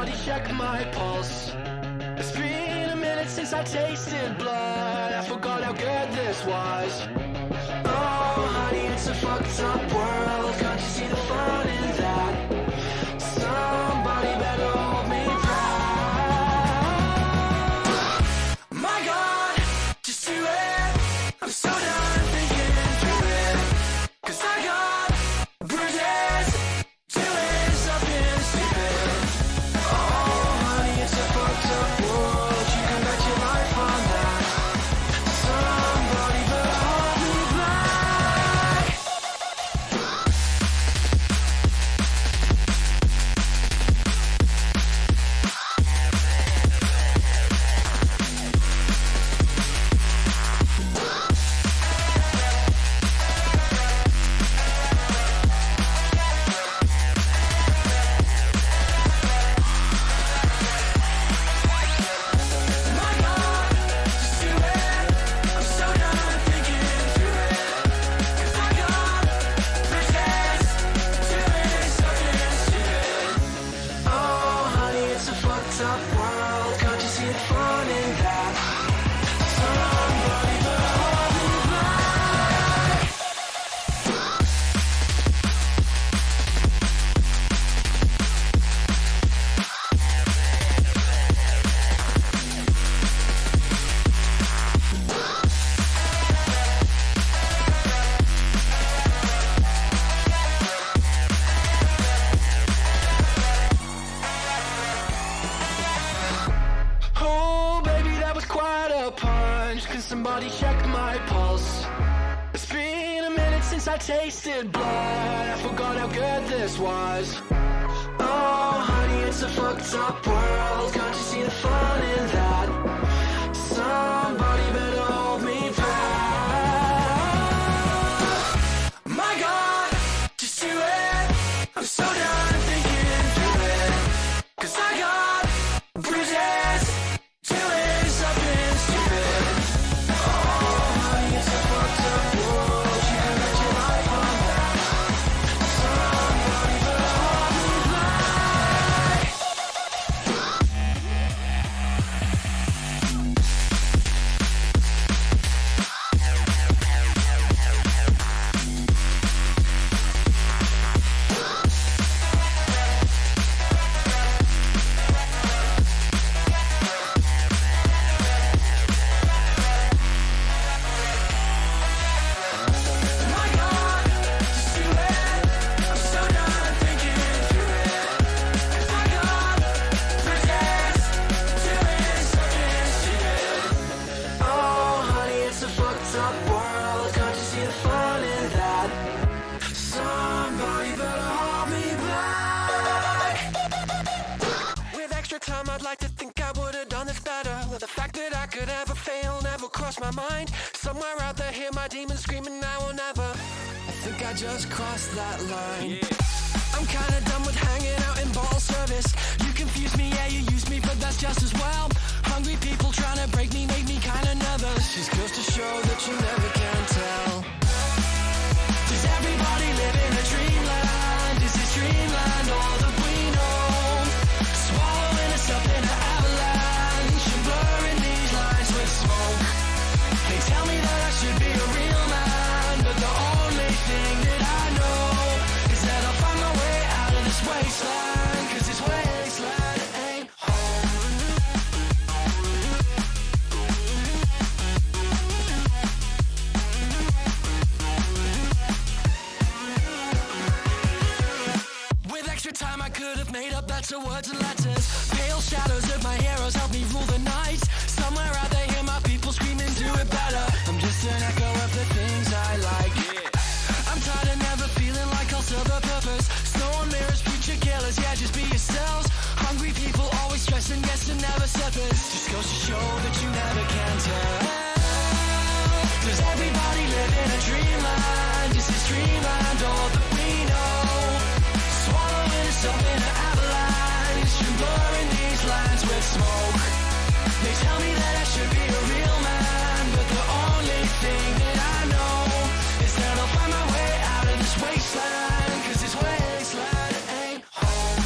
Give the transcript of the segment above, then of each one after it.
somebody check my pulse? It's been a minute since I tasted blood. I forgot how good this was. Oh honey, it's a fucked up world. Can't you see the fun in that? Somebody better hold me back. My God, just do it. I'm so done thinking through it. 'Cause I got bruises, doing something stupid. Oh honey, it's a fucked up world. You can bet your life on that. Somebody better hold me back. My God, just do it. I'm so done thinking through it. 'Cause I got bruises, doing something stupid. Oh honey, it's a fucked up world. Can't you see the fun in that? Somebody better hold me back. Oh baby, that was quite a punch. Can somebody check my pulse? It's been a minute since I tasted blood. I forgot how good this was. Oh honey, it's a fucked up world. Can't you see the fun in that? Somebody better hold me back. My God, just do it. I'm so done thinking through it. 'Cause I got bruises, doing something stupid. Oh honey, it's a fucked up world. You can bet your life on that. Somebody better hold me back. My God, just do it. I'm so done thinking through it. 'Cause I got bruises, doing something stupid. Oh honey, it's a fucked up world. Can't you see the fun in that? Somebody better hold me back. With extra time, I'd like to think I would've done this better. The fact that I could ever fail never crossed my mind. Somewhere out there, hear my demons screaming, I will never. I think I just crossed that line. I'm kinda done with hanging out in bottle service. You confuse me, yeah, you use me, but that's just as well. Hungry people trying to break me make me kinda nervous. Just goes to show that you never can tell. Does everybody live in a dreamland? Is this dreamland all that we know? Swallowing us up in an avalanche and blurring these lines with smoke. They tell me that I should be a real man, but the only thing that I know is that I'll find my way out of this wasteland. 'Cause this wasteland ain't home. With extra time, I could have made up better words and letters. Pale shadows of my heroes help me rule the night. Somewhere out there, hear my people screaming, do it better. I'm just an echo of the things I like. I'm tired of never feeling like I'll serve a purpose. Snow on mirrors, future killers, yeah, just be yourselves. Hungry people always stressing, yes, and never surface. Just goes to show that you never can tell. Does everybody live in a dreamland? Is this dreamland all that we know? Swallowing us up in an avalanche and blurring these lines with smoke. They tell me that I should be a real man, but the only thing that I know is that I'll find my way out of this wasteland. 'Cause this wasteland ain't home.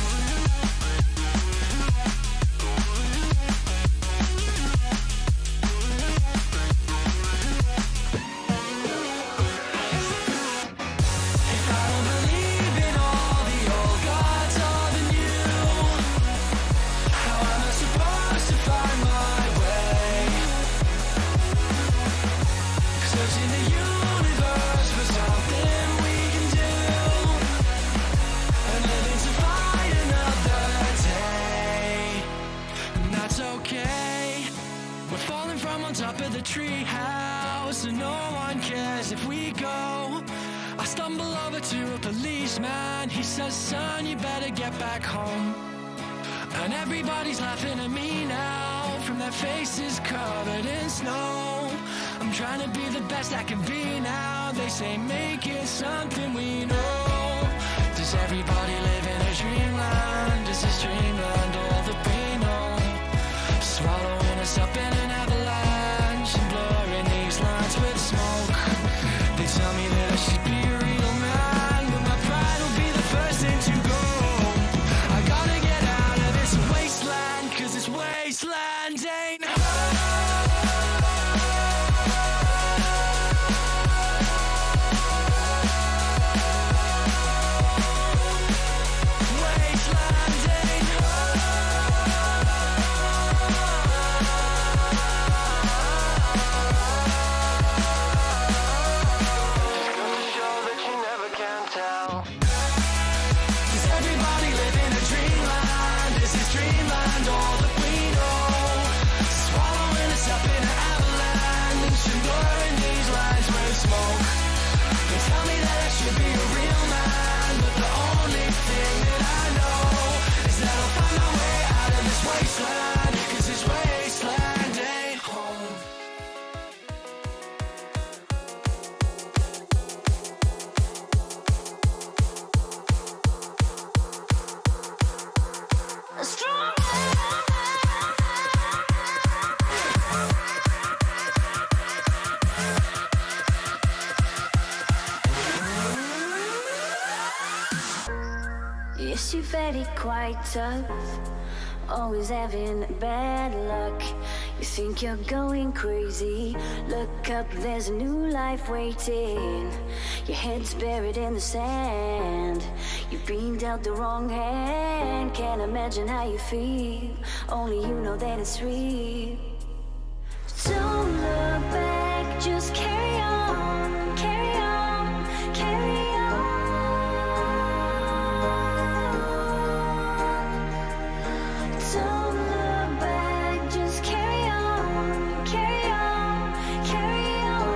policeman. He says, son, you better get back home. And everybody's laughing at me now, from their faces covered in snow. I'm trying to be the best I can be now. They say make it something we know. Does everybody live in a dreamland? Is this dreamland all that we know? Swallowing us up in an avalanche and blurring these lines with smoke. They tell me that I should be a real man, but my pride will be the first thing to go. I gotta get out of this wasteland, 'cause this wasteland ain't Yes, you're very quite tough, always having bad luck. You think you're going crazy, look up, there's a new life waiting. Your head's buried in the sand, you've been dealt the wrong hand. Can't imagine how you feel, only you know that it's real. Don't look back, just carry on, carry on, carry on. Don't look back, just carry on, carry on, carry on.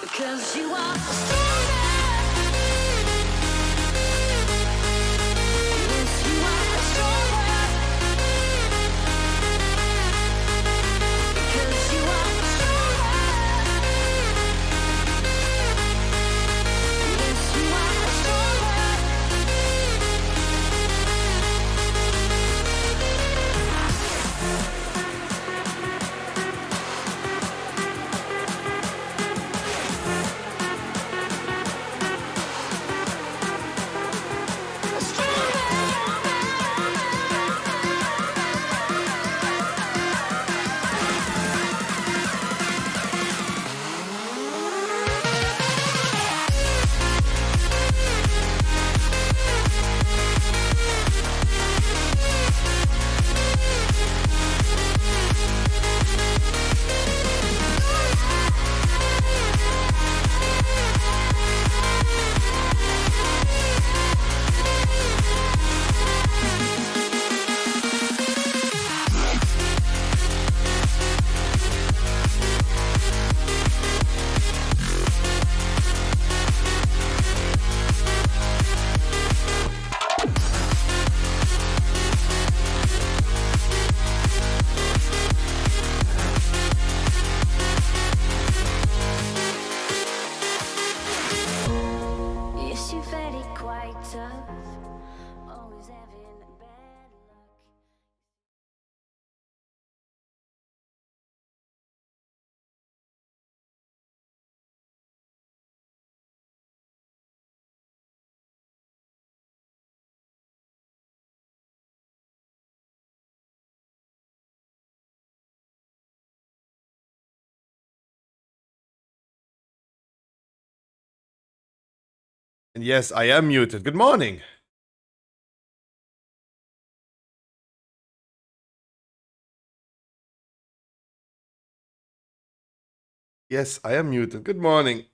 Because you are stronger. Yes, you are stronger. Because you are stronger. Yes, you are stronger. Yes, you're very quite tough, always having bad luck. And yes, I am muted. Good morning. Yes, I am muted. Good morning.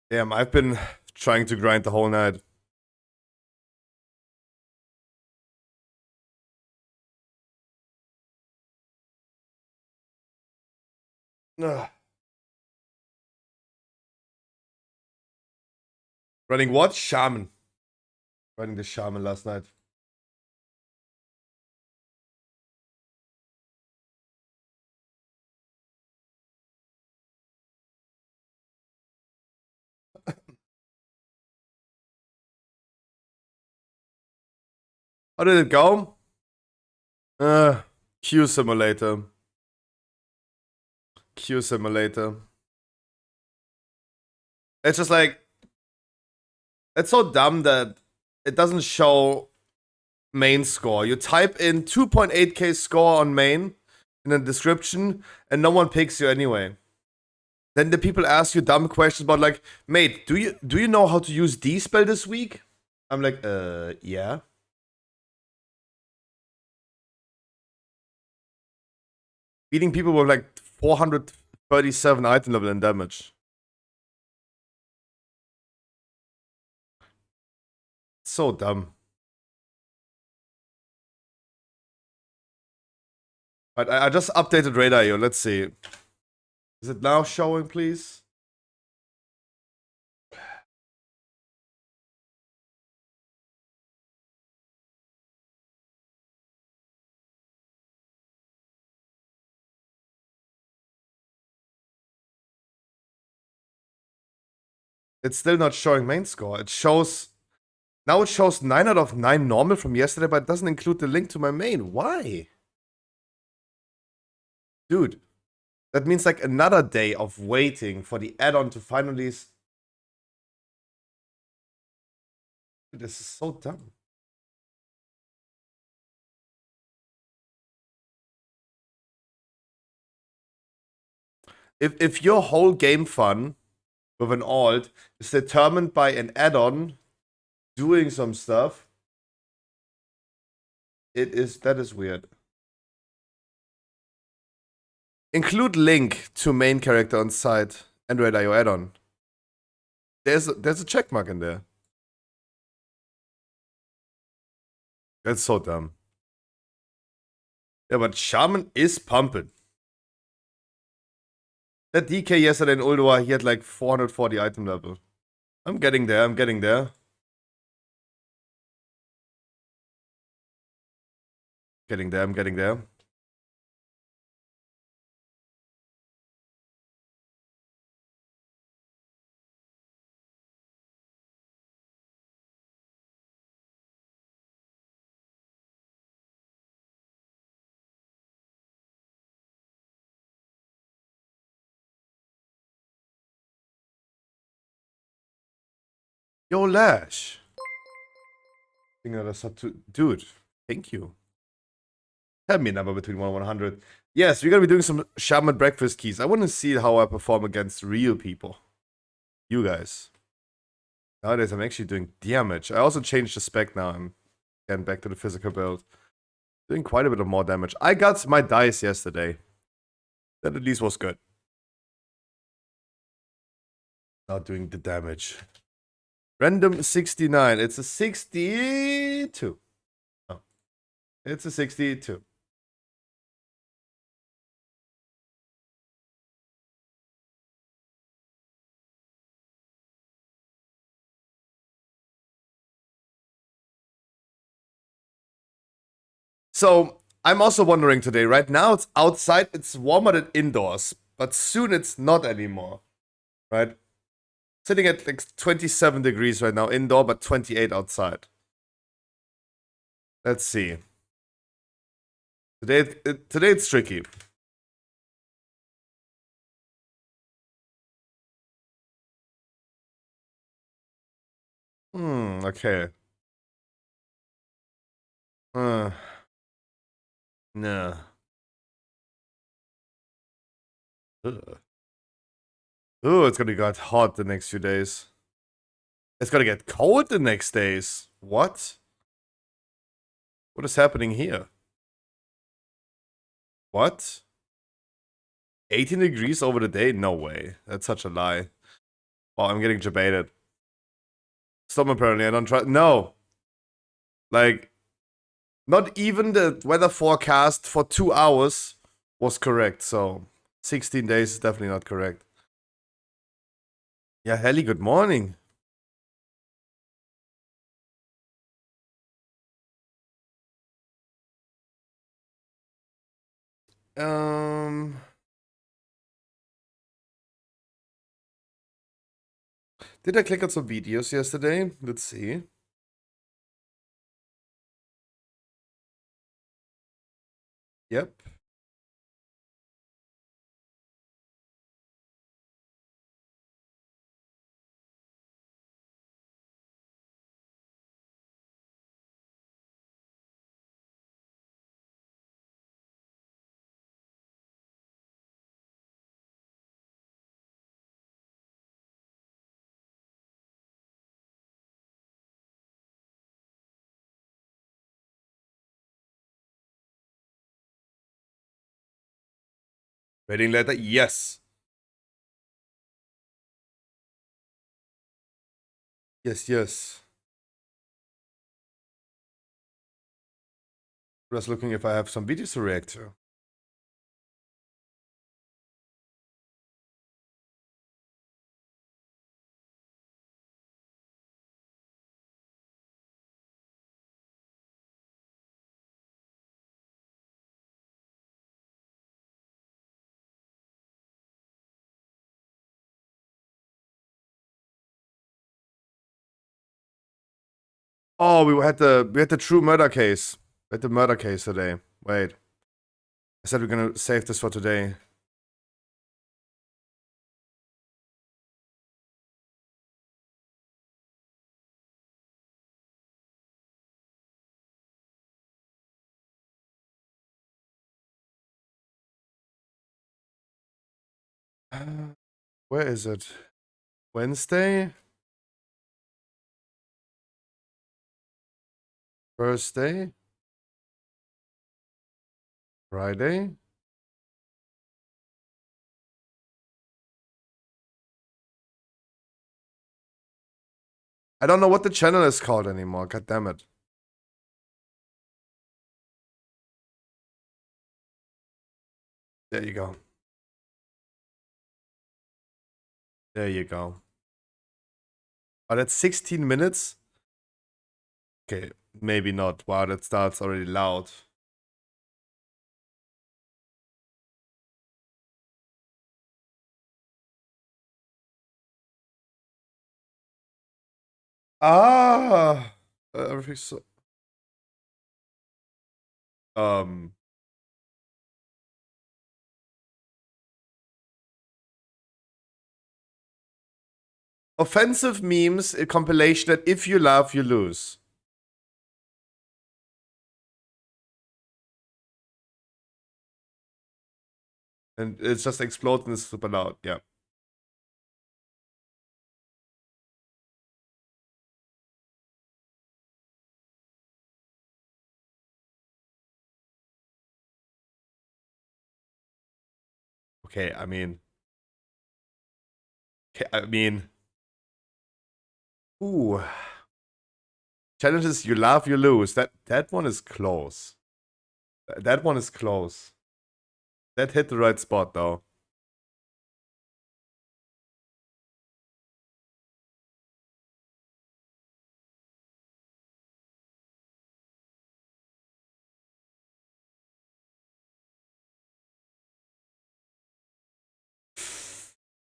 Damn, I've been trying to grind the whole night. Ugh. Running what? Shaman. Running the Shaman last night. How did it go? Q Simulator. Q Simulator. It's just like, it's so dumb that it doesn't show main score. You type in 2.8k score on main in the description, and no one picks you anyway. Then the people ask you dumb questions about like, mate, do you know how to use D spell this week? I'm like, yeah. Beating people with like 437 item level and damage. So dumb. But I just updated Radar.io. Let's see. Is it now showing, please? It's still not showing main score. It shows... Now it shows 9 out of 9 normal from yesterday, but it doesn't include the link to my main. Why? Dude. That means like another day of waiting for the add-on to finally... This is so dumb. If your whole game fun with an alt is determined by an add-on doing some stuff, that is weird. Include link to main character on site and Radar.io add-on. There's a check mark in there. That's so dumb. Yeah, but Shaman is pumping. That DK yesterday in Ulduar, he had like 440 item level. I'm getting there, I'm getting there. Getting there, I'm getting there. Yo, Lash. Dude, thank you. Tell me a number between 1 and 100. Yes, we're gonna be doing some Shaman breakfast keys. I want to see how I perform against real people. You guys. Nowadays, I'm actually doing damage. I also changed the spec now. I'm getting back to the physical build. Doing quite a bit of more damage. I got my dice yesterday. That at least was good. Not doing the damage. Random 69. It's a 62. Oh. It's a 62. So, I'm also wondering today, right now it's outside, it's warmer than indoors, but soon it's not anymore, right? Sitting at like 27 degrees right now indoor, but 28 outside. Let's see. Today it's tricky. Okay. No. Oh, it's gonna get hot the next few days. It's gonna get cold the next days. What? What is happening here? What? 18 degrees over the day? No way. That's such a lie. Oh, I'm getting debated. Stop apparently, I don't try. No. Like, not even the weather forecast for 2 hours was correct, so 16 days is definitely not correct. Yeah, Helly, good morning. Did I click on some videos yesterday? Let's see. Yep. Wedding letter, yes. Yes, yes. Just looking if I have some videos to react to. Oh, we had the true murder case. We had the murder case today. Wait. I said we're gonna save this for today. Where is it? Wednesday? Thursday? Friday? I don't know what the channel is called anymore. God damn it. There you go. There you go. Oh, that's 16 minutes? Okay, maybe not. Wow, that starts already loud. Ah! Everything's so... Um... Offensive memes, a compilation that if you laugh, you lose. And it's just explodes and it's super loud, yeah. Okay, I mean... Okay, I mean... Ooh. Challenges, you laugh, you lose. That one is close. That one is close. That hit the right spot, though.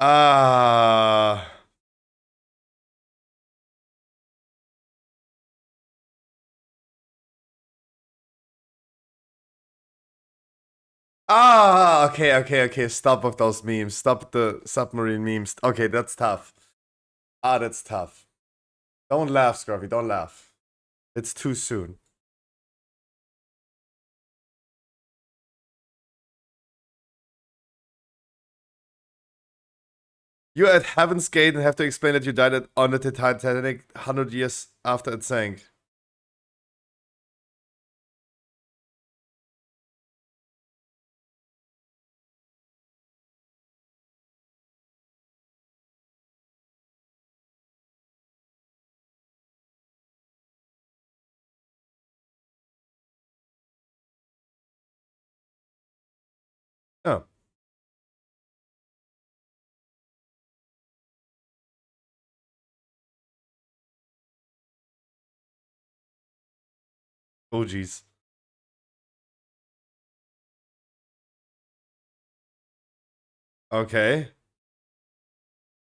Ah... Ah, okay. Stop with those memes. Stop the submarine memes. Okay, that's tough. Ah, that's tough. Don't laugh, Scruffy. Don't laugh. It's too soon. You're at Heaven's Gate and have to explain that you died on the Titanic 100 years after it sank. Oh. Oh, jeez. Okay.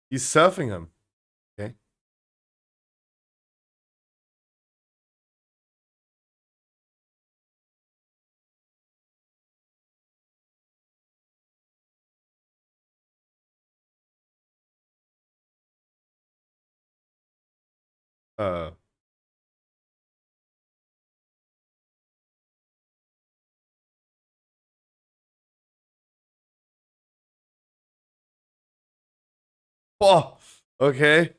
He's surfing him. Okay. Uh. Oh. Okay.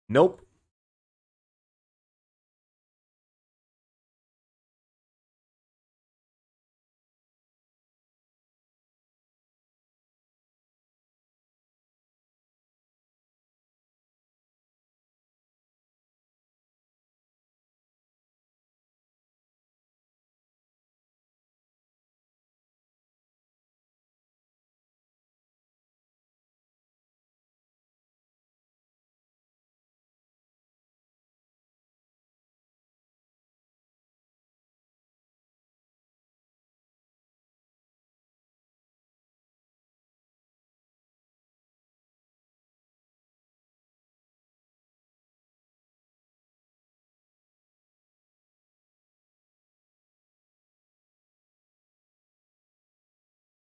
Nope.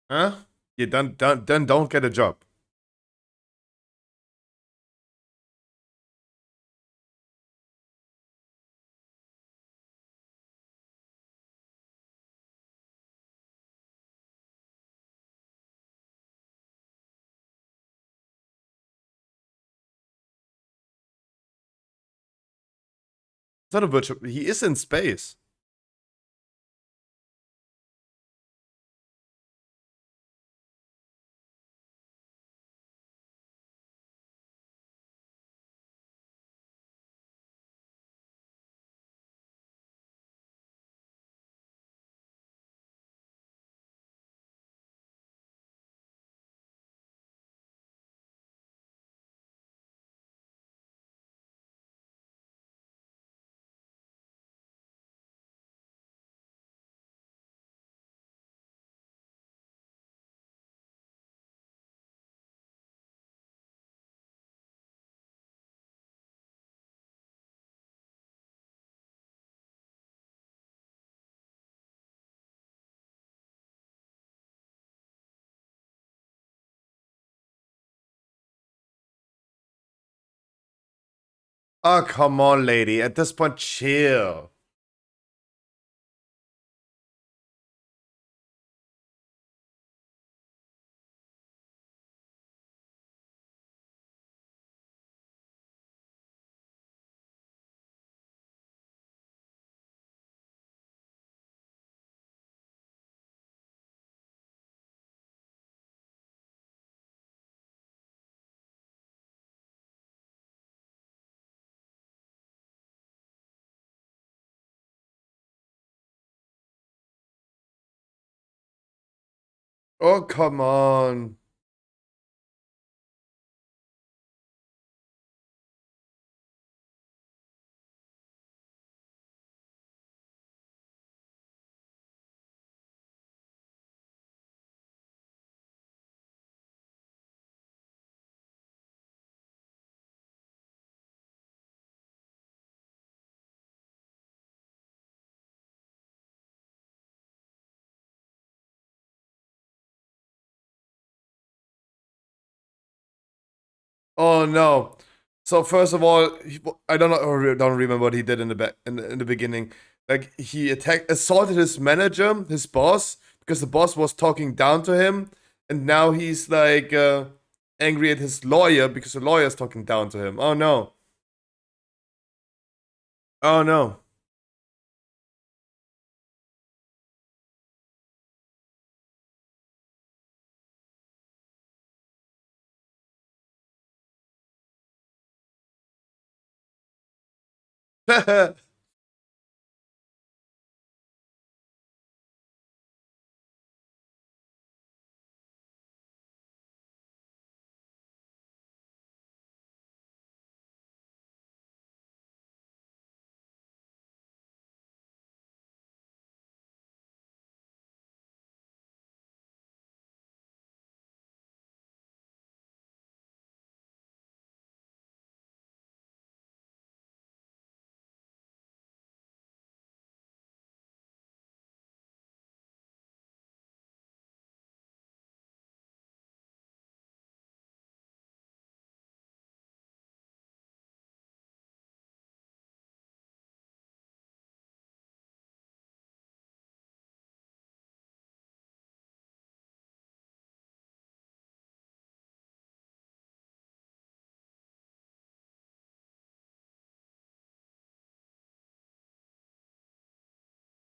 Huh? Yeah, then don't get a job. It's not a virtual. He is in space. Oh, come on, lady. At this point, chill. Oh, come on. Oh no. So first of all, I don't remember what he did in the back in the beginning. Like he assaulted his manager, his boss, because the boss was talking down to him, and now he's like angry at his lawyer because the lawyer's talking down to him. Oh no. Oh no. I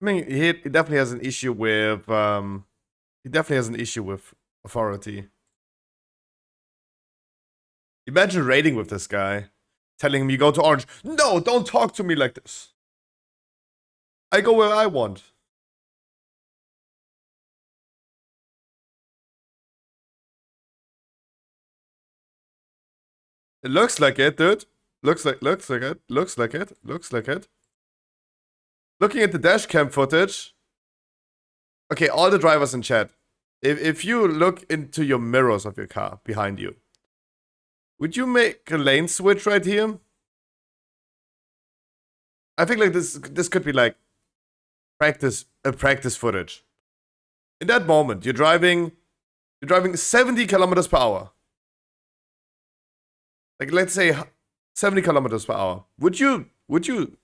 mean, he definitely has an issue with he definitely has an issue with authority. Imagine raiding with this guy, telling him you go to orange. No, don't talk to me like this. I go where I want. It looks like it, dude. Looks like it. Looks like it. Looks like it. Looking at the dash cam footage. Okay, all the drivers in chat. If you look into your mirrors of your car behind you, would you make a lane switch right here? I think like this could be like practice footage. In that moment, you're driving 70 kilometers per hour. Like let's say 70 kilometers per hour. Would you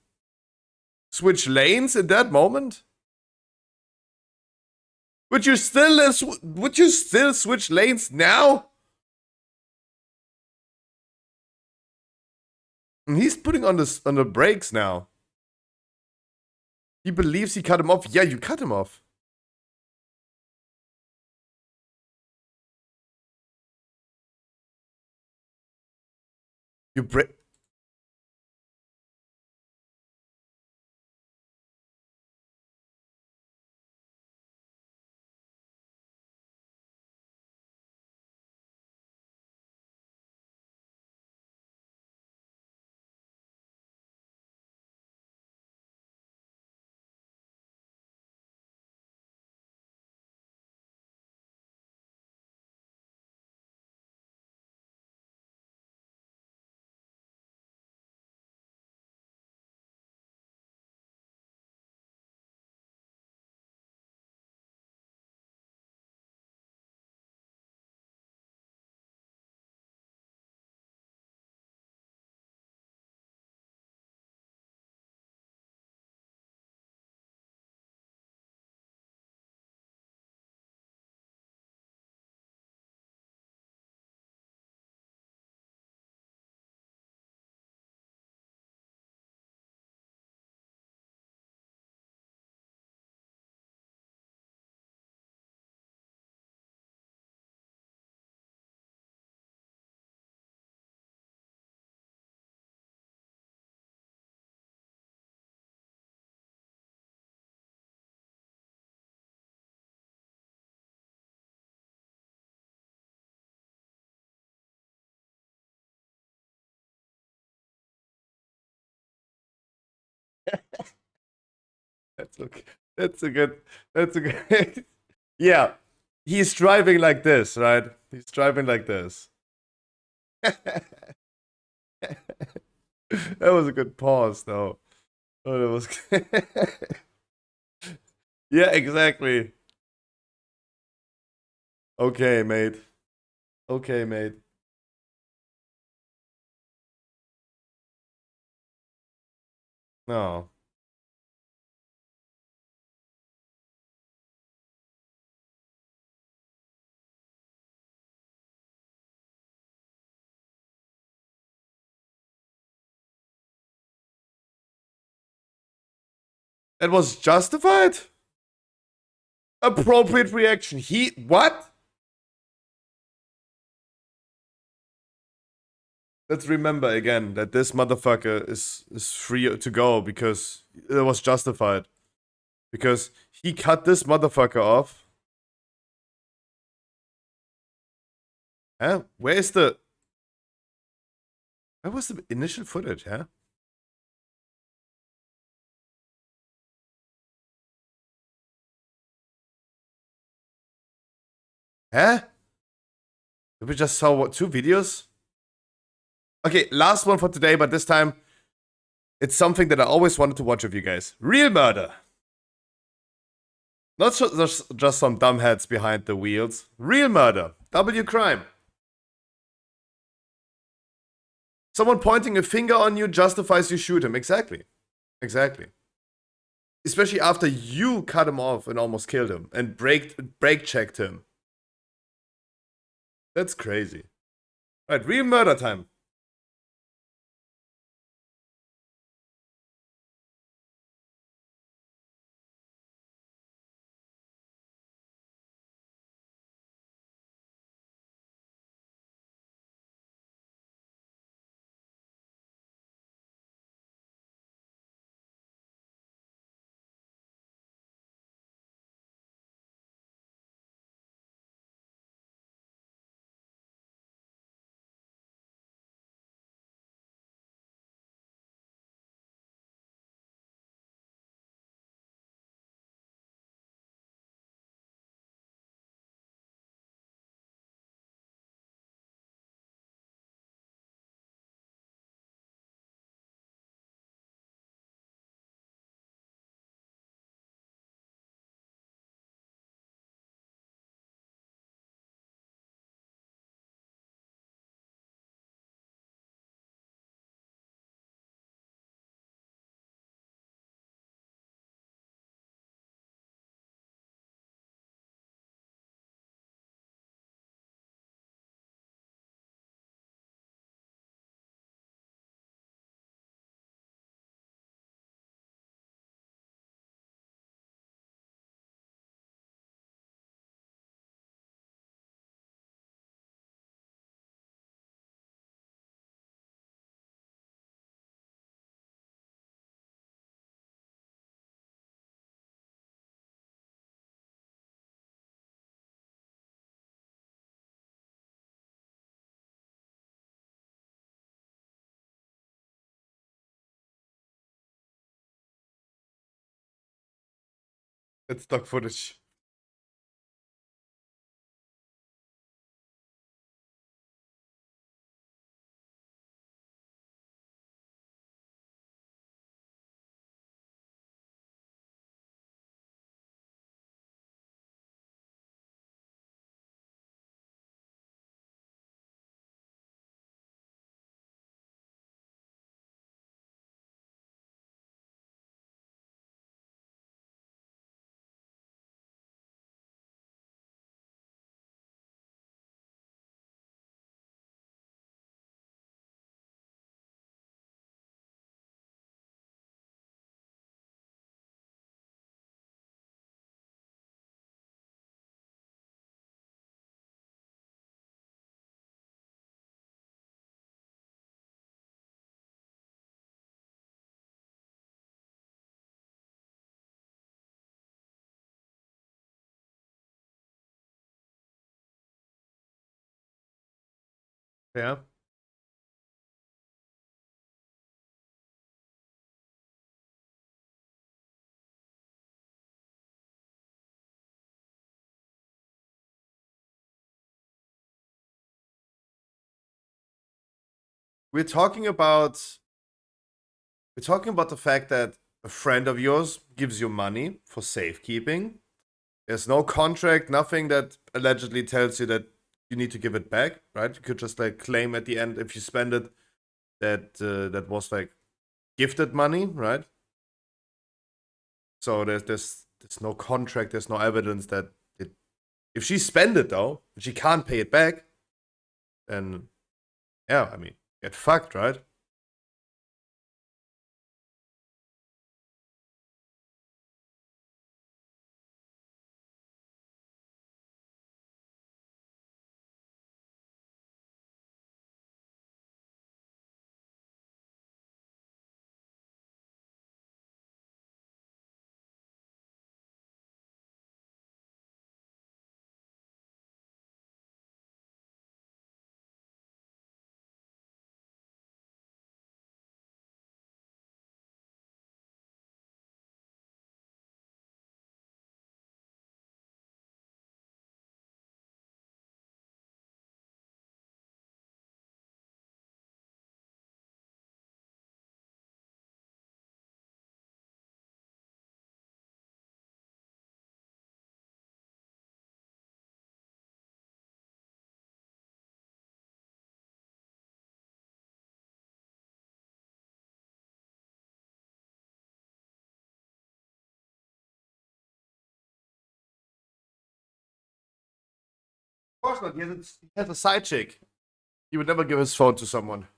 switch lanes in that moment? Would you still switch lanes now? And he's putting on the brakes now. He believes he cut him off. Yeah, you cut him off. You break. That's okay. That's a good. That's a good. Yeah, he's driving like this, right? He's driving like this. That was a good pause, though. Oh, that was. Yeah, exactly. Okay, mate. Okay, mate. No. That was justified? Appropriate reaction. He. What? Let's remember again that this motherfucker is free to go because it was justified. Because he cut this motherfucker off. Huh? Where was the initial footage, huh? Huh? We just saw what, 2 videos? Okay, last one for today, but this time it's something that I always wanted to watch with you guys. Real murder. Not just some dumbheads behind the wheels. Real murder. W crime. Someone pointing a finger on you justifies you shoot him. Exactly. Exactly. Especially after you cut him off and almost killed him and brake checked him. That's crazy. Right, real murder time. It's stock footage. Yeah. We're talking about we're talking about the fact that a friend of yours gives you money for safekeeping. There's no contract, nothing that allegedly tells you that you need to give it back, right? You could just like claim at the end if you spend it that that was like gifted money, right? So there's no contract, there's no evidence that it. If she spend it though, and she can't pay it back, then yeah, I mean, get fucked, right? course not. He has a side chick. He would never give his phone to someone.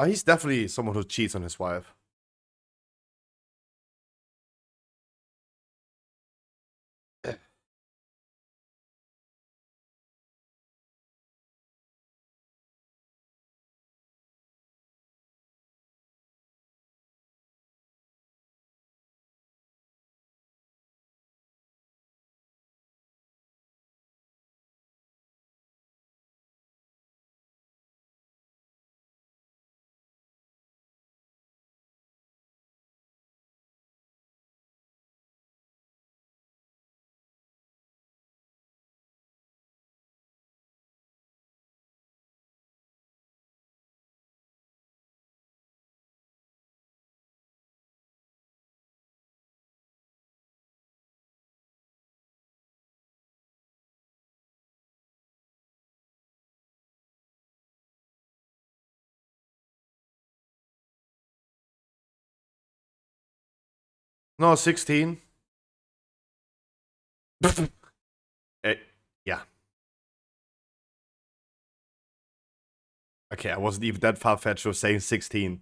He's definitely someone who cheats on his wife. No, 16. Eh, yeah. Okay, I wasn't even that far-fetched of saying 16.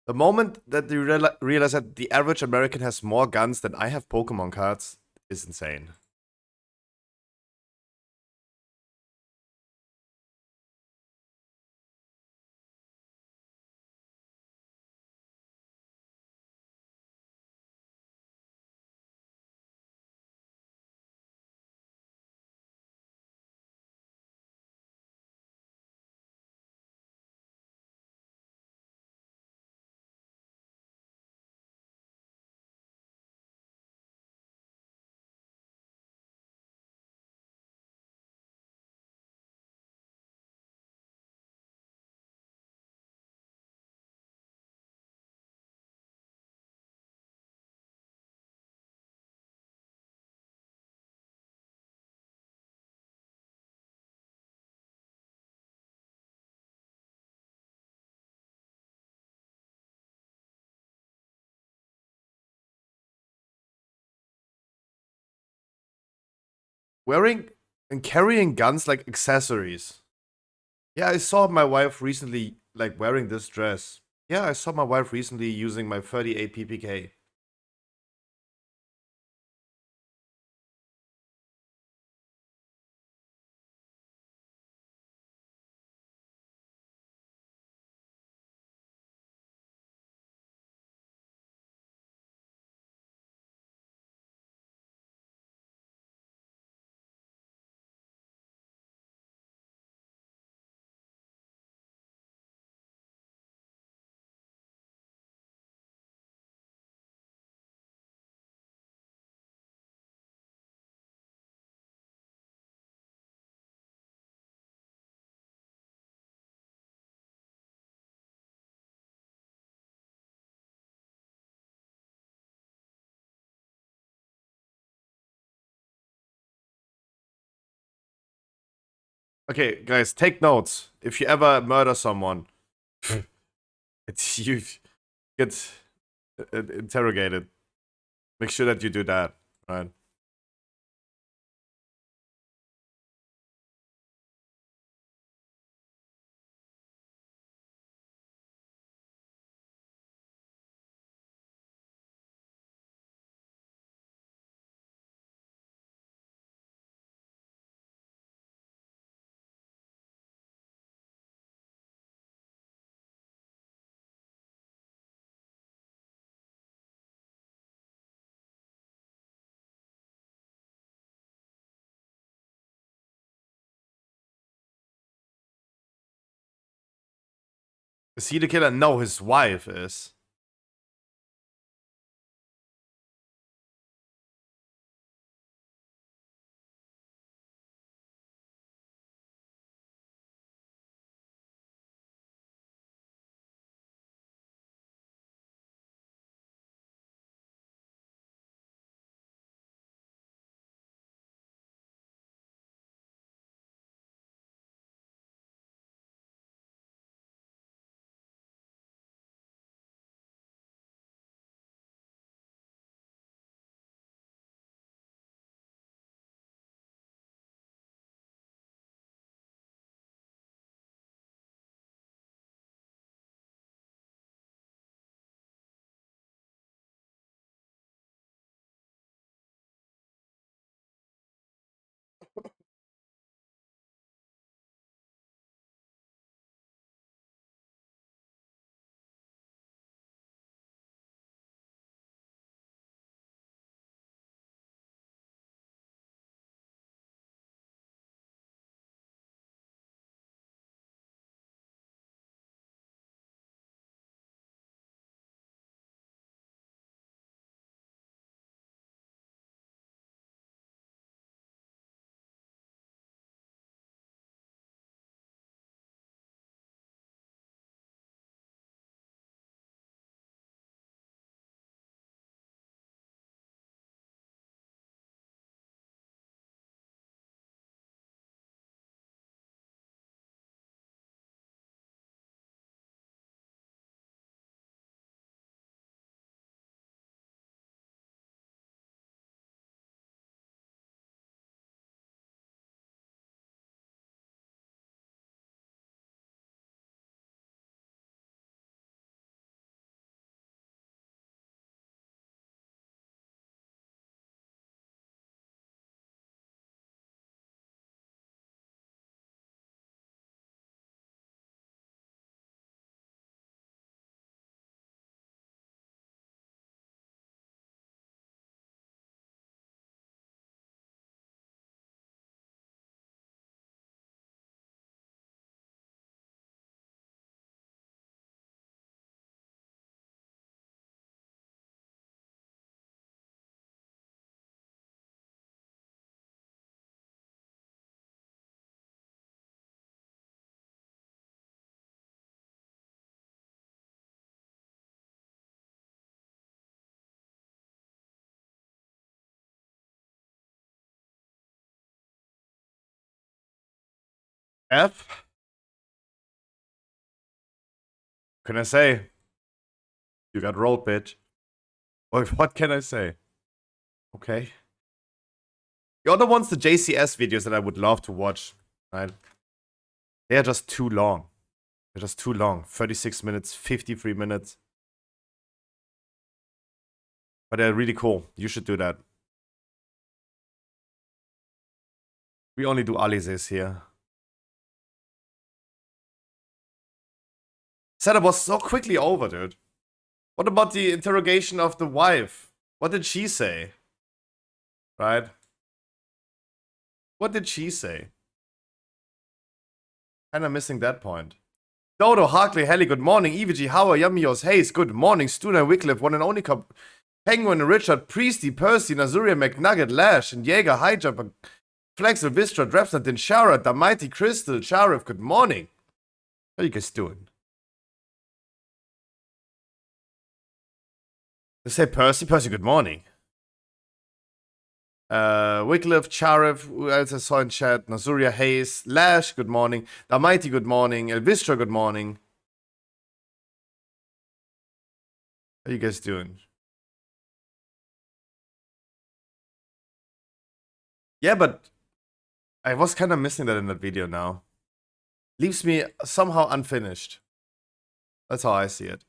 The moment that you realize that the average American has more guns than I have Pokemon cards is insane. Wearing and carrying guns like accessories. Yeah, I saw my wife recently like wearing this dress. Yeah, I saw my wife recently using my 38 PPK. Okay, guys, take notes. If you ever murder someone, it's you get interrogated. Make sure that you do that, right? Is he the killer? No, his wife is. F. Can I say? You got rolled, bitch. What can I say? Okay. The other ones, the JCS videos that I would love to watch, right? They are just too long. They're just too long. 36 minutes, 53 minutes. But they're really cool. You should do that. We only do Alizés here. Setup was so quickly over, dude. What about the interrogation of the wife? What did she say? Right? What did she say? Kinda missing that point. Dodo, Harkley, Helly, good morning. EVG, Howard, Yamios, Hayes, good morning. Stuna, Wycliffe, One and Only Cup, Penguin, Richard, Priesty, Percy, Nazuria, McNugget, Lash, and Jaeger, Highjumper, Flexel, Vistra, Drapsnut, Dinshara, The Mighty Crystal, Sharif, good morning. How are you guys doing? Let's say Percy. Percy, good morning. Wycliffe, Sharif, who else I saw in chat? Nazuria, Hayes, Lash, good morning. The Mighty, good morning. Elvistra, good morning. How are you guys doing? Yeah, but I was kind of missing that in that video now. Leaves me somehow unfinished. That's how I see it.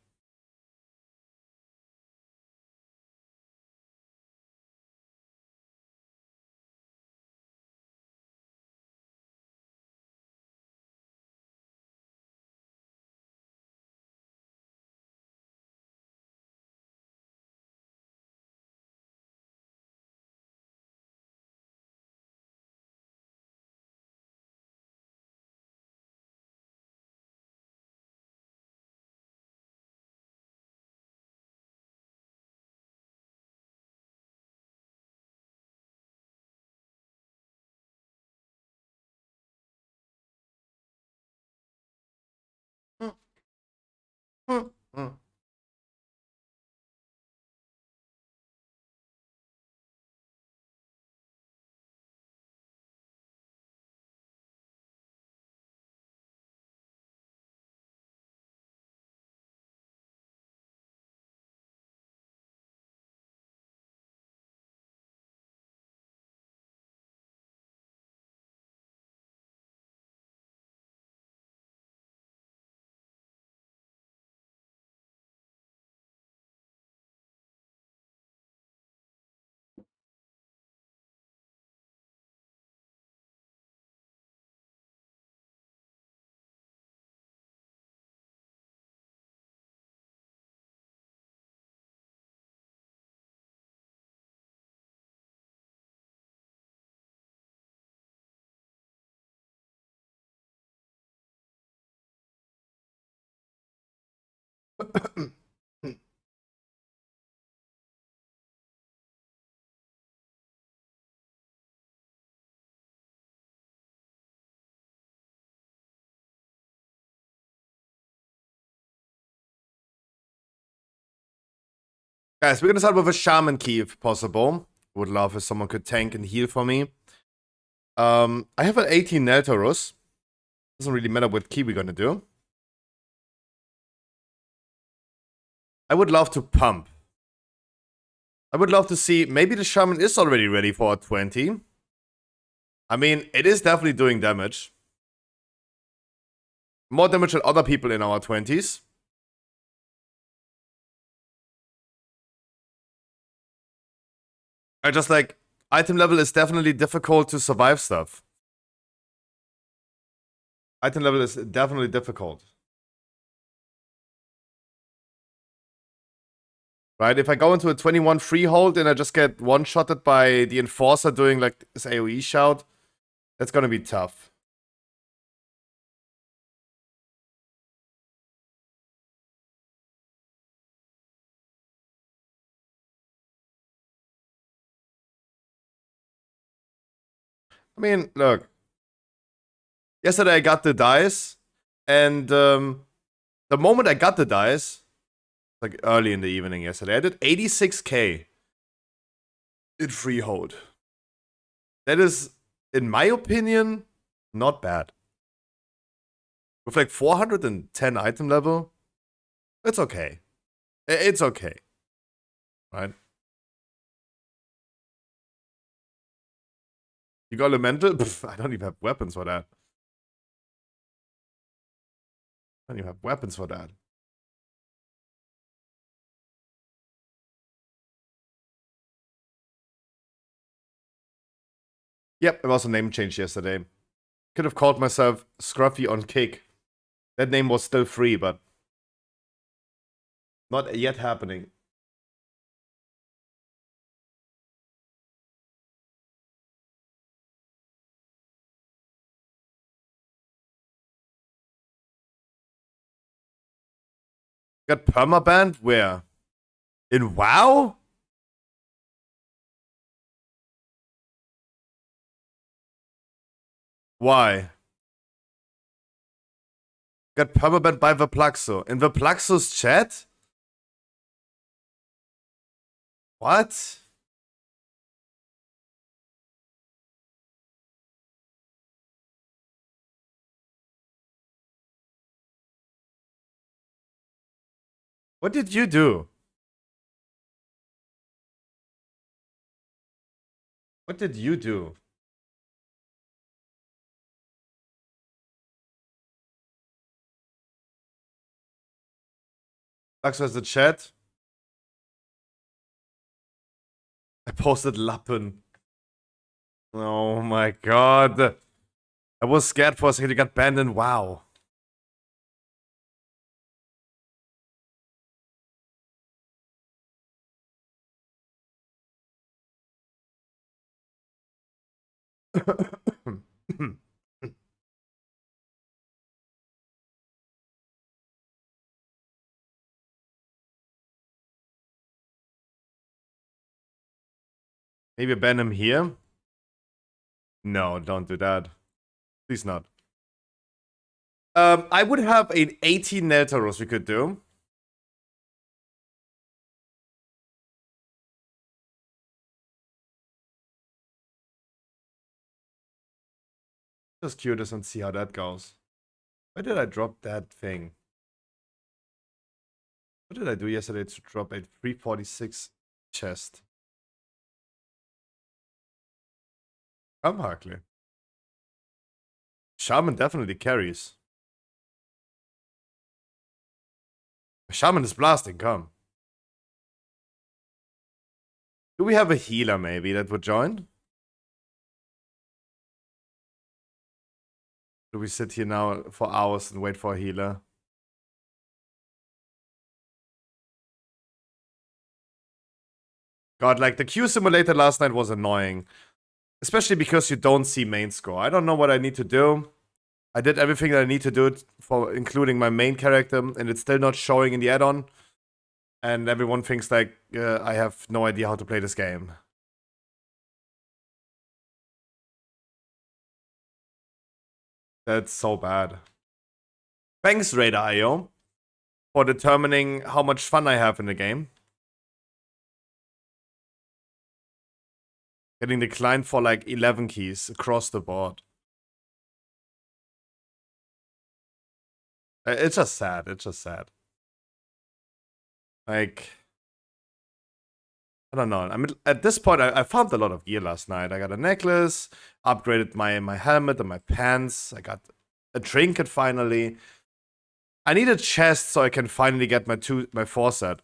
Guys, we're gonna start with a shaman key if possible. Would love if someone could tank and heal for me. I have an 18 Neltorus. Doesn't really matter what key we're gonna do. I would love to pump. I would love to see, maybe the shaman is already ready for a 20. I mean, it is definitely doing damage. More damage than other people in our 20s. I just like, item level is definitely difficult to survive stuff. Item level is definitely difficult. Right, if I go into a 21 freehold and I just get one-shotted by the Enforcer doing like this AoE shout, that's gonna be tough. I mean, look. Yesterday I got the dice, and the moment I got the dice, like early in the evening yesterday, I did 86k in freehold. That is, in my opinion, not bad. With like 410 item level, it's okay. It's okay. Right? You got elemental? Pff, I don't even have weapons for that. I don't even have weapons for that. Yep, it was a name change yesterday. Could have called myself Scruffy on Kick. That name was still free, but not yet happening. Got permabanned? Where? In WoW? Why? Got permabanned by Verplaxo. In Verplaxo's chat? What? What did you do? What did you do? Verplaxo has the chat. I posted Lappen. Oh my god. I was scared for a second. You got banned in WoW. Maybe ban him here? No, don't do that. Please not. I would have an 18 Neltaros we could do. Just curious and see how that goes. Why did I drop that thing? What did I do yesterday to drop a 346 chest? Come, Harkley. Shaman definitely carries. Shaman is blasting, come. Do we have a healer maybe that would join? Do we sit here now for hours and wait for a healer? God, like the Q simulator last night was annoying. Especially because you don't see main score. I don't know what I need to do. I did everything that I need to do for including my main character, and it's still not showing in the add-on. And everyone thinks like I have no idea how to play this game. That's so bad. Thanks, Radar.io, for determining how much fun I have in the game. Getting declined for like 11 keys across the board. It's just sad. It's just sad. Like, I don't know. I mean, at this point, I found a lot of gear last night. I got a necklace, upgraded my helmet and my pants. I got a trinket finally. I need a chest so I can finally get my 4 set.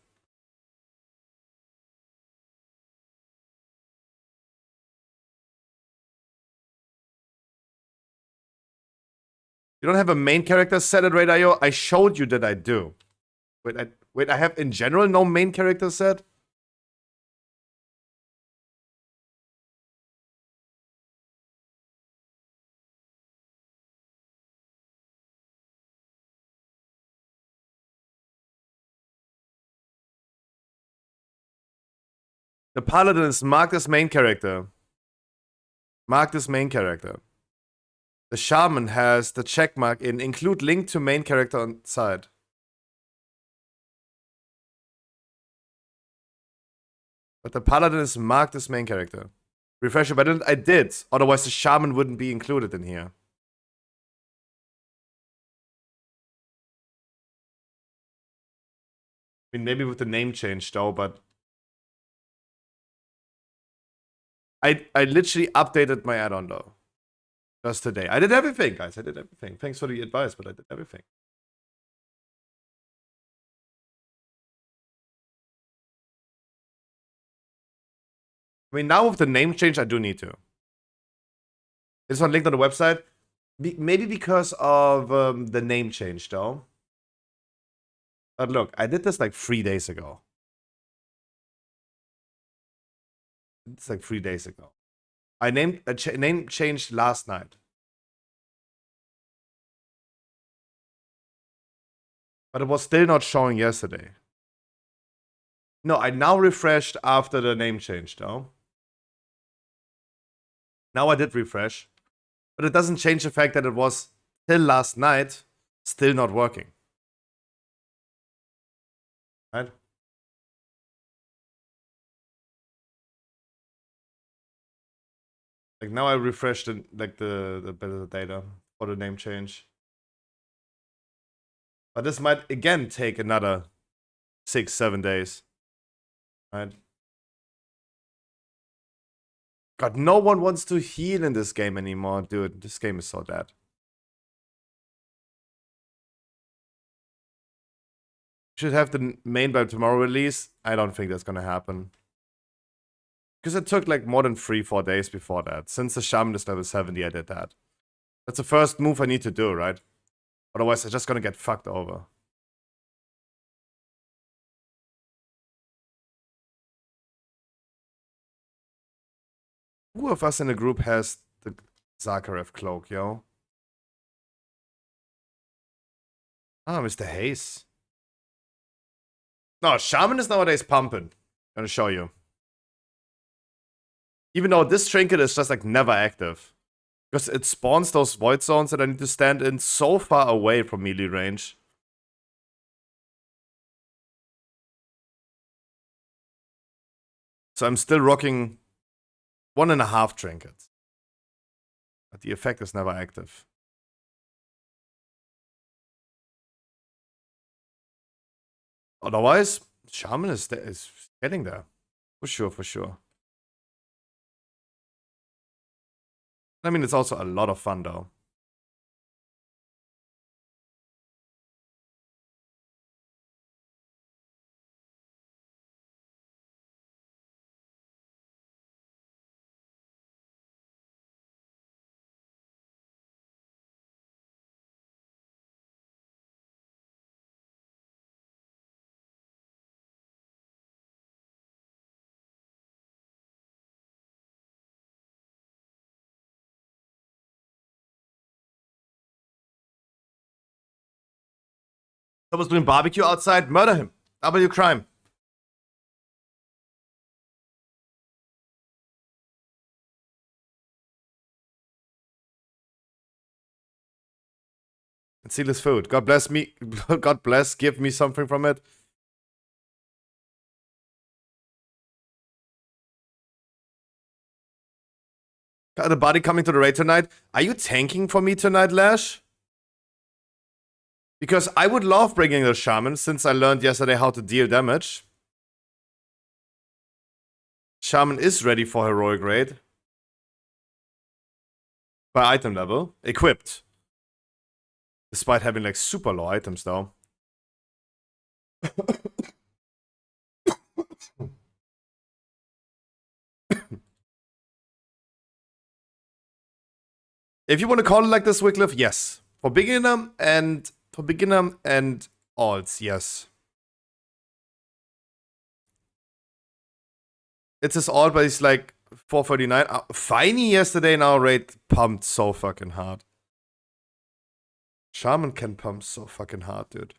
You don't have a main character set at Raid.io? I showed you that I do. Wait, I have in general no main character set? The Paladin is marked as main character. Marked as main character. The Shaman has the check mark in include link to main character on side. But the Paladin is marked as main character. Refresh your battle. I did. Otherwise the Shaman wouldn't be included in here. I mean, maybe with the name change though, but I literally updated my add-on though. Just today. I did everything, guys. I did everything. Thanks for the advice, but I did everything. I mean, now with the name change, I do need to. This one linked on the website. Maybe because of the name change, though. But look, I did this like 3 days ago. It's like 3 days ago. I named a name changed last night. But it was still not showing yesterday. No, I now refreshed after the name change, though. Now I did refresh. But it doesn't change the fact that it was till last night still not working. Right? Like now I refreshed the data for the name change. But this might again take another 6-7 days. Right? God, no one wants to heal in this game anymore, dude. This game is so dead. Should have the main by tomorrow release. I don't think that's gonna happen. Because it took like more than 3-4 days before that. Since the Shaman is level 70, I did that. That's the first move I need to do, right? Otherwise, I'm just gonna get fucked over. Who of us in the group has the Zakharev cloak, yo? Ah, Mr. Hayes. No, Shaman is nowadays pumping. Gonna show you. Even though this trinket is just like never active. Because it spawns those void zones that I need to stand in so far away from melee range. So I'm still rocking 1.5 trinkets. But the effect is never active. Otherwise, Shaman is getting there. For sure, for sure. I mean, it's also a lot of fun, though. Someone's doing barbecue outside, murder him. W crime. And steal his food. God bless me. God bless. Give me something from it. Got the body coming to the raid tonight. Are you tanking for me tonight, Lash? Because I would love bringing the Shaman, since I learned yesterday how to deal damage. Shaman is ready for heroic raid. By item level. Equipped. Despite having like super low items though. If you want to call it like this, Wycliffe, yes. For beginner and alts, yes. It's his alt, but he's like 439. Finey yesterday in our raid pumped so fucking hard. Shaman can pump so fucking hard, dude.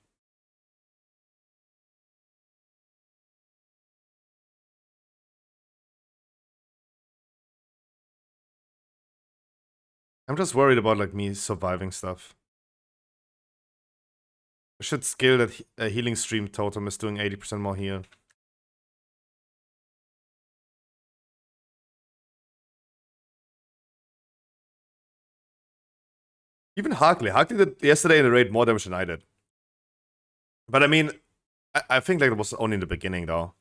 I'm just worried about like me surviving stuff. I should skill that a healing stream totem is doing 80% more heal. Even Harkley. Harkley did yesterday in the raid more damage than I did. But I mean, I think like it was only in the beginning though.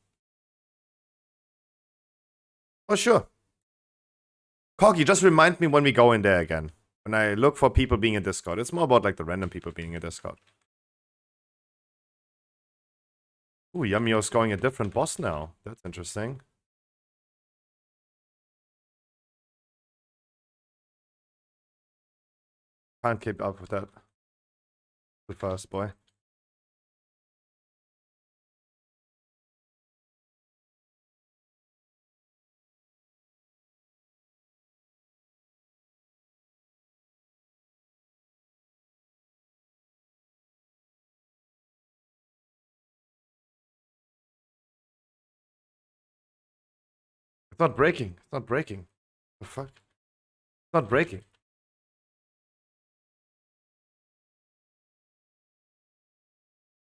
Oh sure. Corgi, just remind me when we go in there again. When I look for people being in Discord. It's more about like the random people being in Discord. Ooh, Yamio's going a different boss now. That's interesting. Can't keep up with that. The first boy. It's not breaking. It's not breaking. The fuck? It's not breaking.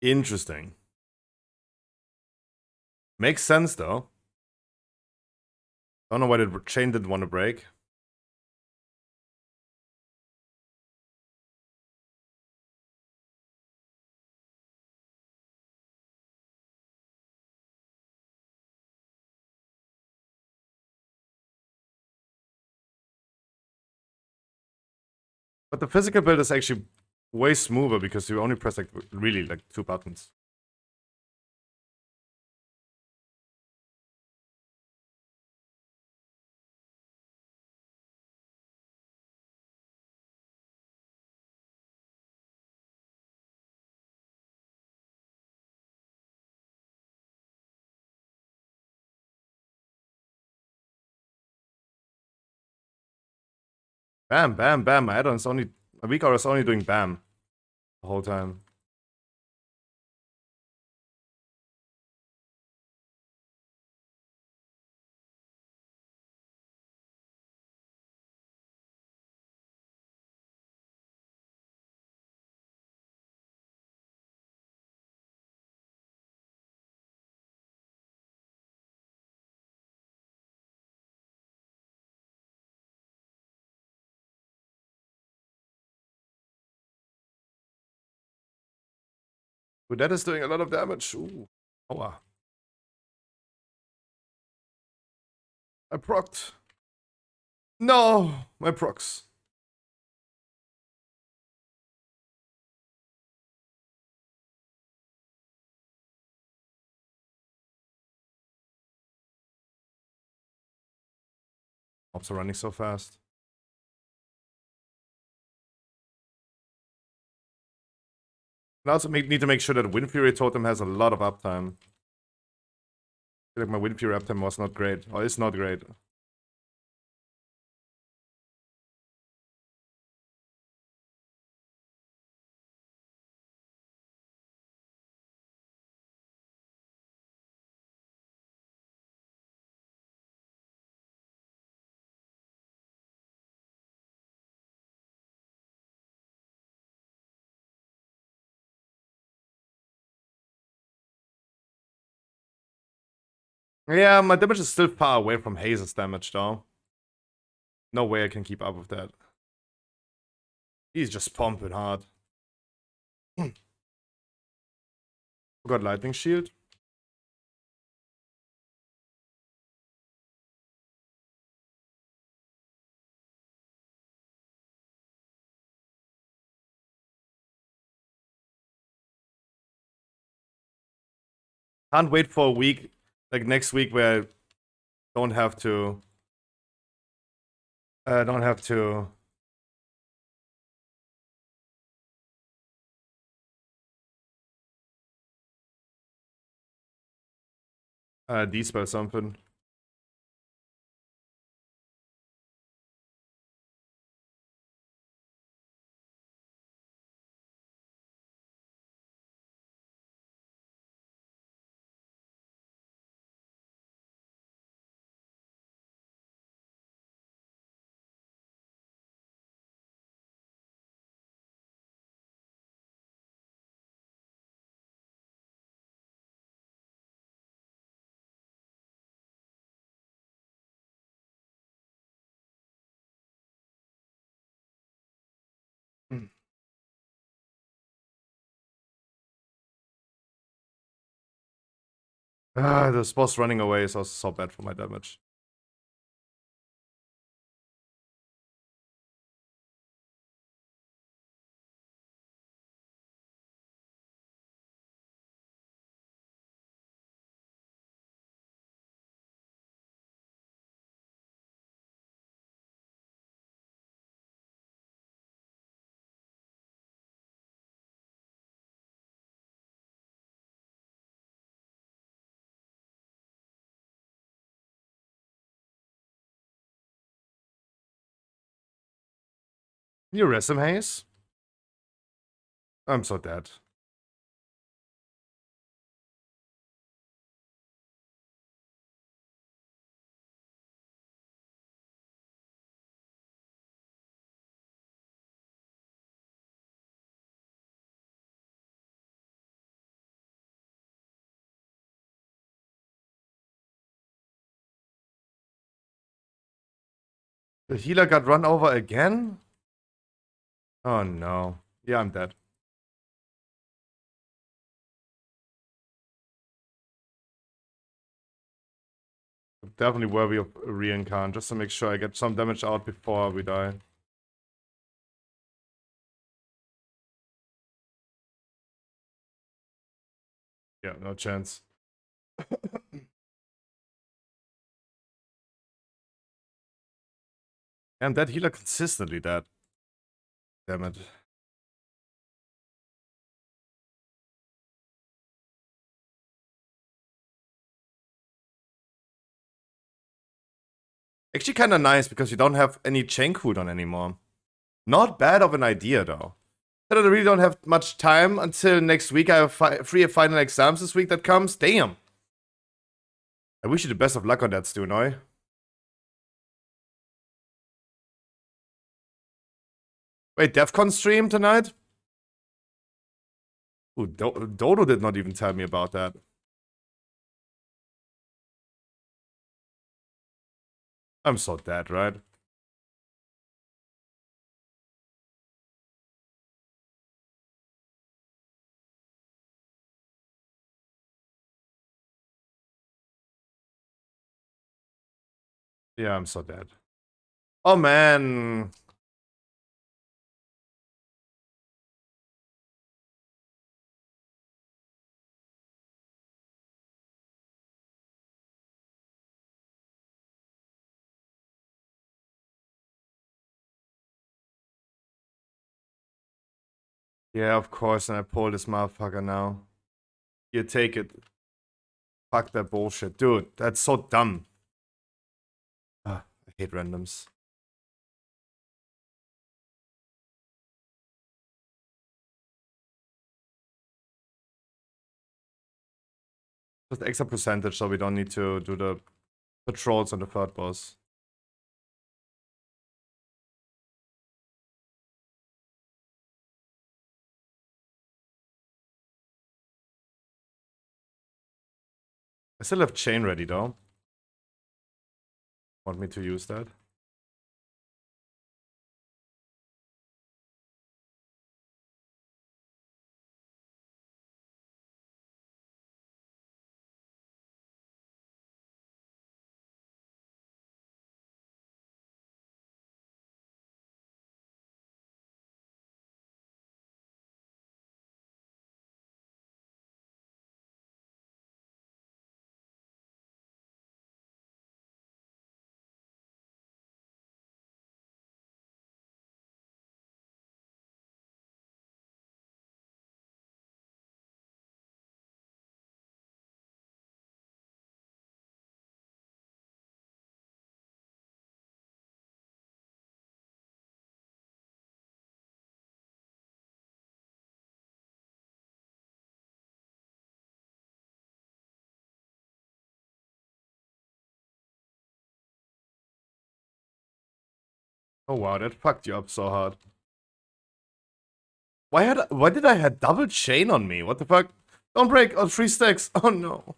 Interesting. Makes sense though. Don't know why the chain didn't want to break. But the physical build is actually way smoother because you only press like really like 2 buttons. Bam, bam, bam. My add-on's only a week or is only doing bam the whole time. But that is doing a lot of damage. Ooh. Aua. I procced. No! My procs. Mobs are running so fast. I also need to make sure that Wind Fury Totem has a lot of uptime. I feel like my Wind Fury uptime was not great. Or is not great. Yeah, my damage is still far away from Haze's damage though. No way I can keep up with that. He's just pumping hard. Got Lightning Shield. Can't wait for a week, like next week, where I don't have to. Don't have to. Dispel something. Ah, this boss running away is also so bad for my damage. You resumes? I'm so dead. The healer got run over again? Oh no. Yeah, I'm dead. Definitely worthy of a reincarn, just to make sure I get some damage out before we die. Yeah, no chance. And that healer consistently dead. Damn it. Actually kinda nice because you don't have any chain cooldown anymore. Not bad of an idea though. I really don't have much time until next week. I have 3 final exams this week that comes. Damn. I wish you the best of luck on that, Stu Noy. Wait, DEFCON stream tonight? Ooh, Dodo did not even tell me about that. I'm so dead, right? Yeah, I'm so dead. Oh man. Yeah, of course, and I pull this motherfucker now. You take it. Fuck that bullshit. Dude, that's so dumb. Ah, I hate randoms. Just extra percentage so we don't need to do the patrols on the third boss. I still have chain ready though. Want me to use that? Oh wow, that fucked you up so hard. Why did I have double chain on me? What the fuck? Don't break! Oh, 3 stacks! Oh no.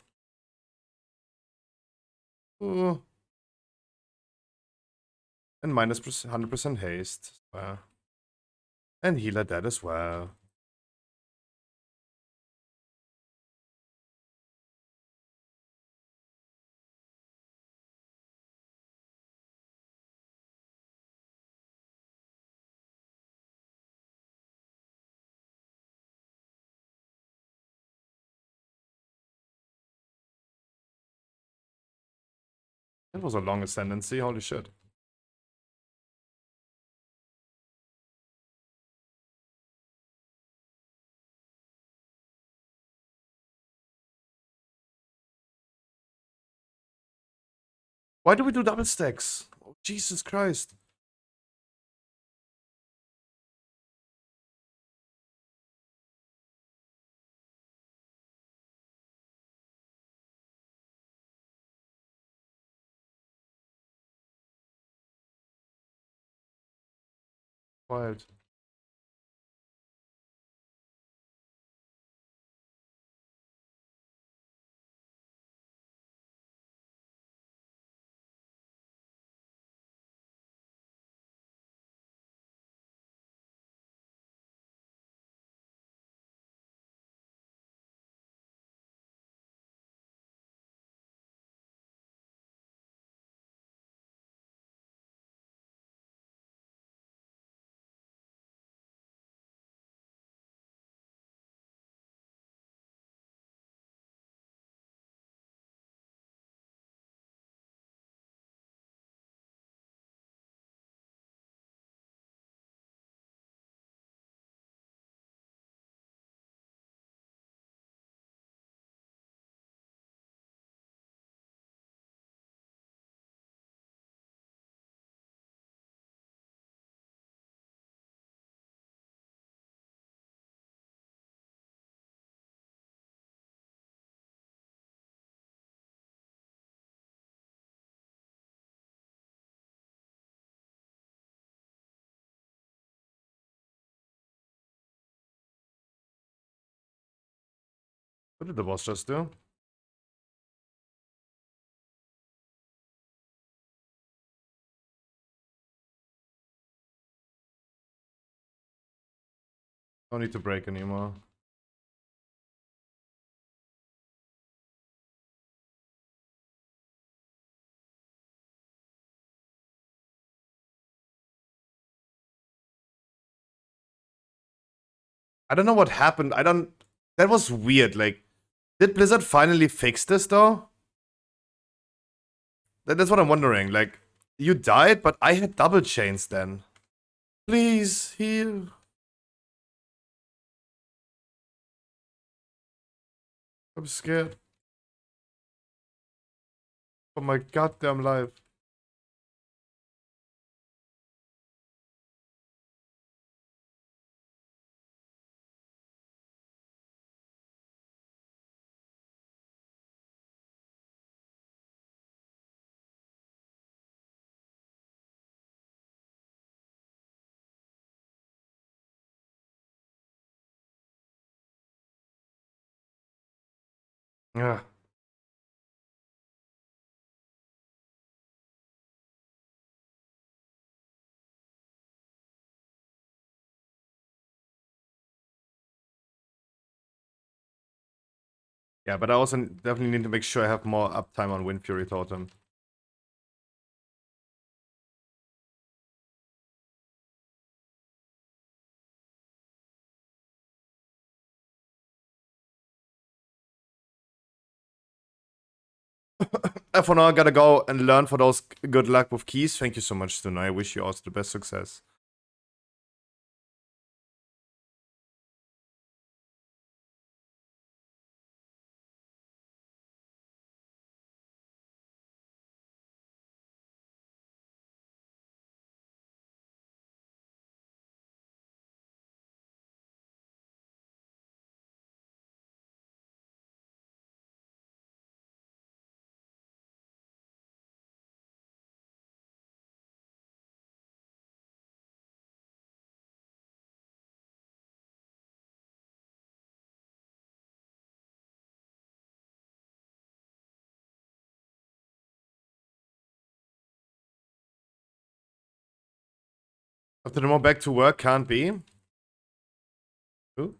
Ooh. And minus 100% haste. And healer dead as well. That was a long ascendancy, holy shit. Why do we do double stacks? Oh, Jesus Christ. Wild. What did the boss just do? Don't need to break anymore. I don't know what happened. I don't... That was weird. Like, did Blizzard finally fix this, though? That's what I'm wondering. Like, you died, but I had double chains then. Please, heal. I'm scared. For my goddamn life. Yeah. Yeah, but I also definitely need to make sure I have more uptime on Wind Fury Totem. For now, I gotta go and learn for those good luck with keys. Thank you so much, Stuna. I wish you also the best success. After the more back to work, can't be. Ooh.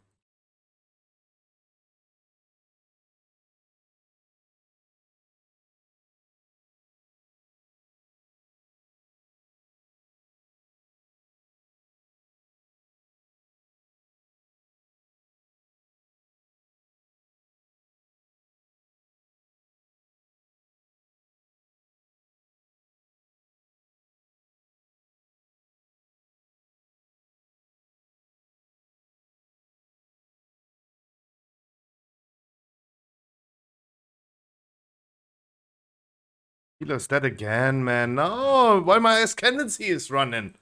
Healer's dead again, man. No, why my ascendancy is running?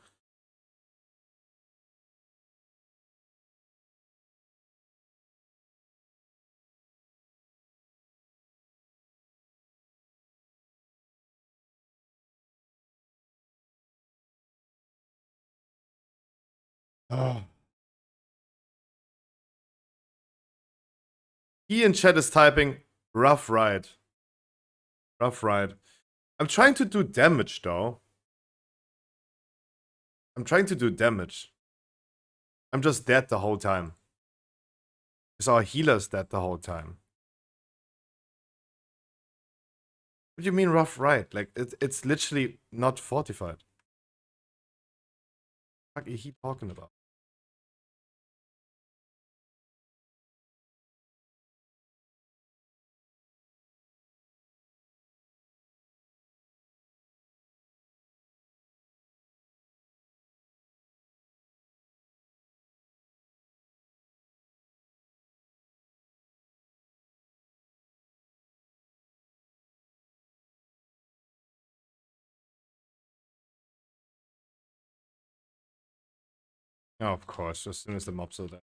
Oh. He in chat is typing rough ride. Rough ride. I'm trying to do damage though. I'm trying to do damage. I'm just dead the whole time. Because our healer's dead the whole time. What do you mean rough ride? Like, it's literally not fortified. What is he talking about? Oh, of course, as soon as the mobs are there.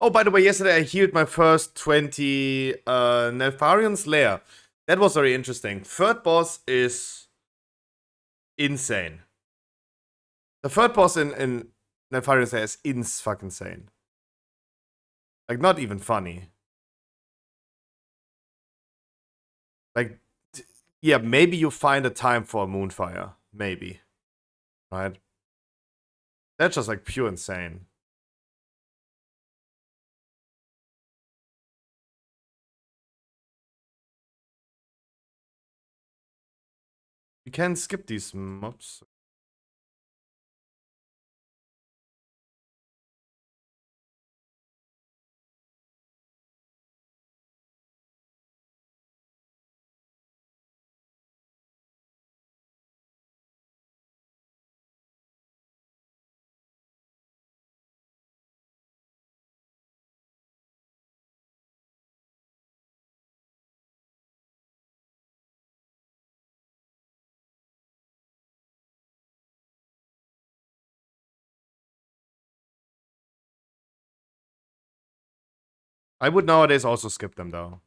Oh, by the way, yesterday I healed my first 20 Nelfarion's Lair. That was very interesting. Third boss is insane. The third boss in Nelfarion's Lair is fucking insane. Like, not even funny. Like, yeah, maybe you find a time for a Moonfire. Maybe. Right? That's just like pure insane. You can skip these mobs. I would nowadays also skip them though.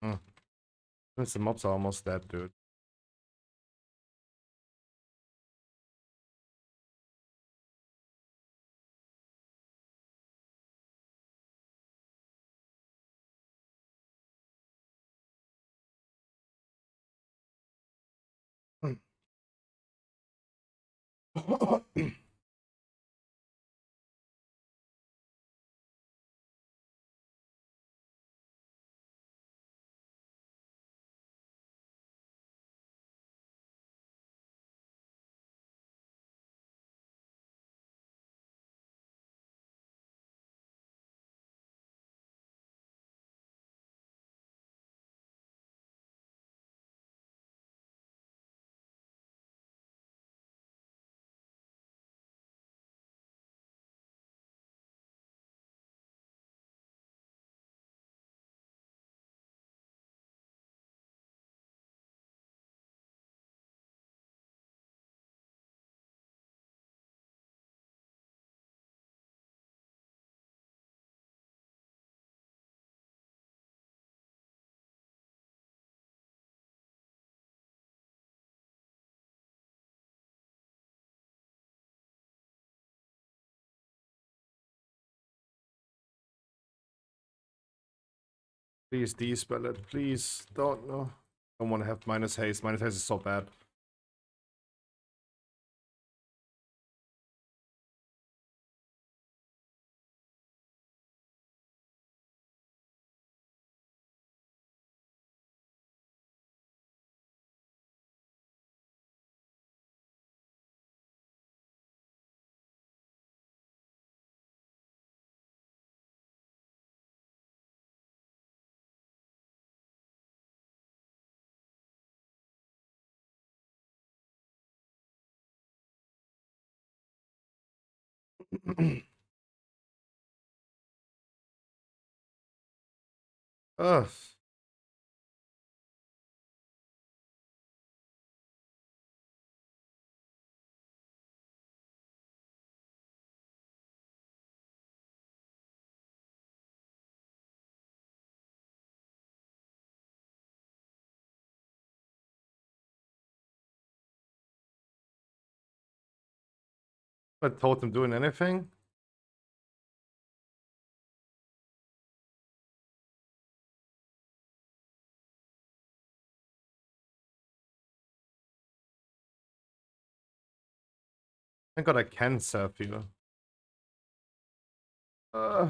Mm. Since the mobs are almost dead, dude. Please de-spell it. Please don't know. Don't want to have minus haste. Minus haste is so bad. Ugh. But totem doing anything? Thank God I can surf you. Uh,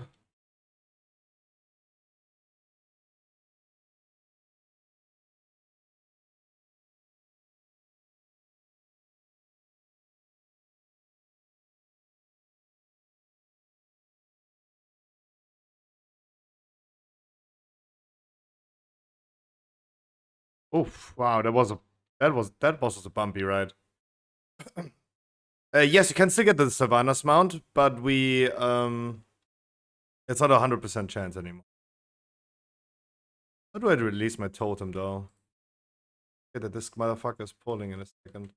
Oof! Wow, that boss was a bumpy ride. Yes, you can still get the Savannah's mount, but it's not 100% chance anymore. How do I release my totem though? Get that this motherfucker is pulling in a second.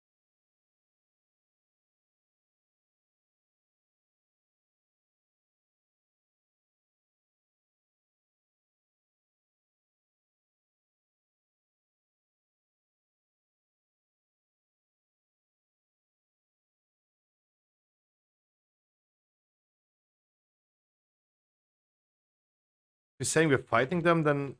You're saying we're fighting them, then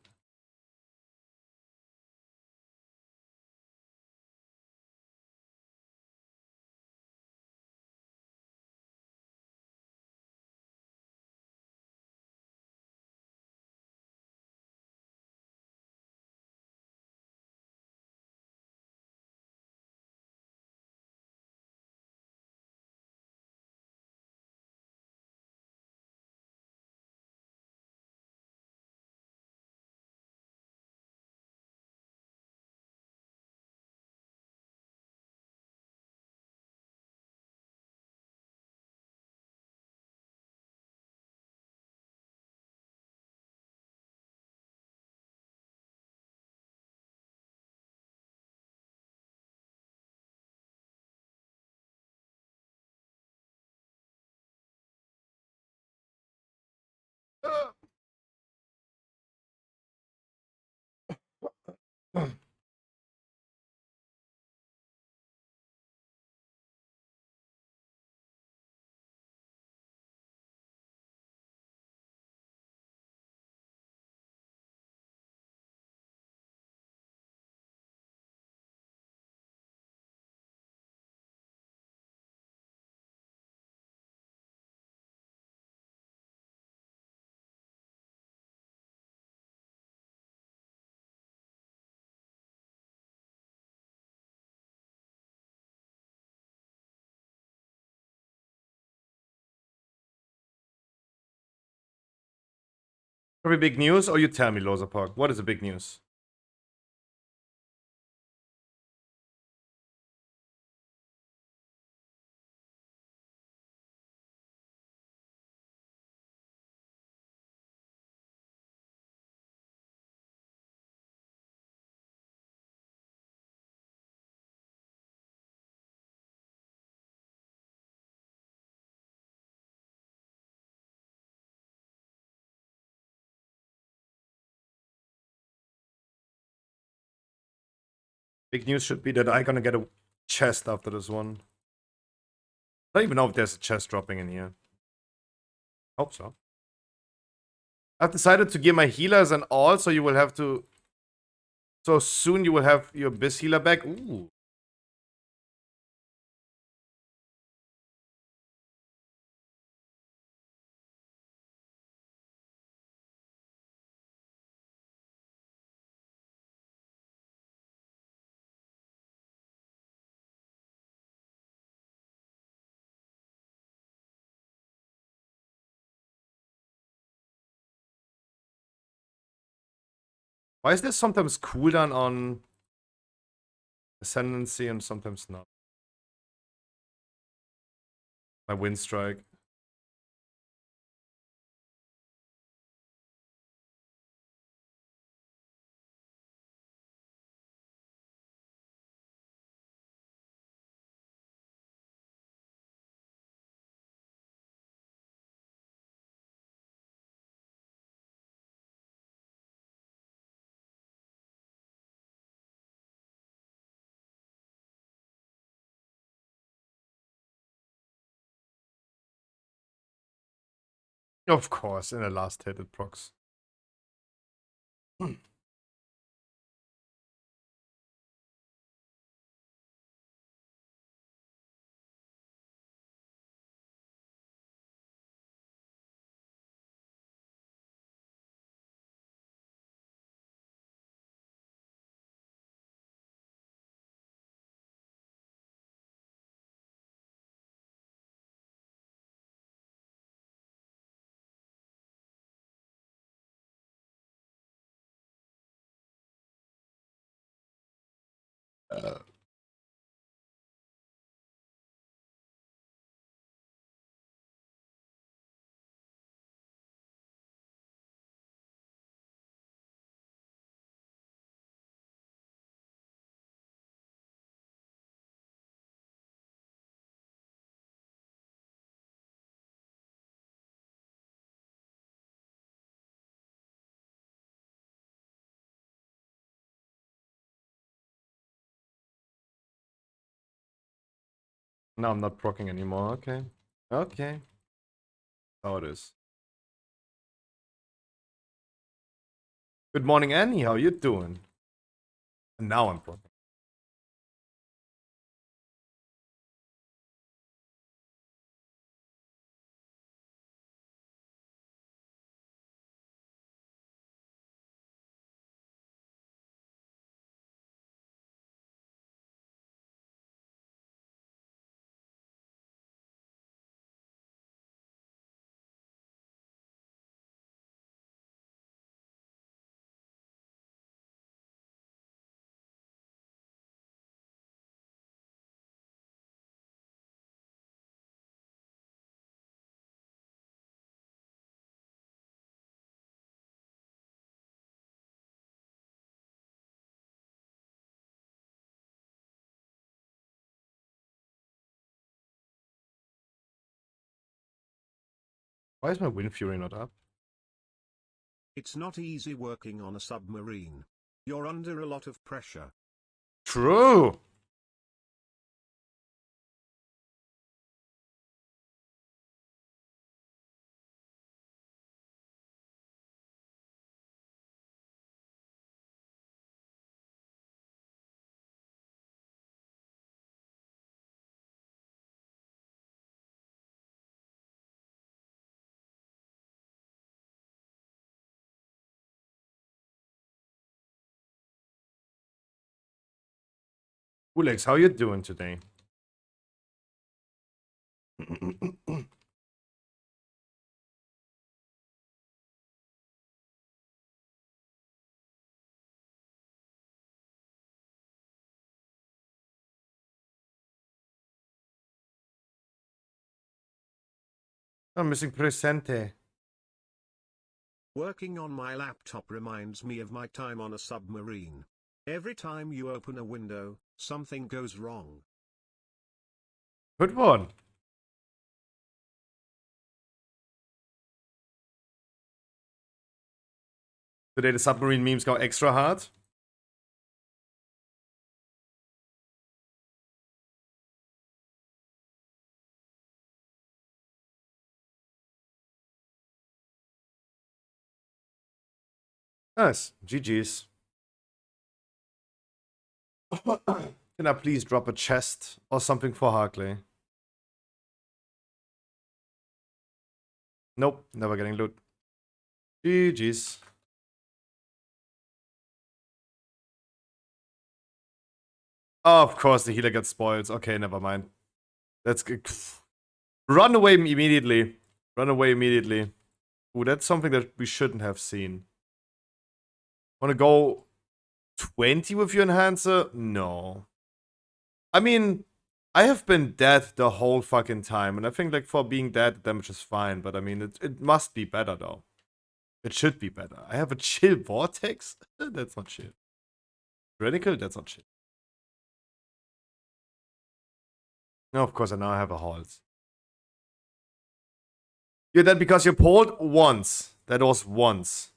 every big news, or you tell me, Lozapark, what is the big news? Big news should be that I'm gonna get a chest after this one. I don't even know if there's a chest dropping in here. Hope so. I've decided to give my healers an all, so you will have to... So soon you will have your Abyss healer back. Ooh. Why is there sometimes cooldown on Ascendancy and sometimes not? My Wind Strike. Of course, in the last hit it procs. No, I'm not proccing anymore. Okay. Okay. How it is. Good morning, Annie. How you doing? And now I'm proccing. Why is my Wind Fury not up? It's not easy working on a submarine. You're under a lot of pressure. True. Ulex, how you doing today? I'm missing presente. Working on my laptop reminds me of my time on a submarine. Every time you open a window, something goes wrong. Good one. Today the submarine memes go extra hard. Nice. GG's. Can I please drop a chest or something for Harkley? Nope, never getting loot. GG's. Oh, of course, the healer gets spoiled. Okay, never mind. That's good. Run away immediately. Run away immediately. Ooh, that's something that we shouldn't have seen. Wanna go 20 with your enhancer? No. I mean, I have been dead the whole fucking time, and I think like for being dead, the damage is fine, but I mean, it must be better though. It should be better. I have a chill vortex? That's not chill. Radical? That's not chill. No, of course, I now have a halt. You're dead because you pulled once. That was once.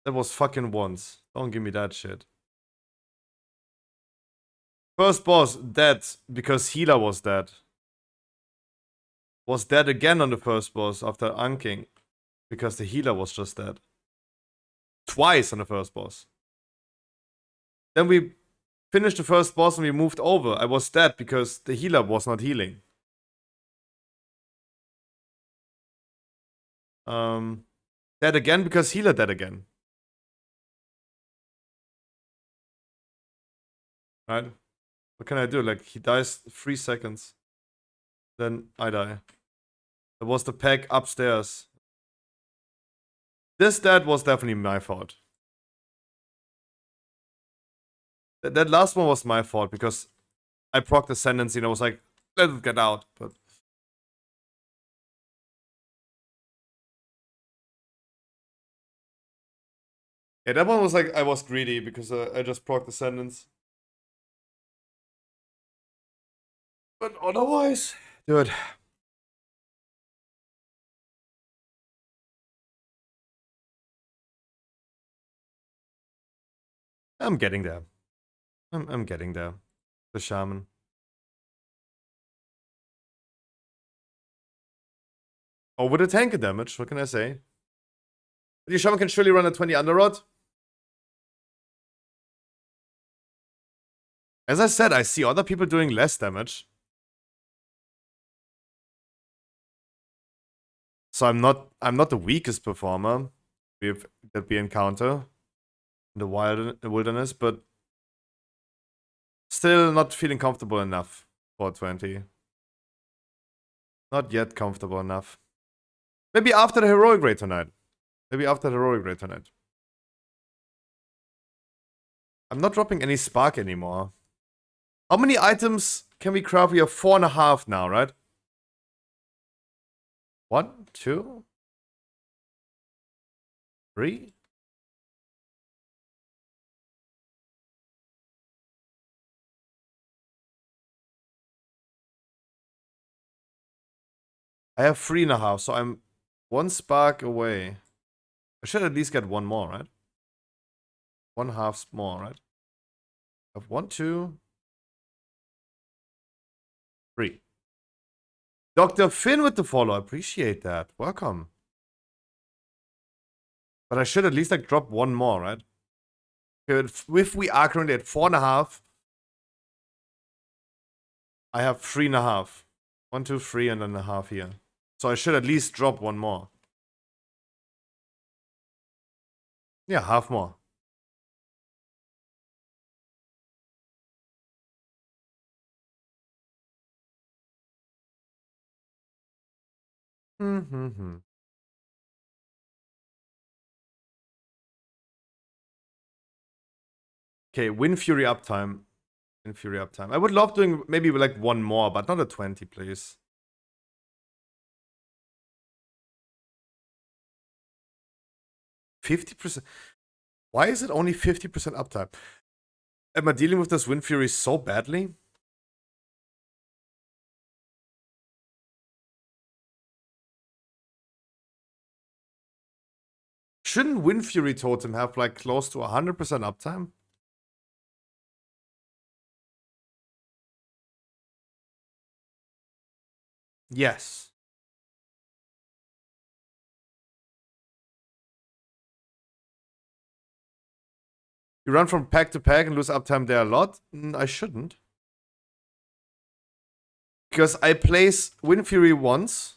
That was fucking once. Don't give me that shit. First boss dead because healer was dead. Was dead again on the first boss after unking. Because the healer was just dead. Twice on the first boss. Then we finished the first boss and we moved over. I was dead because the healer was not healing. Dead again because healer dead again. Right? What can I do? Like, he dies 3 seconds. Then I die. There was the pack upstairs. This death was definitely my fault. That last one was my fault because I procced Ascendancy and I was like, let it get out. But yeah, that one was like, I was greedy because I just procced Ascendance. But otherwise, dude. I'm getting there. I'm getting there. The shaman. Over the tank damage, what can I say? The shaman can surely run a 20 underrod. As I said, I see other people doing less damage. So I'm not the weakest performer that we encounter in the wilderness, but still not feeling comfortable enough for 20. Not yet comfortable enough. Maybe after the heroic raid tonight. Maybe after the heroic raid tonight. I'm not dropping any spark anymore. How many items can we craft? We have 4.5 now, right? 1, 2, 3. I have 3.5, so I'm 1 spark away. I should at least get 1 more, right? 1/2 more, right? I have 1, 2, 3. Dr. Finn with the follow. I appreciate that. Welcome. But I should at least like drop 1 more, right? If we are currently at 4.5, I have 3.5. 1, 2, 3, and then a half here. So I should at least drop 1 more. Yeah, half more. Okay, Wind Fury uptime. Wind Fury uptime. I would love doing maybe like 1 more, but not a 20, please. 50%. Why is it only 50% uptime? Am I dealing with this Wind Fury so badly? Shouldn't Wind Fury Totem have like close to 100% uptime? Yes. You run from pack to pack and lose uptime there a lot? I shouldn't. Because I place Wind Fury once,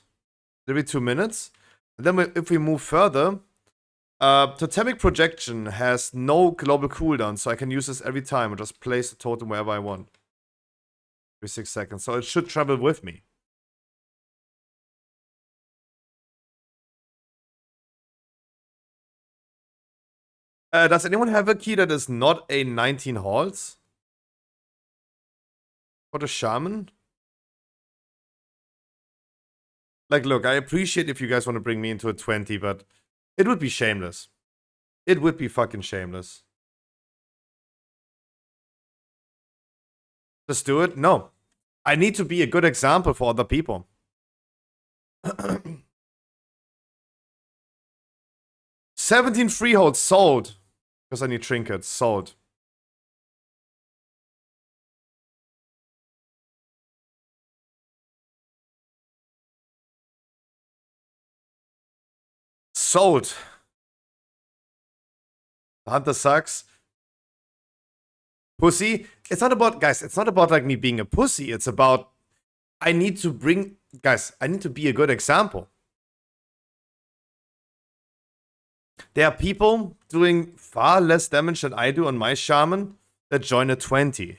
every 2 minutes. And then if we move further, Totemic Projection has no global cooldown, so I can use this every time and just place the totem wherever I want. Every 6 seconds. So it should travel with me. Does anyone have a key that is not a 19 halls? For the shaman? Like, look, I appreciate if you guys want to bring me into a 20, but it would be shameless. It would be fucking shameless. Just do it? No. I need to be a good example for other people. 17 freeholds sold. Because I need trinkets. Sold. Sold. The hunter sucks. Pussy. It's not about, guys, it's not about like me being a pussy. It's about, I need to bring, guys, I need to be a good example. There are people doing far less damage than I do on my shaman that join a 20.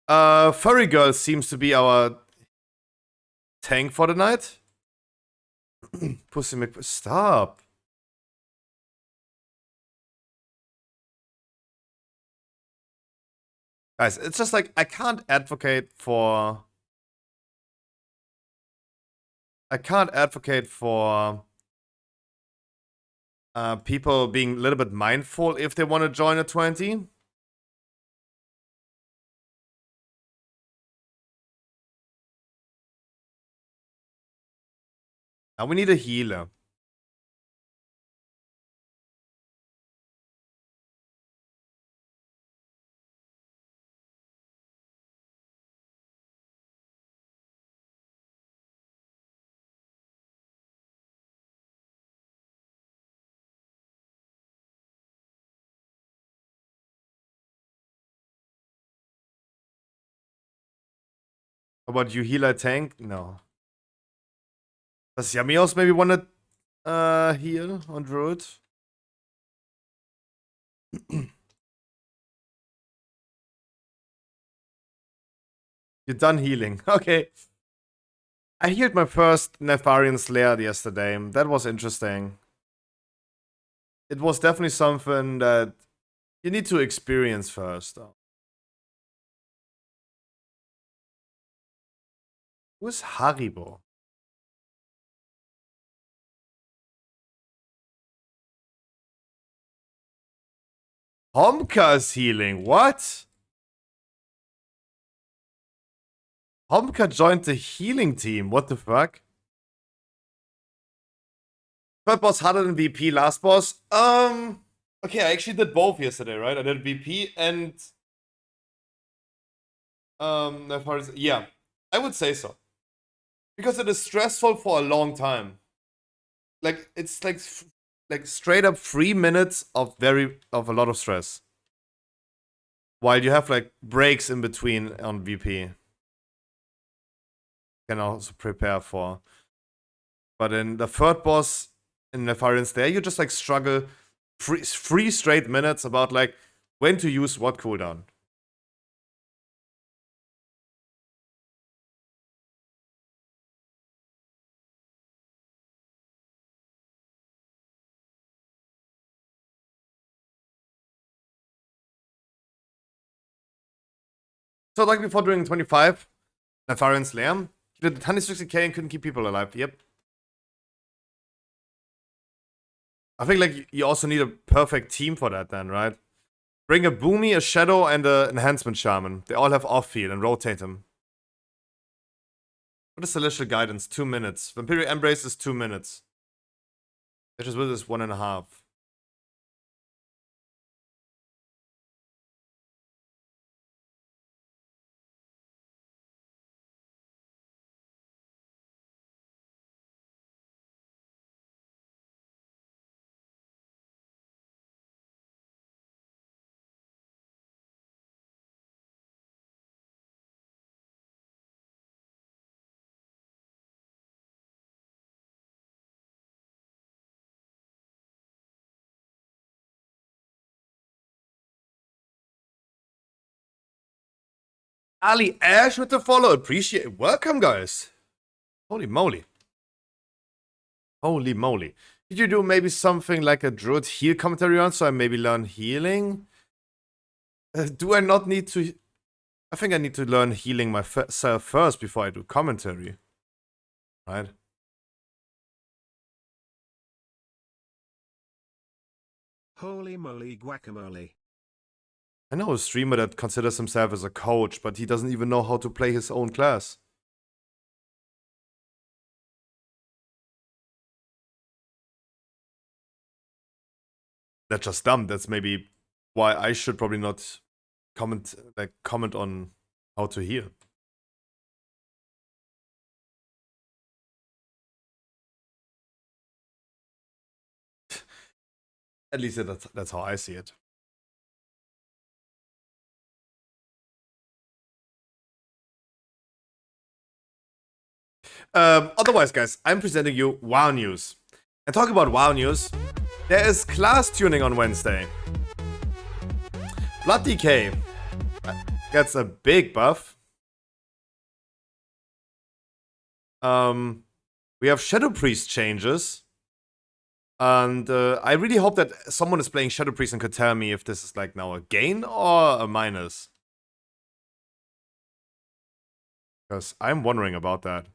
Furry Girl seems to be our tank for the night. Pussy Mc... Stop. Guys, it's just like, I can't advocate for... people being a little bit mindful if they want to join a 20. Now we need a healer. How about you healer tank? No. Does Yamios maybe want to heal on Druid? You're done healing. Okay. I healed my first Nefarian Slayer yesterday. That was interesting. It was definitely something that you need to experience first. Who's Haribo? Homka's healing. What? Homka joined the healing team. What the fuck? Third boss harder than VP. Last boss. Okay, I actually did both yesterday, right? I did VP and yeah, I would say so. Because it is stressful for a long time. Like it's like straight up 3 minutes of a lot of stress. While you have like breaks in between on VP. Can also prepare for. But in the third boss in Nefarians there, you just like struggle 3 straight minutes about like when to use what cooldown. So like before doing 25, Nefarians Lair, he did 160k and couldn't keep people alive. Yep. I think like you also need a perfect team for that then, right? Bring a Boomy, a Shadow, and an Enhancement Shaman. They all have off-field and rotate them. What is Celestial Guidance? 2 minutes. Vampiric Embrace is 2 minutes. Vicious Will is 1.5. Ali Ash with the follow. Appreciate it. Welcome, guys. Holy moly. Holy moly. Could you do maybe something like a Druid heal commentary on so I maybe learn healing? Do I not need to... I think I need to learn healing myself first before I do commentary. Right? Holy moly guacamole. I know a streamer that considers himself as a coach, but he doesn't even know how to play his own class. That's just dumb. That's maybe why I should probably not comment on how to heal. At least that's how I see it. Otherwise, guys, I'm presenting you WoW news. And talking about WoW news, there is class tuning on Wednesday. Blood DK gets a big buff. We have Shadow Priest changes. And I really hope that someone is playing Shadow Priest and could tell me if this is like now a gain or a minus. Because I'm wondering about that.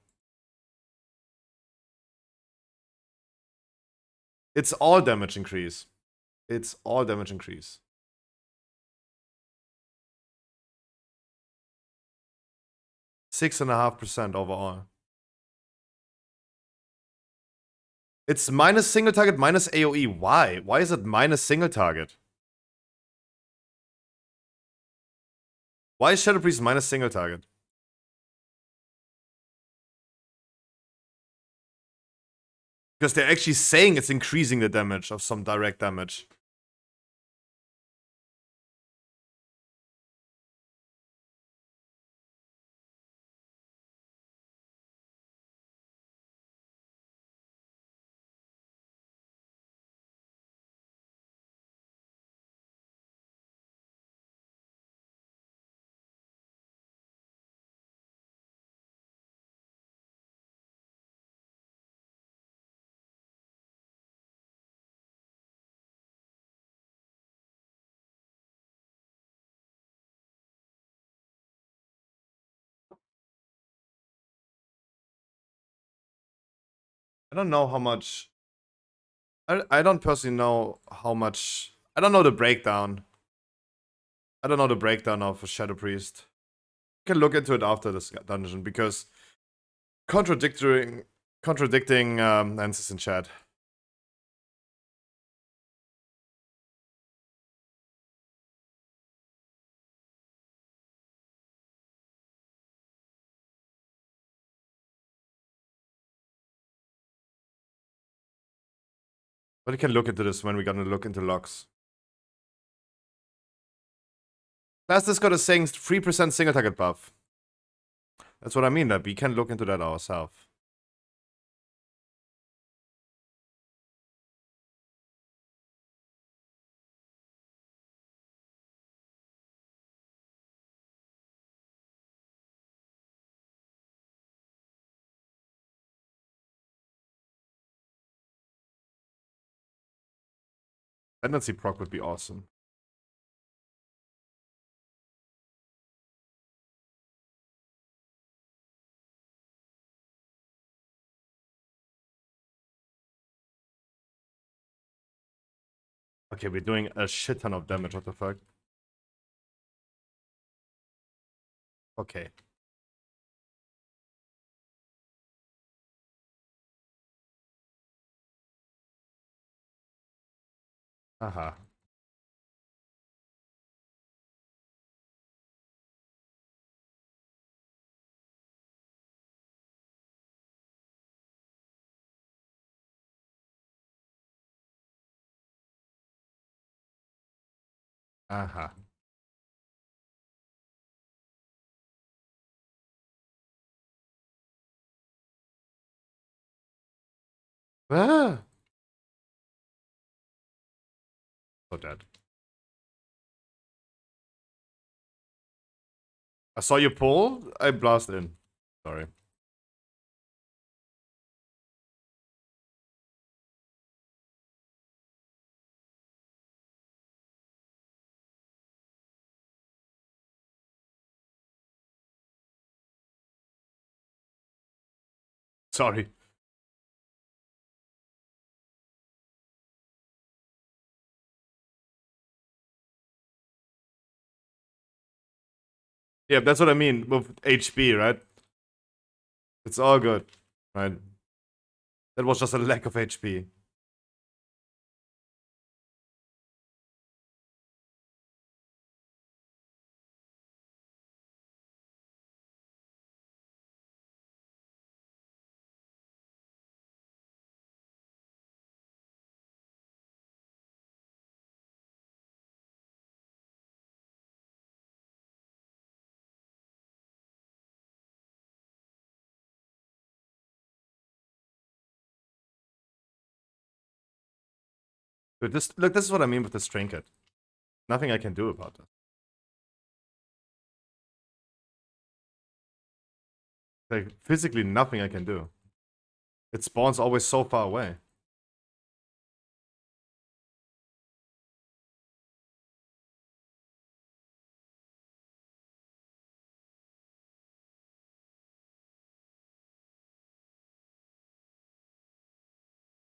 It's all damage increase. It's all damage increase. (6.5% overall. It's minus single target, minus AoE. Why? Why is it minus single target? Why is Shadow Priest minus single target? Because they're actually saying it's increasing the damage of some direct damage. I don't know how much... I don't personally know how much... I don't know the breakdown. I don't know the breakdown of a Shadow Priest. You can look into it after this dungeon, because... Contradicting answers in chat. But you can look into this when we're gonna look into logs. Class Discord is saying 3% single target buff. That's what I mean, that we can look into that ourselves. Tendency proc would be awesome. Okay, we're doing a shit ton of damage, what the fuck? Okay. Aha. Aha. Ah! So dead. I saw you pull. I blasted in. Sorry. Sorry. Yeah, that's what I mean with HP, right? It's all good, right? That was just a lack of HP. But this, look, this is what I mean with this trinket. Nothing I can do about this. Like, physically nothing I can do. It spawns always so far away.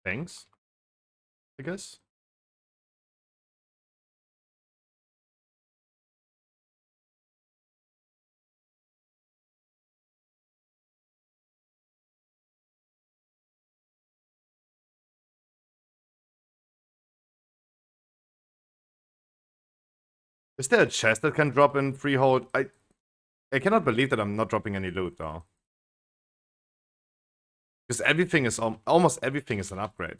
Thanks, I guess. Is there a chest that can drop in freehold? I cannot believe that I'm not dropping any loot though. Because everything is almost everything is an upgrade.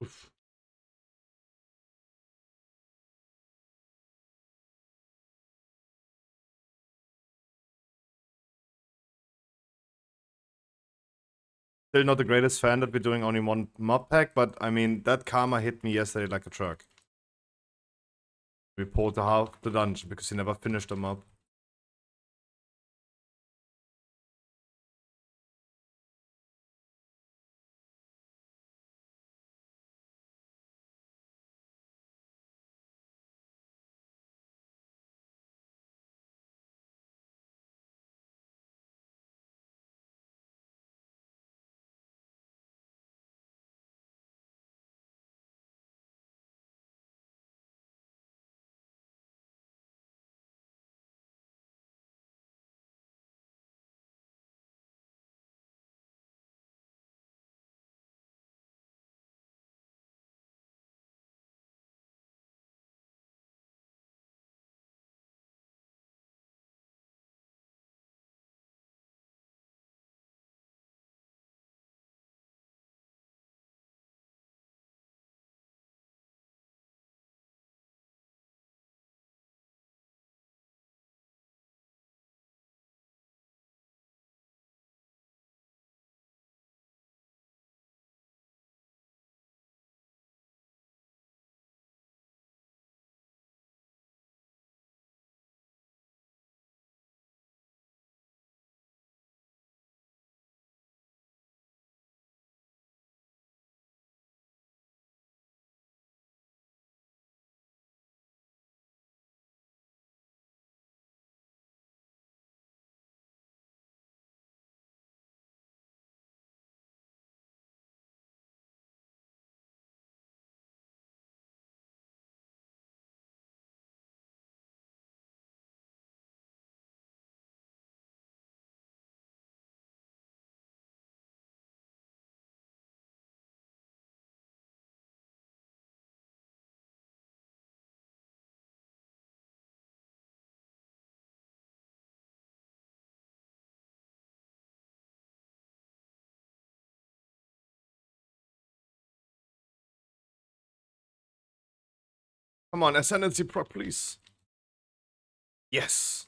Oof. Still not the greatest fan that we're doing only one mob pack, but I mean, that karma hit me yesterday like a truck. We pulled half the dungeon because he never finished the mob. Come on, Ascendancy proc, please. Yes.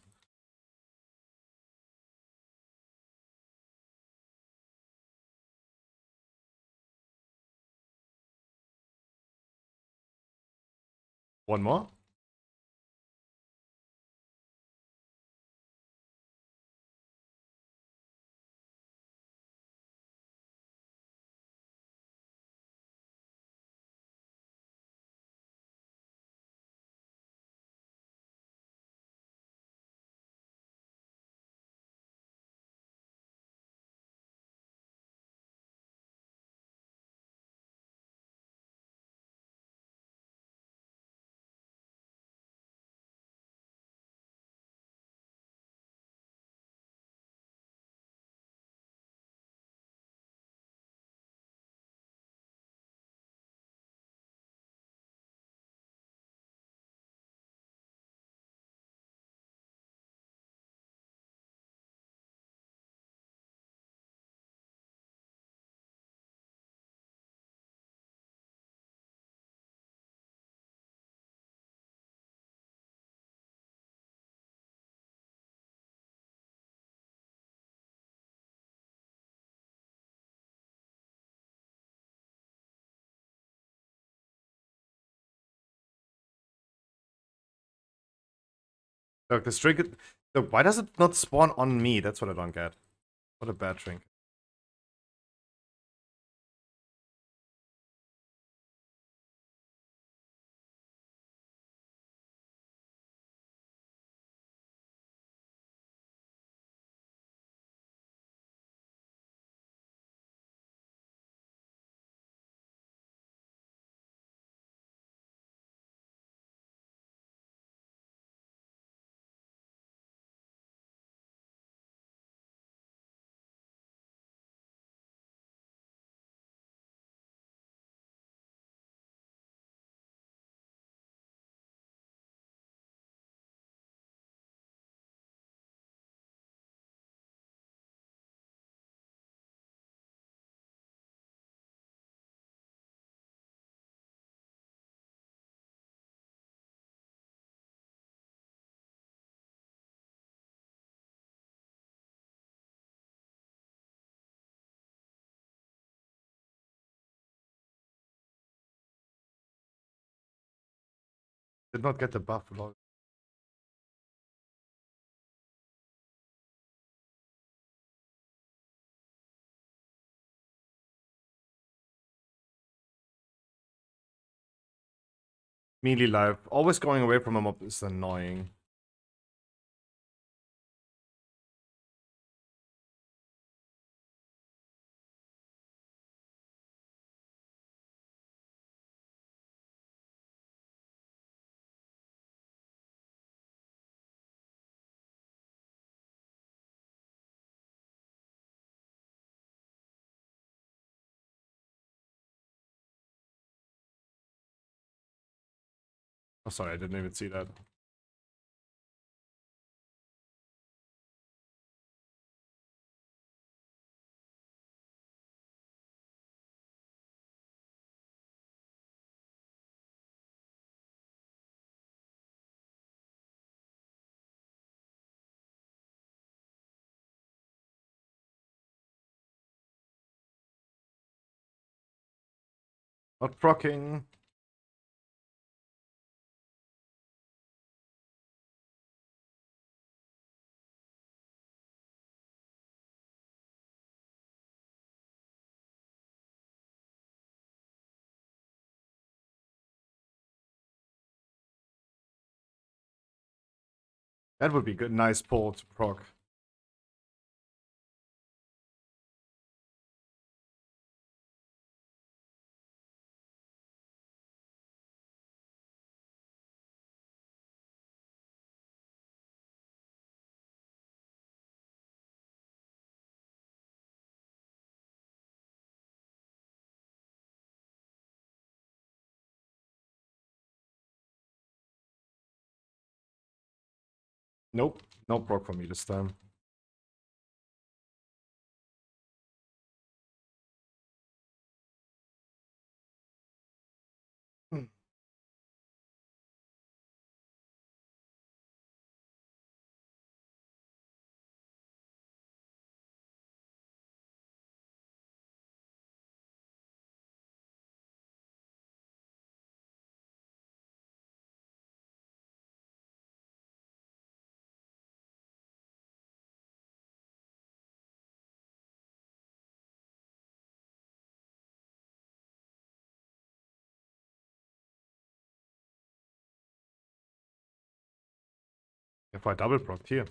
One more. Look, this trinket. Look, why does it not spawn on me? That's what I don't get. What a bad trinket. Did not get the buff. Lol. Melee life. Always going away from a mob is annoying. Oh, sorry, I didn't even see that. Not procking. That would be good. Nice pull to proc. Nope. No proc for me this time. If I double proc here.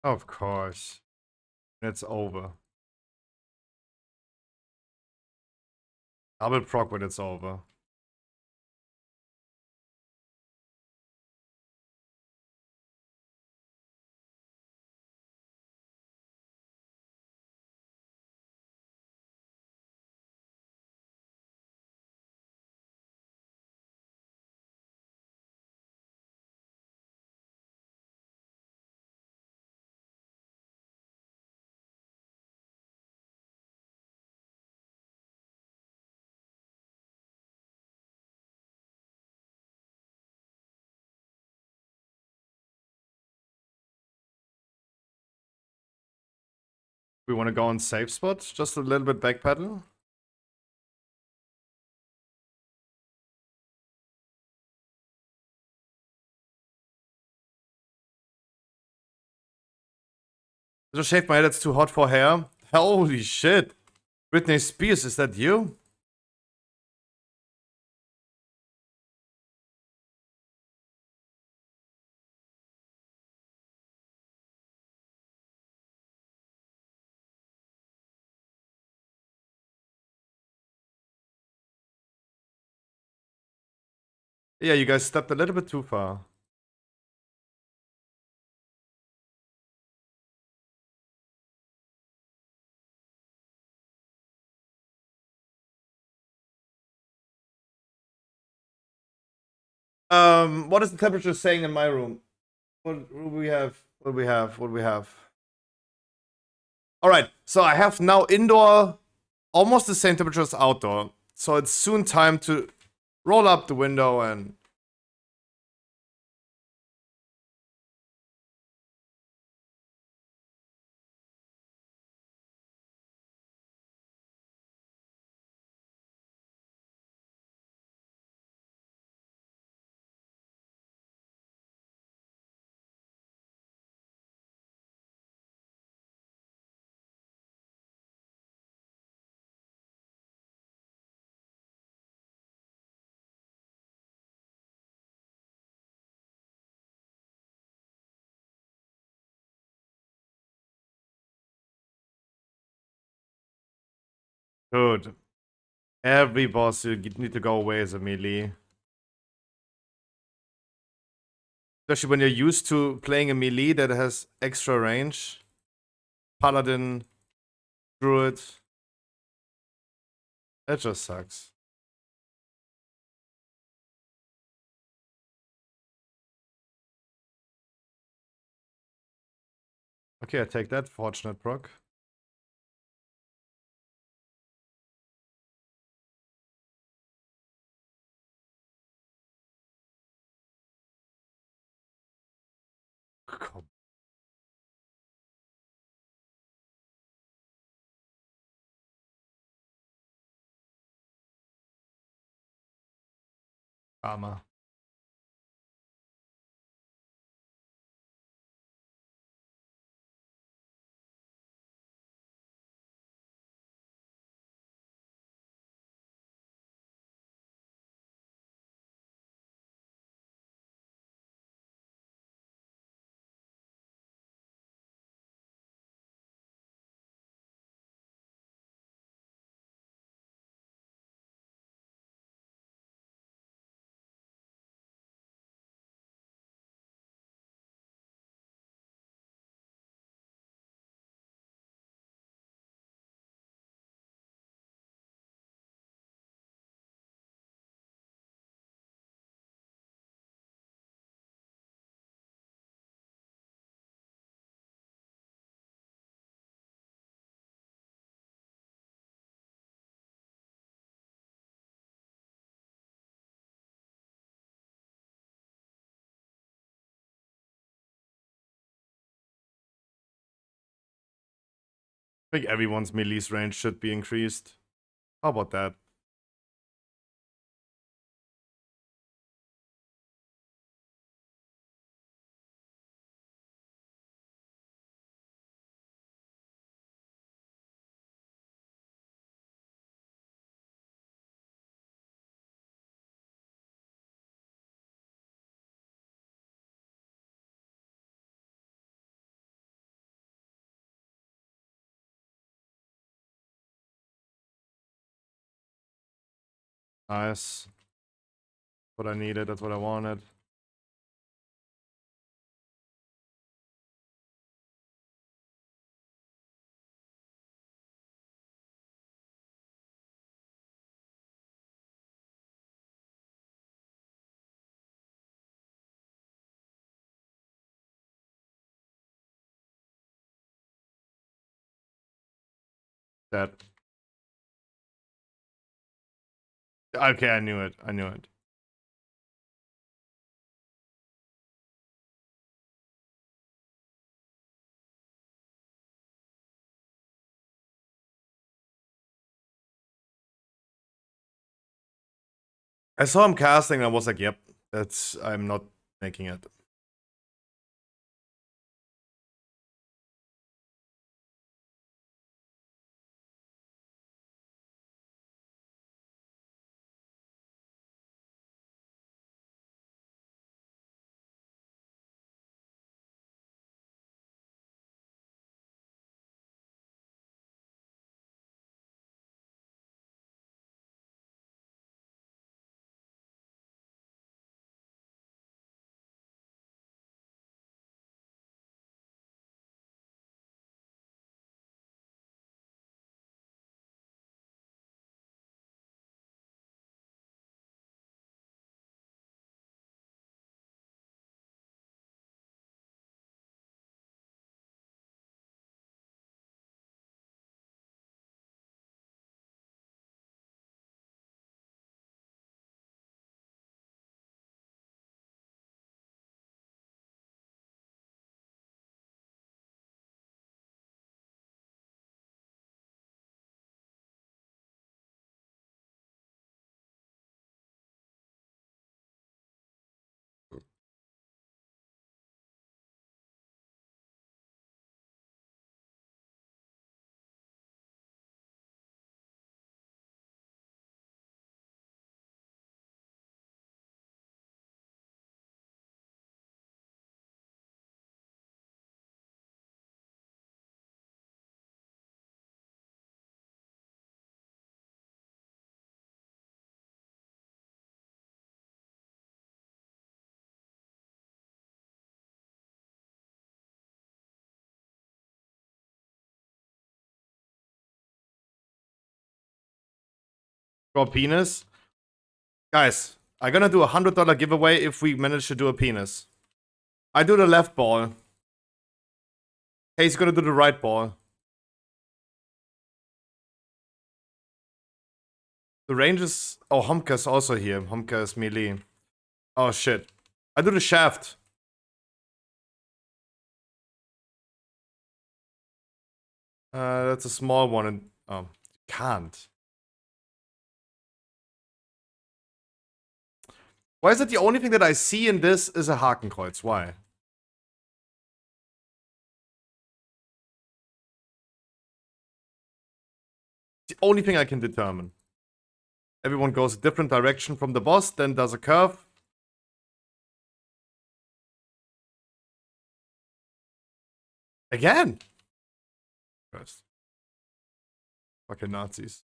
Of course. It's over. Double proc when it's over. We want to go on safe spot, just a little bit backpedal. I just shaved my head, it's too hot for hair. Holy shit. Britney Spears, is that you? Yeah, you guys stepped a little bit too far. What is the temperature saying in my room? What do we have? What do we have? What do we have? Alright, so I have now indoor almost the same temperature as outdoor. So it's soon time to roll up the window and... Dude, every boss you need to go away as a melee. Especially when you're used to playing a melee that has extra range. Paladin, Druid. That just sucks. Okay, I take that fortunate proc. Armor. I think everyone's melee's range should be increased. How about that? Nice. What I needed, that's what I wanted. That. Okay, I knew it. I knew it. I saw him casting and I was like, yep, I'm not making it. Draw penis. Guys, I'm gonna do a $100 giveaway if we manage to do a penis. I do the left ball. He's gonna do the right ball. The range is... Oh, Homka's also here. Homka is melee. Oh, shit. I do the shaft. That's a small one and... Oh, can't. Why is it the only thing that I see in this is a Hakenkreuz? Why? The only thing I can determine. Everyone goes a different direction from the boss, then does a curve. Again! First. Fucking Nazis.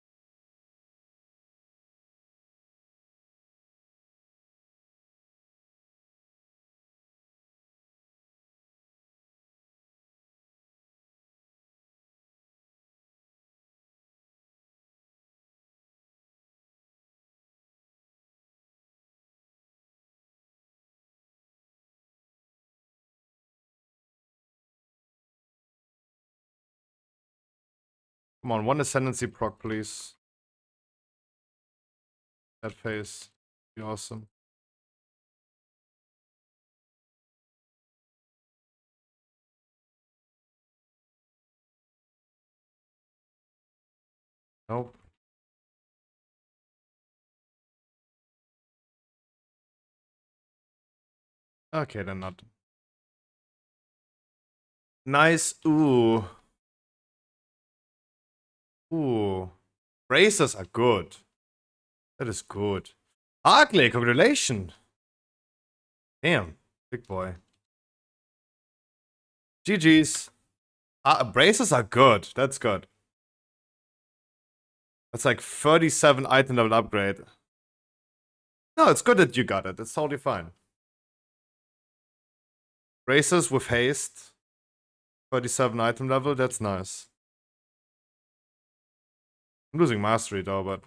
Come on, one ascendancy proc, please. That face. Be awesome. Nope. Okay, then not. Nice. Ooh. Ooh. Bracers are good. That is good. Harkley, congratulations. Damn. Big boy. GG's. Bracers are good. That's good. That's like 37 item level upgrade. No, it's good that you got it. It's totally fine. Bracers with haste. 37 item level. That's nice. I'm losing mastery though, but...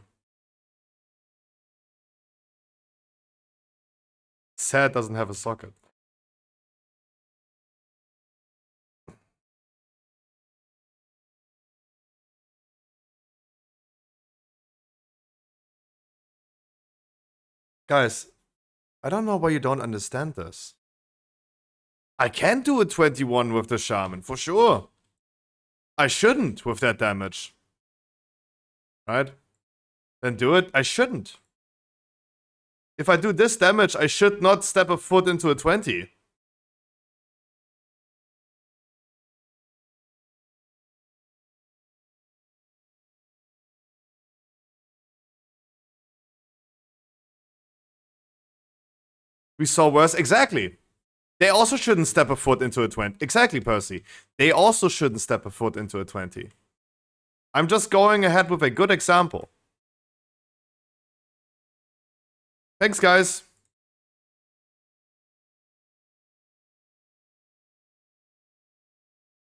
Sad doesn't have a socket. Guys, I don't know why you don't understand this. I can do a 21 with the shaman, for sure. I shouldn't with that damage. Right? Then do it. I shouldn't. If I do this damage, I should not step a foot into a 20. We saw worse. Exactly. They also shouldn't step a foot into a 20. Exactly, Percy. They also shouldn't step a foot into a 20. I'm just going ahead with a good example. Thanks, guys.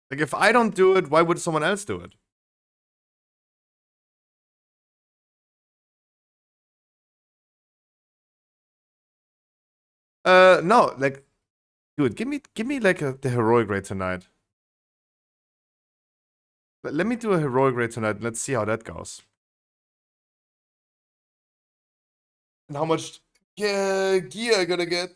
Like, if I don't do it, why would someone else do it? No, like, dude, give me like the heroic raid tonight. Let me do a heroic raid tonight. Let's see how that goes. And how much gear I gonna get?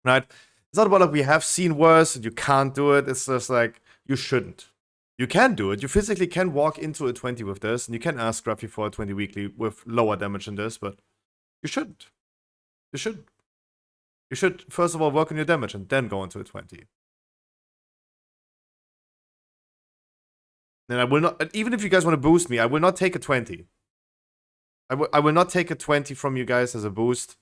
Right? It's not about like we have seen worse and you can't do it. It's just like you shouldn't. You can do it. You physically can walk into a 20 with this, and you can ask Scruffy for a 20 weekly with lower damage than this, but you shouldn't. You should. You should first of all work on your damage and then go into a 20. And I will not, even if you guys want to boost me, I will not take a 20. I will not take a 20 from you guys as a boost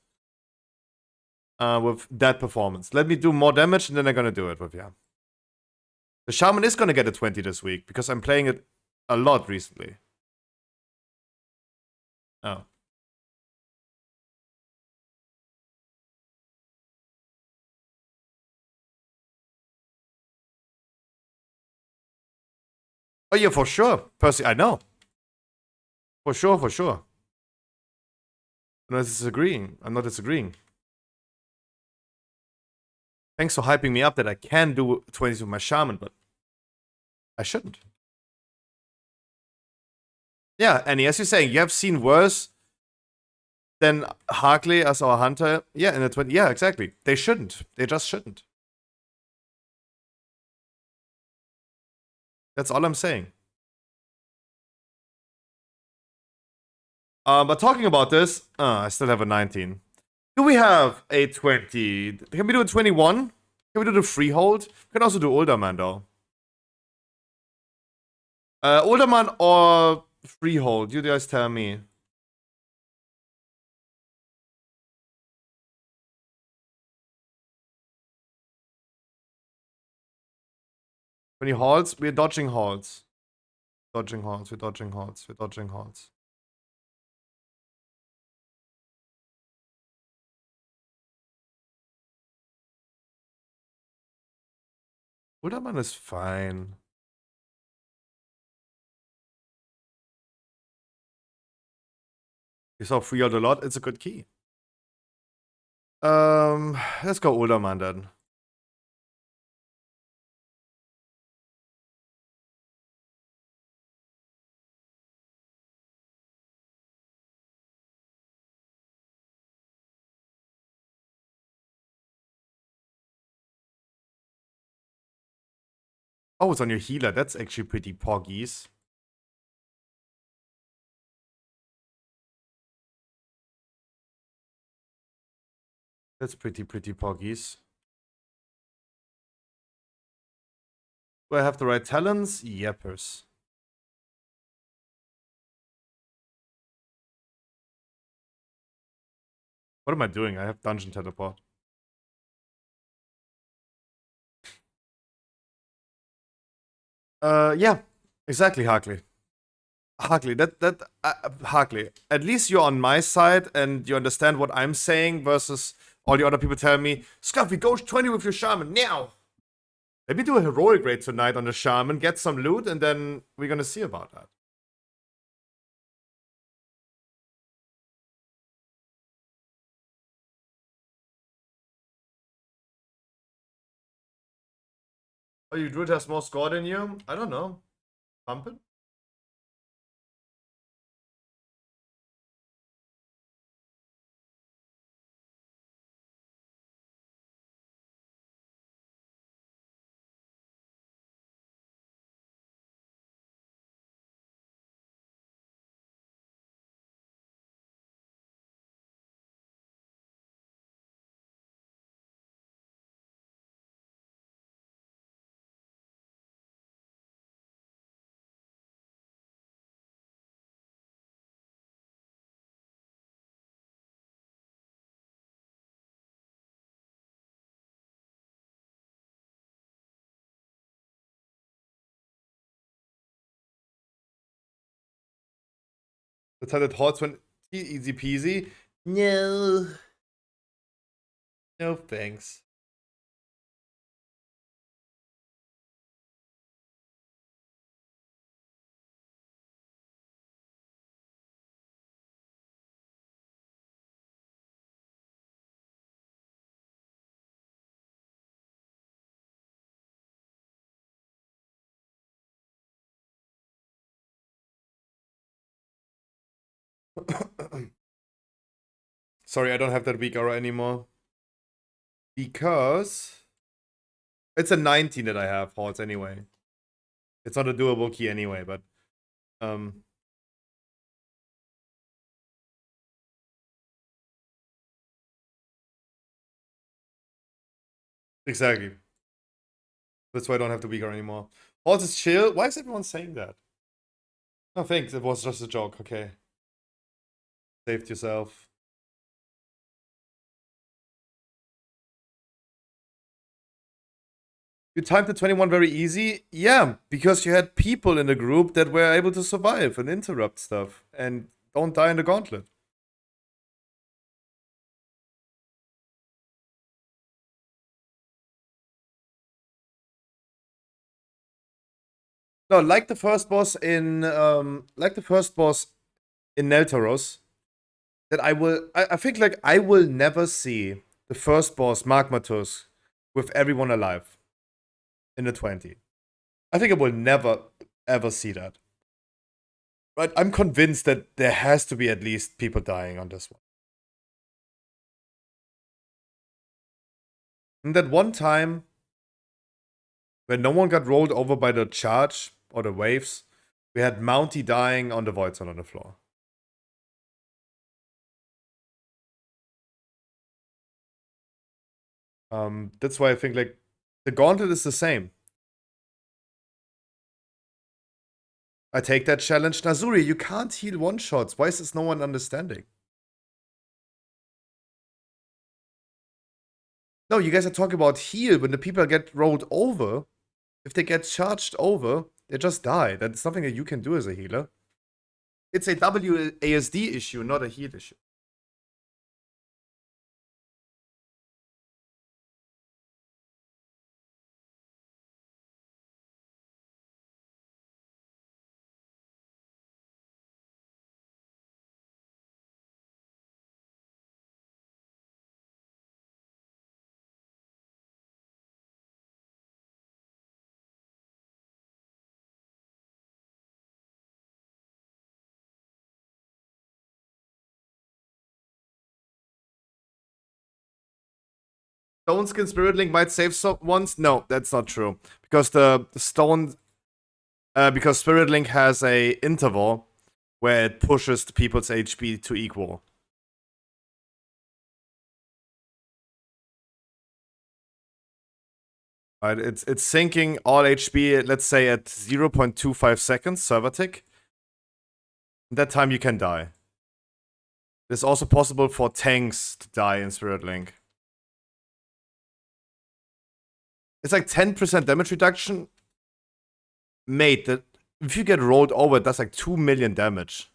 with that performance. Let me do more damage and then I'm gonna do it with you. The Shaman is gonna get a 20 this week because I'm playing it a lot recently. Oh. Oh yeah, for sure. Percy, I know. For sure, for sure. I'm not disagreeing. I'm not disagreeing. Thanks for hyping me up that I can do 20s with my Shaman, but I shouldn't. Yeah, Annie, as you're saying, you have seen worse than Harkley as our hunter. Yeah, in the 20. Yeah, exactly. They shouldn't. They just shouldn't. That's all I'm saying. But talking about this, I still have a 19. Do we have a 20? Can we do a 21? Can we do the freehold? We can also do older man though. Older man or freehold? You guys tell me. 20 halls? We're dodging halls. Dodging halls, we're dodging halls, we're dodging halls. Older man is fine. You saw freehold a lot, it's a good key. Let's go older man then. Oh, it's on your healer. That's actually pretty poggies. That's pretty poggies. Do I have the right talents? Yeppers. What am I doing? I have dungeon teleport. Yeah, exactly, Harkley. Harkley, Harkley. At least you're on my side and you understand what I'm saying versus all the other people telling me, Scuffy, go 20 with your shaman now. Let me do a heroic raid tonight on the shaman, get some loot, and then we're gonna see about that. Oh, you druid has more score than you? I don't know. Pump it? That's how that horse went easy peasy. No. No thanks. Sorry, I don't have that weak aura anymore. Because it's a 19 that I have, hordes anyway. It's not a doable key anyway, but exactly. That's why I don't have the weak aura anymore. Hordes is chill. Why is everyone saying that? Oh, thanks. It was just a joke. Okay. Saved yourself. You timed the 21 very easy? Yeah, because you had people in the group that were able to survive and interrupt stuff and don't die in the gauntlet. No, like the first boss in Neltaros, that I think like I will never see the first boss Magmatus with everyone alive in the 20. I think I will never ever see that. But I'm convinced that there has to be at least people dying on this one. And that one time when no one got rolled over by the charge or the waves, we had Mounty dying on the Void Zone on the floor. That's why I think like the gauntlet is the same. I take that challenge. Nazuri, you can't heal one-shots. Why is this no one understanding? No, you guys are talking about heal. When the people get rolled over, if they get charged over, they just die. That's something that you can do as a healer. It's a WASD issue, not a heal issue. Stone Skin Spirit Link might save once. No, that's not true. Because the Stone... because Spirit Link has a interval where it pushes people's HP to equal. Right, it's syncing all HP, let's say at 0.25 seconds, server tick. That time you can die. It's also possible for tanks to die in Spirit Link. It's like 10% damage reduction. Mate, that if you get rolled over, it does like 2 million damage.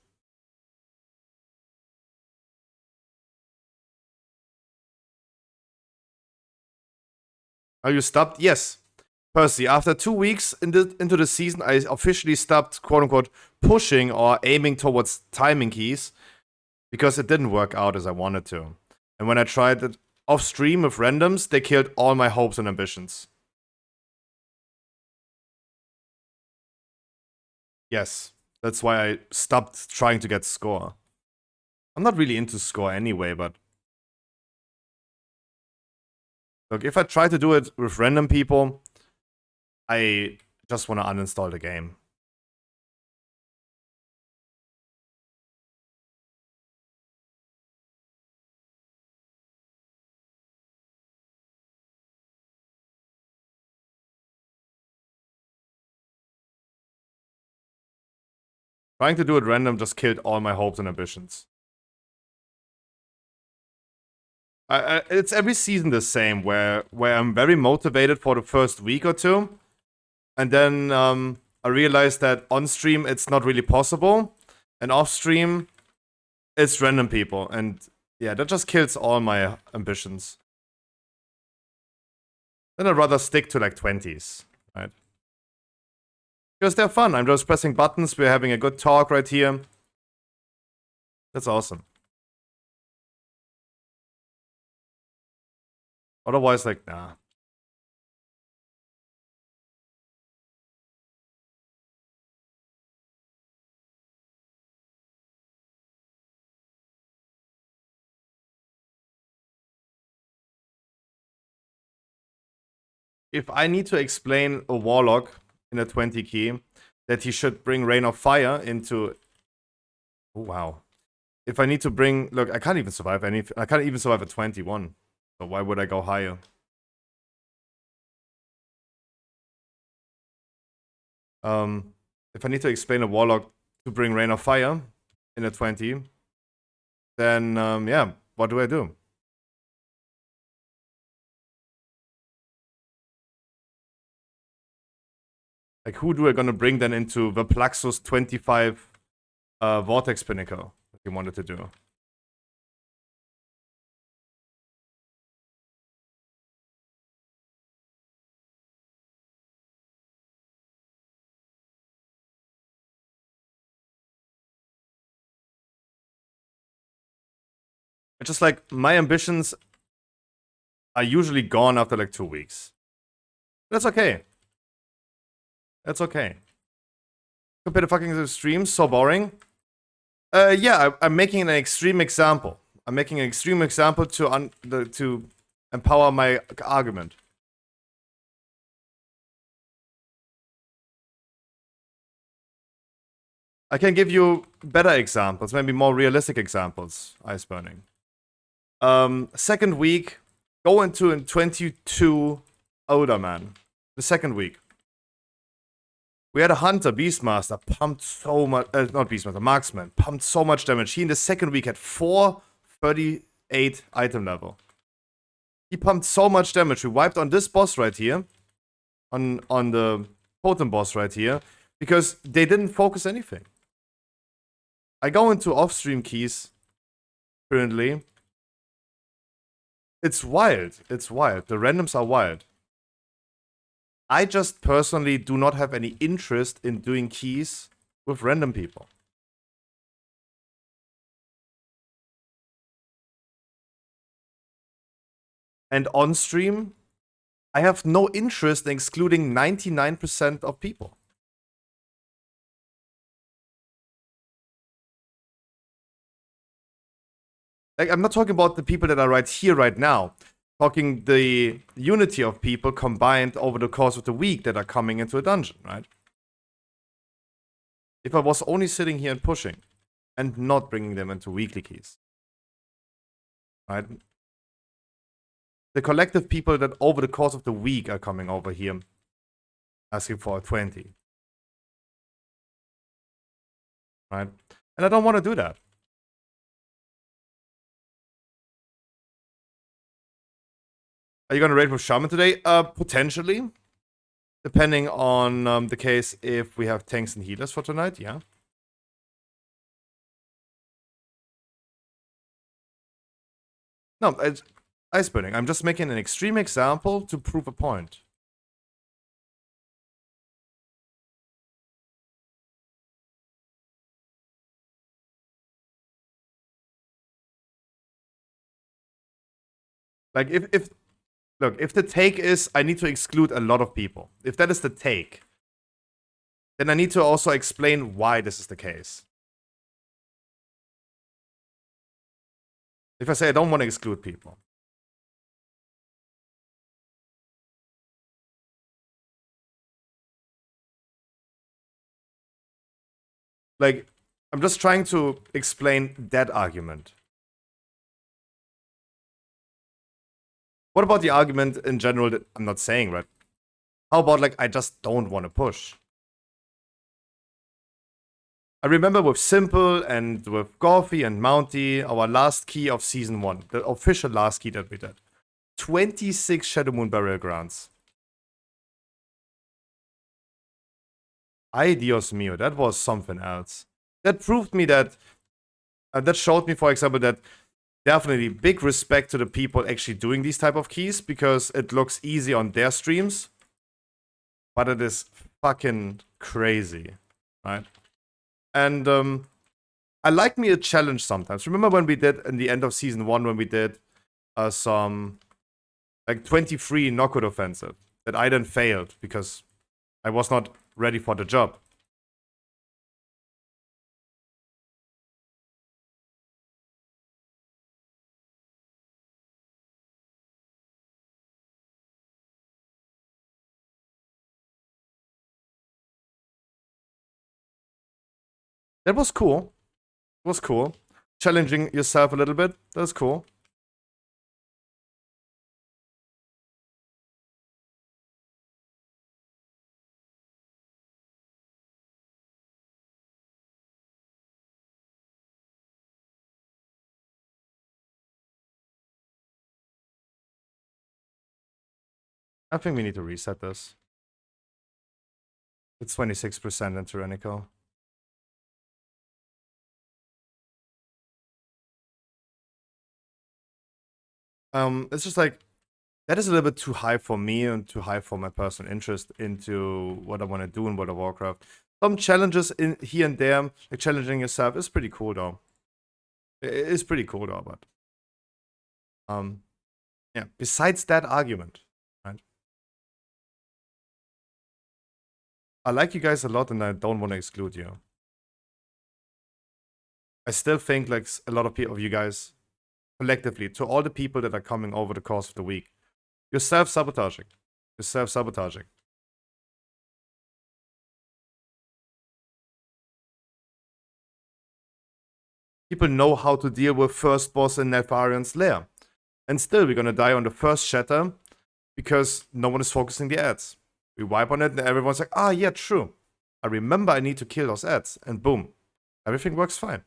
Are you stopped? Yes. Percy, after 2 weeks into the season, I officially stopped, quote-unquote, pushing or aiming towards timing keys because it didn't work out as I wanted to. And when I tried it off-stream with randoms, they killed all my hopes and ambitions. Yes, that's why I stopped trying to get score. I'm not really into score anyway, but... Look, if I try to do it with random people, I just want to uninstall the game. Trying to do it random just killed all my hopes and ambitions. It's every season the same, where I'm very motivated for the first week or two, and then I realize that on stream it's not really possible, and off stream it's random people, and yeah, that just kills all my ambitions. Then I'd rather stick to like 20s, right? Because they're fun. I'm just pressing buttons. We're having a good talk right here. That's awesome. Otherwise, like, nah. If I need to explain a Warlock in a 20 key that he should bring Rain of Fire into... Oh, wow. If I need to bring... Look, I can't even survive I can't even survive a 21. So why would I go higher? If I need to explain a Warlock to bring Rain of Fire in a 20, then, yeah, what do I do? Like, who do I gonna bring then into the Plaxus 25 Vortex Pinnacle that you wanted to do? It's just like, my ambitions are usually gone after like 2 weeks. That's okay. That's okay. Compared to fucking streams, so boring. Yeah, I'm making an extreme example. I'm making an extreme example to empower my argument. I can give you better examples, maybe more realistic examples. Ice burning. Second week, go into a 22 older man. The second week. We had a hunter, Beastmaster, pumped so much, not Beastmaster, Marksman, pumped so much damage. He in the second week had 438 item level. He pumped so much damage. We wiped on this boss right here, on the totem boss right here, because they didn't focus anything. I go into off-stream keys currently. It's wild. It's wild. The randoms are wild. I just personally do not have any interest in doing keys with random people. And on stream, I have no interest in excluding 99% of people. Like, I'm not talking about the people that are right here, right now. talking the unity of people combined over the course of the week that are coming into a dungeon, right? If I was only sitting here and pushing and not bringing them into weekly keys, right? The collective people that over the course of the week are coming over here asking for a 20, right? And I don't want to do that. Are you going to raid with Shaman today? Potentially. Depending on the case, if we have tanks and healers for tonight, yeah. No, it's ice burning. I'm just making an extreme example to prove a point. Like, look, if the take is, I need to exclude a lot of people. If that is the take, then I need to also explain why this is the case. If I say I don't want to exclude people. Like, I'm just trying to explain that argument. What about the argument in general that I'm not saying, right? How about, like, I just don't want to push? I remember with Simple and with Gorfy and Mounty, our last key of Season 1, the official last key that we did. 26 Shadow Moon Burial Grounds. Ay Dios mío, that was something else. That proved me that, that showed me, for example, that definitely big respect to the people actually doing these type of keys, because it looks easy on their streams, but it is fucking crazy, right? And I like me a challenge sometimes. Remember when we did in the end of Season 1, when we did some like 23 knockout offensive that I then failed because I was not ready for the job. That was cool. It was cool. Challenging yourself a little bit. That was cool. I think we need to reset this. It's 26% in Tyrannical. It's just like, that is a little bit too high for me and too high for my personal interest into what I want to do in World of Warcraft. Some challenges in here and there, like challenging yourself, is pretty cool though. It is pretty cool though, but yeah. Besides that argument, right? I like you guys a lot, and I don't want to exclude you. I still think like a lot of you guys, collectively, to all the people that are coming over the course of the week, you're self-sabotaging. You're self-sabotaging. People know how to deal with first boss in Neltharion's lair. And still, we're gonna die on the first shatter because no one is focusing the ads. We wipe on it and everyone's like, ah, yeah, true. I remember I need to kill those ads. And boom, everything works fine.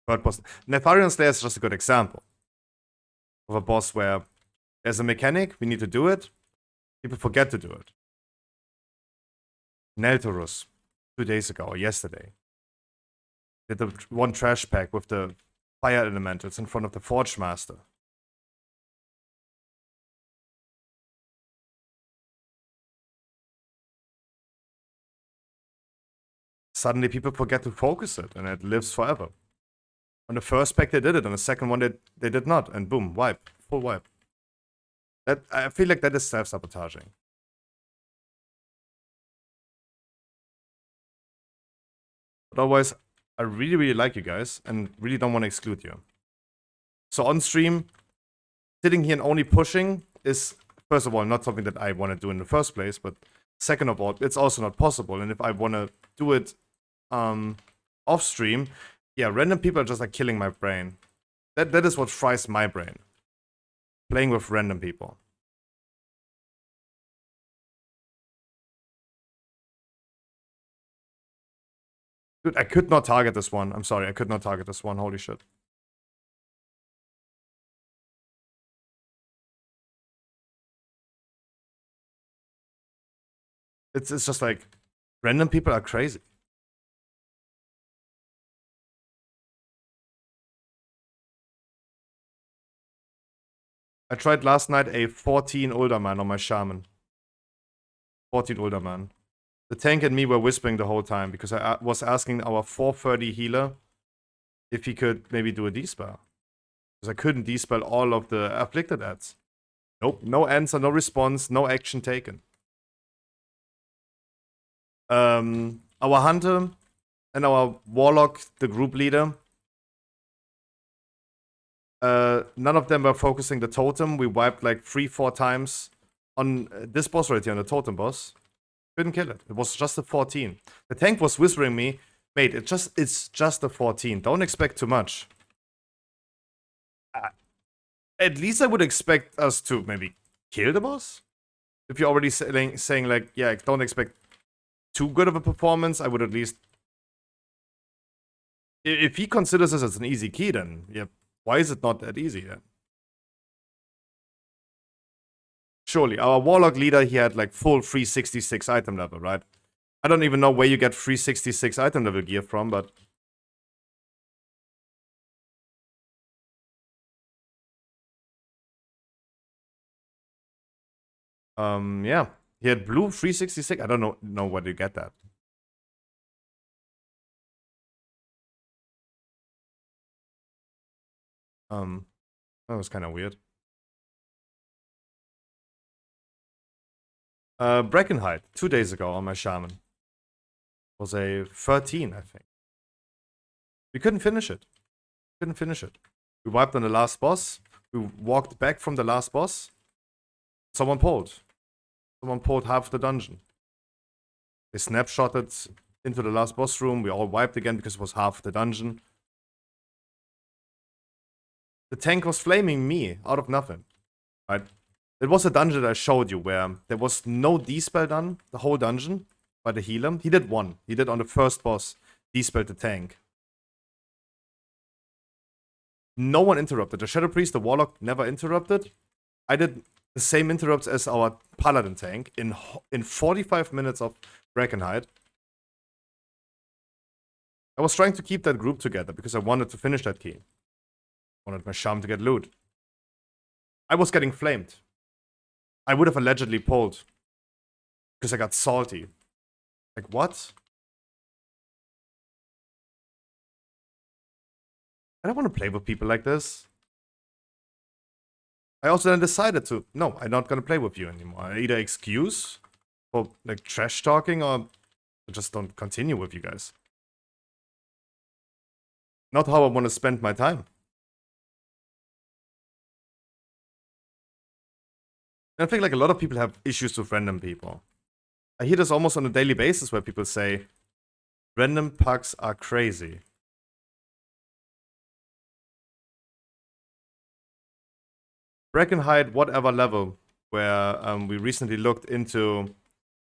Third boss. Neltharion Slayer is just a good example of a boss where there's a mechanic, we need to do it, people forget to do it. Neltorus, 2 days ago or yesterday, did the one trash pack with the fire elementals in front of the Forge Master. Suddenly people forget to focus it, and it lives forever. On the first pack they did it, on the second one they did not, and boom, wipe. Full wipe. That, I feel like that is self-sabotaging. But otherwise, I really, really like you guys and really don't want to exclude you. So on stream, sitting here and only pushing is, first of all, not something that I want to do in the first place, but second of all, it's also not possible. And if I want to do it off stream, yeah, random people are just like killing my brain. That is what fries my brain. Playing with random people. Dude, I could not target this one. I'm sorry, I could not target this one. Holy shit. It's just like, random people are crazy. I tried last night a 14 older man on my shaman. 14 older man. The tank and me were whispering the whole time because I was asking our 430 healer if he could maybe do a D-spell. Because I couldn't D-spell all of the afflicted ads. Nope, no answer, no response, no action taken. Our hunter and our warlock, the group leader, none of them were focusing the totem. We wiped like 3-4 times on this boss right here, on the totem boss. Couldn't kill it. It was just a 14. The tank was whispering me, mate, it's just a 14. Don't expect too much. At least I would expect us to maybe kill the boss. If you're already saying like, yeah, don't expect too good of a performance, I would at least... If he considers this as an easy key, then yeah, why is it not that easy then? Surely, our warlock leader, he had like full 366 item level, right? I don't even know where you get 366 item level gear from, but... yeah. He had blue 366. I don't know where you get that. That was kind of weird. Brackenhide, 2 days ago on my shaman. Was a 13, I think. We couldn't finish it. We wiped on the last boss. We walked back from the last boss. Someone pulled half the dungeon. They snapshotted into the last boss room. We all wiped again because it was half the dungeon. The tank was flaming me out of nothing. Right? It was a dungeon that I showed you where there was no D-spell done, the whole dungeon, by the healer. He did one. He did on the first boss, D-spell the tank. No one interrupted. The Shadow Priest, the Warlock, never interrupted. I did the same interrupts as our Paladin tank in 45 minutes of Brackenhide. I was trying to keep that group together because I wanted to finish that key. I wanted my Sham to get loot. I was getting flamed. I would have allegedly pulled. Because I got salty. Like, what? I don't want to play with people like this. I also then decided to, no, I'm not going to play with you anymore. I either excuse for, like, trash talking or I just don't continue with you guys. Not how I want to spend my time. And I think like a lot of people have issues with random people. I hear this almost on a daily basis where people say, random pucks are crazy. Brackenhide, whatever level, where we recently looked into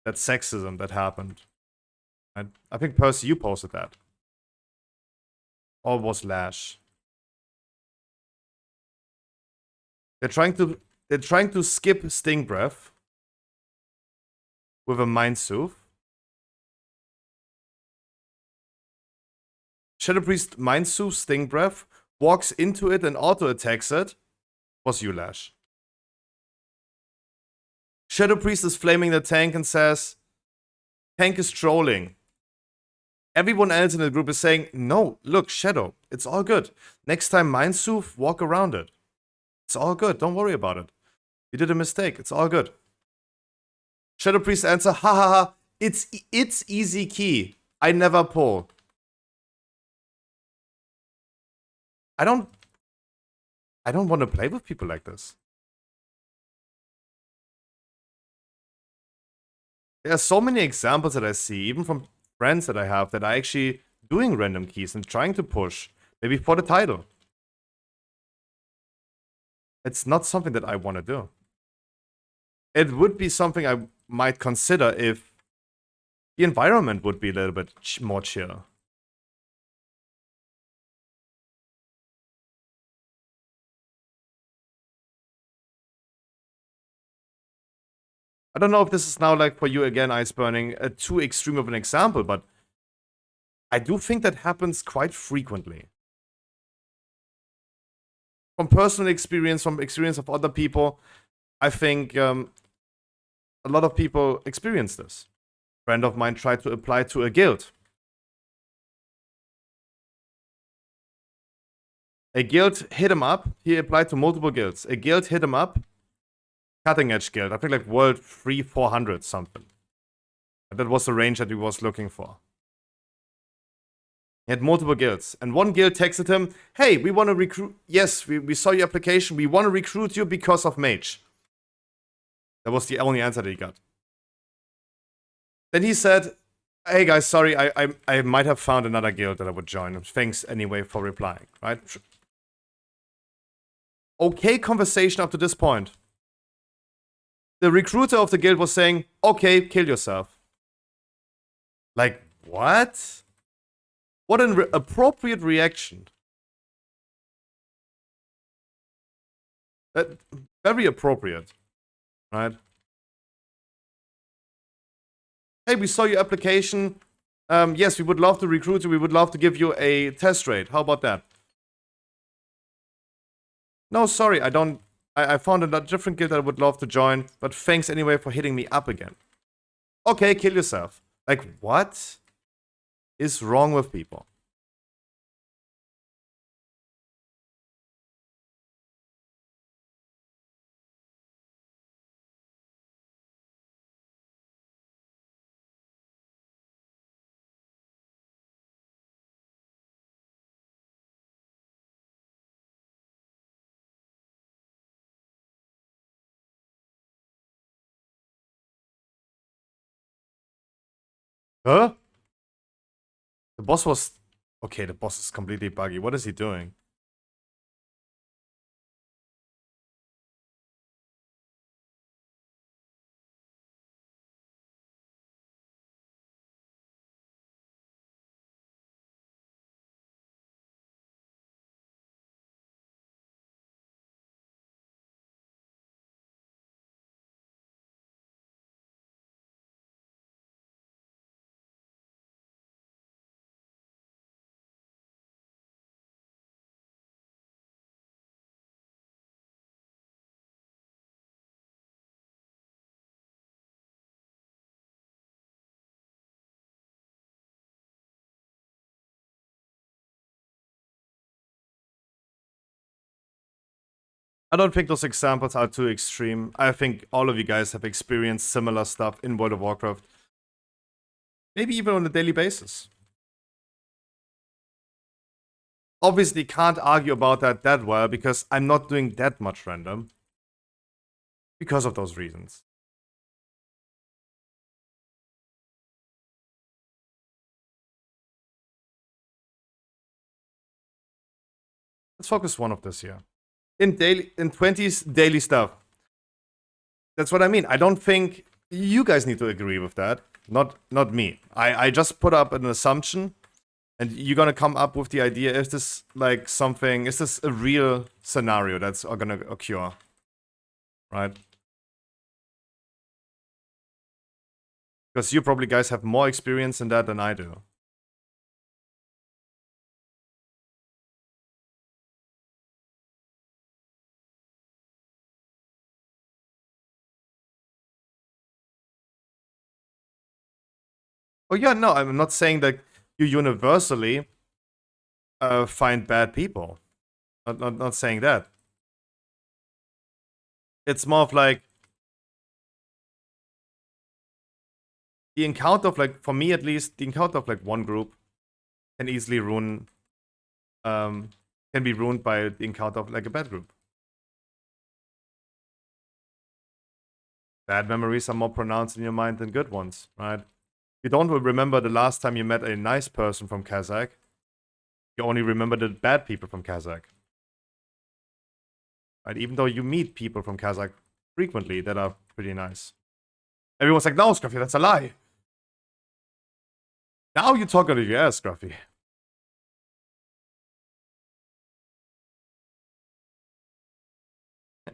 that sexism that happened. And I think Percy, you posted that. Or was Lash. They're trying to skip Sting Breath with a Mind Soothe. Shadow Priest Mind Soothe, Sting Breath, walks into it and auto attacks it. Was you, Lash. Shadow Priest is flaming the tank and says, tank is trolling. Everyone else in the group is saying, no, look, Shadow, it's all good. Next time Mind Soothe, walk around it. It's all good, don't worry about it. You did a mistake, it's all good. Shadow Priest answer, ha ha ha, it's easy key. I never pull. I don't want to play with people like this. There are so many examples that I see, even from friends that I have, that are actually doing random keys and trying to push, maybe for the title. It's not something that I want to do. It would be something I might consider if the environment would be a little bit more chill. I don't know if this is now, like, for you again, Ice Burning, too extreme of an example, but I do think that happens quite frequently. From personal experience, from experience of other people, I think a lot of people experience this. A friend of mine tried to apply to a guild. A guild hit him up. He applied to multiple guilds. A guild hit him up. Cutting edge guild. I think like World 300-400 something. That was the range that he was looking for. He had multiple guilds. And one guild texted him, hey, we want to recruit. Yes, we saw your application. We want to recruit you because of Mage. That was the only answer that he got. Then he said, hey guys, sorry, I might have found another guild that I would join. Thanks anyway for replying, right? Okay conversation up to this point. The recruiter of the guild was saying, okay, kill yourself. Like, what? What an appropriate reaction. Very appropriate, right? Hey, we saw your application. Yes, we would love to recruit you. We would love to give you a test rate. How about that? No, sorry, I found a different guild that I would love to join, but thanks anyway for hitting me up again. Okay, kill yourself. Like, what is wrong with people? Huh? The boss was... Okay, the boss is completely buggy. What is he doing? I don't think those examples are too extreme. I think all of you guys have experienced similar stuff in World of Warcraft. Maybe even on a daily basis. Obviously can't argue about that well because I'm not doing that much random. Because of those reasons. Let's focus one of this here. In 20s daily stuff. That's what I mean. I don't think you guys need to agree with that. Not me. I just put up an assumption, and you're gonna come up with the idea, is this like something, is this a real scenario that's gonna occur? Right? Because you probably guys have more experience in that than I do. Oh yeah, no, I'm not saying that you universally find bad people. Not saying that. It's more of like the encounter of, like, for me at least, the encounter of like one group can easily ruin can be ruined by the encounter of like a bad group. Bad memories are more pronounced in your mind than good ones, right? You don't remember the last time you met a nice person from Kazakh. You only remember the bad people from Kazakh. Right? Even though you meet people from Kazakh frequently that are pretty nice. Everyone's like, no, Scruffy, that's a lie. Now you talk out of your ass, Scruffy.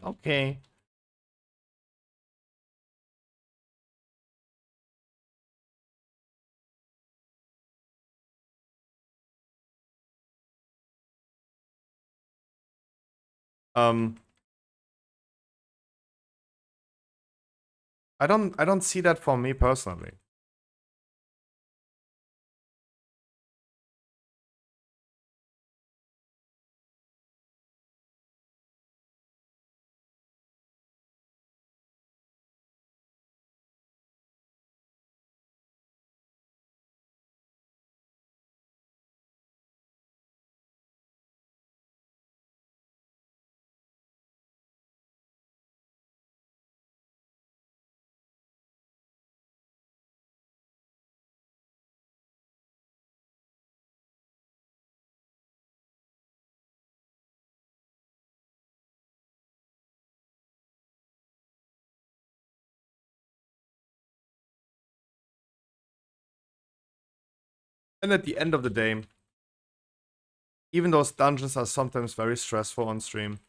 Okay. Um, I don't see that for me personally. And at the end of the day, even those dungeons are sometimes very stressful on stream.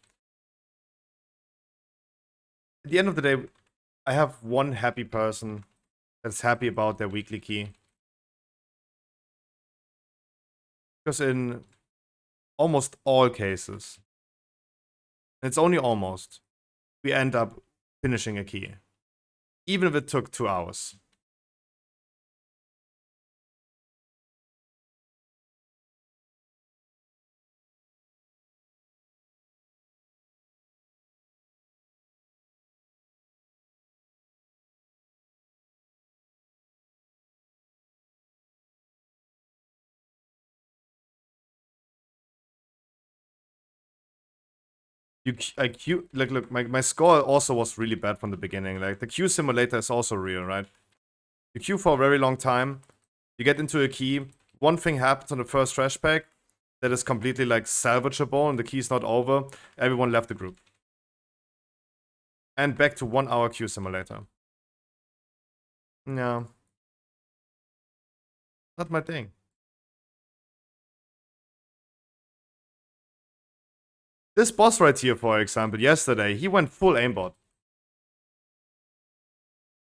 At the end of the day, I have one happy person that's happy about their weekly key. Because in almost all cases, it's only almost, we end up finishing a key. Even if it took 2 hours. Like look, my score also was really bad from the beginning. Like the queue simulator is also real, right? You queue for a very long time, you get into a key, one thing happens on the first trash pack that is completely like salvageable and the key's not over, everyone left the group. And back to 1 hour queue simulator. No. Not my thing. This boss right here, for example, yesterday, he went full aimbot.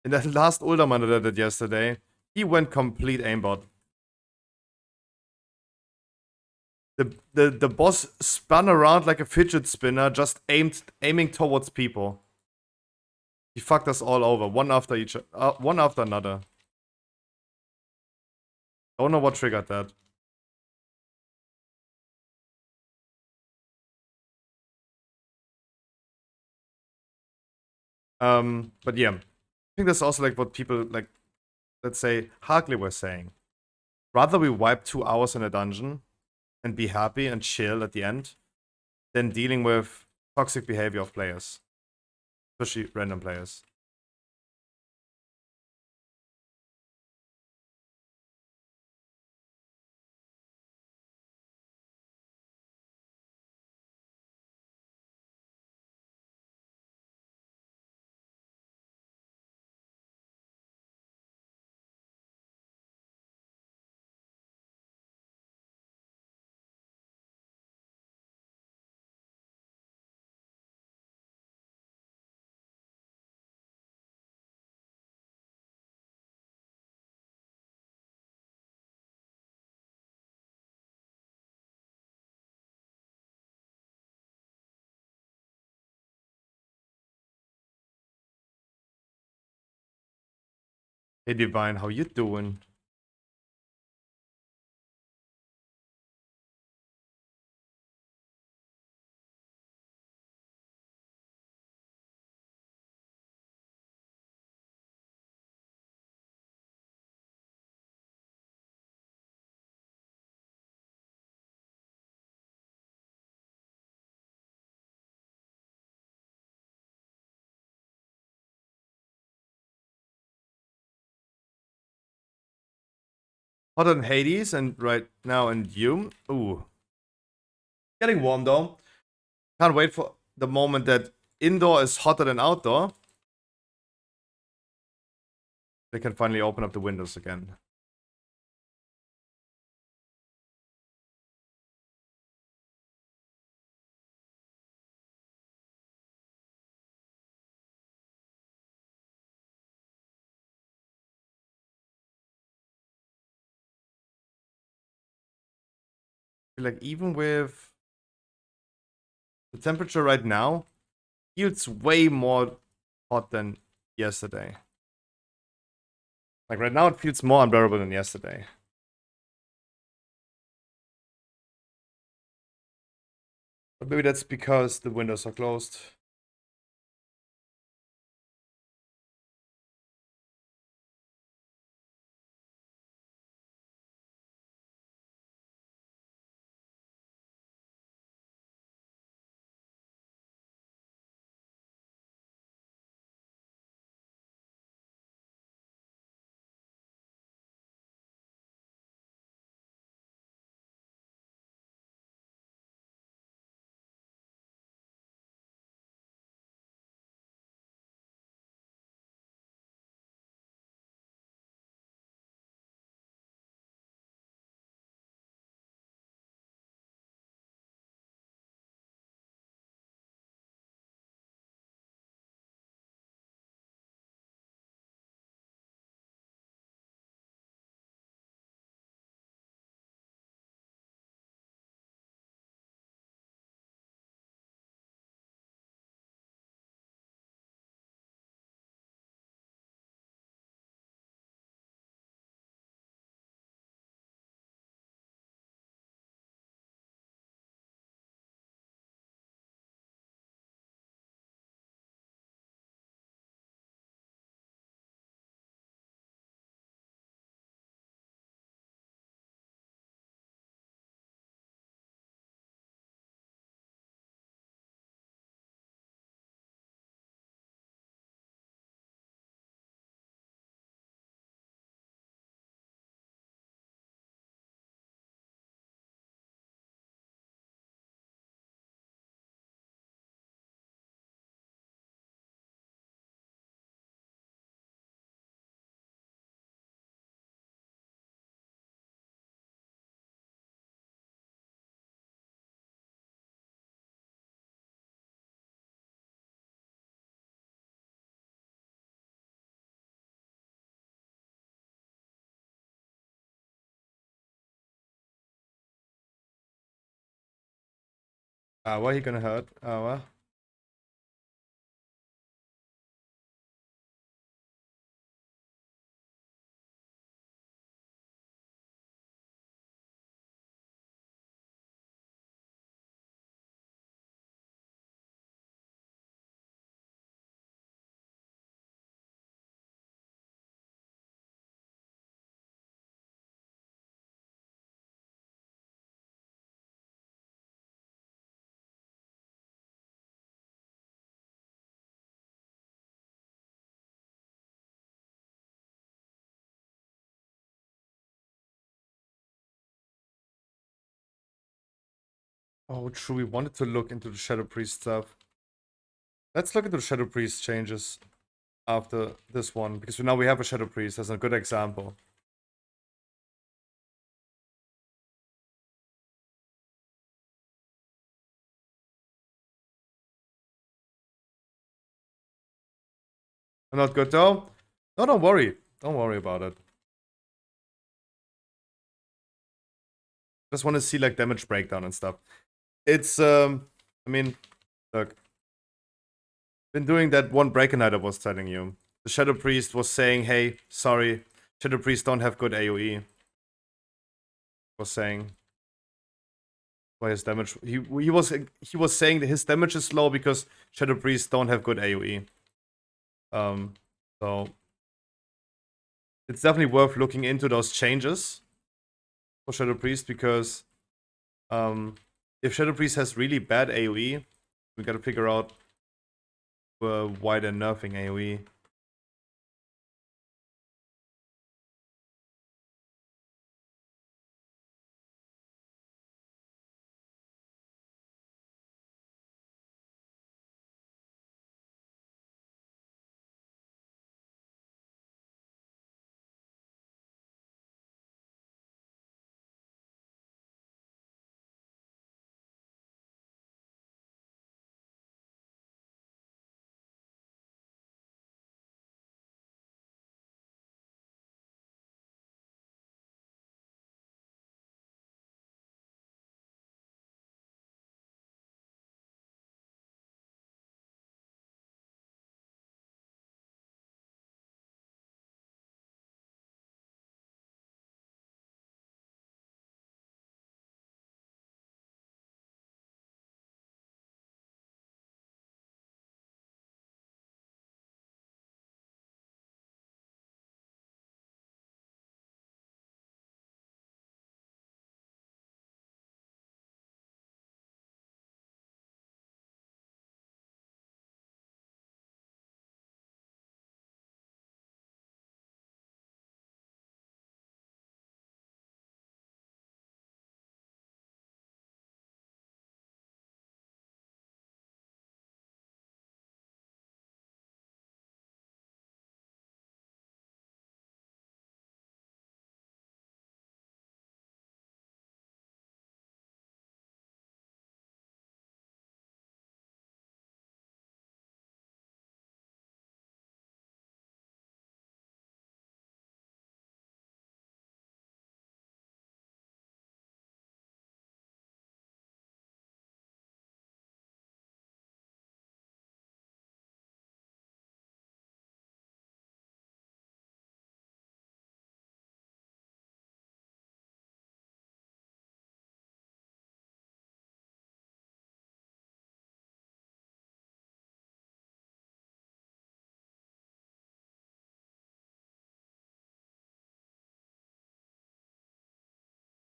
In that last Uldaman that I did yesterday, he went complete aimbot. The boss spun around like a fidget spinner, just aiming towards people. He fucked us all over, one after another. Don't know what triggered that. But yeah, I think that's also like what people like, let's say, Harkley was saying. Rather we wipe 2 hours in a dungeon and be happy and chill at the end than dealing with toxic behavior of players, especially random players. Hey Divine, how you doing? hotter than Hades and right now in Doom. Ooh. Getting warm though. Can't wait for the moment that indoor is hotter than outdoor. They can finally open up the windows again. Like even with the temperature right now, feels way more hot than yesterday. Like right now it feels more unbearable than yesterday. But maybe that's because the windows are closed. Why are you gonna hurt? What? Oh, true. We wanted to look into the Shadow Priest stuff. Let's look into the Shadow Priest changes after this one, because now we have a Shadow Priest as a good example. Not good though? No, don't worry. Don't worry about it. Just want to see like damage breakdown and stuff. It's I mean, look. Been doing that one breaker night I was telling you. The Shadow Priest was saying, hey, sorry, Shadow Priest don't have good AoE. Was saying why his damage he was saying that his damage is low because Shadow Priests don't have good AoE. So it's definitely worth looking into those changes for Shadow Priest, because if Shadow Priest has really bad AoE, we gotta figure out why they're nerfing AoE.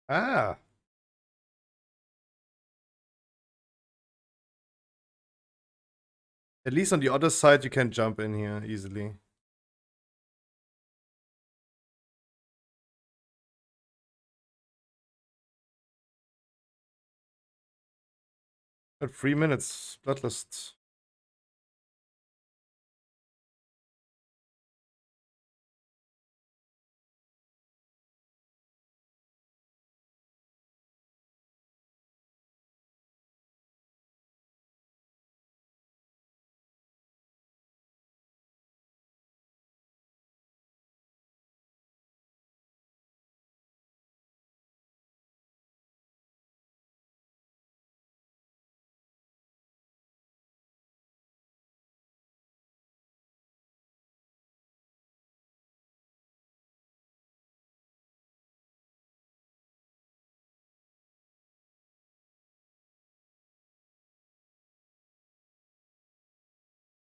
Ah. At least on the other side, you can jump in here easily. At 3 minutes, Bloodlust.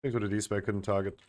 I think what it is, but I couldn't target.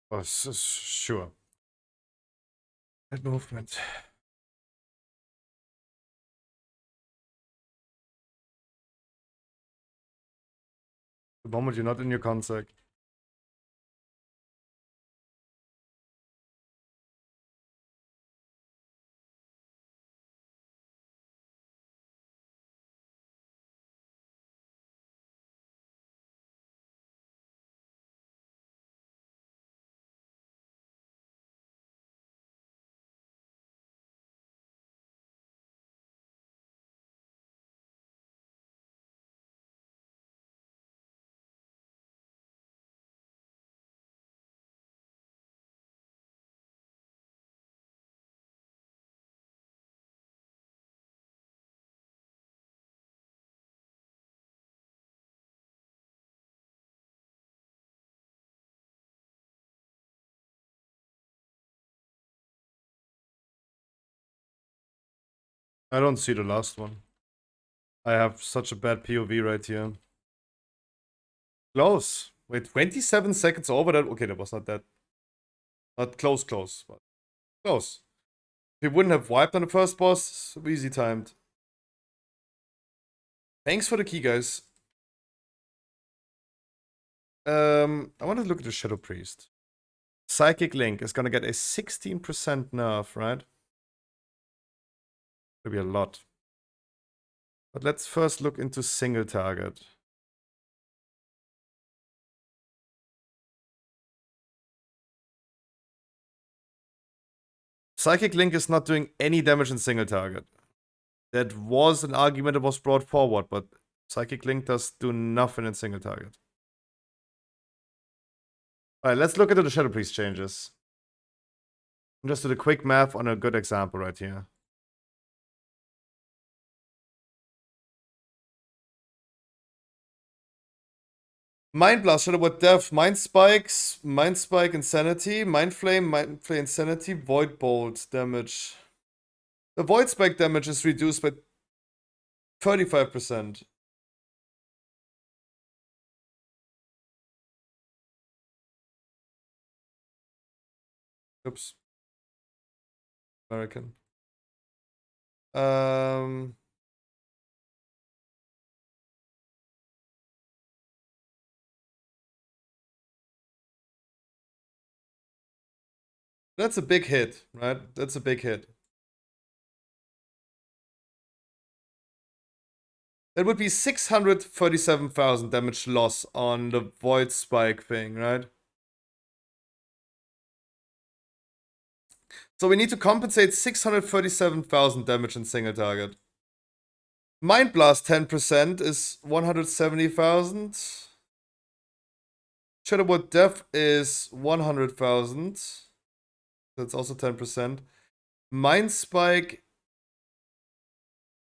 Oh, sure. That movement. The moment you're not in your contact. I don't see the last one. I have such a bad POV right here. Close. Wait, 27 seconds over that? Okay, that was not that. Not close, but close. If he wouldn't have wiped on the first boss, easy timed. Thanks for the key, guys. I want to look at the Shadow Priest. Psychic Link is gonna get a 16% nerf, right? Could be a lot. But let's first look into single target. Psychic Link is not doing any damage in single target. That was an argument that was brought forward, but Psychic Link does do nothing in single target. Alright, let's look into the Shadow Priest changes. Just do the quick math on a good example right here. Mind Blast, Shadow Word Death, Mind Spikes, Mind Spike Insanity, Mind Flame Insanity, Void Bolt damage. The Void Spike damage is reduced by 35%. Oops. American. Um. That's a big hit, right? That's a big hit. That would be 637,000 damage loss on the Void Spike thing, right? So we need to compensate 637,000 damage in single target. Mind Blast 10% is 170,000. Shadowbolt Death is 100,000. That's also 10%. Mind Spike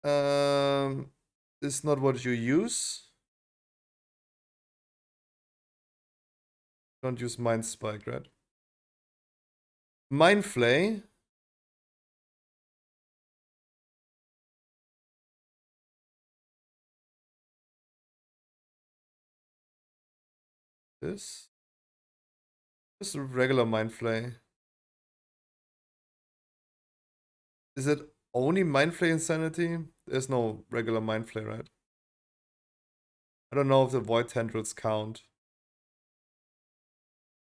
is not what you use. Don't use Mind Spike, right? Mind Flay. This. Just a regular Mind Flay. Is it only Mind Flay Insanity? There's no regular Mind Flay, right? I don't know if the Void Tendrils count.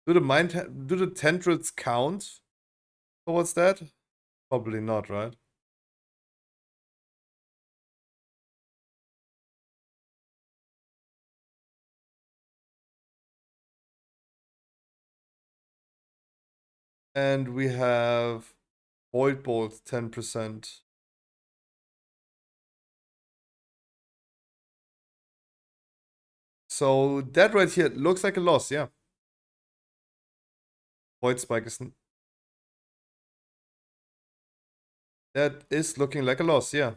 Do the tendrils count towards that? Probably not, right? And we have Void Bolt 10%. So that right here looks like a loss, yeah. Void Spike isn't. That is looking like a loss, yeah.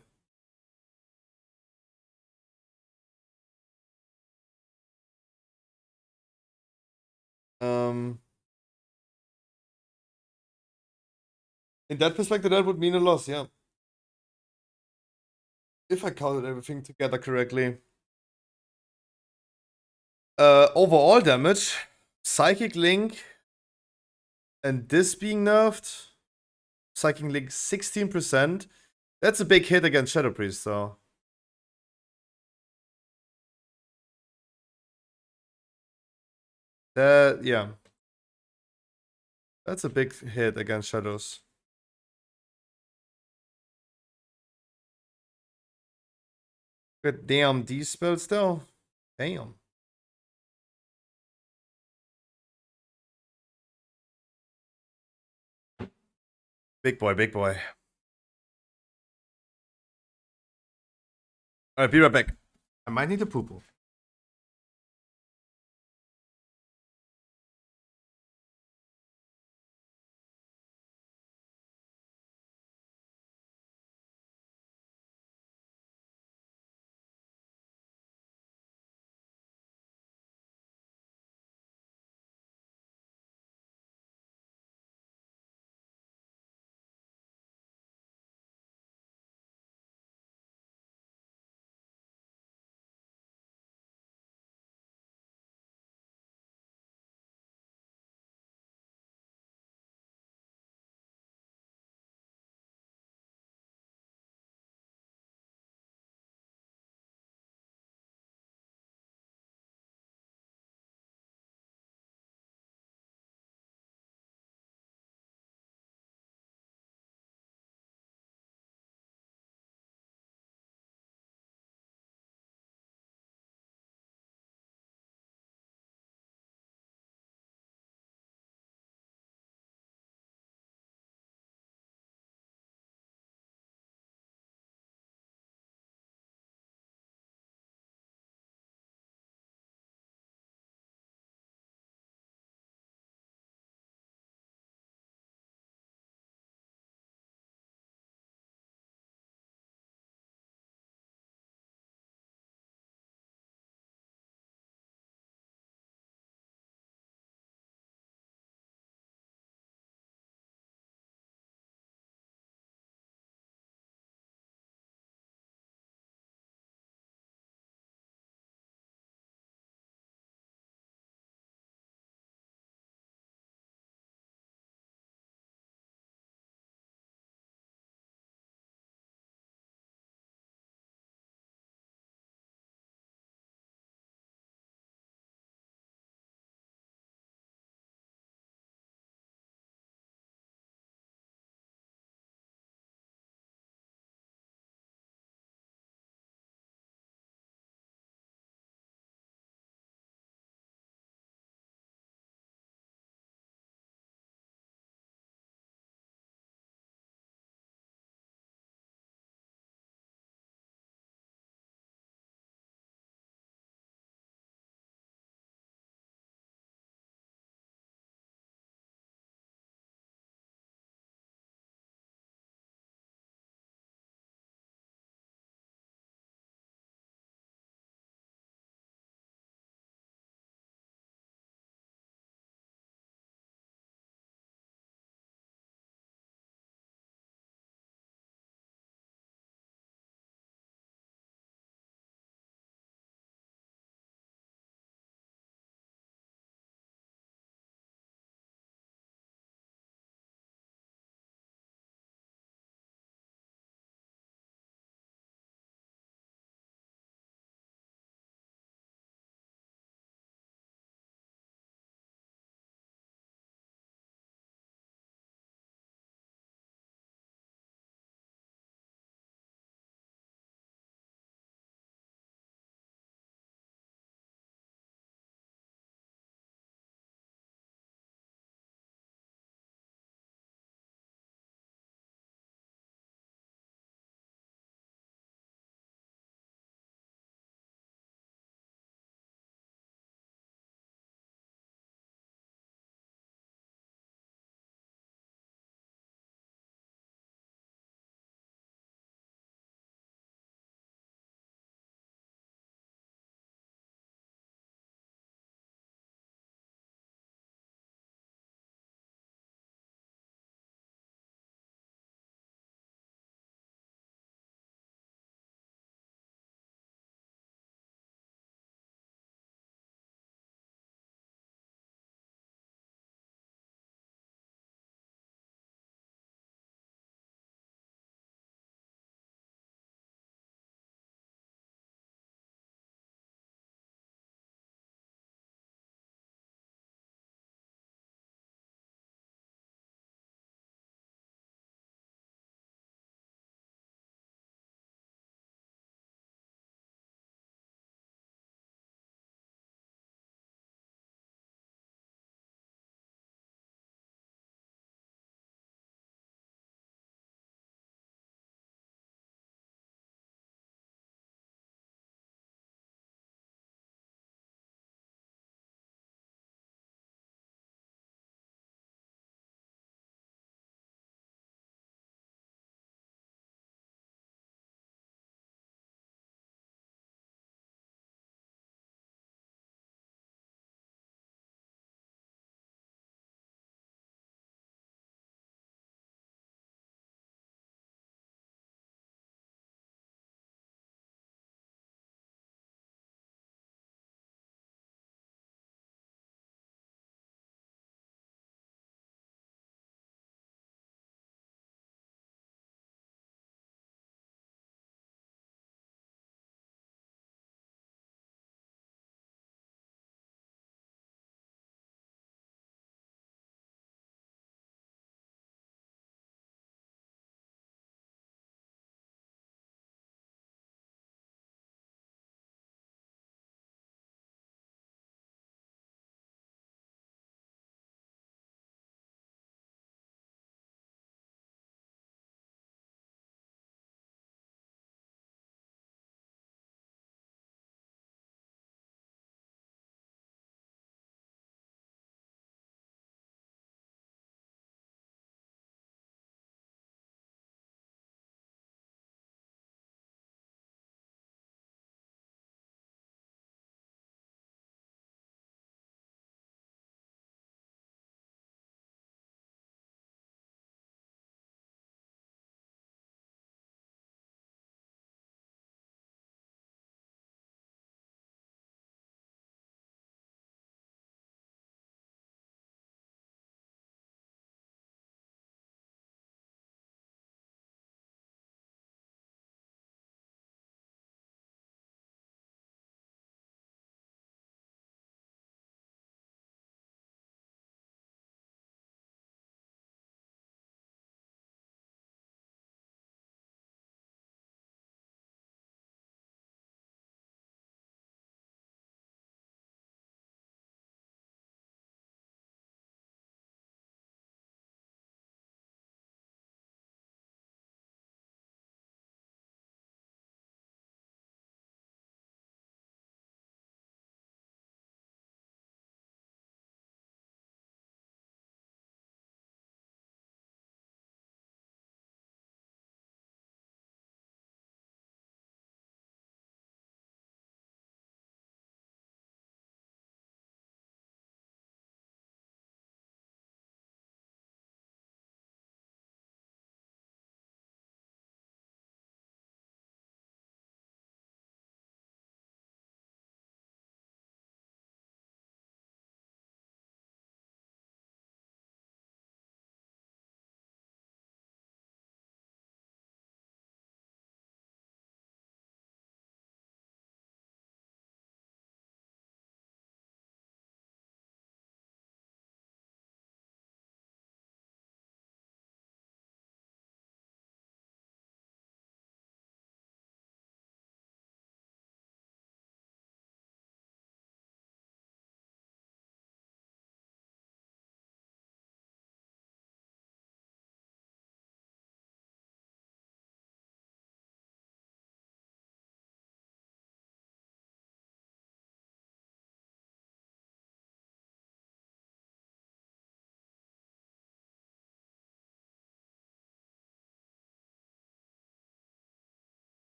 In that perspective, that would mean a loss, yeah. If I counted everything together correctly. Overall damage, Psychic Link, and this being nerfed. Psychic Link 16%. That's a big hit against Shadow Priest, though. Yeah. That's a big hit against Shadows. Good damn, these spells though. Damn. Big boy, big boy. Alright, be right back. I might need a poo poo.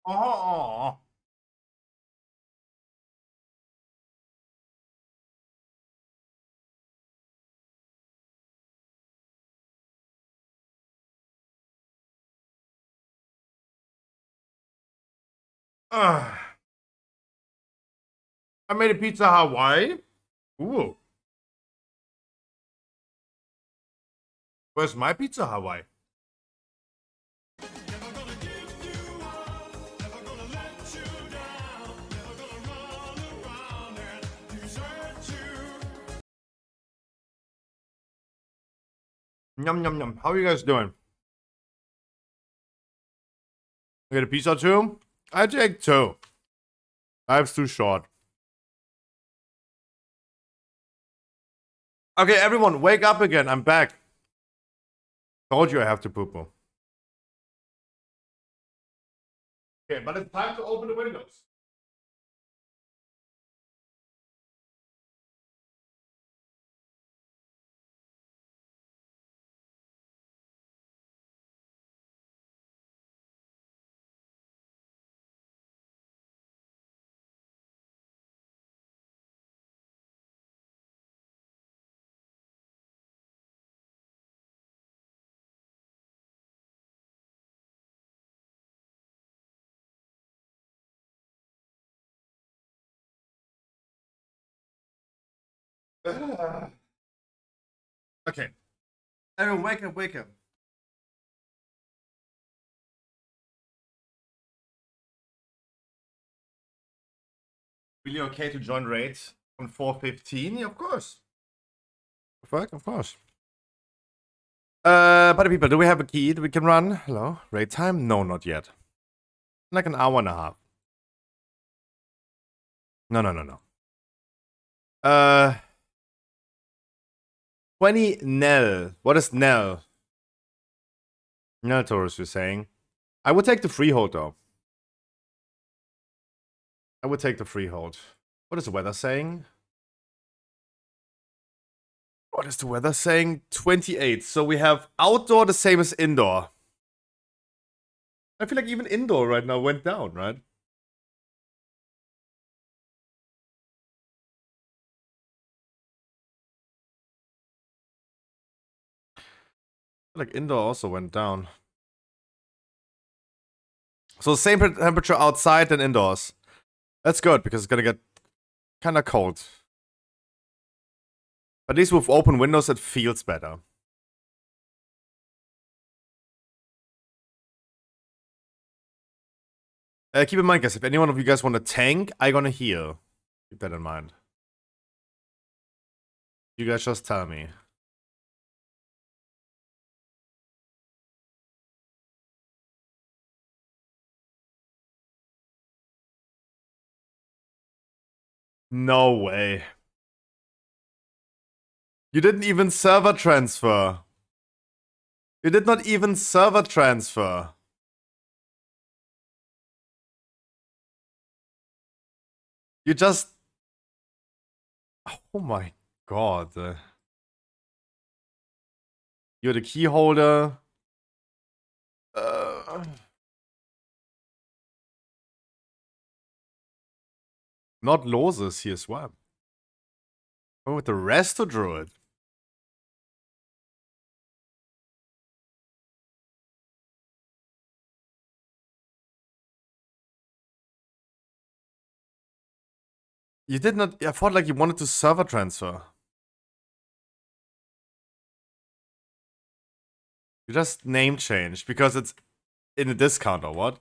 Oh. I made a pizza Hawaii. Ooh. Where's my pizza Hawaii? Yum, yum, yum. How are you guys doing? You get a pizza too? I take two. Life's too short. Okay, everyone, wake up again. I'm back. Told you I have to poo-poo. Okay, but it's time to open the windows. Okay. Everyone, wake up, wake up. Really okay to join raids on 4:15? Yeah, of course. Of course. Party people, do we have a key that we can run? Hello? Raid time? No, not yet. Like an hour and a half. No. 20 Nell. What is Nell? Nell Taurus, you're saying? I would take the freehold though. I would take the freehold. What is the weather saying? What is the weather saying? 28. So we have outdoor the same as indoor. I feel like even indoor right now went down, right? Like indoor also went down. So same temperature outside than indoors. That's good because it's gonna get kind of cold. At least with open windows, it feels better. Keep in mind, guys, if any one of you guys want to tank, I'm gonna heal. Keep that in mind. You guys just tell me. No way. You didn't even server transfer. You did not even server transfer. You just... Oh my god. You're the key holder. Not Loses here as well. Oh, with the Resto Druid. You did not... I thought like you wanted to server transfer. You just name changed because it's in a discount or what?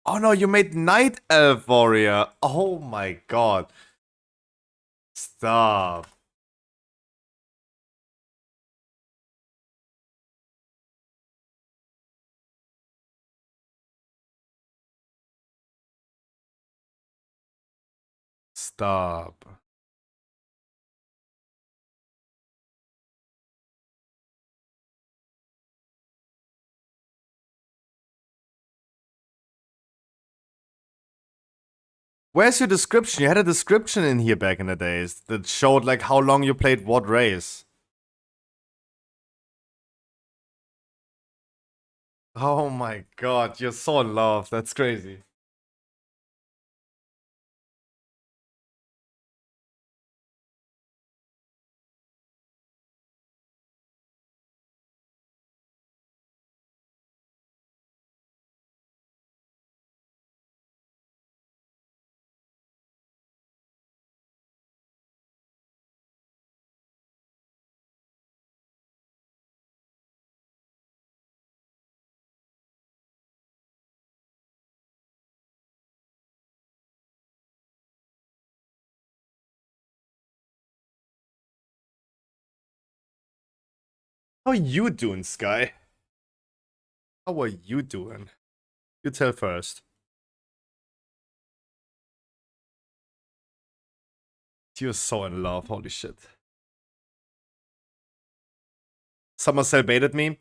Oh no, you made Night Elf Warrior. Oh my god. Stop. Stop. Where's your description? You had a description in here back in the days that showed like how long you played what race. Oh my god, you're so in love. That's crazy. How are you doing, Sky? How are you doing? You tell first. You're so in love, holy shit. Summer Cell baited me.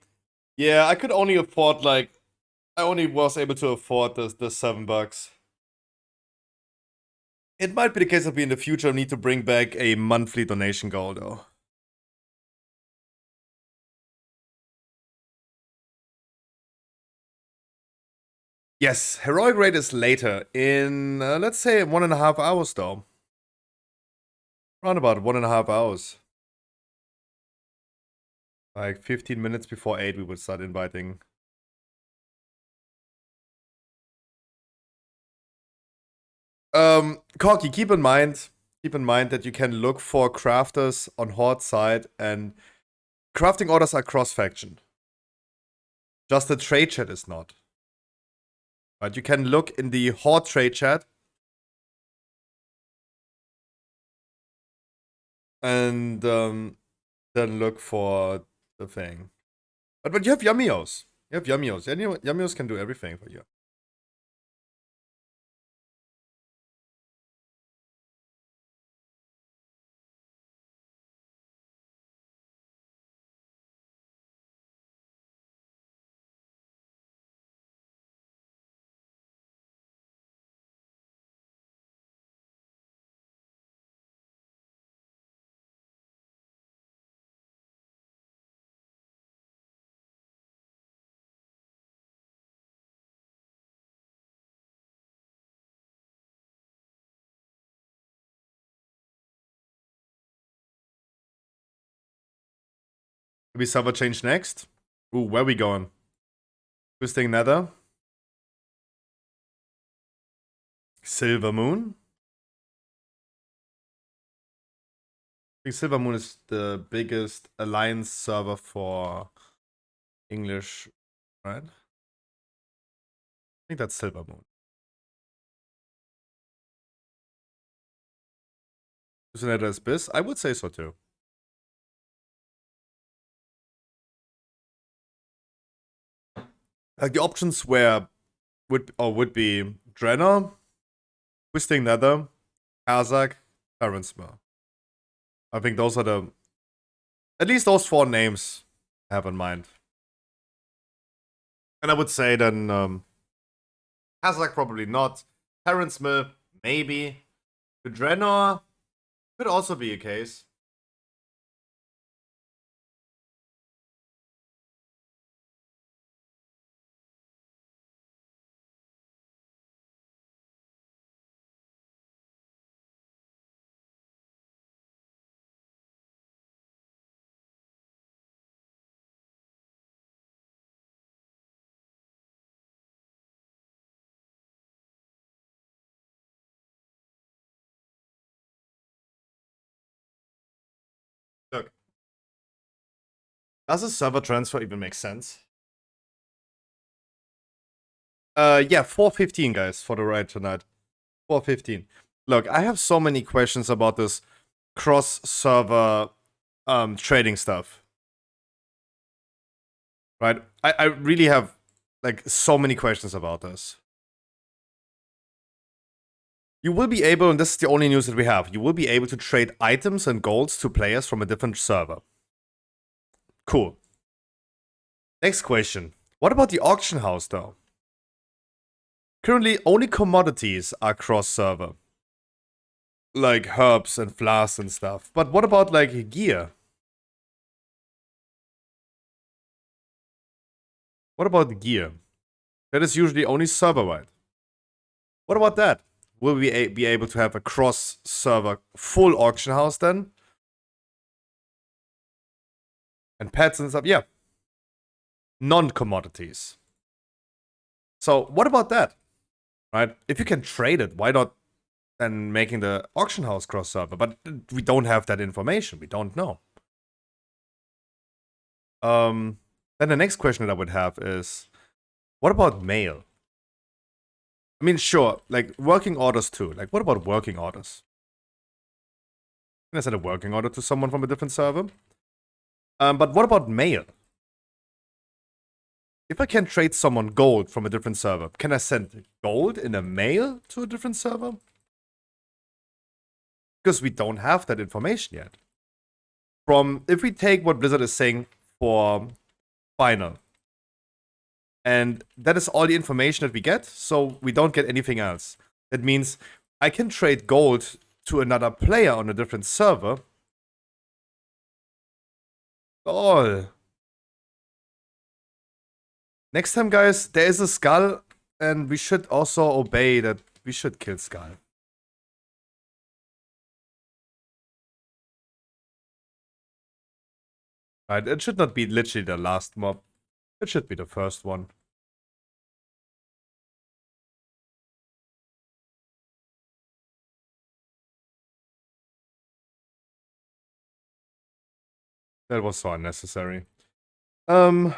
Yeah, I could only afford, like, I only was able to afford the $7. It might be the case that we in the future need to bring back a monthly donation goal, though. Yes, heroic raid is later in, let's say, 1.5 hours, though. Around about 1.5 hours. Like 15 minutes before 8, we would start inviting. Corky, keep in mind that you can look for crafters on Horde side, and crafting orders are cross-faction. Just the trade chat is not. But you can look in the Horde trade chat and then look for the thing. But you have Yummios. You have Yummios. Yummios can do everything for you. We server change next. Ooh, where we going? Twisting Nether. Silver Moon. I think Silver Moon is the biggest alliance server for English, right? I think that's Silver Moon. Twisting Nether is Biz? I would say so too. Like the options would be Drenner, Twisting Nether, Kazakh, Terrancemere. I think those are at least those 4 names I have in mind. And I would say then Kazakh probably not. Terrancemere, maybe. Drenner could also be a case. Look. Does a server transfer even make sense? Yeah, 4:15, guys, for the ride tonight. 4:15. Look, I have so many questions about this cross-server trading stuff. Right? I really have, like, so many questions about this. You will be able, and this is the only news that we have, you will be able to trade items and golds to players from a different server. Cool. Next question. What about the auction house, though? Currently, only commodities are cross-server. Like herbs and flasks and stuff. But what about, like, gear? What about gear? That is usually only server-wide. What about that? Will we be able to have a cross-server full auction house then? And pets and stuff? Yeah. Non-commodities. So, what about that? Right? If you can trade it, why not then making the auction house cross-server? But we don't have that information. We don't know. Then the next question that I would have is, what about mail? I mean, sure, like working orders too. Like, what about working orders? Can I send a working order to someone from a different server? But what about mail? If I can trade someone gold from a different server, can I send gold in a mail to a different server? Because we don't have that information yet. If we take what Blizzard is saying for final, and that is all the information that we get, so we don't get anything else. That means I can trade gold to another player on a different server. Oh. Next time, guys, there is a skull, and we should also obey that we should kill skull. Right, it should not be literally the last mob. It should be the first one. That was so unnecessary. Because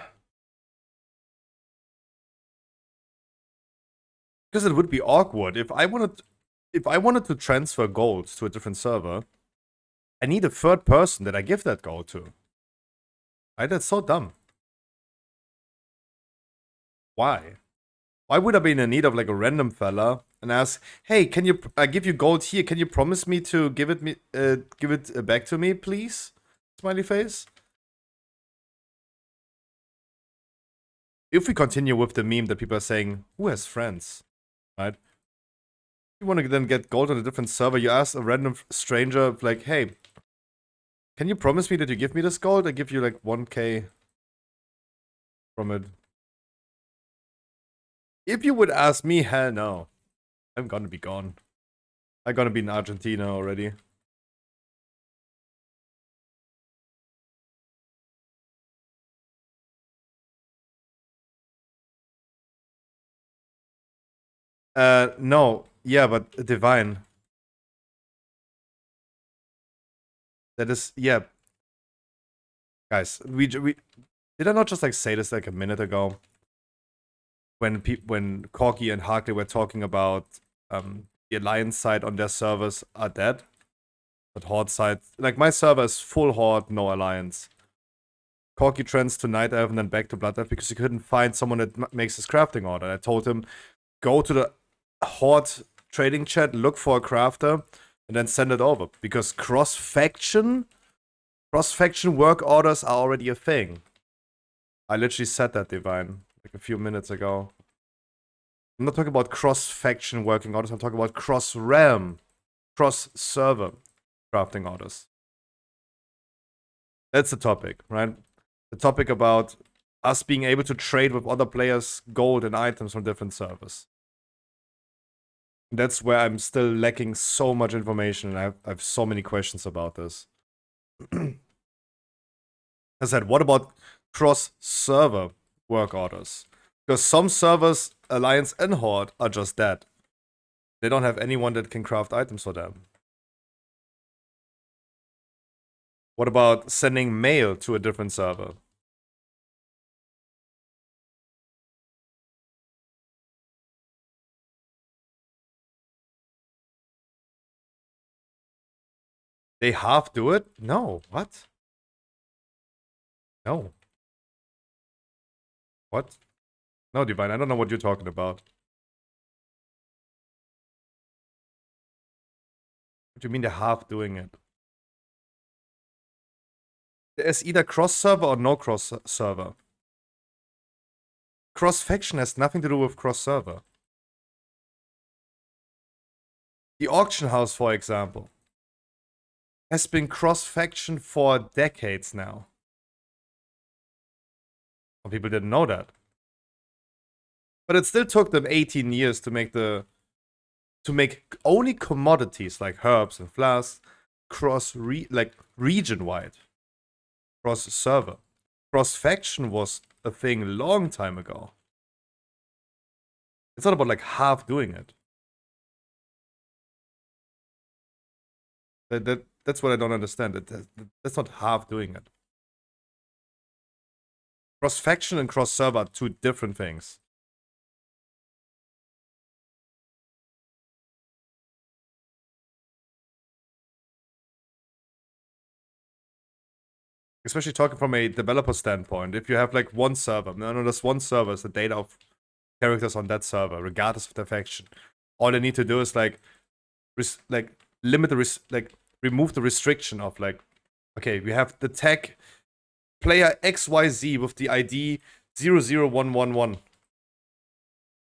it would be awkward if I wanted to transfer gold to a different server. I need a third person that I give that gold to. Right? That's so dumb. Why? Why would I be in need of like a random fella and ask, "Hey, can you? I give you gold here. Can you promise me to give it back to me, please?" Smiley face. If we continue with the meme that people are saying, "Who has friends?" Right? You want to then get gold on a different server? You ask a random stranger, like, "Hey, can you promise me that you give me this gold? I give you like 1k from it." If you would ask me, hell no. I'm gonna be gone. I'm gonna be in Argentina already. No. Yeah, but Divine. That is, yeah. Guys, we did I not just like say this like a minute ago? When Corky and Harkley were talking about the Alliance side on their servers are dead. But Horde side, like my server is full Horde, no Alliance. Corky trends to Night Elf and then back to Blood Elf because he couldn't find someone that makes his crafting order. I told him, go to the Horde trading chat, look for a crafter, and then send it over. Because cross-faction work orders are already a thing. I literally said that, Divine, like a few minutes ago. I'm not talking about cross-faction working orders, I'm talking about cross-realm, cross-server crafting orders. That's the topic, right? The topic about us being able to trade with other players gold and items from different servers. That's where I'm still lacking so much information, and I have so many questions about this. I said, what about cross-server work orders? Because some servers, Alliance and Horde, are just dead. They don't have anyone that can craft items for them. What about sending mail to a different server? They half do it? No. What? No. What? No, Divine, I don't know what you're talking about. What do you mean they're half doing it? There's either cross-server or no cross-server. Cross-faction has nothing to do with cross-server. The auction house, for example, has been cross-faction for decades now. Some people didn't know that. But it still took them 18 years to make only commodities like herbs and flasks region-wide. Cross-server. Cross-faction was a thing a long time ago. It's not about like half doing it. That's what I don't understand. That's not half doing it. Cross-faction and cross-server are two different things. Especially talking from a developer standpoint. If you have like one server, no, there's one server, it's the data of characters on that server, regardless of their faction. All they need to do is like, limit the remove the restriction of like, okay, we have the tag player XYZ with the ID 00111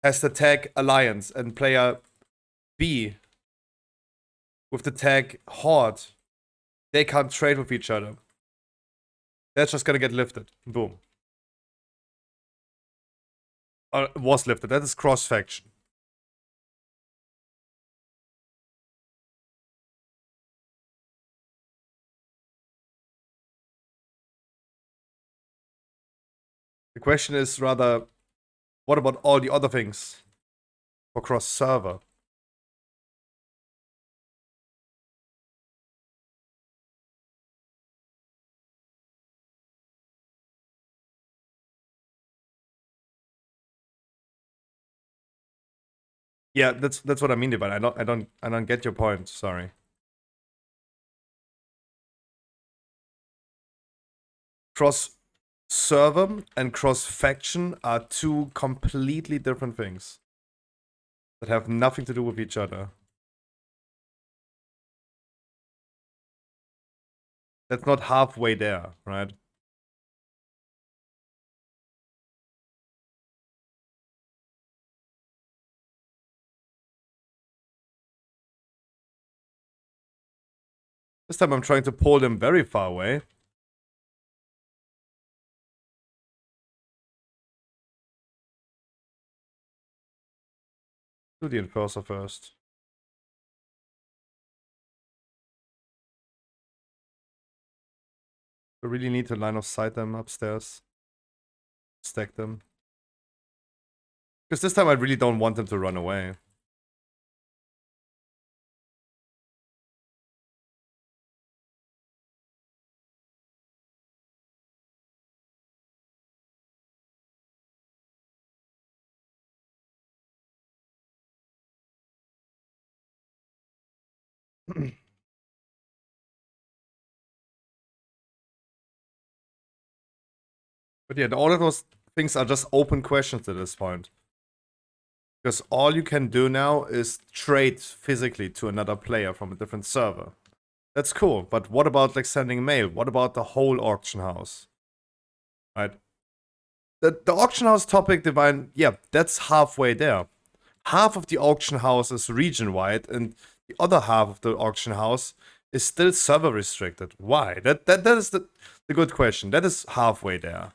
has the tag Alliance, and player B with the tag Horde, they can't trade with each other. That's just gonna get lifted. Boom. Or was lifted. That is cross-faction. The question is rather, what about all the other things for cross-server? Yeah, that's what I mean, Divine. I don't get your point. Sorry. Cross-server and cross-faction are two completely different things that have nothing to do with each other. That's not halfway there, right? This time I'm trying to pull them very far away. Do the Enforcer first. We really need to line of sight them upstairs. Stack them. Because this time I really don't want them to run away. But yeah, all of those things are just open questions at this point. Because all you can do now is trade physically to another player from a different server. That's cool, but what about like sending mail? What about the whole auction house? Right? The auction house topic, Divine, yeah, that's halfway there. Half of the auction house is region-wide, and the other half of the auction house is still server restricted. Why? That is the good question. That is halfway there.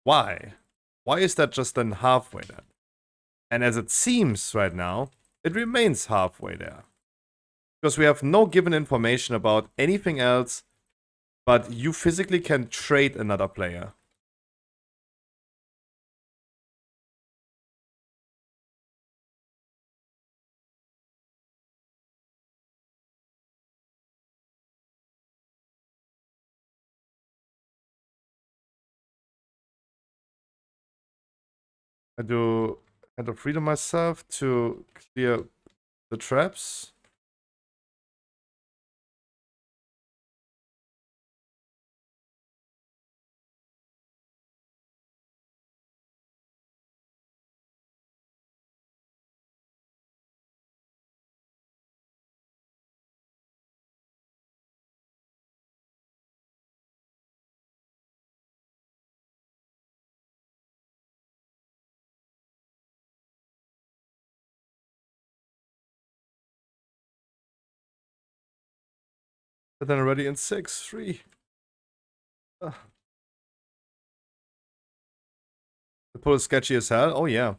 Why? Why is that just then halfway there? And as it seems right now, it remains halfway there. Because we have no given information about anything else, but you physically can trade another player. I do Hand of Freedom myself to clear the traps. But then already in 6, 3. The pull is sketchy as hell. Oh yeah.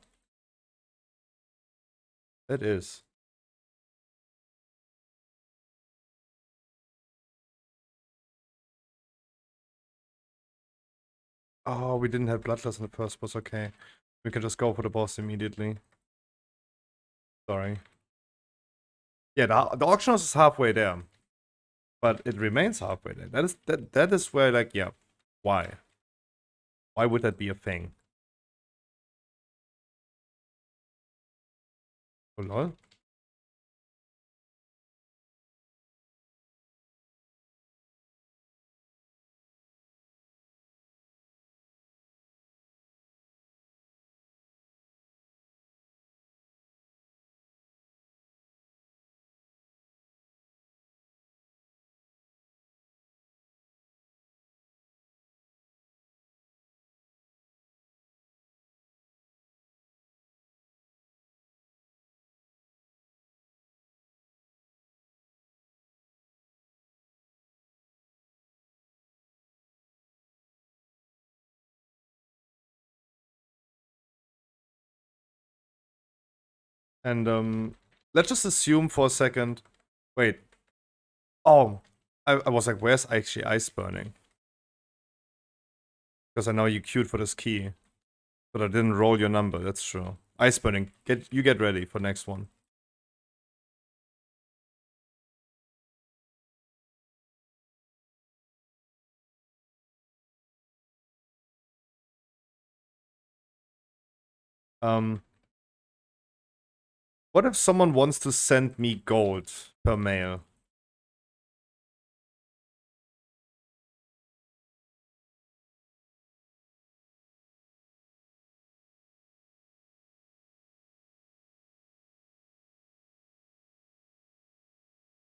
It is. Oh, we didn't have Bloodlust in the first boss. Okay. We can just go for the boss immediately. Sorry. Yeah, the auction house is halfway there. But it remains halfway there. That is where, like, yeah. Why? Why would that be a thing? Oh lol. And let's just assume for a second. Wait. Oh, I was like, where's actually ice burning? Because I know you queued for this key, but I didn't roll your number. That's true. Ice burning. Get ready for next one. What if someone wants to send me gold per mail?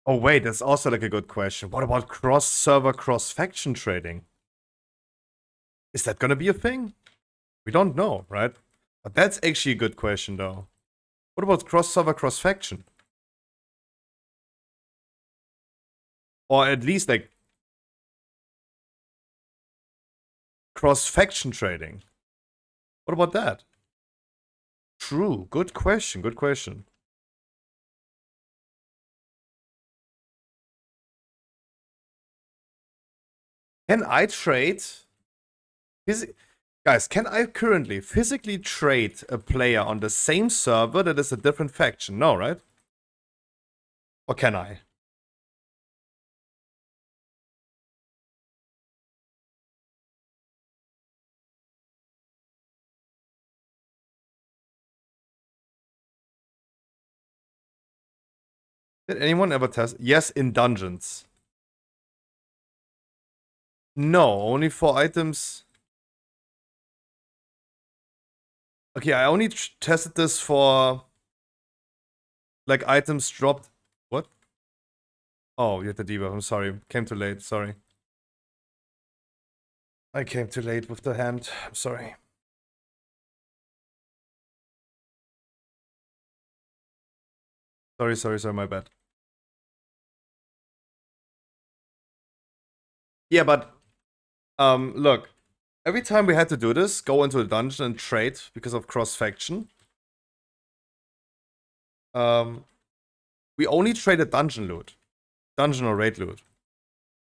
Oh wait, that's also like a good question. What about cross-server, cross-faction trading? Is that gonna be a thing? We don't know, right? But that's actually a good question, though. What about cross-server, cross-faction? Or at least, like, cross-faction trading? What about that? True. Good question. Good question. Can I trade? Guys, can I currently physically trade a player on the same server that is a different faction? No, right? Or can I? Did anyone ever test? Yes, in dungeons. No, only for items. Okay, I only tested this for like items dropped. What? Oh, you had the debuff. I'm sorry. Came too late. Sorry. I came too late with the hand. I'm sorry. Sorry, my bad. Yeah, but look. Every time we had to do this, go into a dungeon and trade because of cross-faction. We only traded dungeon loot. Dungeon or raid loot.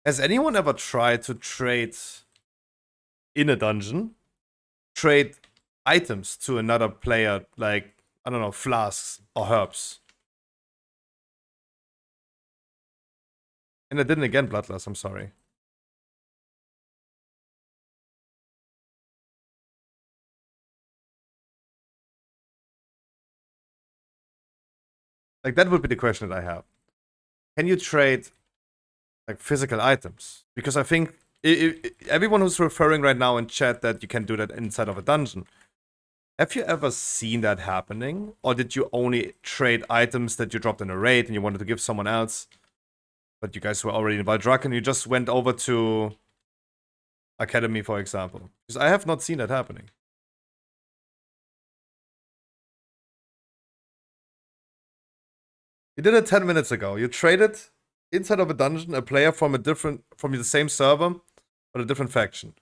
Has anyone ever tried to trade in a dungeon? Trade items to another player, like, I don't know, flasks or herbs? And I didn't again, Bloodlust, I'm sorry. Like, that would be the question that I have. Can you trade, like, physical items? Because I think everyone who's referring right now in chat that you can do that inside of a dungeon, have you ever seen that happening? Or did you only trade items that you dropped in a raid and you wanted to give someone else? But you guys were already in Valdrak and you just went over to Academy, for example. Because I have not seen that happening. You did it 10 minutes ago. You traded inside of a dungeon a player from the same server, but a different faction.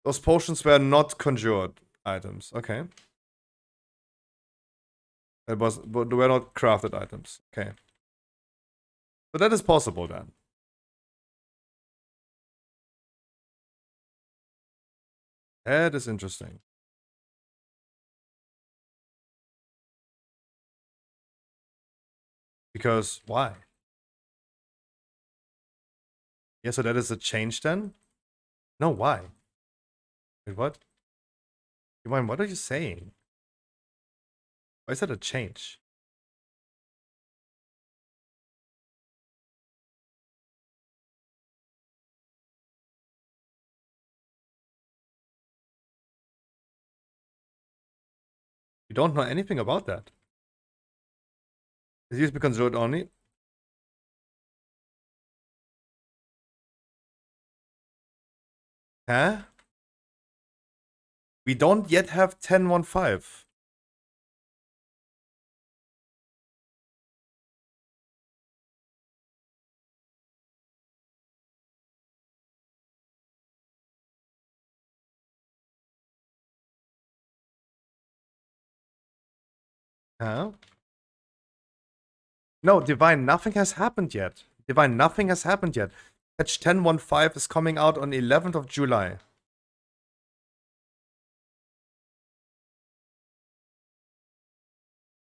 Those potions were not conjured items. Okay. But they were not crafted items. Okay. But that is possible then. That is interesting. Because why? Yeah, so that is a change then? No, why? Wait, what? Ivan, what are you saying? Why is that a change? You don't know anything about that. It used to be conjured only. Huh? We don't yet have 1015. Huh? No, Divine, nothing has happened yet. Divine, nothing has happened yet. Patch 10.15 is coming out on 11th of July.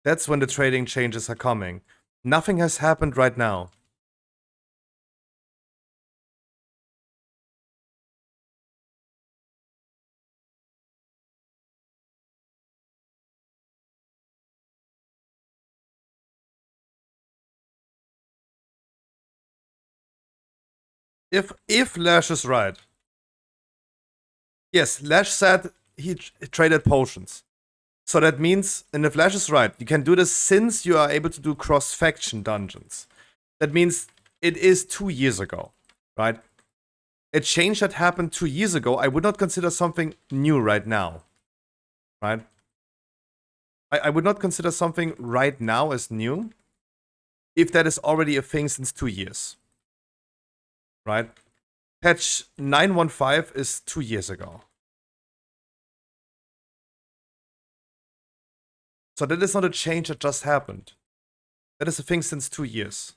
That's when the trading changes are coming. Nothing has happened right now. If Lash is right. Yes, Lash said he traded potions. So that means, and if Lash is right, you can do this since you are able to do cross-faction dungeons. That means it is 2 years ago, right? A change that happened 2 years ago, I would not consider something new right now, right? I would not consider something right now as new if that is already a thing since 2 years, right? Patch 9.15 is 2 years ago. So that is not a change that just happened. That is a thing since 2 years.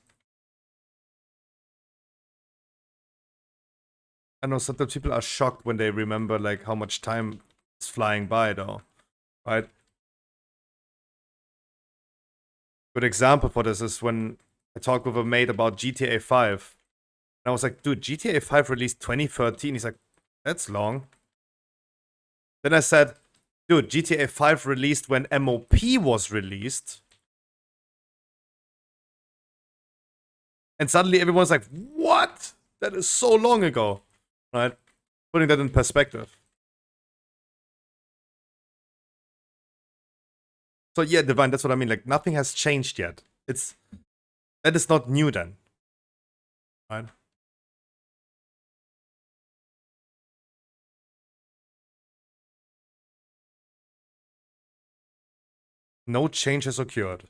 I know sometimes people are shocked when they remember like how much time is flying by though, right? Good example for this is when I talked with a mate about GTA 5. And I was like, dude, GTA 5 released 2013. He's like, that's long. Then I said, dude, GTA 5 released when MOP was released. And suddenly everyone's like, what? That is so long ago, right? Putting that in perspective. So yeah, Divine, that's what I mean. Like, nothing has changed yet. That is not new then, right? No change has occurred.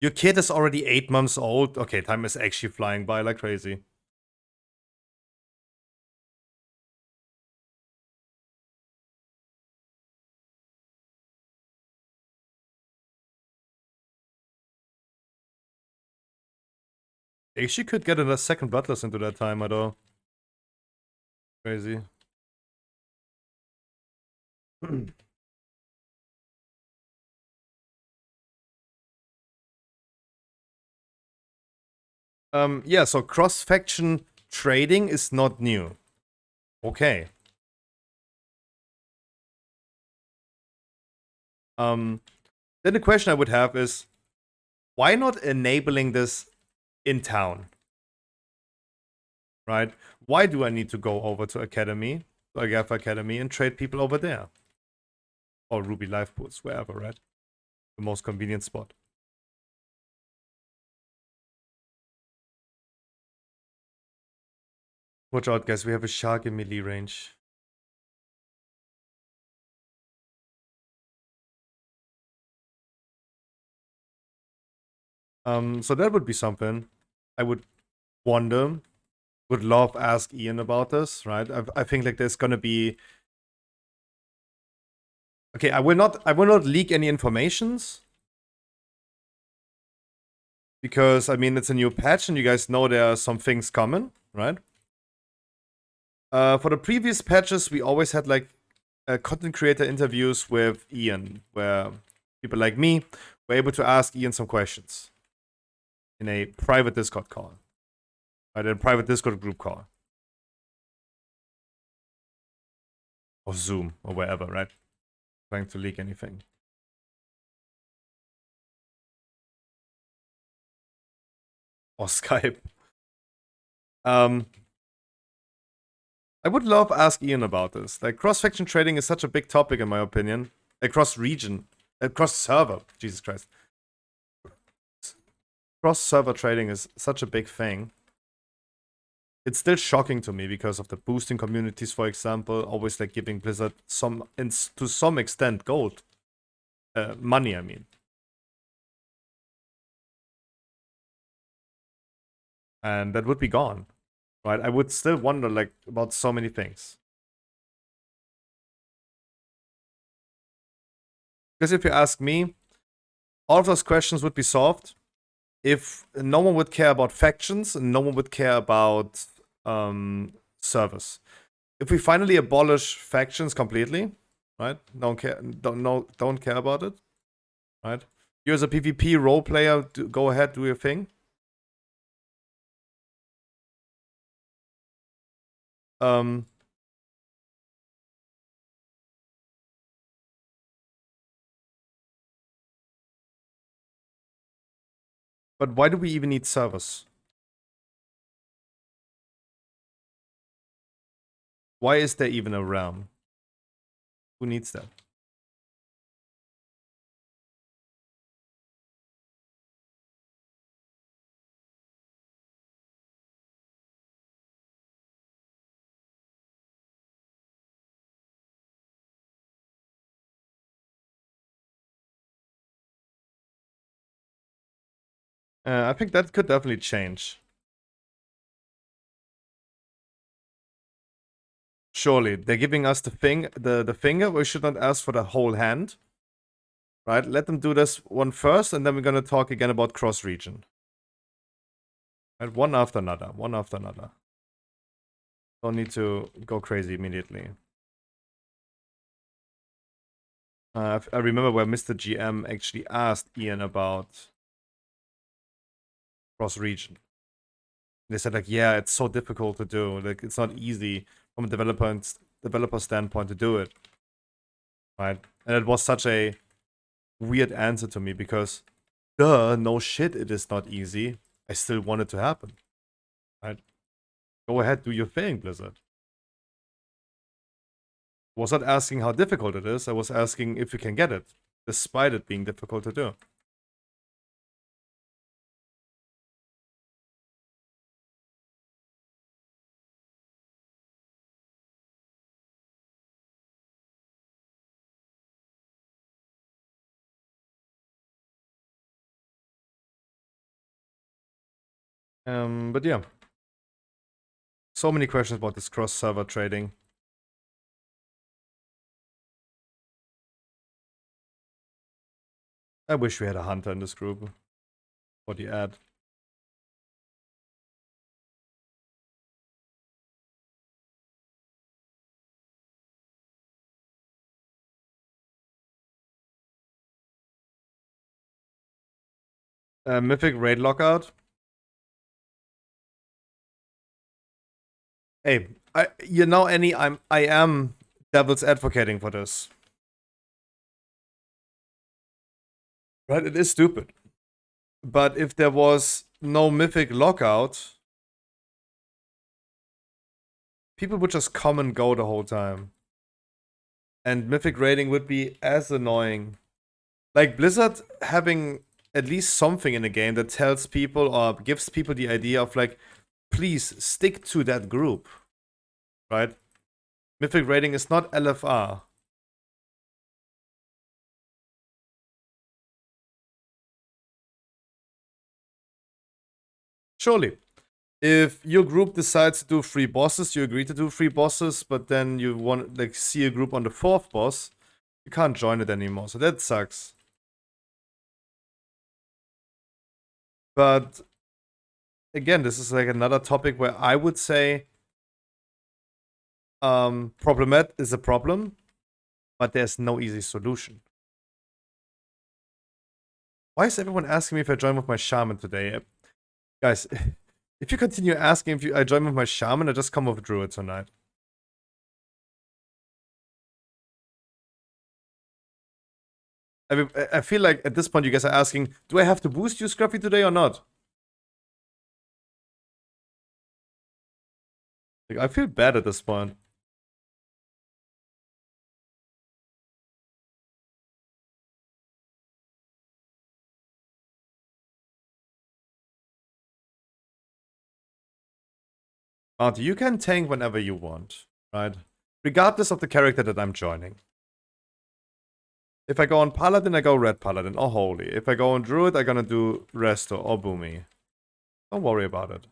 Your kid is already 8 months old. Okay, time is actually flying by like crazy. Actually could get a second Bloodless into that time at all. Crazy. Yeah, so cross-faction trading is not new. Okay. Then the question I would have is, why not enabling this in town? Right? Why do I need to go over to Academy, to Agath Academy, and trade people over there? Or Ruby Life Pools, wherever, right? The most convenient spot. Watch out, guys, we have a shark in melee range. So that would be something. I would wonder, would love ask Ian about this, right? I think like there's gonna be. Okay, I will not leak any informations. Because I mean it's a new patch and you guys know there are some things coming, right? For the previous patches, we always had like content creator interviews with Ian, where people like me were able to ask Ian some questions in a private Discord call, right? In a private Discord group call, or Zoom, or wherever, right? Trying to leak anything. Or Skype. I would love to ask Ian about this. Like, cross-faction trading is such a big topic in my opinion. Across region, across server, Jesus Christ. Cross-server trading is such a big thing. It's still shocking to me because of the boosting communities, for example, always like giving Blizzard to some extent gold. Money, I mean. And that would be gone, right? I would still wonder like about so many things. Because if you ask me, all of those questions would be solved if no one would care about factions and no one would care about servers. If we finally abolish factions completely, right? Don't care about it, right? You as a PvP role player, go ahead, do your thing. But why do we even need servers? Why is there even a realm? Who needs that? I think that could definitely change. Surely, they're giving us the finger. We should not ask for the whole hand. Right? Let them do this one first, and then we're gonna talk again about cross-region. Right? One after another. One after another. Don't need to go crazy immediately. I remember where Mr. GM actually asked Ian about cross-region. They said like, yeah, it's so difficult to do. Like, it's not easy from a developer standpoint to do it. Right? And it was such a weird answer to me because, duh, no shit, it is not easy. I still want it to happen. Right? Go ahead, do your thing, Blizzard. I was not asking how difficult it is, I was asking if you can get it, despite it being difficult to do. But yeah. So many questions about this cross-server trading. I wish we had a hunter in this group. What do you add? Mythic raid lockout. Hey, I am devil's advocating for this. Right? It is stupid. But if there was no mythic lockout, people would just come and go the whole time. And mythic raiding would be as annoying. Like Blizzard having at least something in the game that tells people or gives people the idea of like, please stick to that group. Right? Mythic raiding is not LFR. Surely. If your group decides to do 3 bosses, you agree to do 3 bosses, but then you want like see a group on the 4th boss, you can't join it anymore. So that sucks. But again, this is like another topic where I would say problematic is a problem, but there's no easy solution. Why is everyone asking me if I join with my shaman today? Guys, if you continue asking if I join with my shaman, I just come with druid tonight. I mean, I feel like at this point you guys are asking, do I have to boost you, Scruffy, today or not? Like, I feel bad at this point. Auntie, you can tank whenever you want, right? Regardless of the character that I'm joining. If I go on Paladin, I go Red Paladin or Holy. If I go on Druid, I'm gonna do Resto or Boomy. Don't worry about it.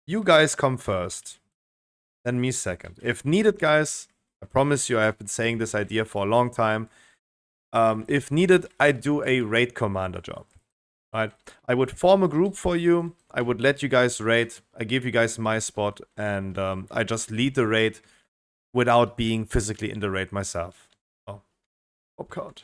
You guys come first. Then me second. If needed, guys, I promise you, I have been saying this idea for a long time. If needed, I do a raid commander job. Right? I would form a group for you. I would let you guys raid. I give you guys my spot, and I just lead the raid without being physically in the raid myself. Oh, pop card.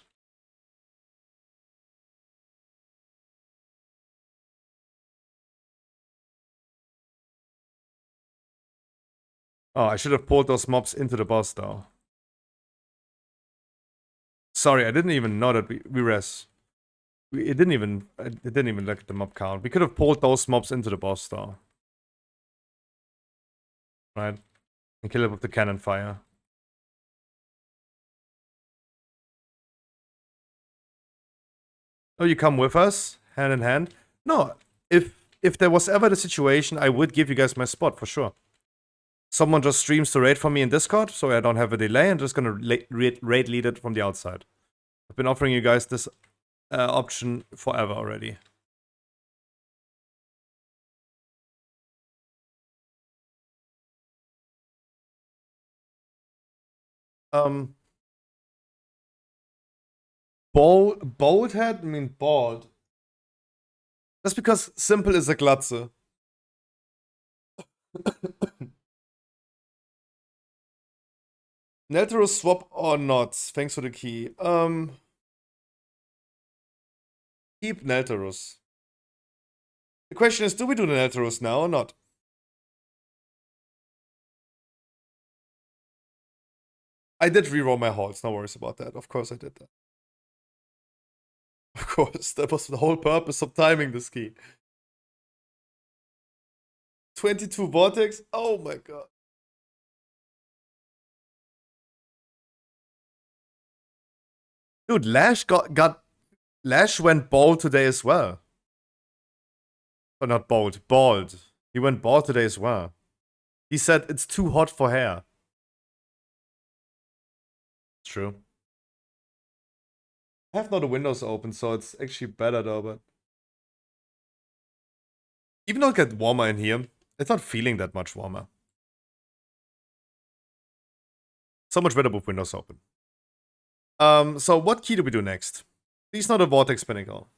Oh, I should have pulled those mobs into the boss though. Sorry, I didn't even know that we res. It didn't even look at the mob count. We could have pulled those mobs into the boss though. Right? And kill it with the cannon fire. Oh, you come with us? Hand in hand? No, if there was ever the situation, I would give you guys my spot for sure. Someone just streams the raid for me in Discord, so I don't have a delay, and just gonna raid lead it from the outside. I've been offering you guys this option forever already. Bold head? I mean bald. That's because simple is a Glatze. Nelteros swap or not? Thanks for the key. Keep Nelteros. The question is, do we do the Nelteros now or not? I did reroll my halls, no worries about that. Of course I did that. Of course, that was the whole purpose of timing this key. 22 Vortex? Oh my god. Dude, Lash Lash went bald today as well. Or not bald, bald. He went bald today as well. He said it's too hot for hair. True. I have now the windows open, so it's actually better though, but even though it gets warmer in here, it's not feeling that much warmer. So much better with windows open. So what key do we do next? Please not a Vortex Pinnacle.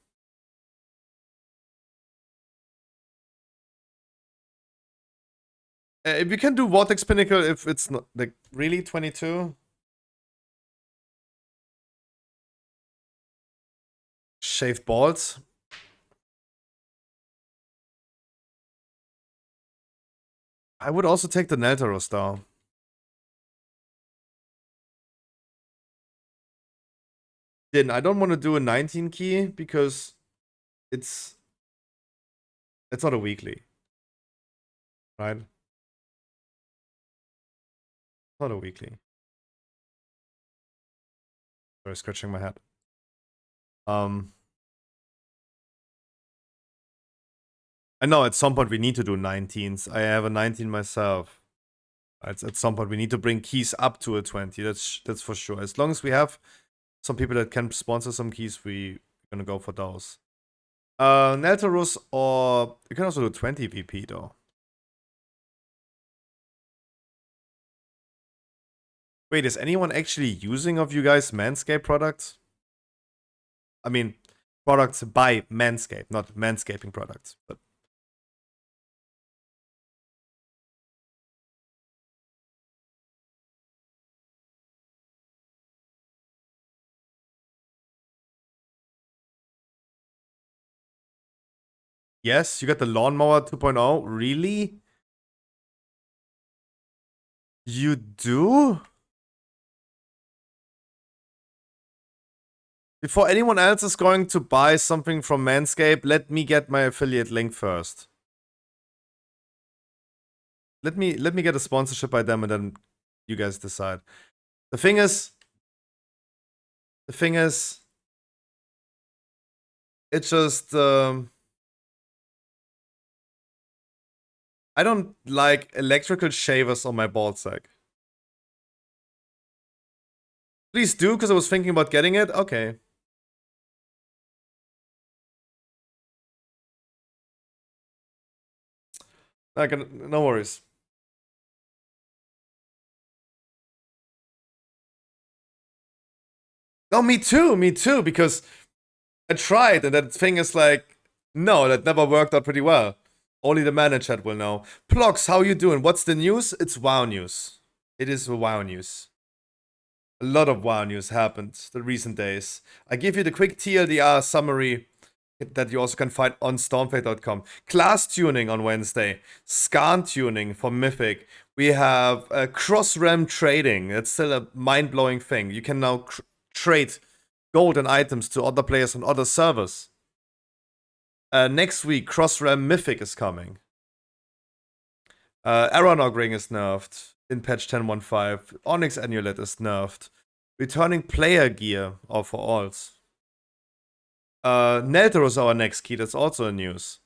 If you can do Vortex Pinnacle if it's not, like, really 22? Shaved balls? I would also take the Neltaros though. Then I don't want to do a 19 key because it's not a weekly. Right? It's not a weekly. Sorry, scratching my head. I know at some point we need to do 19s. I have a 19 myself. At some point we need to bring keys up to a 20. That's for sure. As long as we have some people that can sponsor some keys, we're gonna go for those. Neltarus, or you can also do 20 VP though. Wait, is anyone actually using of you guys Manscaped products? I mean, products by Manscaped, not manscaping products, but yes, you got the lawnmower 2.0. Really? You do? Before anyone else is going to buy something from Manscaped, let me get my affiliate link first. Let me get a sponsorship by them and then you guys decide. The thing is, it's just I don't like electrical shavers on my ballsack. Please do, because I was thinking about getting it. Okay. No worries. No, me too, because I tried and that thing is like, no, that never worked out pretty well. Only the man in chat will know. Plox, how you doing? What's the news? It's WoW news. It is WoW news. A lot of WoW news happened the recent days. I give you the quick TLDR summary that you also can find on stormfade.com. Class tuning on Wednesday. Scan tuning for Mythic. We have cross-rem trading. That's still a mind-blowing thing. You can now trade gold and items to other players on other servers. Next week, cross-rem Mythic is coming. Aeronog Ring is nerfed in patch 10.1.5. Onyx Amulet is nerfed. Returning player gear for alts. Neltor is our next key. That's also in news.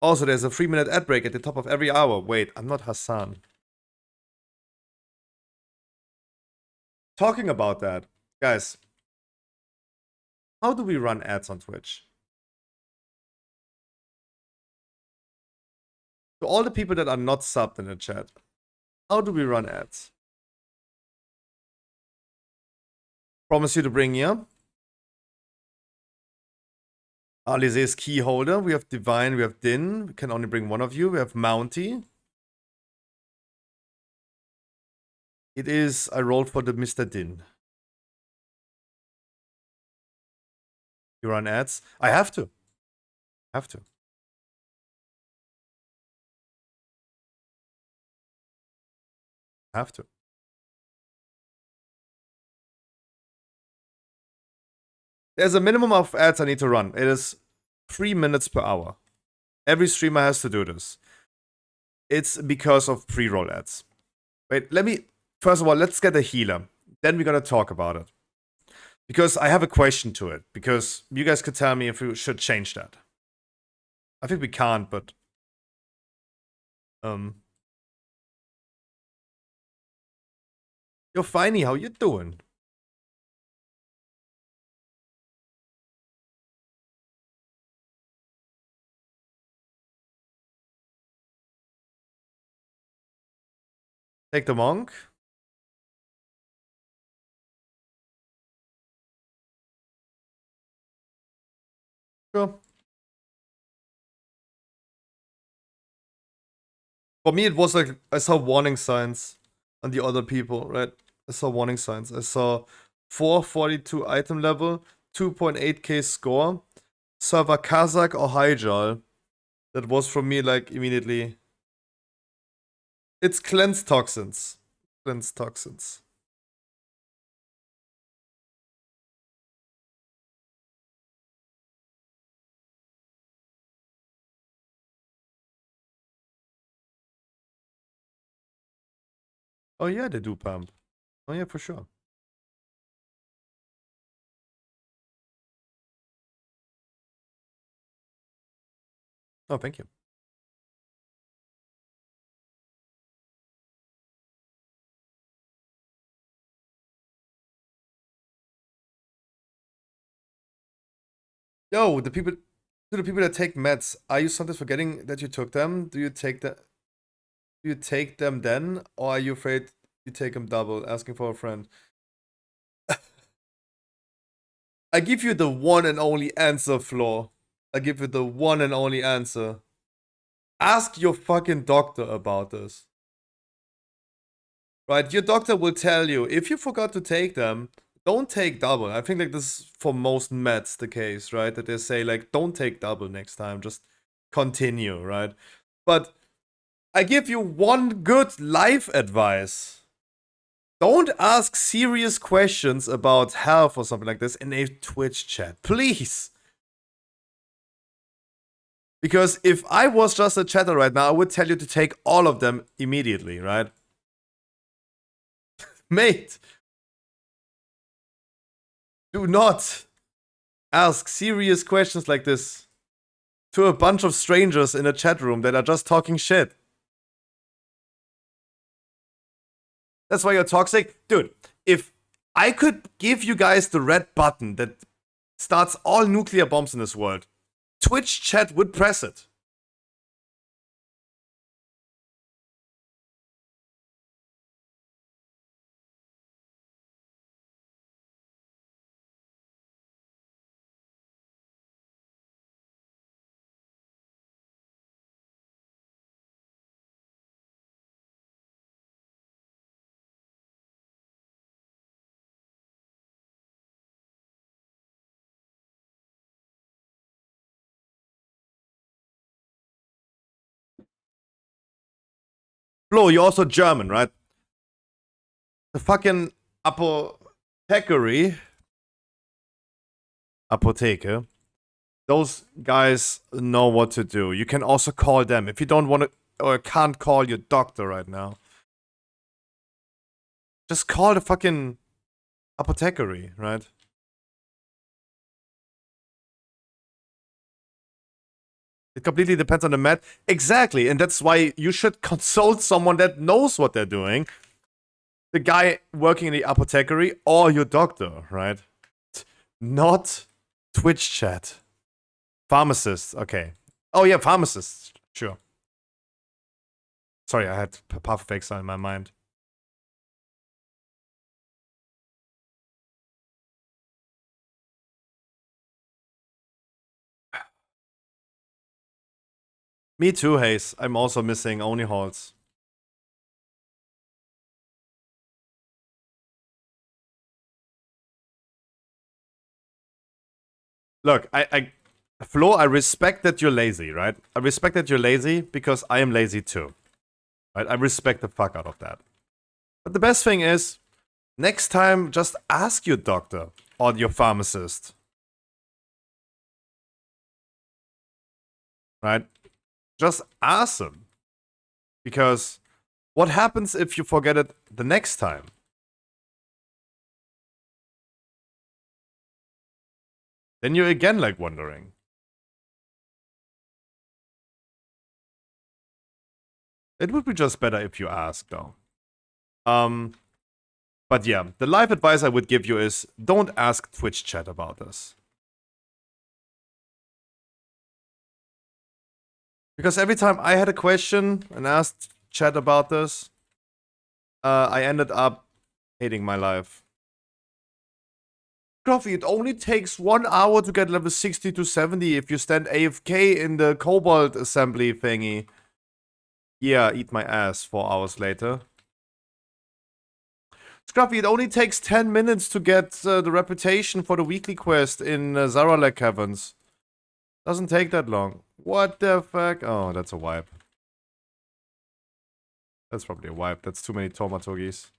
Also, there's a 3-minute ad break at the top of every hour. Wait, I'm not Hassan. Talking about that, guys. How do we run ads on Twitch? To all the people that are not subbed in the chat, how do we run ads? Promise you to bring you. Alize's key holder. We have Divine, we have Din. We can only bring one of you. We have Mounty. It is, I rolled for the Mr. Din. You run ads? I have to. Have to. Have to. There's a minimum of ads I need to run. It is 3 minutes per hour. Every streamer has to do this. It's because of pre-roll ads. Wait, first of all, let's get a healer. Then we're gonna talk about it. Because I have a question to it. Because you guys could tell me if we should change that. I think we can't, but... Yo, Finey, how you doing? Take the monk. Sure. For me, it was like, I saw warning signs on the other people, right? I saw warning signs. I saw 442 item level, 2.8k score, server Kazakh or Hyjal. That was for me like immediately. It's cleanse toxins. Cleanse toxins. Oh yeah, they do pump. Oh yeah, for sure. Oh, thank you. Yo, the people that take meds, are you sometimes forgetting that you took them? Do you take them then, or are you afraid you take them double? Asking for a friend. I give you the one and only answer, Flo. I give you the one and only answer. Ask your fucking doctor about this. Right? Your doctor will tell you, if you forgot to take them, don't take double. I think like this is for most meds the case, right? That they say like, don't take double next time, just continue, right? But I give you one good life advice. Don't ask serious questions about health or something like this in a Twitch chat, please. Because if I was just a chatter right now, I would tell you to take all of them immediately, right? Mate, do not ask serious questions like this to a bunch of strangers in a chat room that are just talking shit. That's why you're toxic. Dude, if I could give you guys the red button that starts all nuclear bombs in this world, Twitch chat would press it. Flo, you're also German, right? The fucking apothecary. Apotheke. Those guys know what to do. You can also call them. If you don't want to or can't call your doctor right now, just call the fucking apothecary, right? It completely depends on the med. Exactly, and that's why you should consult someone that knows what they're doing. The guy working in the apothecary or your doctor, right? Not Twitch chat. Pharmacist, okay. Oh yeah, pharmacist, sure. Sorry, I had Path of Exile in my mind. Me too, Hayes. I'm also missing Oni halls. Look, Flo, I respect that you're lazy, right? I respect that you're lazy because I am lazy too. Right? I respect the fuck out of that. But the best thing is, next time, just ask your doctor or your pharmacist. Right? Just ask them. Because what happens if you forget it the next time? Then you're again like wondering. It would be just better if you ask, though. But yeah, the life advice I would give you is don't ask Twitch chat about this. Because every time I had a question and asked chat about this, I ended up hating my life. Coffee, it only takes 1 hour to get level 60 to 70 if you stand AFK in the Cobalt assembly thingy. Yeah, eat my ass 4 hours later. Scruffy, it only takes 10 minutes to get the reputation for the weekly quest in Zaralek Caverns. Doesn't take that long. What the fuck? Oh, that's a wipe. That's probably a wipe. That's too many Tomatogis.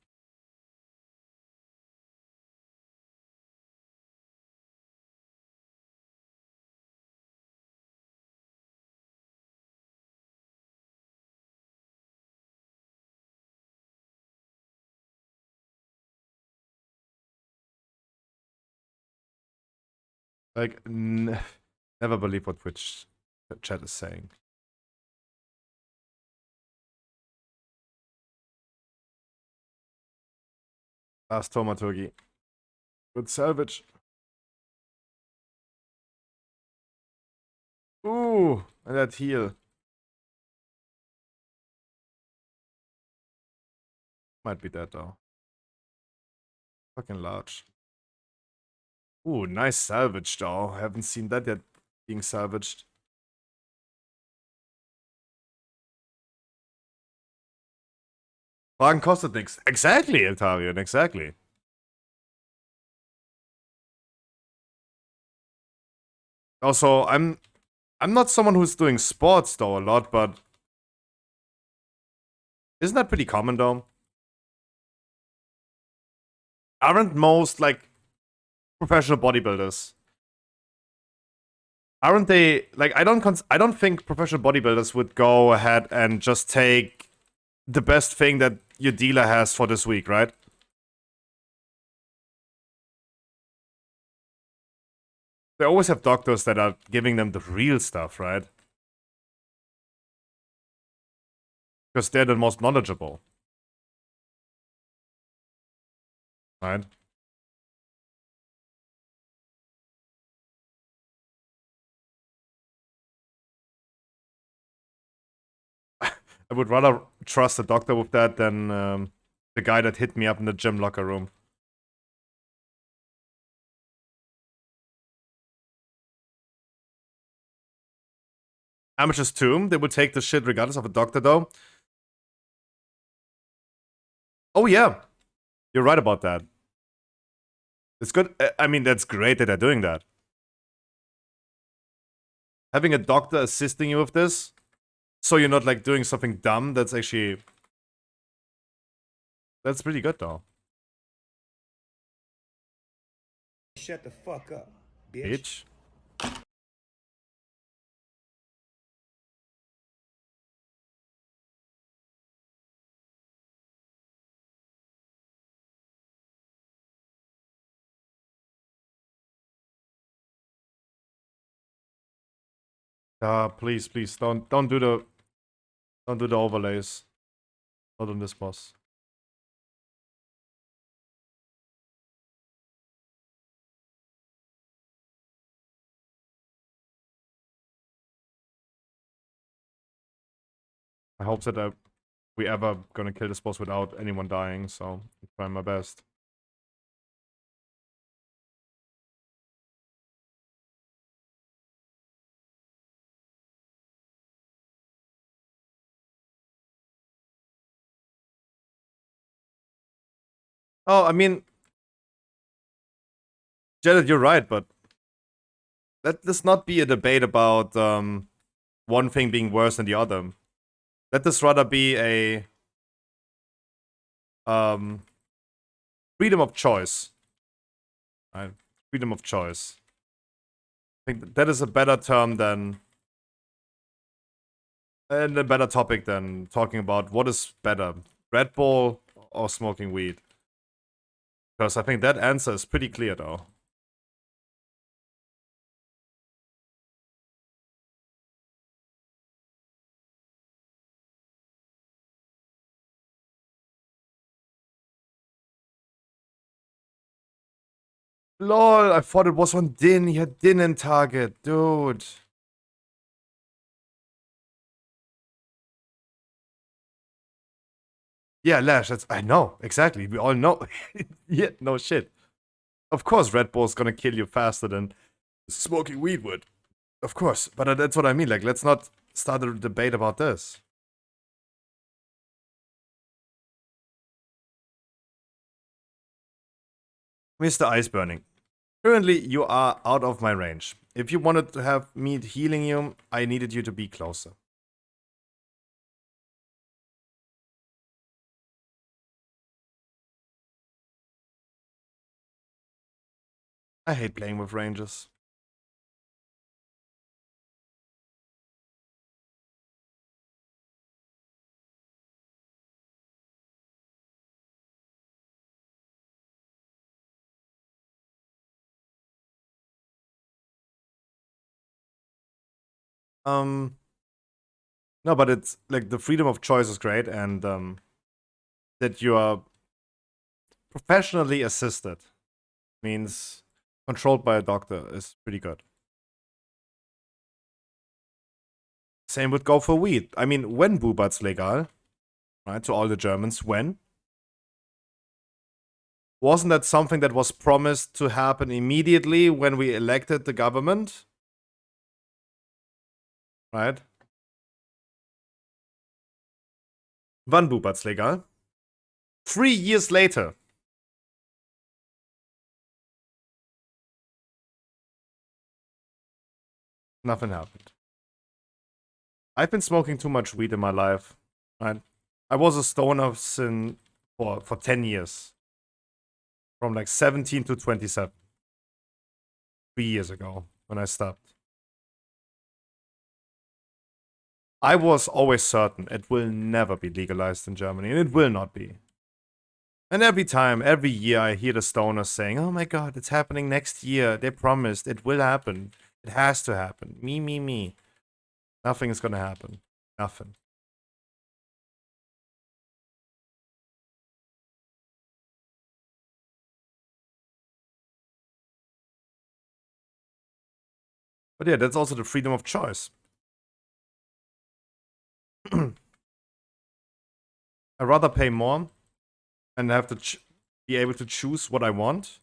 Like, never believe what Twitch chat is saying. Last Tomatogi. Good salvage. Ooh, and that heal. Might be dead though. Fucking large. Ooh, nice salvage though. Haven't seen that yet being salvaged. Fragen kostet nichts. Exactly, Eltarian, exactly. Also, I'm not someone who's doing sports though a lot, but isn't that pretty common though? Aren't most like professional bodybuilders? Aren't they like I don't think professional bodybuilders would go ahead and just take the best thing that your dealer has for this week, right? They always have doctors that are giving them the real stuff, right? Because they're the most knowledgeable. Right? I would rather trust a doctor with that than the guy that hit me up in the gym locker room. Amateur's Tomb, they would take the shit regardless of a doctor, though. Oh, yeah. You're right about that. It's good. I mean, that's great that they're doing that. Having a doctor assisting you with this, so you're not, like, doing something dumb, that's actually That's pretty good though. Shut the fuck up, bitch. Bitch. Please, please, don't do the overlays. Not on this boss. I hope that we ever gonna kill this boss without anyone dying, so I'm trying my best. Oh, I mean, Jared, you're right, but let this not be a debate about one thing being worse than the other. Let this rather be a freedom of choice. Right? Freedom of choice. I think that is a better term than and a better topic than talking about what is better, Red Bull or smoking weed. Because I think that answer is pretty clear though. LOL, I thought it was on Din. He had Din in target, dude. Yeah, Lash, I know, exactly. We all know. Yeah, no shit. Of course, Red Bull's gonna kill you faster than smoking weed would. Of course, but that's what I mean. Like, let's not start a debate about this. Mr. Ice Burning. Currently, you are out of my range. If you wanted to have me healing you, I needed you to be closer. I hate playing with ranges. No, but it's like the freedom of choice is great, and that you are professionally assisted means controlled by a doctor is pretty good. Same would go for weed. I mean, when Bubat's legal, right? To all the Germans, when? Wasn't that something that was promised to happen immediately when we elected the government? Right? Wann Bubat's legal? 3 years later. Nothing happened. I've been smoking too much weed in my life. Right? I was a stoner for 10 years. From like 17 to 27. 3 years ago when I stopped. I was always certain it will never be legalized in Germany, and it will not be. And every year, I hear the stoners saying, oh my god, it's happening next year. They promised it will happen. It has to happen. Me. Nothing is gonna happen. Nothing. But yeah, that's also the freedom of choice. I'd rather pay more and have to be able to choose what I want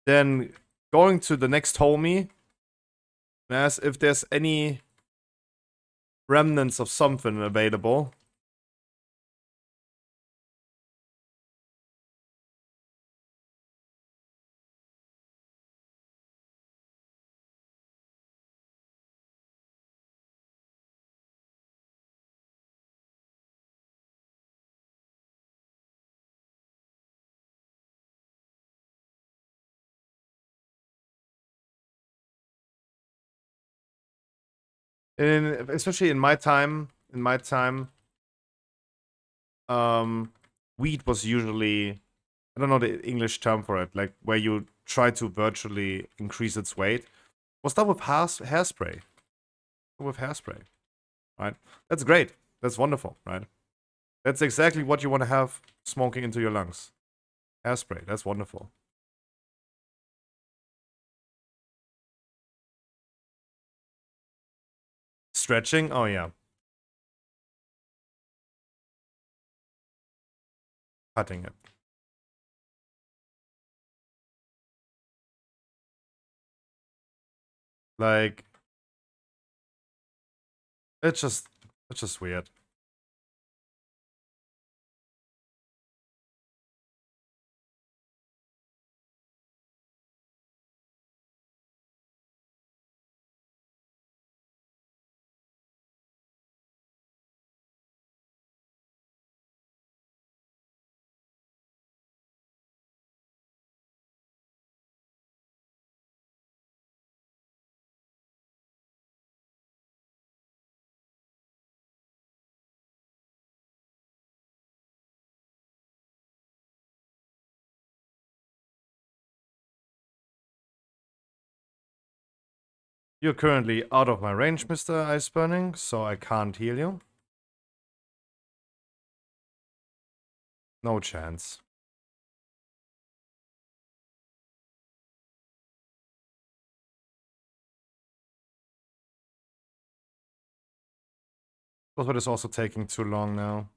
than going to the next homie and ask if there's any remnants of something available. Especially in my time, weed was usually, I don't know the English term for it, like where you try to virtually increase its weight. Was done with hairspray. With hairspray, right? That's great. That's wonderful, right? That's exactly what you want to have smoking into your lungs. Hairspray. That's wonderful. Stretching. Oh yeah. Cutting it. Like, it's just weird. You're currently out of my range, Mr. Ice Burning, so I can't heal you. No chance. But is also taking too long now.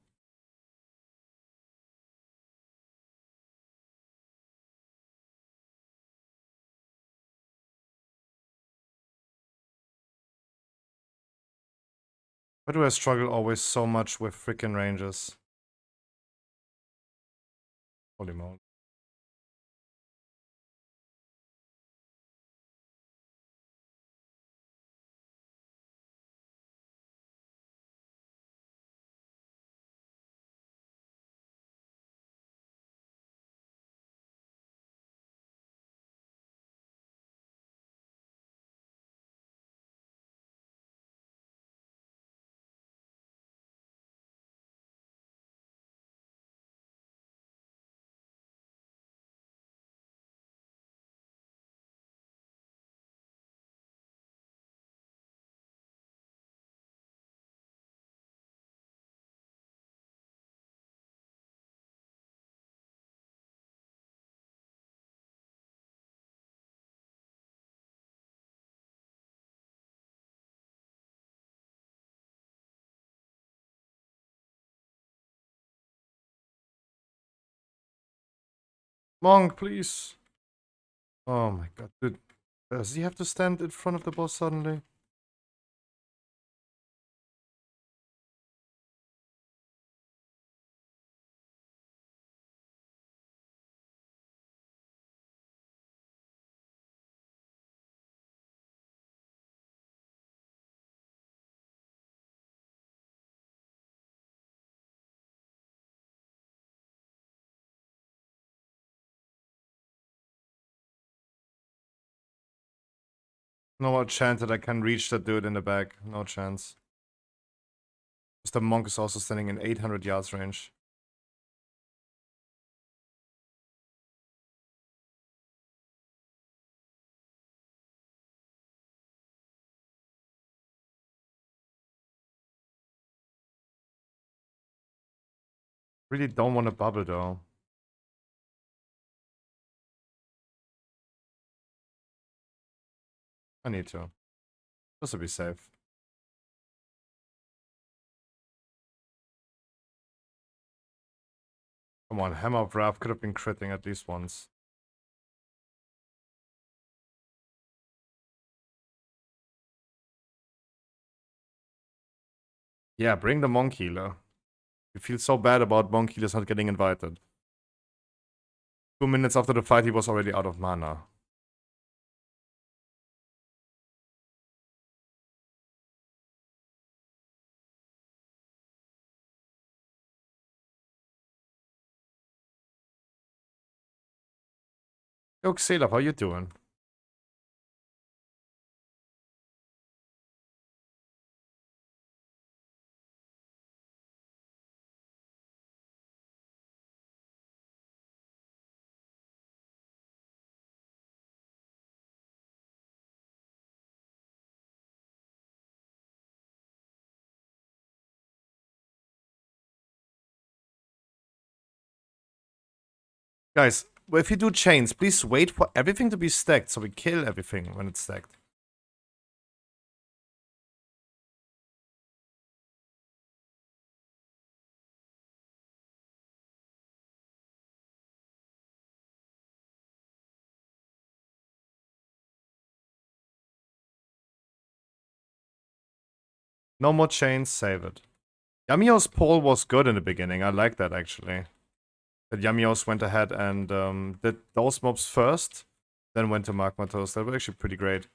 Why do I struggle always so much with freaking ranges? Holy moly. Monk, please. Oh my god, dude. Does he have to stand in front of the boss suddenly? No chance that I can reach that dude in the back. No chance. Mr. Monk is also standing in 800 yards range. Really don't want to bubble though. I need to. Just to be safe. Come on, Hammer of Wrath could have been critting at least once. Yeah, bring the Monk Healer. You feel so bad about Monk Healers not getting invited. 2 minutes after the fight, he was already out of mana. Yo, Xelaf, how you doing? Guys, if you do chains, please wait for everything to be stacked so we kill everything when it's stacked. No more chains, save it. Yamio's poll was good in the beginning. I like that actually. That Yamios went ahead and did those mobs first, then went to Magma Toast. That was actually pretty great.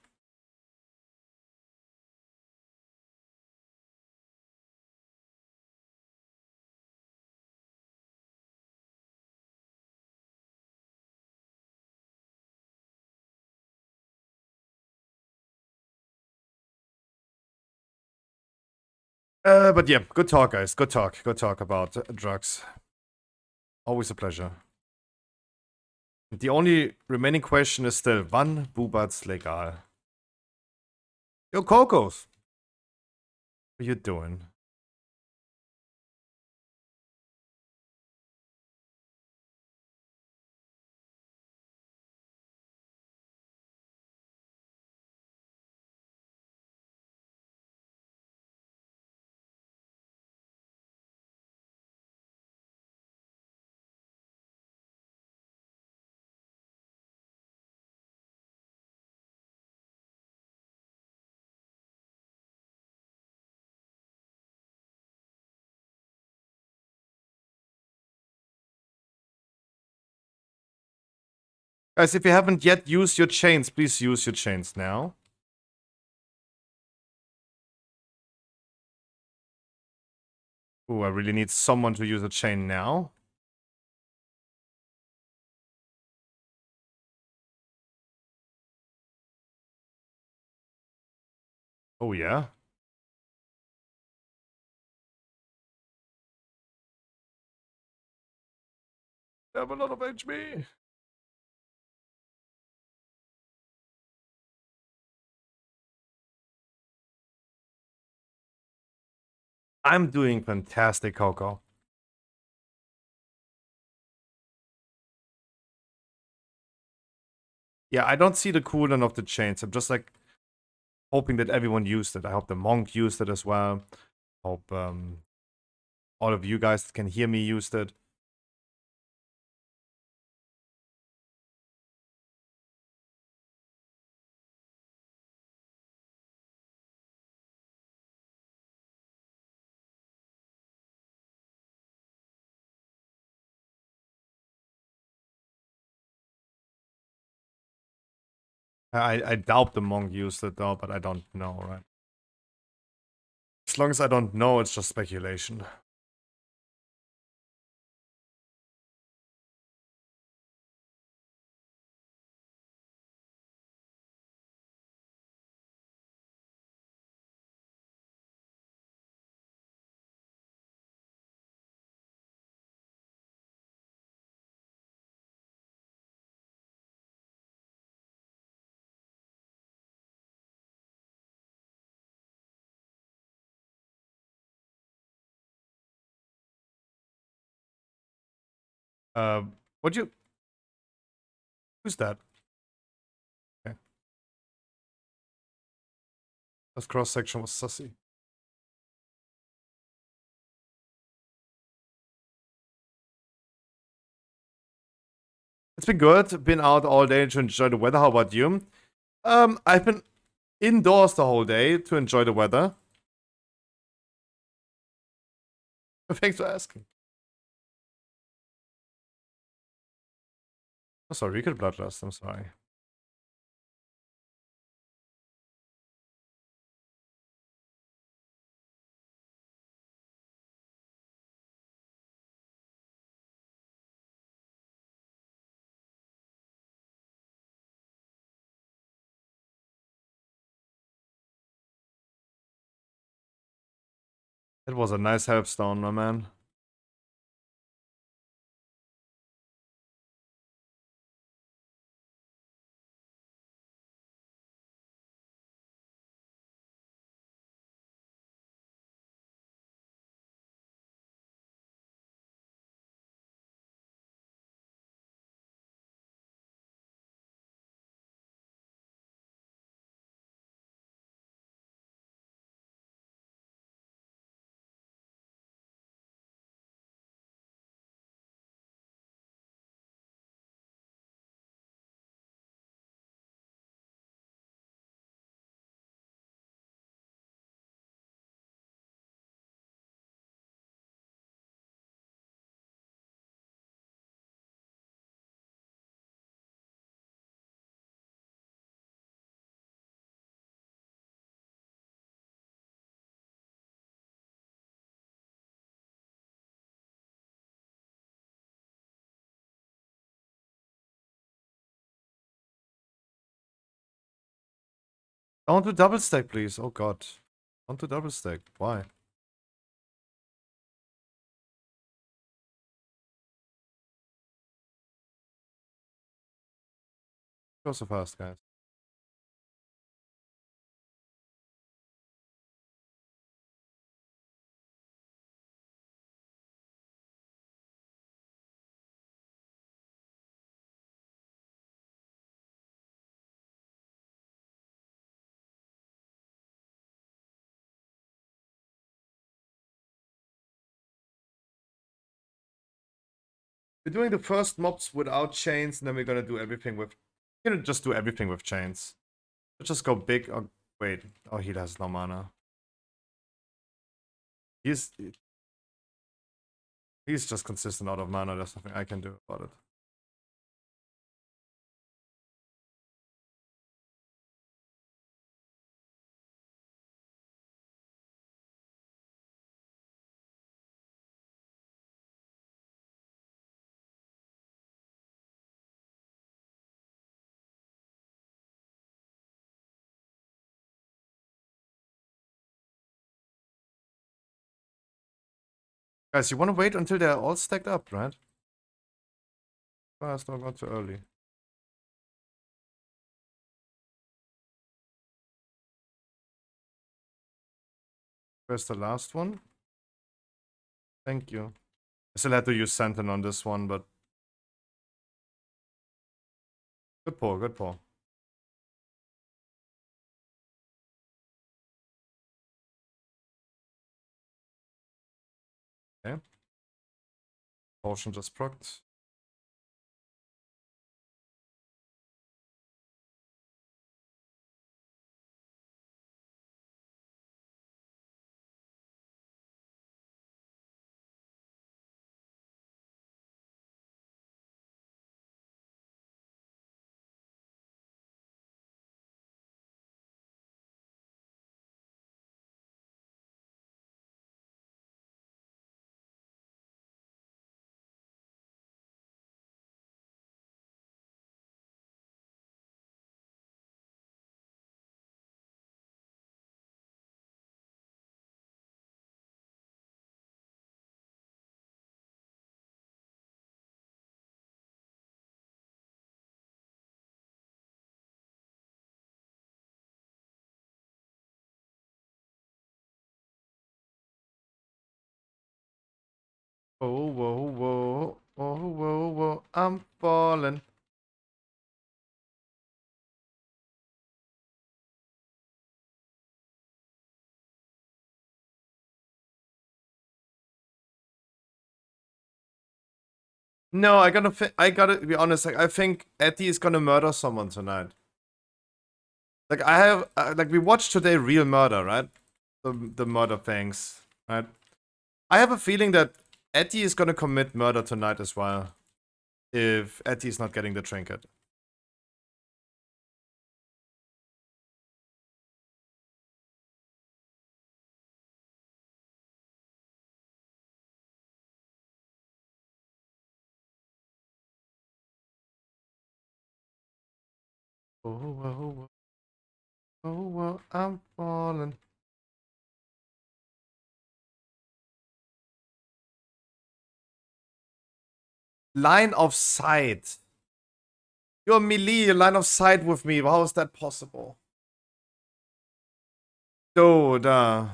But yeah, good talk, guys. Good talk. Good talk about drugs. Always a pleasure. The only remaining question is still, wann Bubat's legal? Yo, Cocos! What are you doing? Guys, if you haven't yet used your chains, please use your chains now. Ooh, I really need someone to use a chain now. Oh yeah? I have a lot of HP. I'm doing fantastic, Coco. Yeah, I don't see the cooldown of the chains. I'm just like hoping that everyone used it. I hope the monk used it as well. Hope all of you guys that can hear me used it. I doubt the monk used it though, but I don't know, right? As long as I don't know, it's just speculation. Uh, what you? Who's that? Okay, this cross section was sussy. It's been good. Been out all day to enjoy the weather. How about you? I've been indoors the whole day to enjoy the weather. Thanks for asking. Oh, sorry, you could bloodlust. I'm sorry. It was a nice helpstone, my man. Don't do double stack, please. Oh god. Don't do double stack. Why? Go so fast, guys. We're doing the first mobs without chains, and then we're gonna do everything with... We're gonna just do everything with chains. Let's just go big. Oh, wait. Oh, he has no mana. He's just consistent out of mana. There's nothing I can do about it. Guys, you want to wait until they're all stacked up, right? Fast, don't go too early. Where's the last one? Thank you. I still had to use Sentinel on this one, but... Good pull, good pull. Okay. Potion just procced. Oh, whoa, whoa. Oh, whoa, whoa. I'm falling. No, I gotta be honest, like, I think Eddie is gonna murder someone tonight. Like, I have, like, we watched today Real Murder, right? The murder things, right? I have a feeling that Eddie is gonna commit murder tonight as well. If Eddie is not getting the trinket. Oh, whoa, whoa. Oh, whoa, I'm falling. Line of sight. You're melee, line of sight with me. How is that possible? Dude, how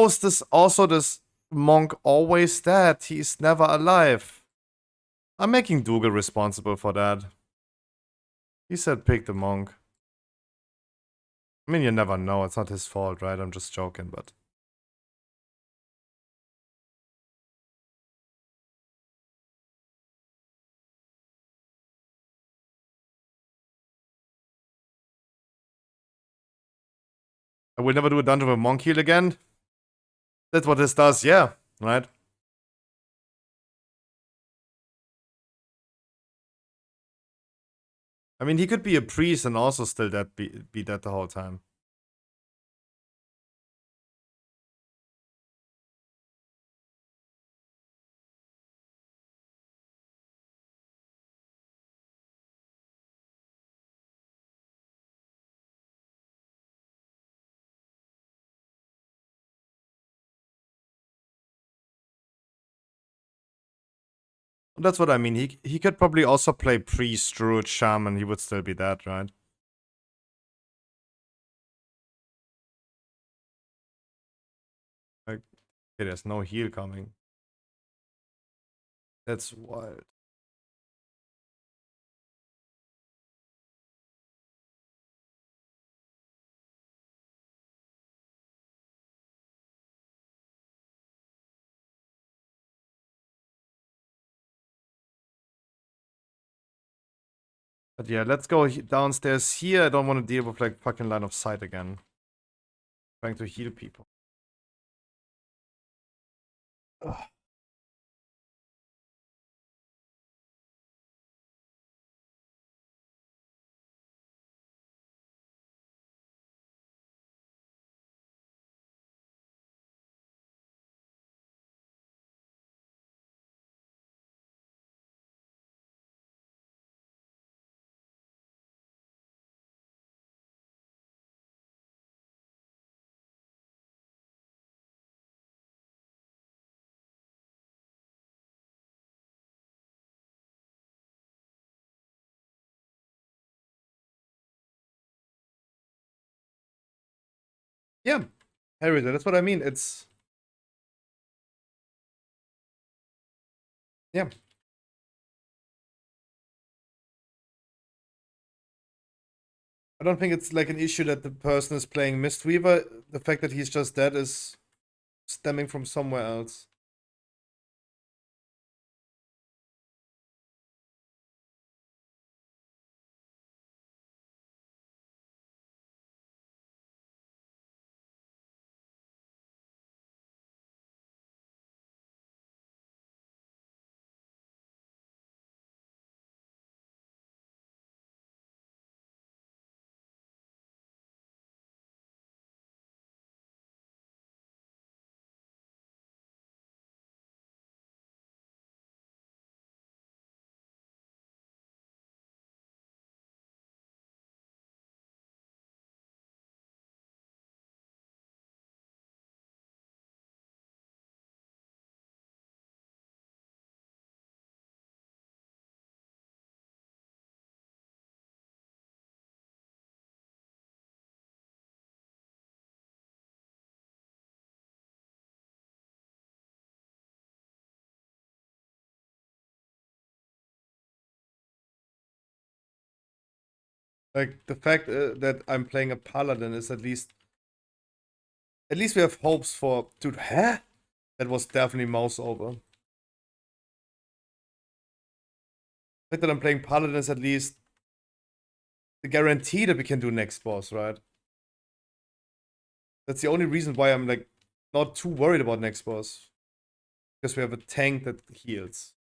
is this also this monk always dead? He's never alive. I'm making Dougal responsible for that. He said pick the monk. I mean, you never know. It's not his fault, right? I'm just joking, but... I will never do a dungeon with monk heal again. That's what this does, yeah. Right? I mean, he could be a priest and also still be dead the whole time. That's what I mean. He could probably also play priest, druid, shaman. He would still be dead, right? Like, okay, there's no heal coming. That's wild. But yeah, let's go downstairs here. I don't want to deal with like fucking line of sight again. Trying to heal people. Ugh. Yeah, Harry, that's what I mean. It's yeah. I don't think it's like an issue that the person is playing Mistweaver. The fact that he's just dead is stemming from somewhere else. Like the fact that I'm playing a paladin is at least we have hopes for. Dude, huh? That was definitely mouse over. The fact that I'm playing paladin is at least the guarantee that we can do next boss, right? That's the only reason why I'm like not too worried about next boss. Because we have a tank that heals.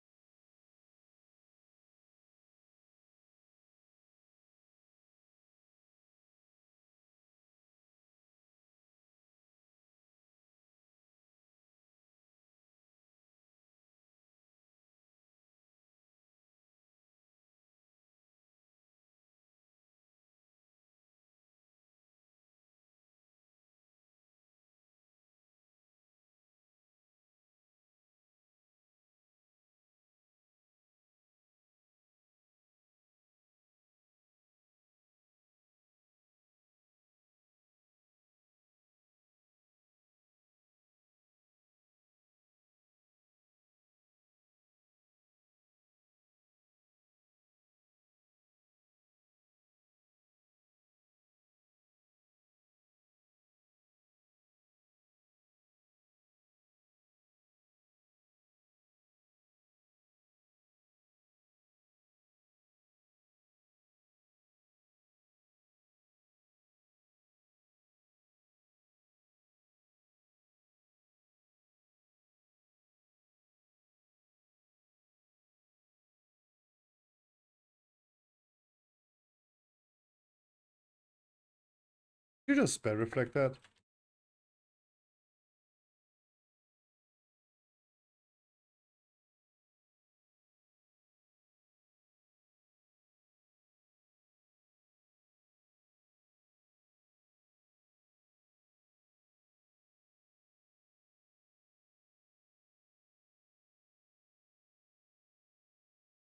You just spell reflect that.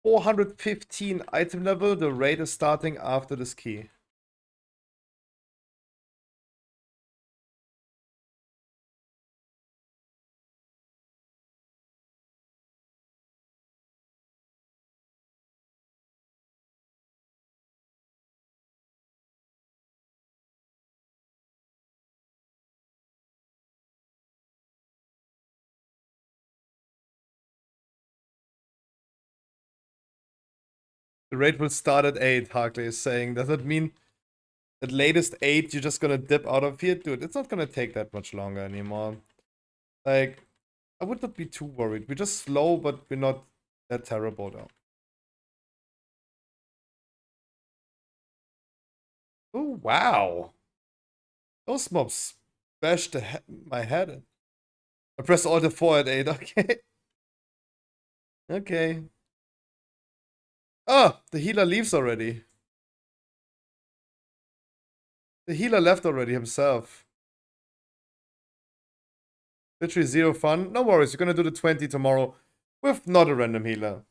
415 item level. The raid is starting after this key. The raid will start at 8, Harkley is saying. Does that mean at latest 8 you're just gonna dip out of here? Dude, it's not gonna take that much longer anymore. Like, I would not be too worried. We're just slow, but we're not that terrible though. Oh, wow. Those mobs bashed my head in. I pressed Alt 4 at 8, okay. Okay. Oh, the healer leaves already. The healer left already himself. Literally 0 fun. No worries, you're gonna do the 20 tomorrow with not a random healer.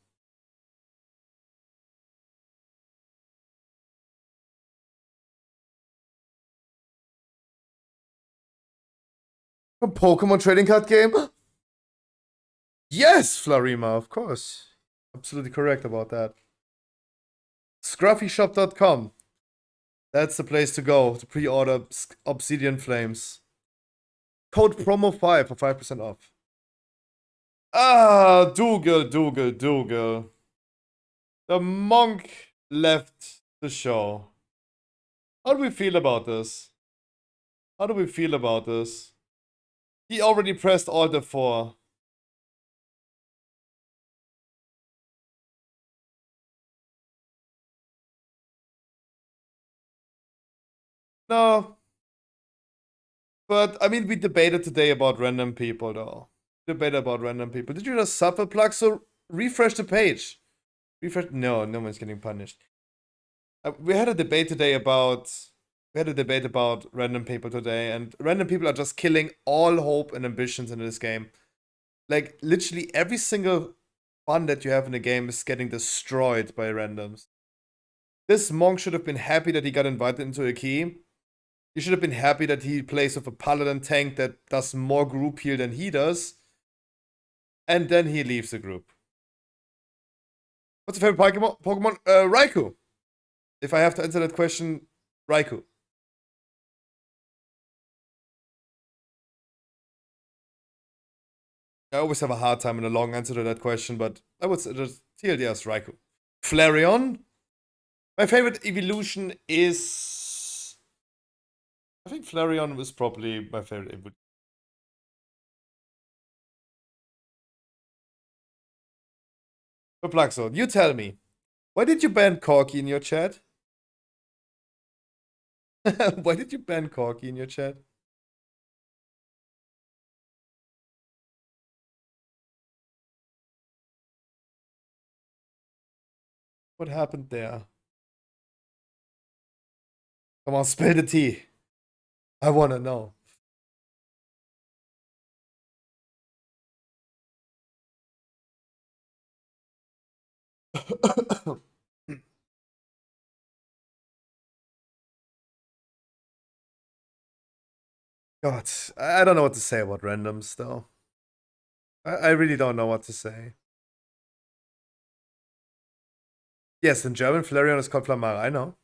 A Pokemon trading card game? Yes, Flarima, of course. Absolutely correct about that. Scruffyshop.com. That's the place to go to pre-order Obsidian Flames. Code promo5 for 5% off. Ah, Dougal. The monk left the show. How do we feel about this? He already pressed Alt 4. No. But, I mean, we debated today about random people, though. Did you just suffer, Plug? So, refresh the page. Refresh. No, no one's getting punished. We had a debate today about... We had a debate about random people today, and random people are just killing all hope and ambitions in this game. Like, literally every single fun that you have in the game is getting destroyed by randoms. This monk should have been happy that he got invited into a key. You should have been happy that he plays with a paladin tank that does more group heal than he does. And then he leaves the group. What's your favorite Pokemon? Raikou. If I have to answer that question, Raikou. I always have a hard time in a long answer to that question, but I would say just TLDS Raikou. Flareon. My favorite evolution is... I think Flareon was probably my favorite evolution. Perpluxo, you tell me. Why did you ban Corky in your chat? Why did you ban Corky in your chat? What happened there? Come on, spill the tea. I wanna know. God, I don't know what to say about randoms, though. I really don't know what to say. Yes, in German, Flareon is called Flamara, I know.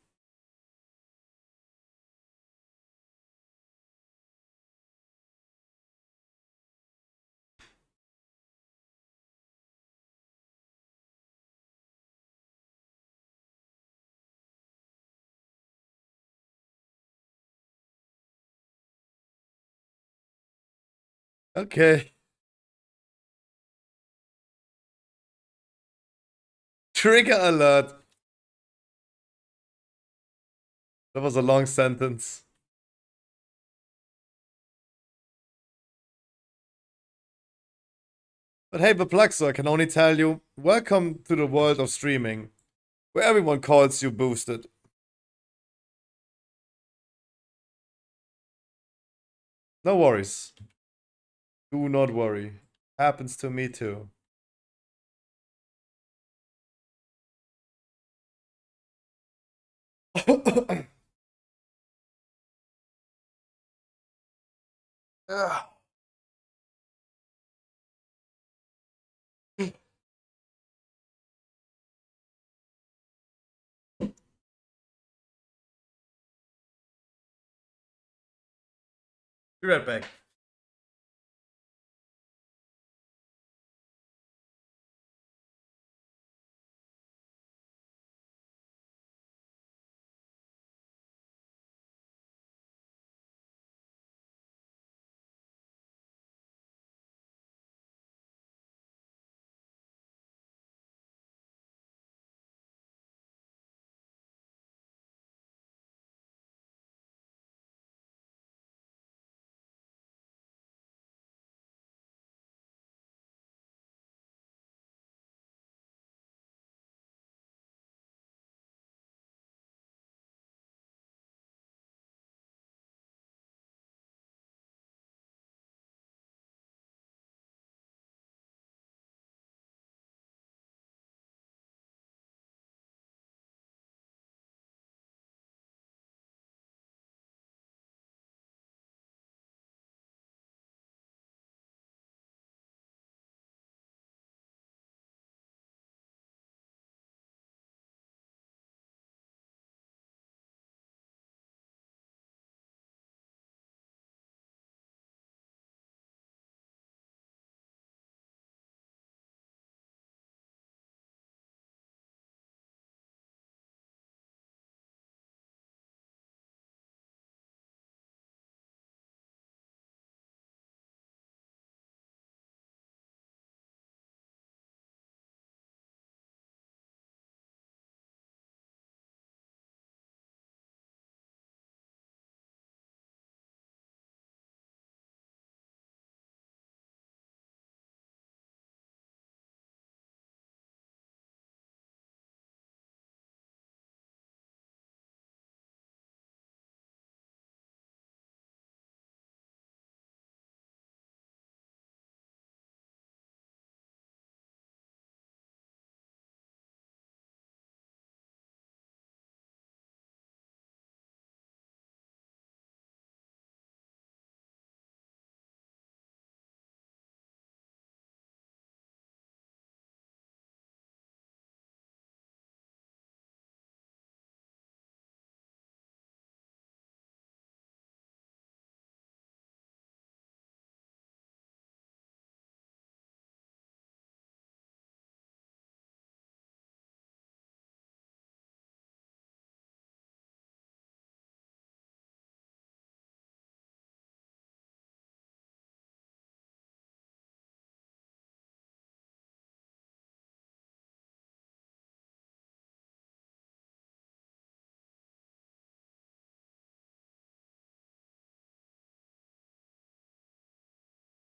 Okay. Trigger alert. That was a long sentence. But hey, Perpluxo, I can only tell you, welcome to the world of streaming, where everyone calls you boosted. No worries. Do not worry. Happens to me too. Ah. Be right back.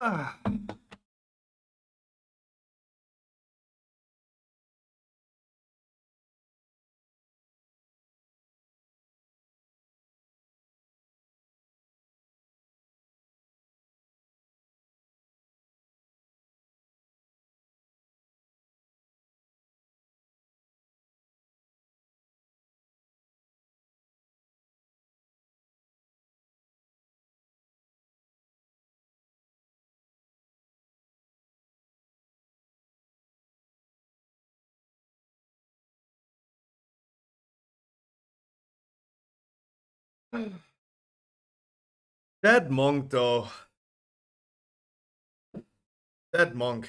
Ah. That monk, though. That monk.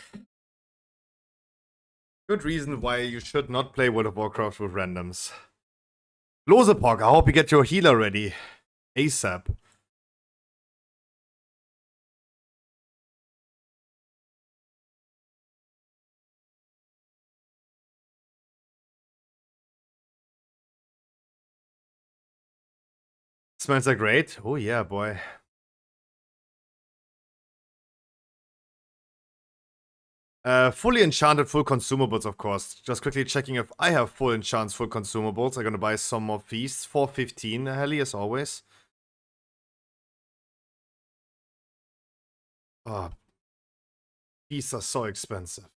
Good reason why you should not play World of Warcraft with randoms. Losepok, I hope you get your healer ready. ASAP. Smells like great. Oh yeah, boy. Fully enchanted, full consumables, of course. Just quickly checking if I have full enchants, full consumables. I'm gonna buy some more feasts. 415, Heli, as always. Oh, feasts are so expensive.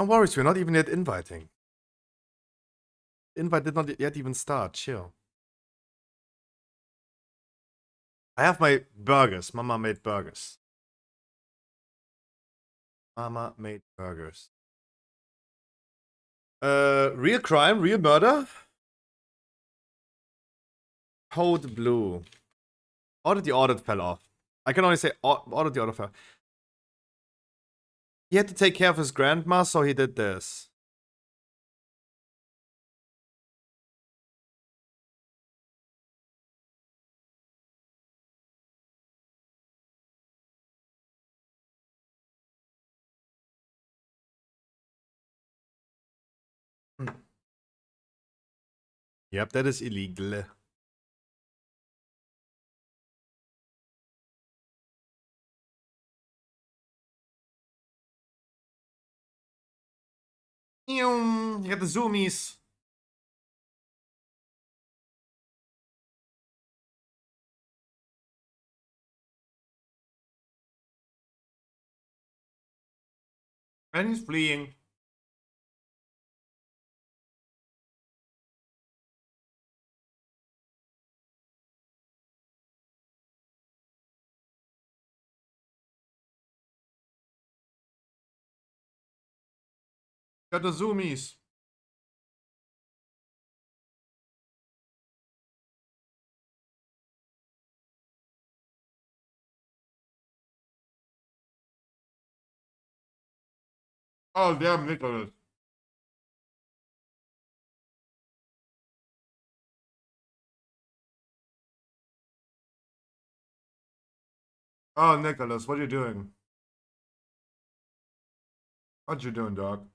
No worries, we're not even yet inviting. Invite did not yet even start, chill. I have my burgers. Mama made burgers. Mama made burgers. Real crime, real murder? Code blue. Audit the audit fell off. I can only say audit the audit fell. He had to take care of his grandma, so he did this. Yep, that is illegal. You got the zoomies. And he's fleeing. Got the zoomies. Oh, damn, Nicholas. Oh, Nicholas, what are you doing? What you doing, dog?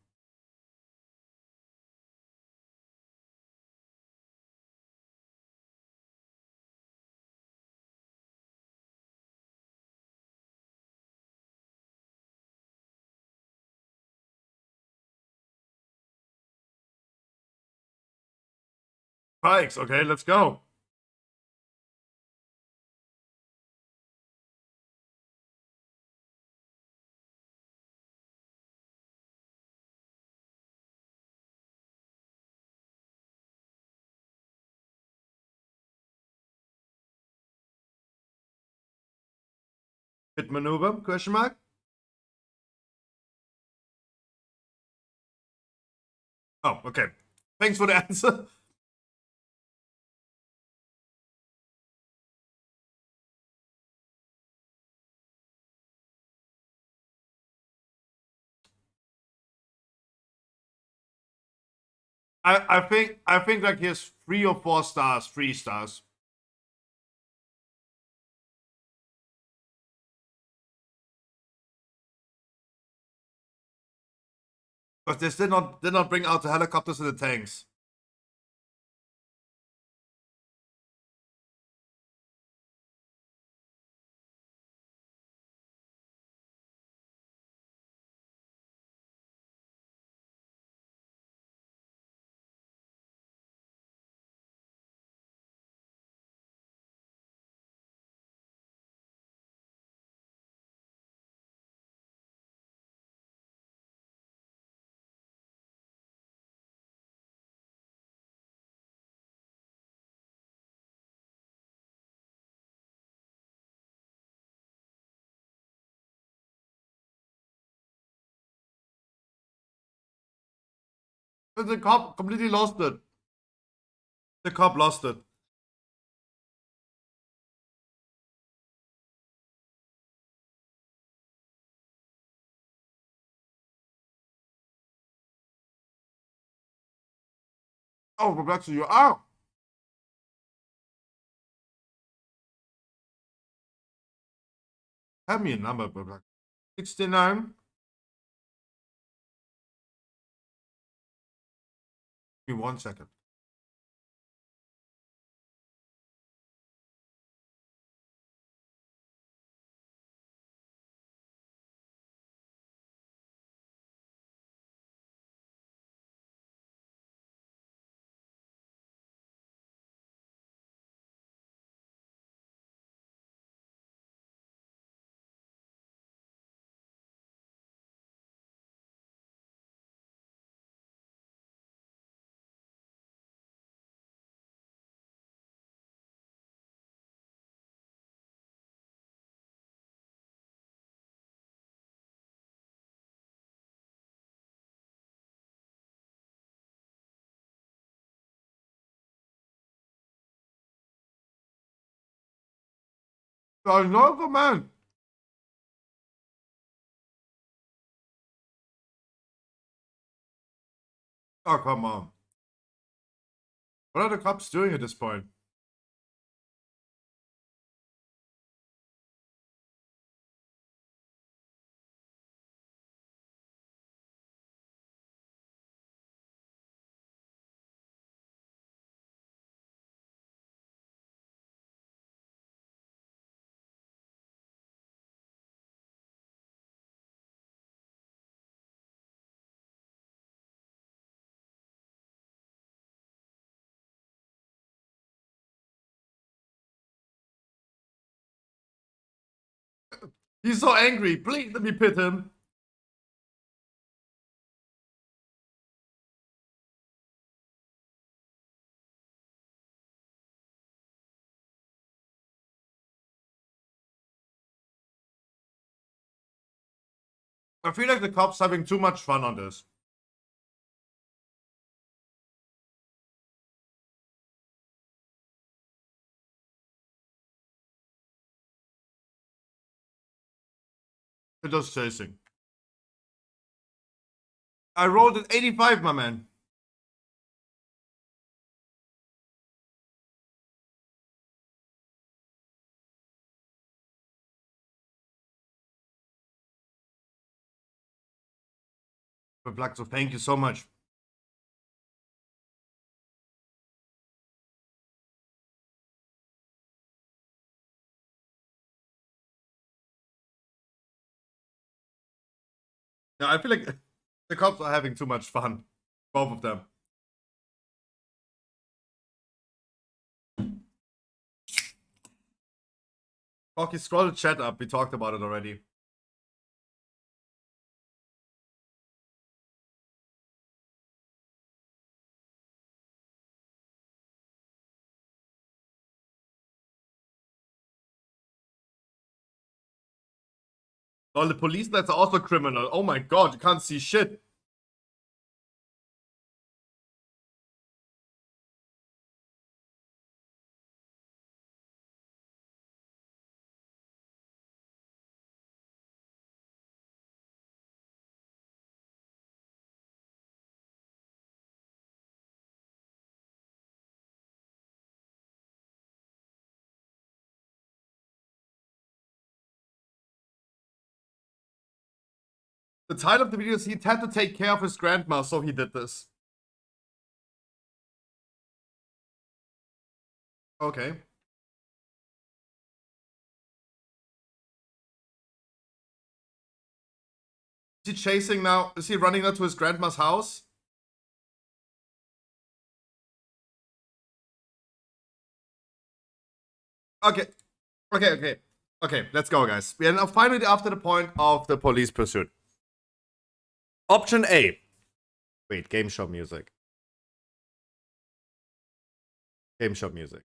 Pikes, okay, let's go. Hit maneuver, question mark? Oh, okay. Thanks for the answer. I think like he has 3 or 4 stars, 3 stars. But this did not bring out the helicopters and the tanks. But the cop completely lost it. The cop lost it. Oh, we're back to you. Oh! Have me a number, Babak. 69. Give me 1 second. I know, come on. Oh, come on. What are the cops doing at this point? He's so angry. Please let me pit him. I feel like the cops having too much fun on this. They're just chasing. I rolled an 85, my man. So thank you so much. Yeah, I feel like the cops are having too much fun. Both of them. Okay, scroll the chat up. We talked about it already. Oh, the police lights are also criminal. Oh my god, you can't see shit. The title of the video is he had to take care of his grandma, so he did this. Okay. Is he chasing now? Is he running now to his grandma's house? Okay. Okay, let's go, guys. We are now finally after the point of the police pursuit. Option A. Wait, game show music. Game show music.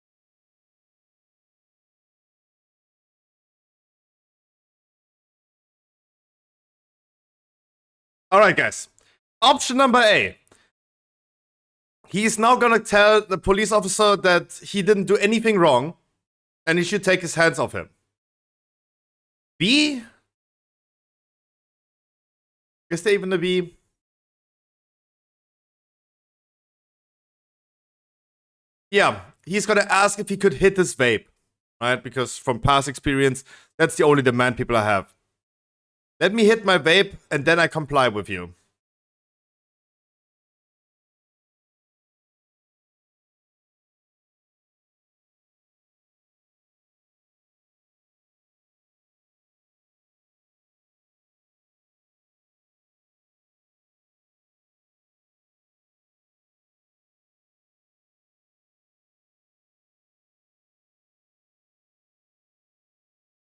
Alright, guys. Option number A. He's now gonna tell the police officer that he didn't do anything wrong and he should take his hands off him. B? Is there even a B? Yeah, he's gonna ask if he could hit his vape, right? Because from past experience, that's the only demand people have. Let me hit my vape and then I comply with you.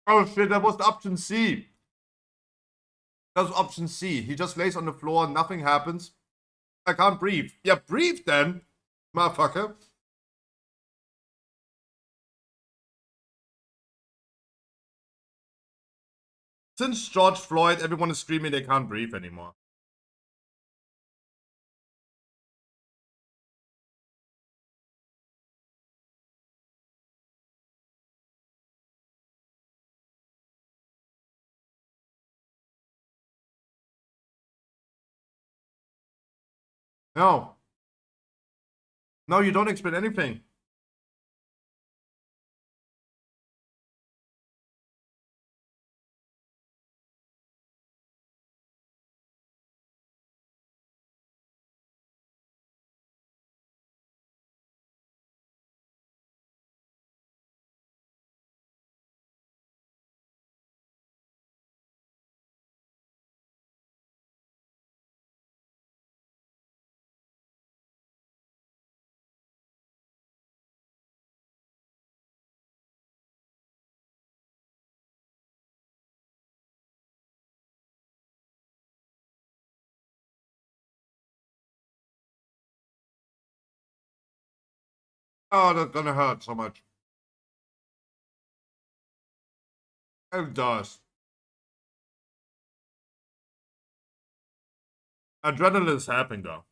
Oh shit, that was option C. That was option C. He just lays on the floor, nothing happens. I can't breathe. Yeah, breathe then, motherfucker. Since George Floyd, everyone is screaming they can't breathe anymore. No. No, you don't explain anything. Oh, that's gonna hurt so much. It does. Adrenaline is happening though.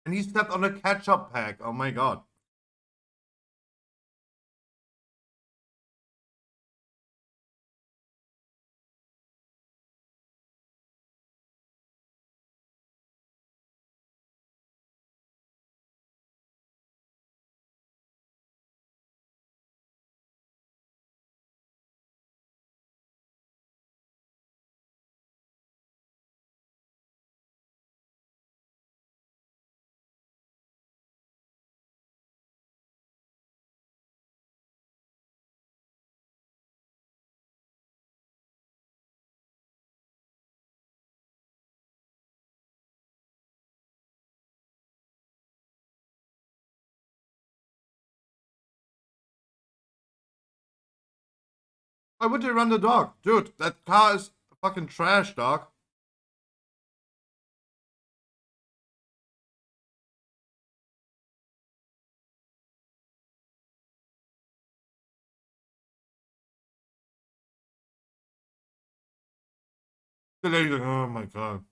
And he stepped on a ketchup pack. Oh my god. Why would they run the dog? Dude, that car is fucking trash, dog. The lady's like, oh my god.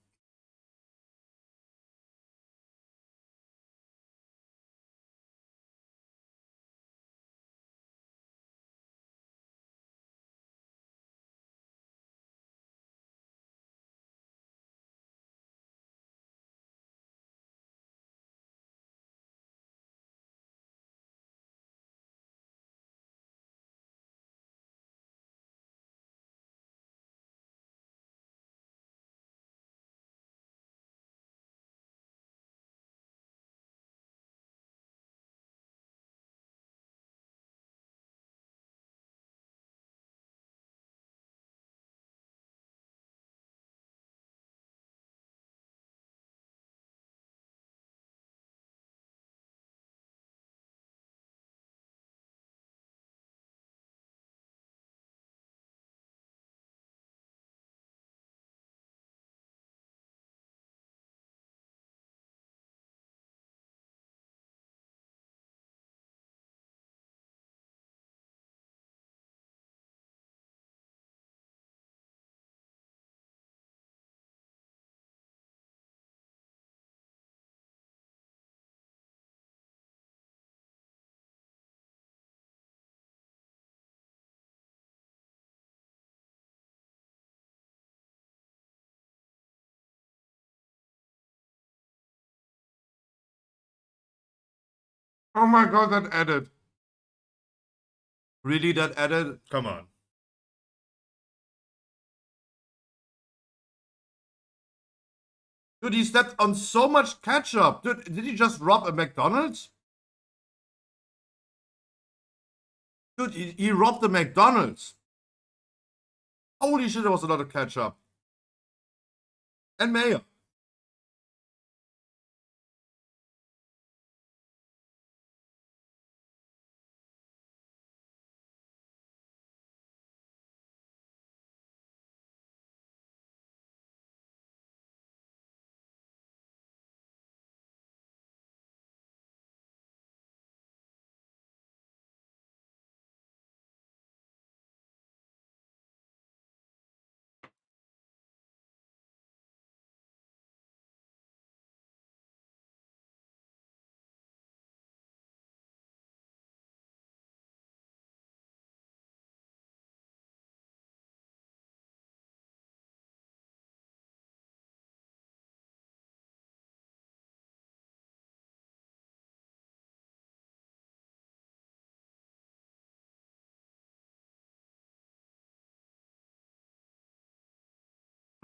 Oh my god, that edit. Really, that edit? Come on. Dude, he stepped on so much ketchup. Dude, did he just rob a McDonald's? Dude, he robbed the McDonald's. Holy shit, there was a lot of ketchup. And mayo.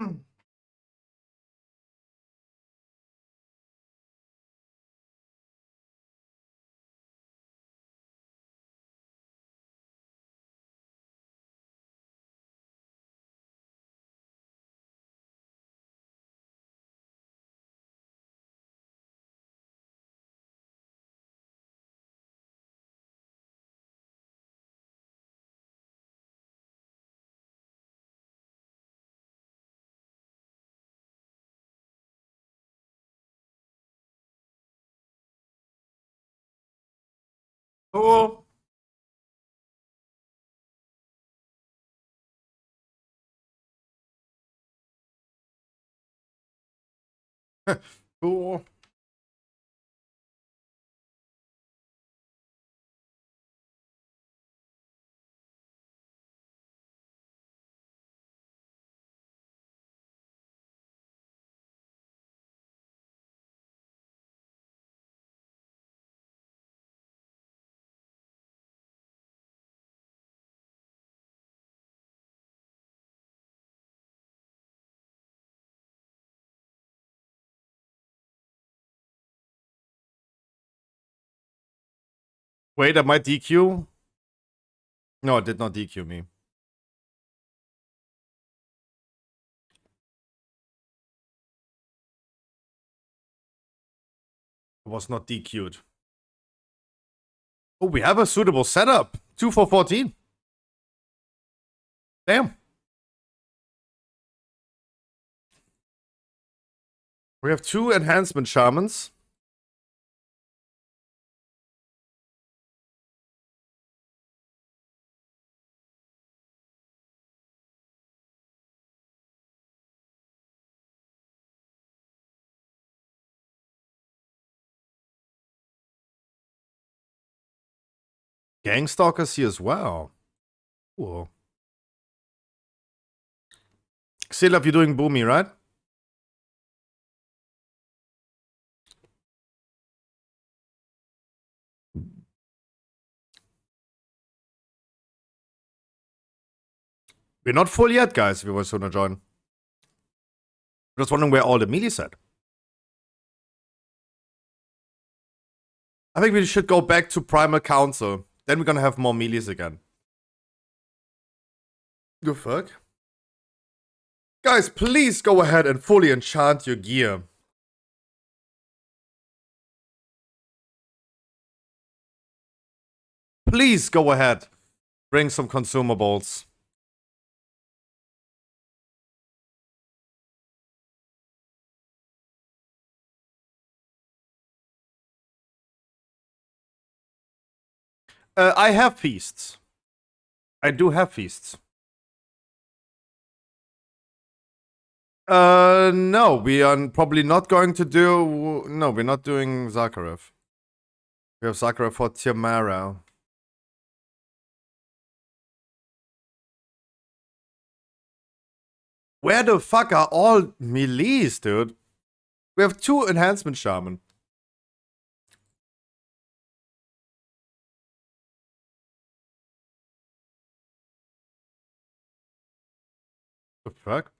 Oh. Oh. Wait, that might DQ? No, it did not DQ me. It was not DQ'd. Oh, we have a suitable setup. 2 for 14. Damn. We have 2 enhancement shamans. Gangstalkers here as well. Cool. Xilaf, you're doing Boomy, right? We're not full yet, guys, if you want to join. Just wondering where all the melees at. I think we should go back to Primal Council. Then we're gonna have more melees again. The fuck? Guys, please go ahead and fully enchant your gear. Please go ahead. Bring some consumables. I have feasts. I do have feasts. No, we are probably not going to do... No, we're not doing Zakharov. We have Zakharov for Tiamara. Where the fuck are all melees, dude? We have 2 enhancement shaman. The fuck?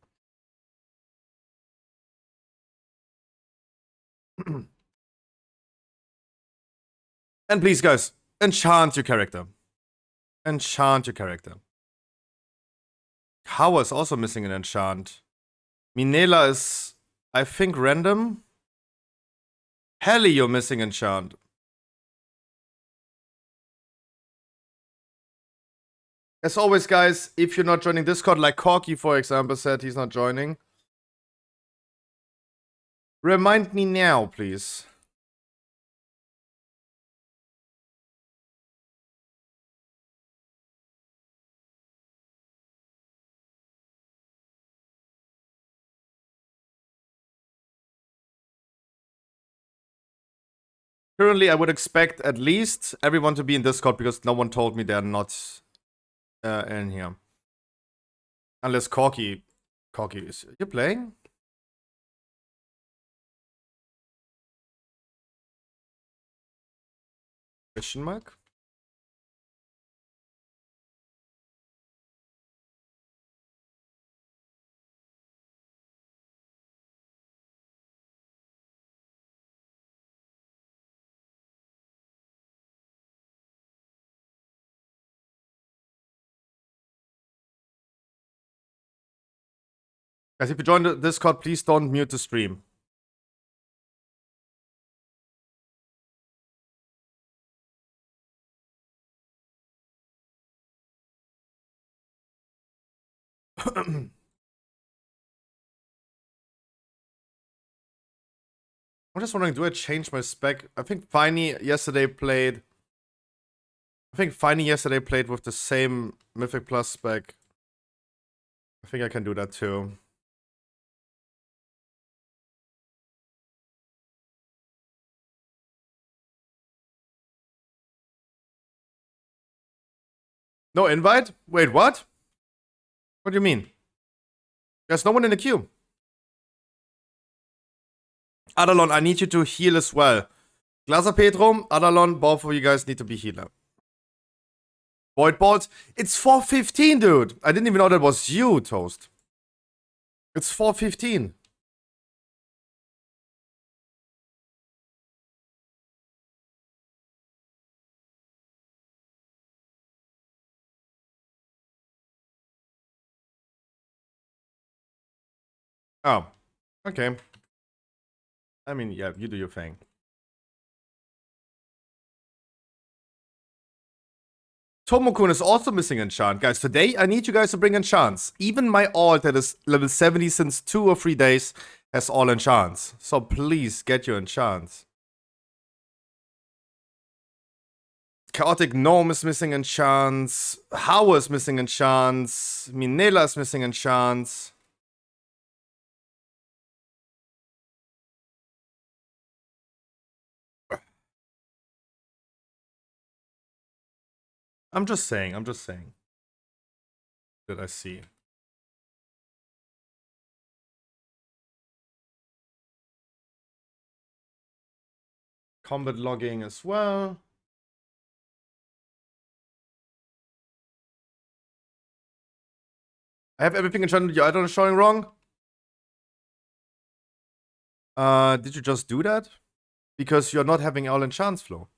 And please, guys, enchant your character. Enchant your character. Kawa is also missing an enchant. Minela is, I think, random. Heli, you're missing enchant. As always, guys, if you're not joining Discord, like Corky, for example, said he's not joining, remind me now, please. Currently, I would expect at least everyone to be in Discord because no one told me they're not in here. Unless Corky is... You playing? Question mark? Guys, if you join the Discord, please don't mute the stream. I'm just wondering, do I change my spec? I think Finey yesterday played with the same Mythic Plus spec. I think I can do that too. No invite? Wait, what? What do you mean? There's no one in the queue. Adalon, I need you to heal as well. Glaser Petro, Adalon, both of you guys need to be healer. Void Balls, it's 4:15, dude. I didn't even know that was you, Toast. It's 4:15. Oh, okay. I mean, yeah, you do your thing. Tomokun is also missing enchant. Guys, today I need you guys to bring enchants. Even my alt that is level 70 since 2 or 3 days has all enchants. So please get your enchants. Chaotic Gnome is missing enchants. How is missing enchants. Minela is missing enchants. I'm just saying. Did I see? Combat logging as well. I have everything enchanted. Your item is showing wrong. Did you just do that? Because you're not having all enchants flow.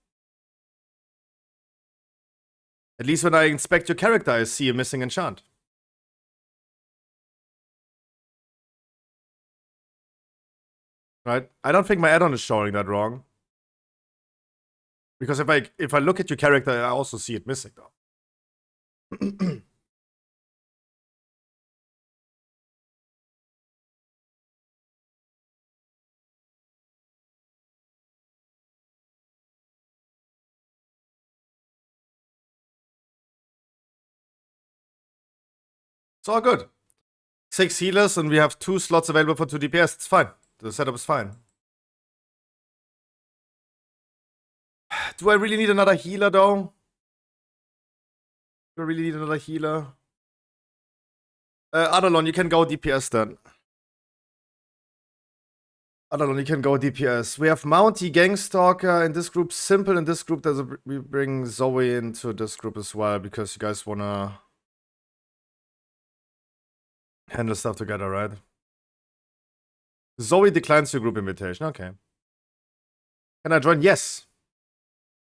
At least when I inspect your character, I see a missing enchant. Right? I don't think my add-on is showing that wrong. Because if I look at your character, I also see it missing though. It's all good. 6 healers and we have 2 slots available for 2 DPS. It's fine. The setup is fine. Do I really need another healer though? Do I really need another healer? Adalon, you can go DPS then. Adalon, you can go DPS. We have Mounty, Gangstalker in this group, Simple in this group. We bring Zoe into this group as well because you guys wanna handle stuff together, right? Zoe declines your group invitation. Okay. Can I join? Yes.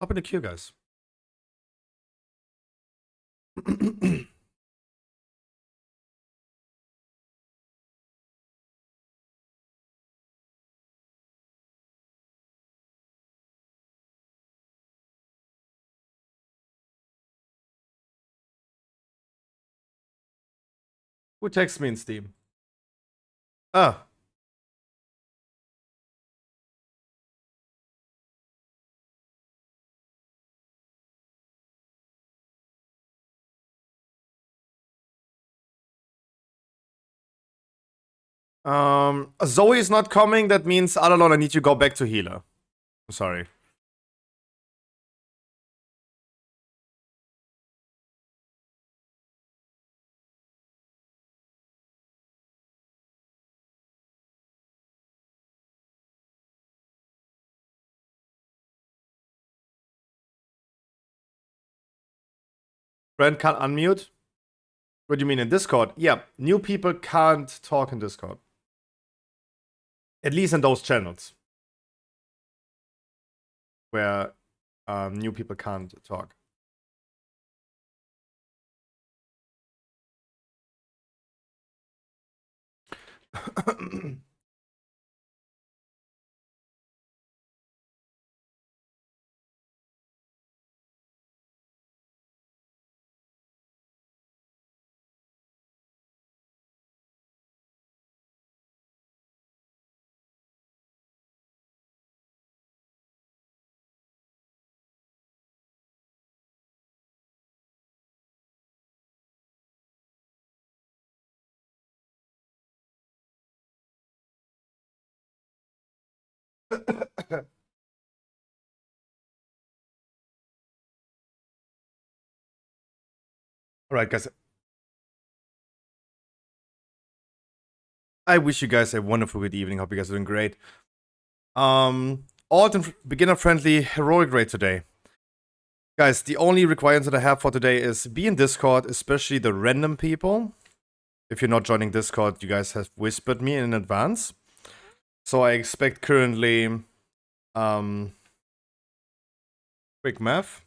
Hop in the queue, guys. Who texts me in Steam? Ah. Zoe is not coming. That means, Adalon, I need you to go back to healer. I'm sorry. Brent can't unmute? What do you mean in Discord? Yeah, new people can't talk in Discord. At least in those channels. Where new people can't talk. Alright, guys. I wish you guys a wonderful good evening. Hope you guys are doing great. Alt and beginner friendly heroic raid today. Guys, the only requirements that I have for today is be in Discord, especially the random people. If you're not joining Discord, you guys have whispered me in advance. So I expect currently, quick math,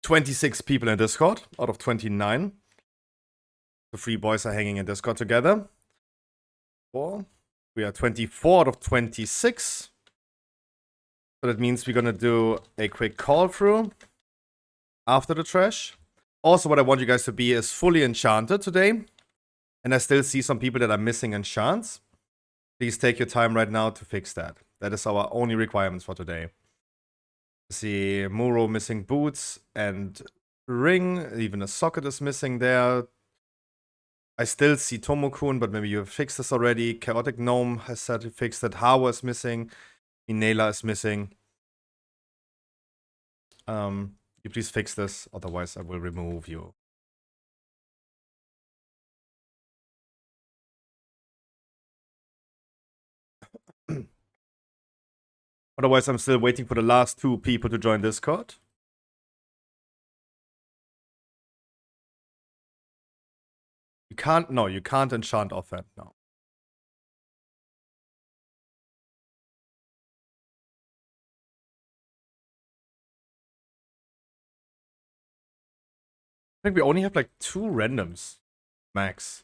26 people in Discord out of 29. The 3 boys are hanging in Discord together. We are 24 out of 26. So that means we're gonna do a quick call through after the trash. Also, what I want you guys to be is fully enchanted today. And I still see some people that are missing enchants. Please take your time right now to fix that. That is our only requirements for today. See Muro missing boots and ring. Even a socket is missing there. I still see Tomokun, but maybe you have fixed this already. Chaotic Gnome has said he fixed it. Hawa is missing. Inela is missing. You please fix this, otherwise I will remove you. Otherwise, I'm still waiting for the last 2 people to join Discord. You can't enchant offhand now. I think we only have like 2 randoms, max.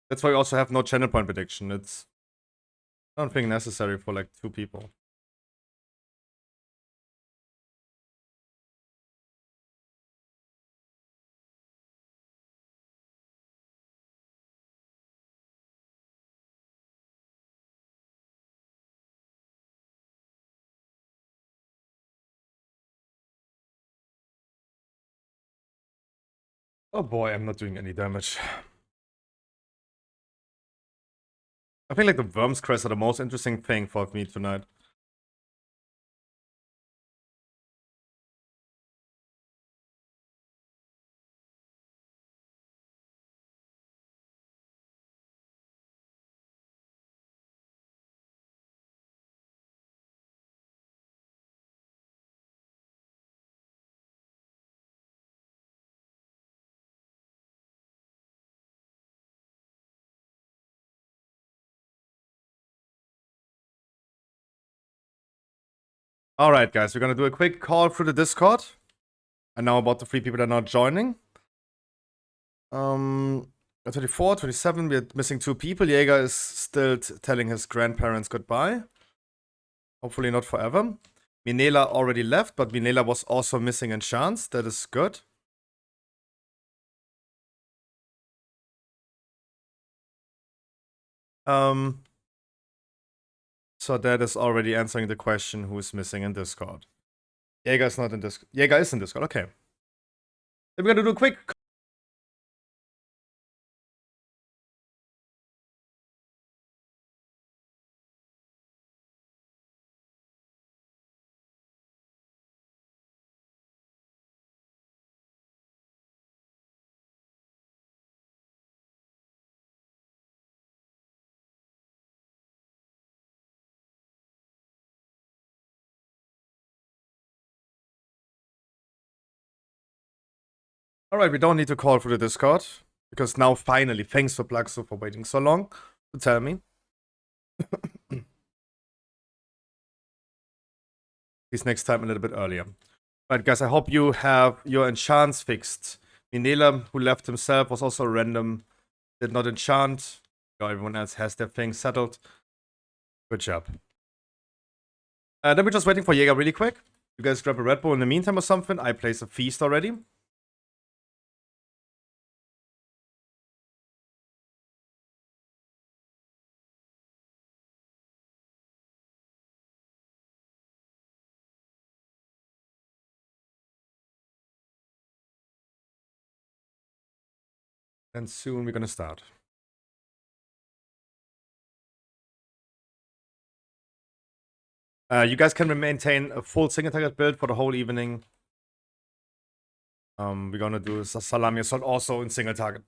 That's why we also have no channel point prediction. It's, I don't think, necessary for like 2 people. Oh boy, I'm not doing any damage. I think like the Worm's Crest are the most interesting thing for me tonight. Alright guys, we're gonna do a quick call through the Discord. And now about the 3 people that are not joining. 24, 27, we're missing 2 people. Jaeger is still telling his grandparents goodbye. Hopefully not forever. Minela already left, but Minela was also missing enchants. That is good. So that is already answering the question who is missing in Discord. Jaeger is not in Discord. Jaeger is in Discord, okay. Then we're gonna do a quick... Alright, we don't need to call through the Discord. Because now finally, thanks for Plaxo for waiting so long to tell me. Please next time a little bit earlier. Right, guys, I hope you have your enchants fixed. Minela, who left himself, was also random. Did not enchant. sure everyone else has their thing settled. Good job. Then we're just waiting for Jaeger really quick. You guys grab a Red Bull in the meantime or something. I place a feast already. And soon we're gonna start. You guys can maintain a full single target build for the whole evening. We're gonna do a salami assault also in single target.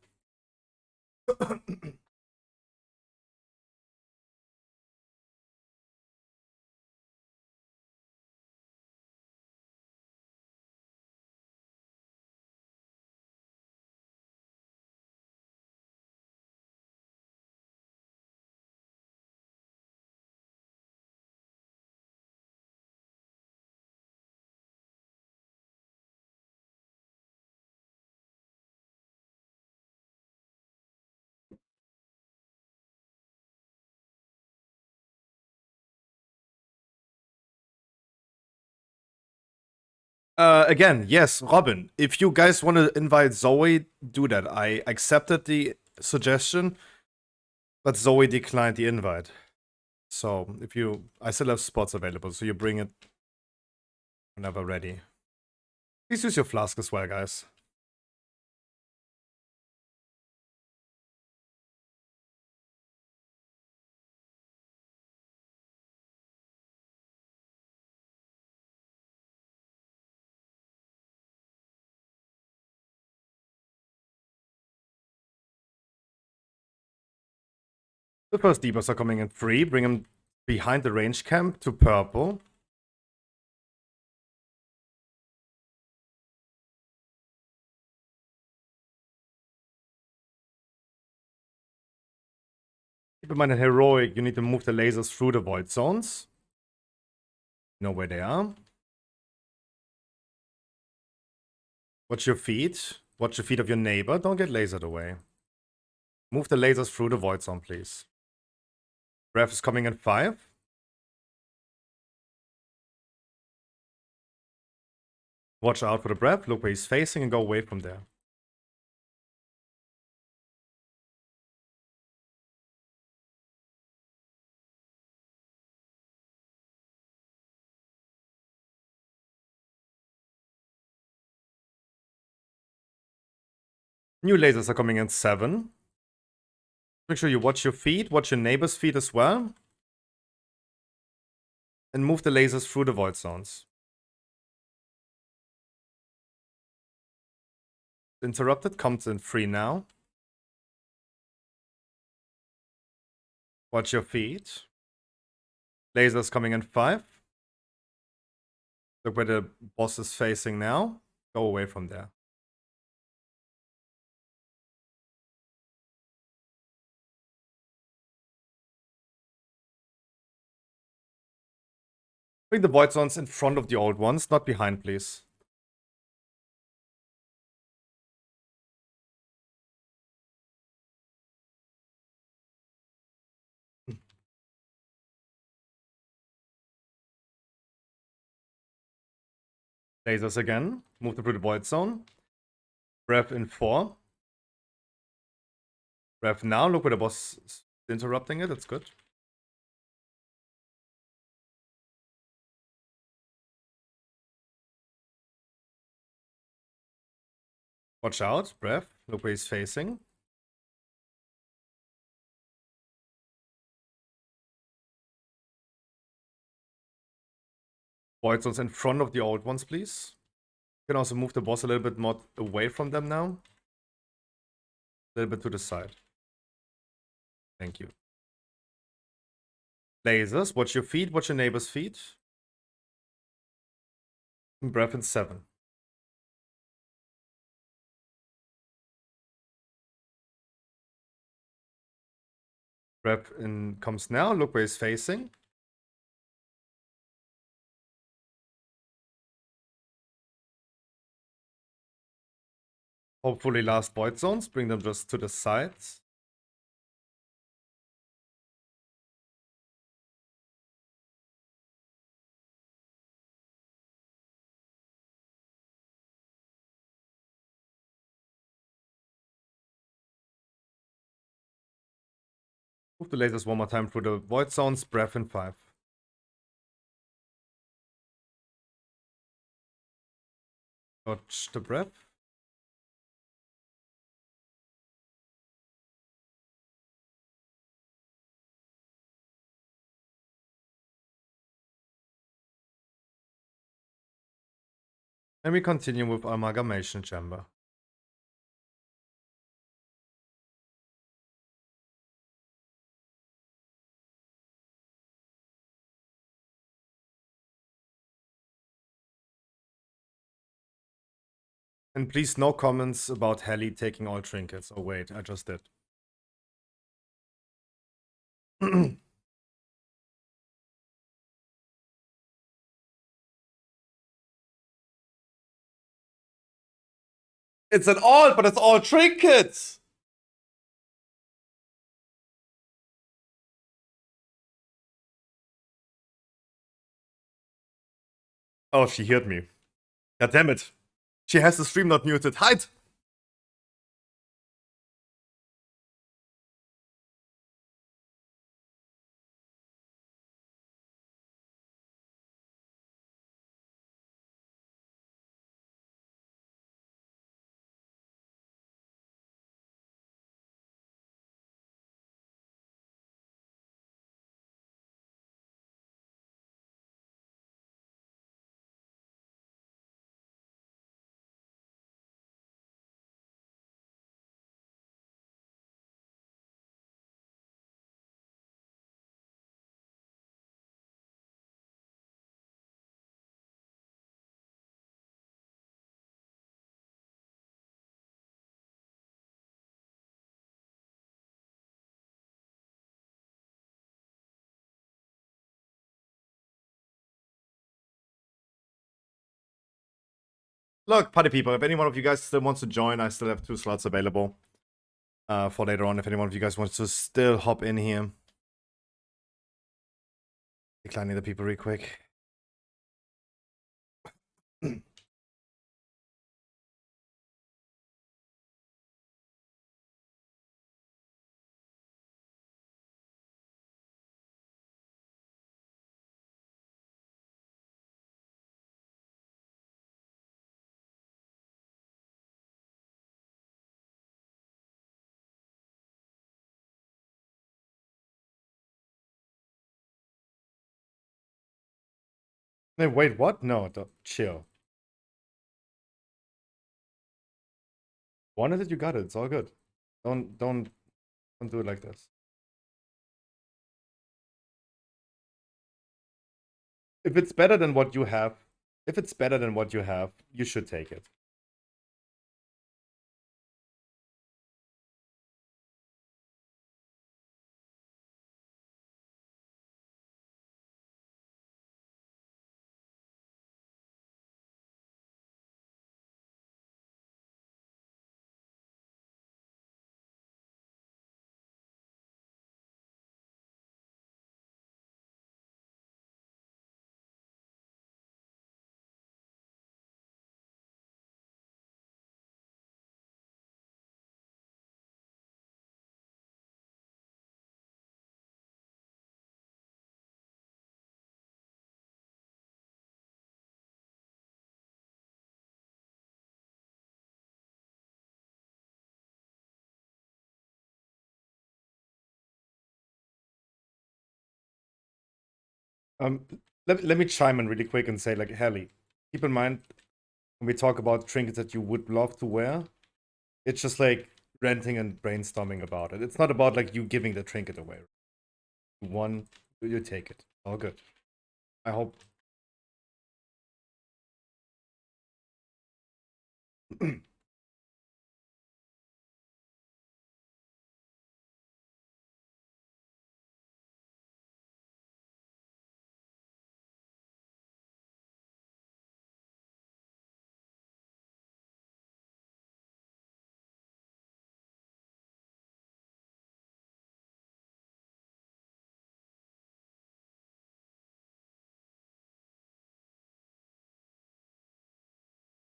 Again, yes, Robin. If you guys want to invite Zoe, do that. I accepted the suggestion, but Zoe declined the invite. So if you, I still have spots available, so you bring it whenever ready. Please use your flask as well, guys. The first debuffs are coming in free. Bring them behind the range camp to purple. Keep in mind in heroic, you need to move the lasers through the void zones. Know where they are. Watch your feet. Watch the feet of your neighbor. Don't get lasered away. Move the lasers through the void zone, please. Breath is coming in 5. Watch out for the breath. Look where he's facing and go away from there. New lasers are coming in 7. Make sure you watch your feet. Watch your neighbor's feet as well. And move the lasers through the void zones. Interrupted comes in 3 now. Watch your feet. Lasers coming in 5. Look where the boss is facing now. Go away from there. Bring the void zones in front of the old ones, not behind, please. Lasers again. Move them through the void zone. Breath in 4. Breath now. Look where the boss is interrupting it. That's good. Watch out. Breath. Look where he's facing. Void zones in front of the old ones, please. You can also move the boss a little bit more away from them now. A little bit to the side. Thank you. Lasers. Watch your feet. Watch your neighbor's feet. Breath in 7. Breath in comes now. Look where he's facing. Hopefully last void zones. Bring them just to the sides. Move the lasers one more time through the void zones. Breath in 5. Dodge the breath. And we continue with amalgamation chamber. And please, no comments about Helly taking all trinkets. Oh wait, I just did. It's an alt, but it's all trinkets! Oh, she heard me. God damn it. She has the stream not muted. Hide! Look, party people, if any one of you guys still wants to join, I still have 2 slots available for later on. If any one of you guys wants to still hop in here. Declining the people real quick. Hey, wait, what? No, chill. Wanted it, you got it. It's all good. Don't do it like this. If it's better than what you have, you should take it. Let me chime in really quick and say, like, Helly, keep in mind when we talk about trinkets that you would love to wear, it's just like renting and brainstorming about it. It's not about like you giving the trinket away. One, you take it. All good. I hope.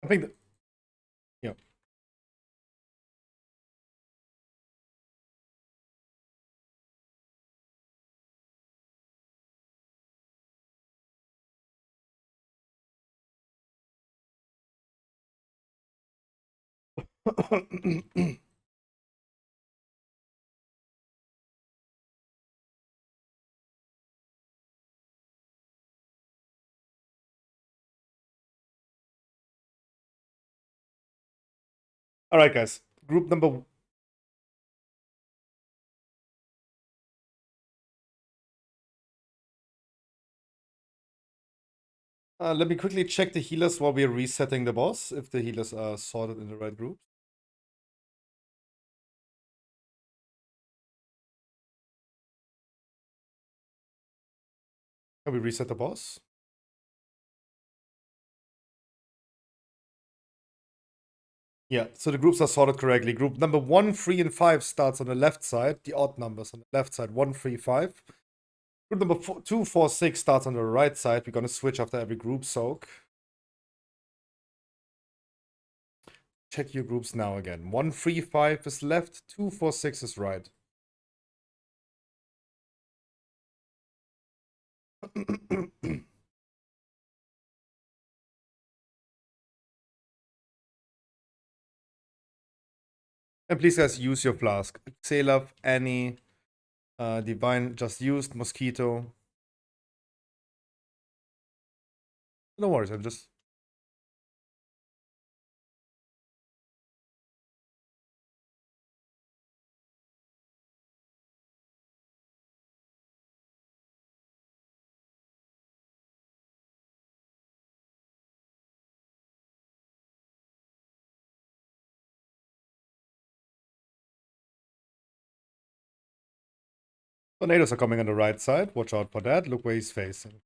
I think that, yeah. All right, guys. Group number. Let me quickly check the healers while we're resetting the boss, if the healers are sorted in the right group. Can we reset the boss? Yeah, so the groups are sorted correctly. Group number 1, 3, and 5 starts on the left side, the odd numbers on the left side, 1, 3, 5. Group number 2, 4, 6 starts on the right side. We're going to switch after every group soak. Check your groups now again. 1, 3, 5 is left, 2, 4, 6 is right. And please, guys, use your flask. Xelav, Annie, Divine just used, Mosquito. No worries, I'm just... Tornadoes are coming on the right side. Watch out for that. Look where he's facing.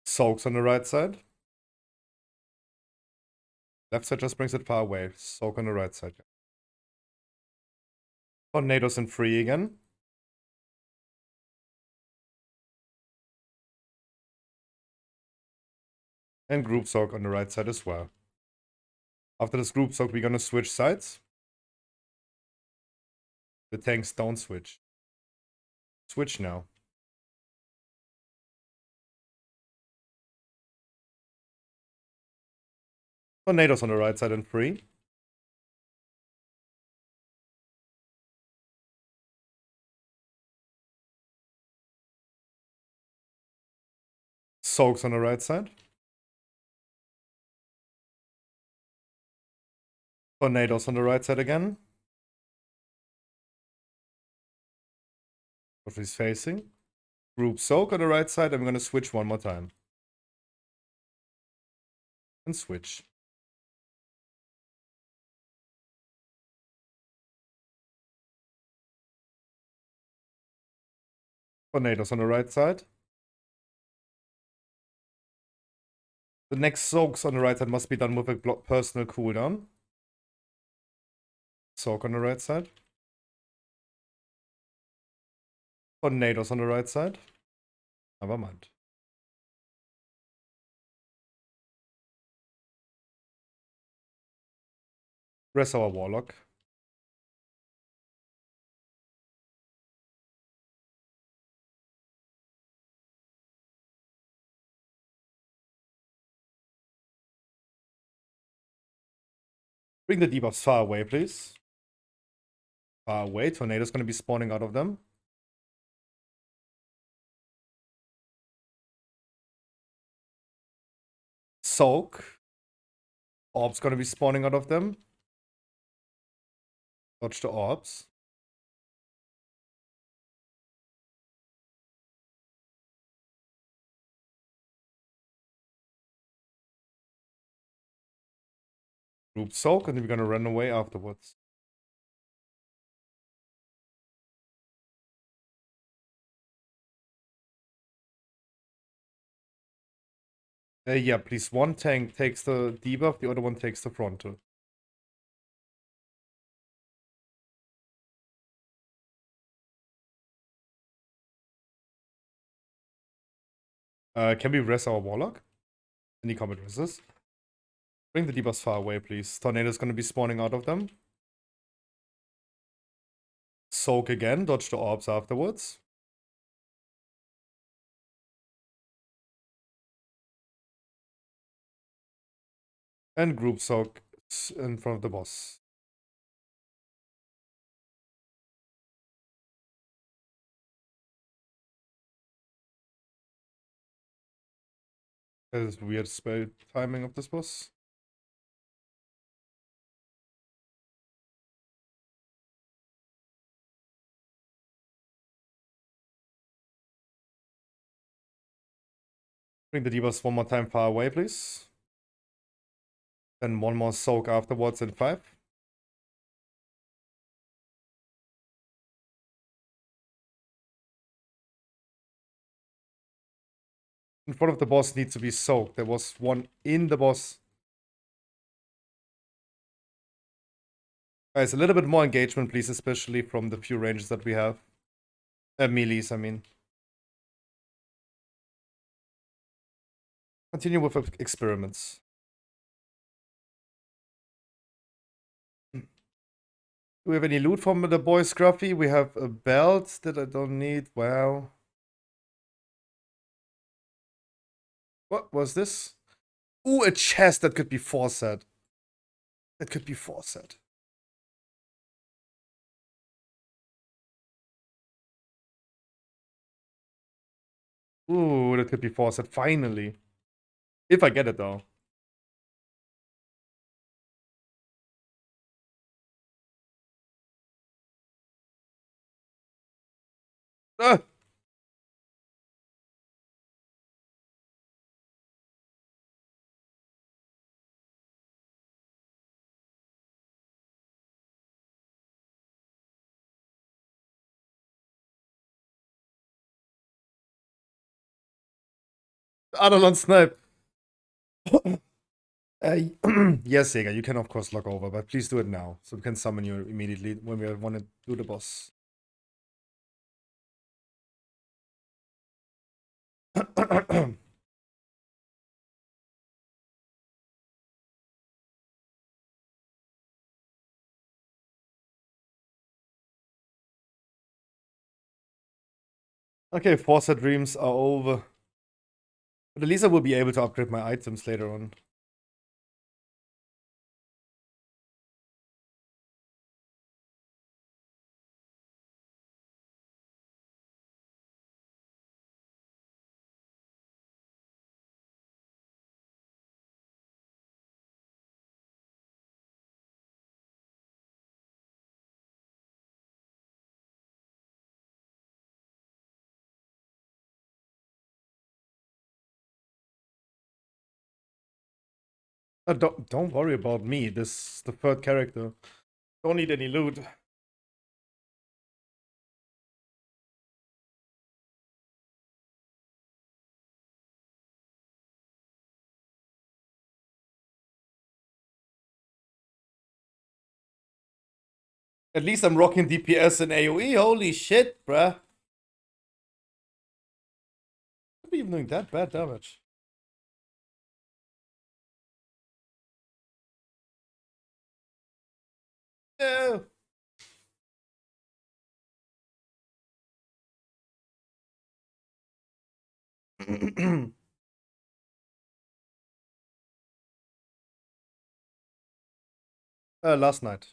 Soaks on the right side. Left side just brings it far away. Soak on the right side. Tornadoes in 3 again. And group soak on the right side as well. After this group soak, we're gonna switch sides. The tanks don't switch. Switch now. Tornadoes on the right side in 3. Soaks on the right side. Tornadoes on the right side again. What he's facing. Group soak on the right side. I'm gonna switch one more time. And switch. Tornadoes on the right side. The next soaks on the right side must be done with a personal cooldown. Soak on the right side. Tornadoes on the right side. Never mind. Rest our warlock. Bring the debuffs far away, please. Far away. Tornado's gonna be spawning out of them. Soak. Orbs gonna be spawning out of them. Dodge the orbs. Group soak, and then we're gonna run away afterwards. Yeah, please. One tank takes the debuff, the other one takes the frontal. Can we res our warlock? Any combat resist? Bring the debuffs far away, please. Tornado's gonna be spawning out of them. Soak again, dodge the orbs afterwards. And group soak in front of the boss. That is weird spell timing of this boss. Bring the debuffs one more time far away, please. Then one more soak afterwards in 5. In front of the boss needs to be soaked. There was one in the boss. Guys, a little bit more engagement, please, especially from the few ranges that we have. Melees, I mean. Continue with experiments. Do we have any loot from the boy Scruffy? We have a belt that I don't need. Wow. What was this? Ooh, a chest that could be 4 set. That could be 4 set. Ooh, that could be 4 set. Finally. If I get it, though. Ah! Adalon snipe. Yes, Sega, you can of course log over, but please do it now, so we can summon you immediately when we want to do the boss. Okay, 4 set dreams are over. But at least I will be able to upgrade my items later on. Don't worry about me. This is the third character. Don't need any loot. At least I'm rocking DPS and AoE. Holy shit, bruh. I'm even doing that bad damage. No. Last night.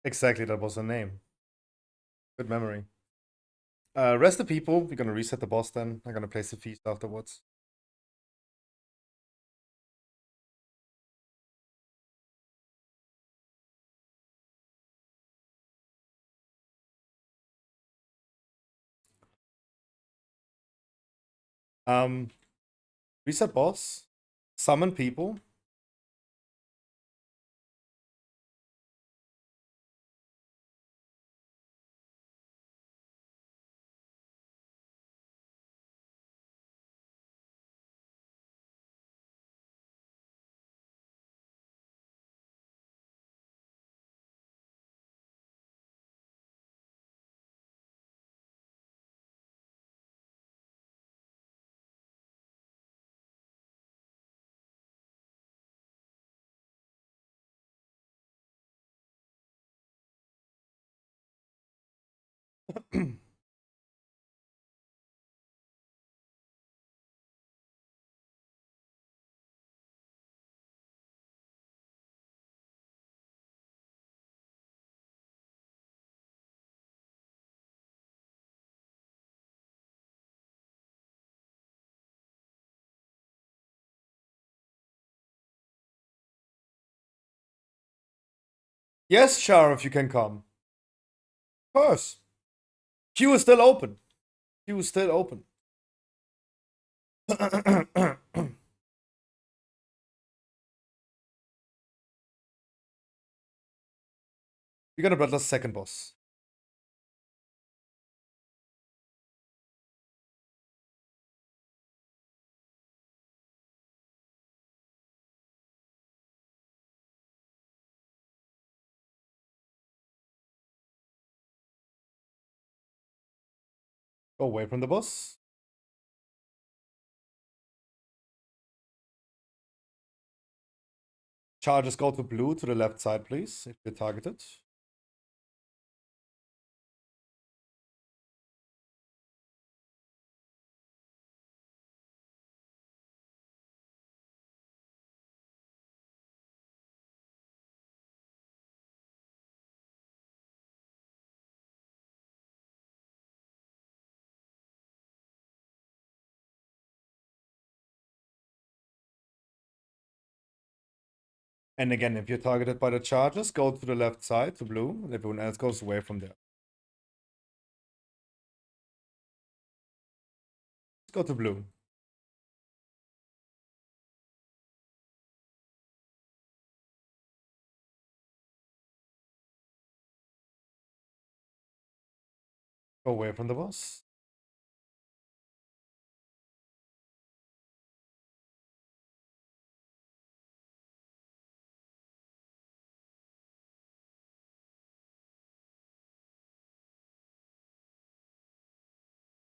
Exactly, that was the name. Good memory. Rest the people. We're gonna reset the boss then. I'm gonna place the feast afterwards. Reset boss. Summon people. Yes, Char, if you can come. Of course. Queue is still open. Queue is still open. We got a Bloodlust second boss. Go away from the boss. Charges go to blue to the left side, please, if you're targeted. And again, if you're targeted by the charges, go to the left side to blue, and everyone else goes away from there. Let's go to blue. Go away from the boss.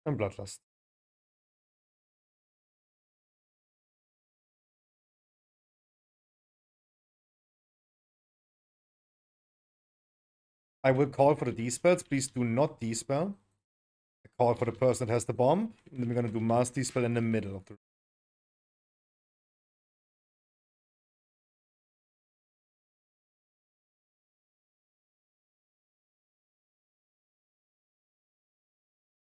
And Bloodlust. I will call for the D-spells. Please do not D-spell. I call for the person that has the bomb. And then we're going to do mass D-spell in the middle of the...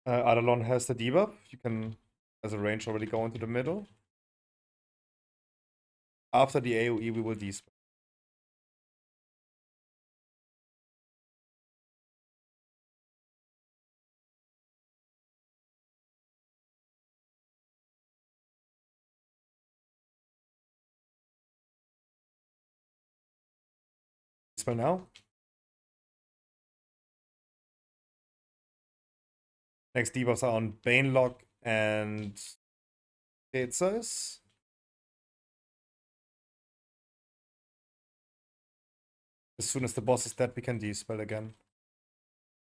Adalon has the debuff. You can, as a range, already go into the middle. After the AoE, we will D-spell. Spell now. Next debuffs are on Banelock and Gate Size. As soon as the boss is dead, we can D-spell again.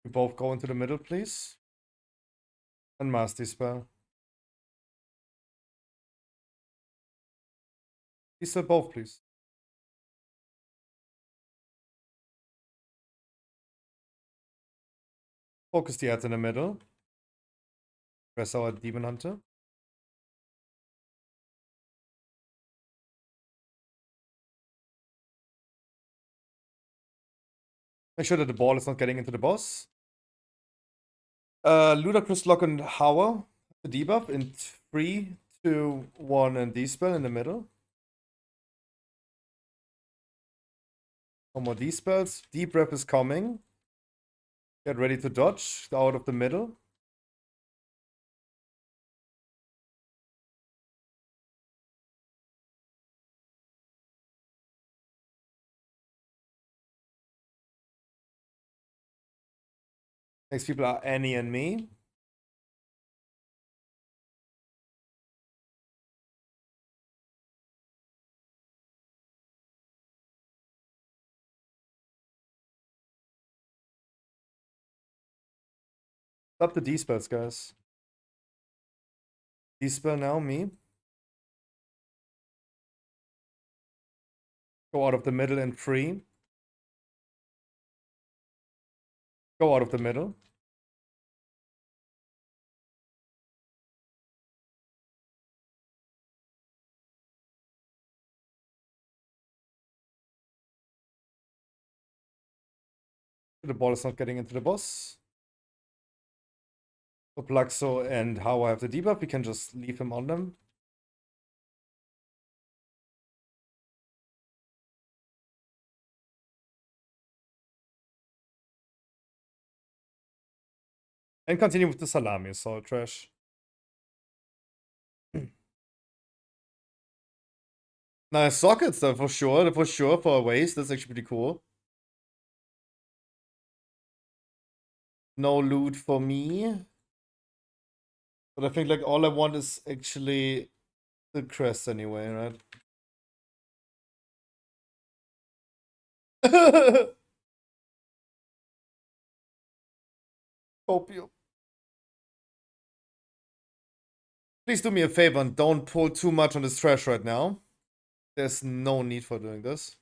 You both go into the middle, please. And mass D-spell. D-spell both, please. Focus the ads in the middle. Press our Demon Hunter. Make sure that the ball is not getting into the boss. Ludicrous Lock and Hower, the debuff in 3, 2, 1, and D-spell in the middle. One more D-spells. Deep Breath is coming. Get ready to dodge out of the middle. Next people are Annie and me. Stop the D-spells, guys. D-spell now, me. Go out of the middle in 3. Go out of the middle. The ball is not getting into the boss. For Plaxo and how I have the debuff, we can just leave him on them. And continue with the salami, so trash. Nice sockets though, for sure. For sure, for a waste. That's actually pretty cool. No loot for me. But I think like all I want is actually the crest anyway, right? Opium. Please do me a favor and don't pull too much on this trash right now. There's no need for doing this.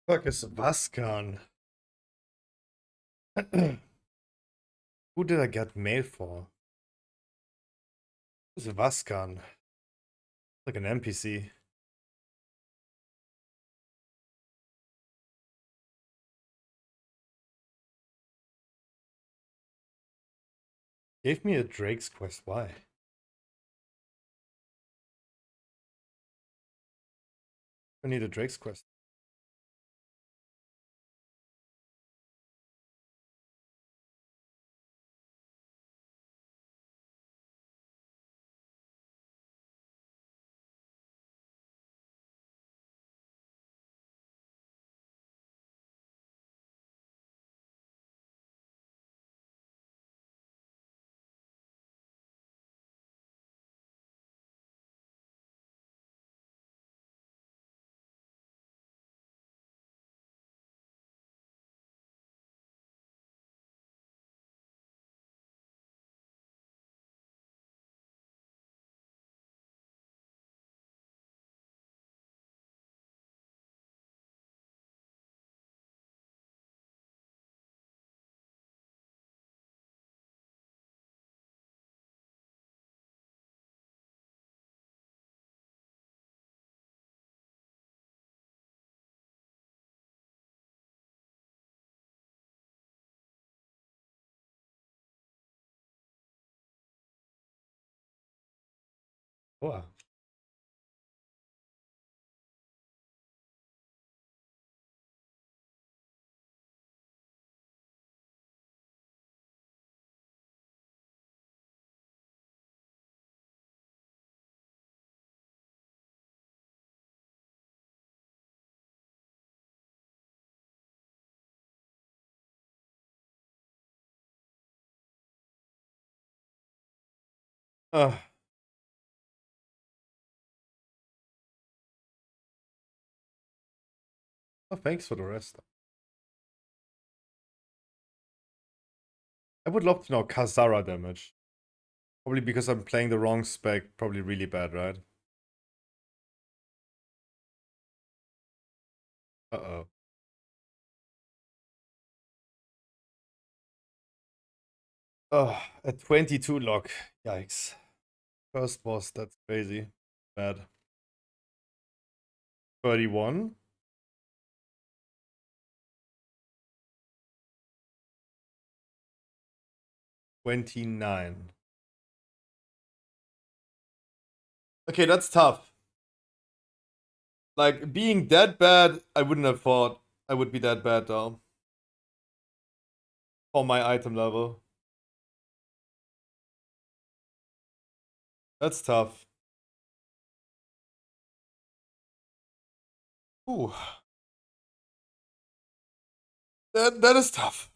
Fuck is Vaskan? Who did I get mail for? Who's Vaskan? Like an NPC. Gave me a Drake's quest. Why? I need a Drake's quest. Boah. Uh, oh, thanks for the rest. I would love to know Kazara damage. Probably because I'm playing the wrong spec. Probably really bad, right? Uh-oh. Oh, a 22 lock. Yikes. First boss, that's crazy. Bad. 31. 29. Okay, that's tough. Like, being that bad, I wouldn't have thought I would be that bad, though. For my item level. That's tough. Ooh. That is tough.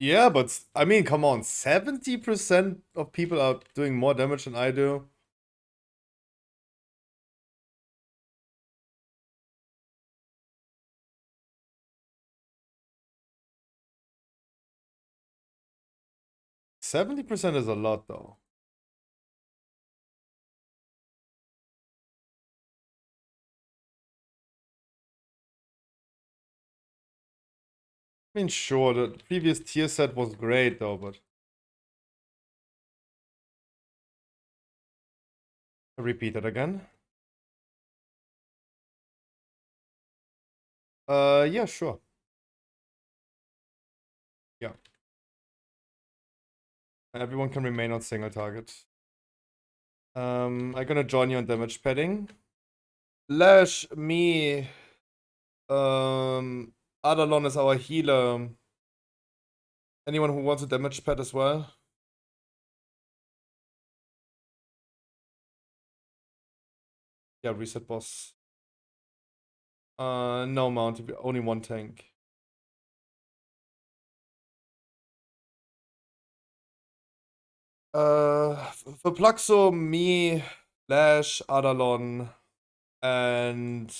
Yeah, but I mean, come on, 70% of people are doing more damage than I do. %70 is a lot, though. I mean, sure, the previous tier set was great, though, but I'll repeat it again. Yeah, sure. Yeah. Everyone can remain on single target. I'm gonna join you on damage padding. Lash, me, Adalon is our healer. Anyone who wants a damage pad as well? Yeah, reset boss. No mount, only one tank. For Plaxo, me, Lash, Adalon, and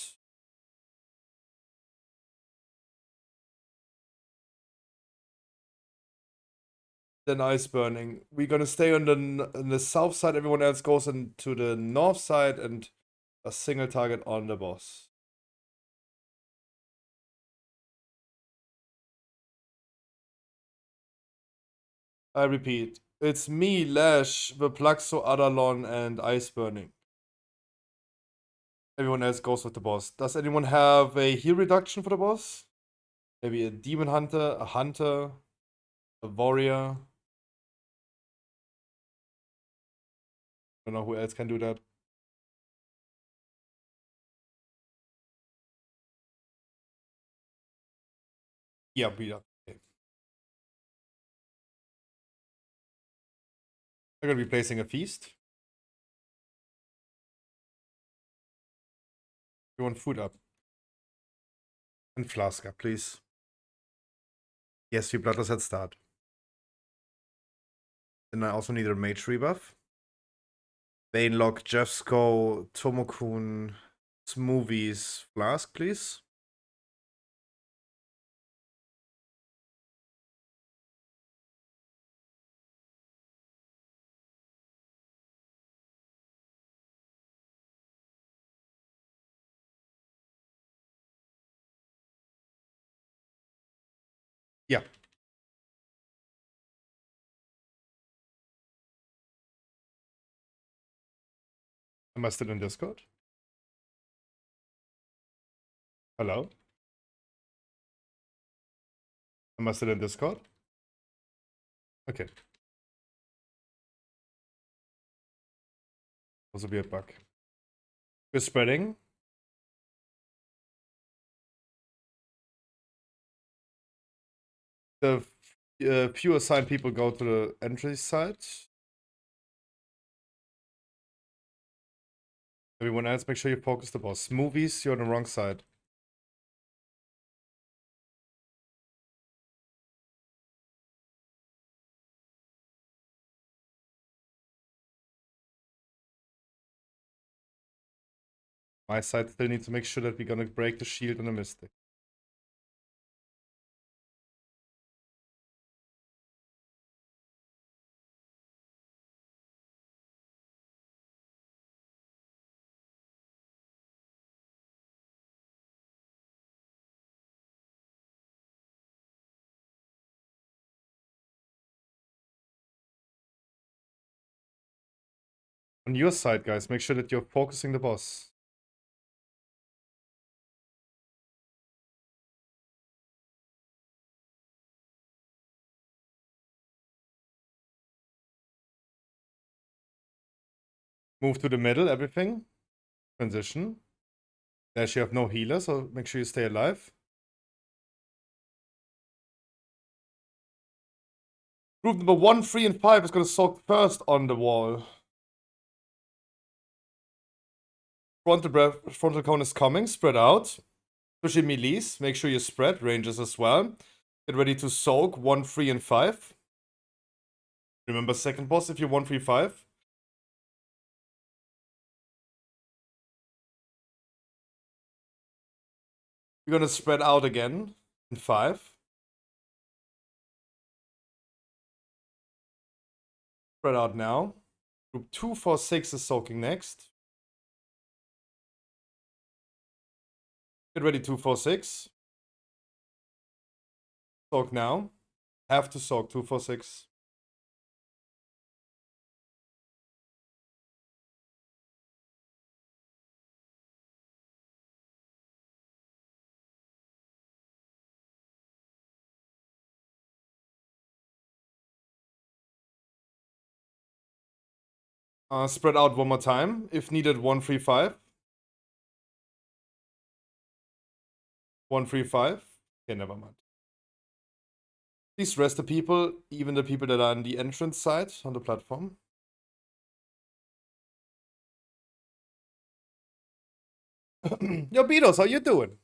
then ice burning. We're gonna stay on the south side. Everyone else goes into the north side and a single target on the boss. I repeat, it's me, Lash, the Plaxo, Adalon, and ice burning. Everyone else goes with the boss. Does anyone have a heal reduction for the boss? Maybe a demon hunter, a warrior. Don't know who else can do that. Yeah, beat up. Okay. I'm gonna be placing a feast. You want food up. And flask up, please. Yes, we bloodless at start. Then I also need a mage rebuff. Banelock, Jeffsko, Tomokun, Smoothies, flask, please. Yeah. Am I still in Discord? Hello? Am I still in Discord? Okay. Also be a bug. We're spreading. the few assigned people go to the entry side. Everyone else, make sure you focus the boss. Movies, you're on the wrong side. My side still needs to make sure that we're gonna break the shield on the Mystic. On your side, guys, make sure that you're focusing the boss. Move to the middle, everything. Transition. Dash, you have no healer, so make sure you stay alive. Group number 1, 3, and 5 is gonna soak first on the wall. Frontal cone is coming, spread out. Especially melees, make sure you spread, ranges as well. Get ready to soak 1, 3, and 5. Remember second boss if you're 1, 3, 5. We're gonna spread out again in 5. Spread out now. Group 2, 4, 6 is soaking next. Get ready 2, 4, 6. Soak now. Have to soak 2, 4, 6. Spread out one more time. If needed, 1, 3, 5. 1, 3, 5. Okay, never mind. Please rest the people, even the people that are on the entrance side on the platform. Yo, Beatles, how you doing?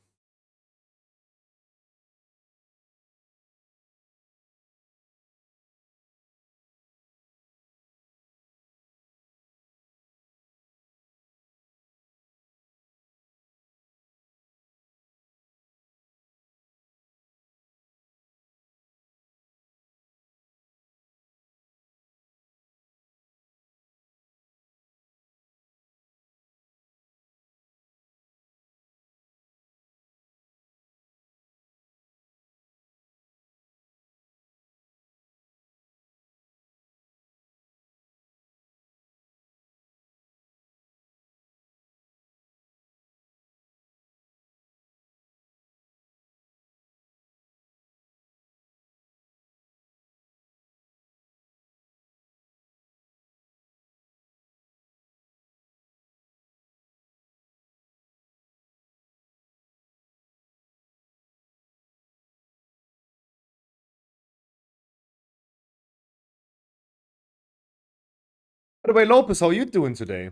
By the way, Lopez, how you doing today?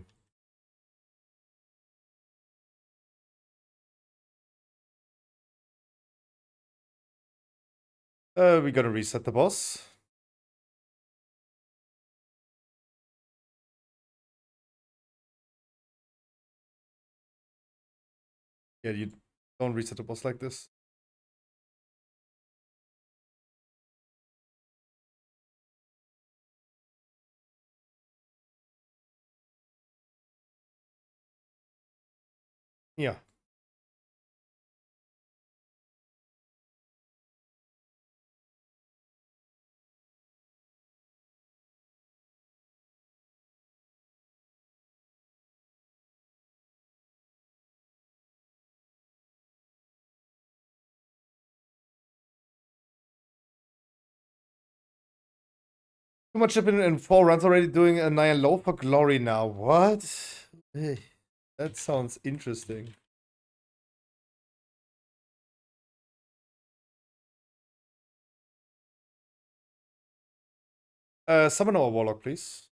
We're gonna reset the boss. Yeah, you don't reset the boss like this. Yeah. Too much shipping in 4 runs already doing a Nyan low for glory now. What? Hey, that sounds interesting. Summon our Warlock, please.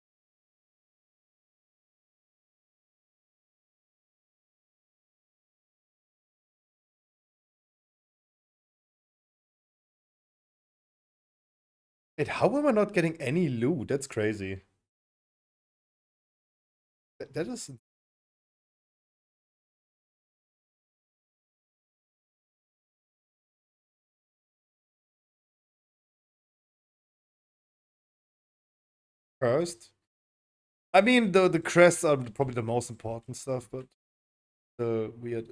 Wait, how am I not getting any loot? That's crazy. That is... Cursed? I mean, the crests are probably the most important stuff, but the weird...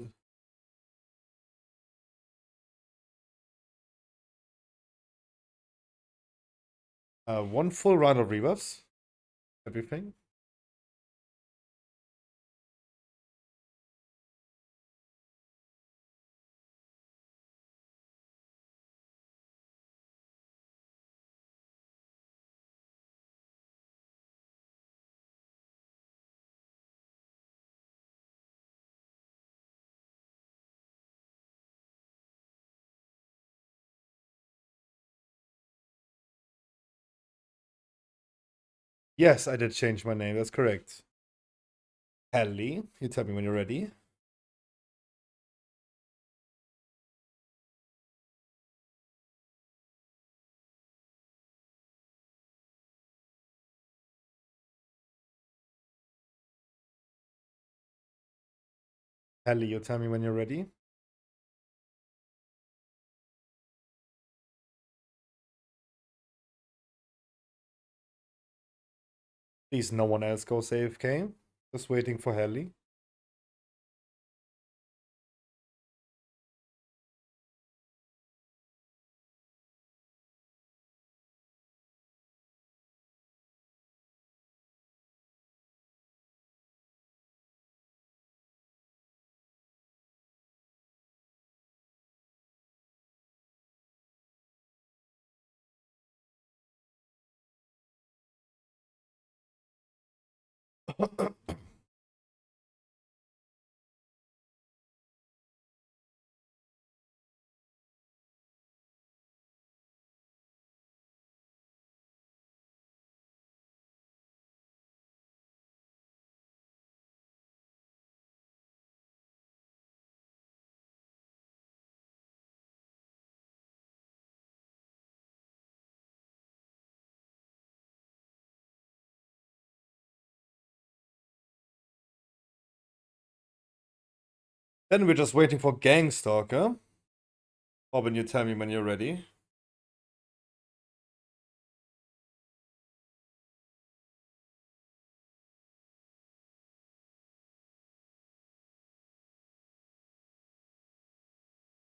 one full round of rebuffs. Everything. Yes, I did change my name. That's correct. Ellie, you tell me when you're ready. Ellie, you tell me when you're ready. Please, no one else goes AFK. Just waiting for Helly. Then we're just waiting for Gangstalker. Robin, you tell me when you're ready.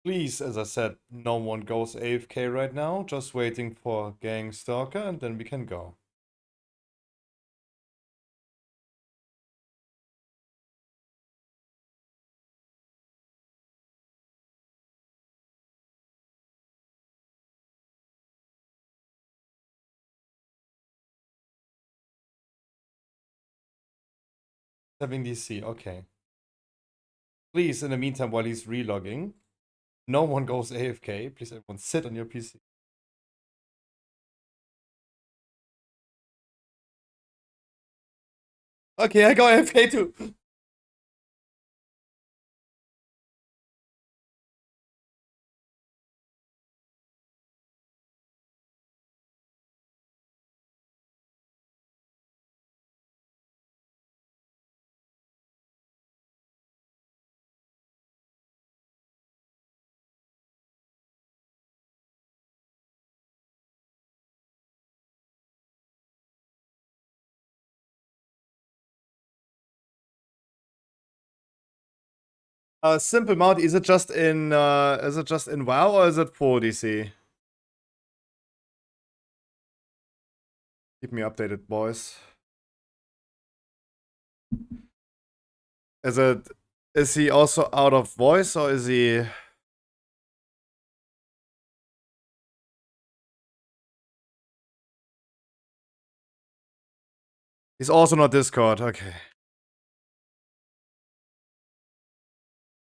Please, as I said, no one goes AFK right now. Just waiting for Gangstalker and then we can go. Having DC, okay. Please, in the meantime, while he's relogging, no one goes AFK. Please, everyone sit on your PC. Okay, I go AFK too. Simple mount, is it just in WoW or is it for DC? Keep me updated, boys. Is he also out of voice or is he... He's also not Discord, okay.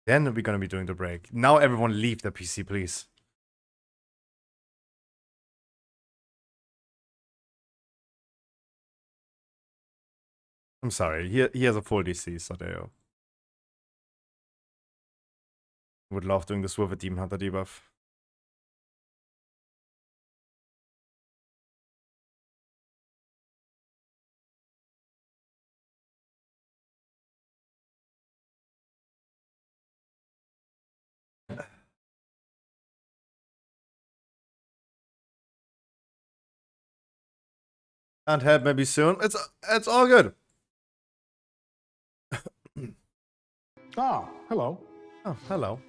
Then we're gonna be doing the break. Now everyone leave the PC, please. I'm sorry. He has a full DC, so there you go. Would love doing this with a Demon Hunter debuff. Can't help, maybe soon. It's all good. Ah, hello. Oh, hello.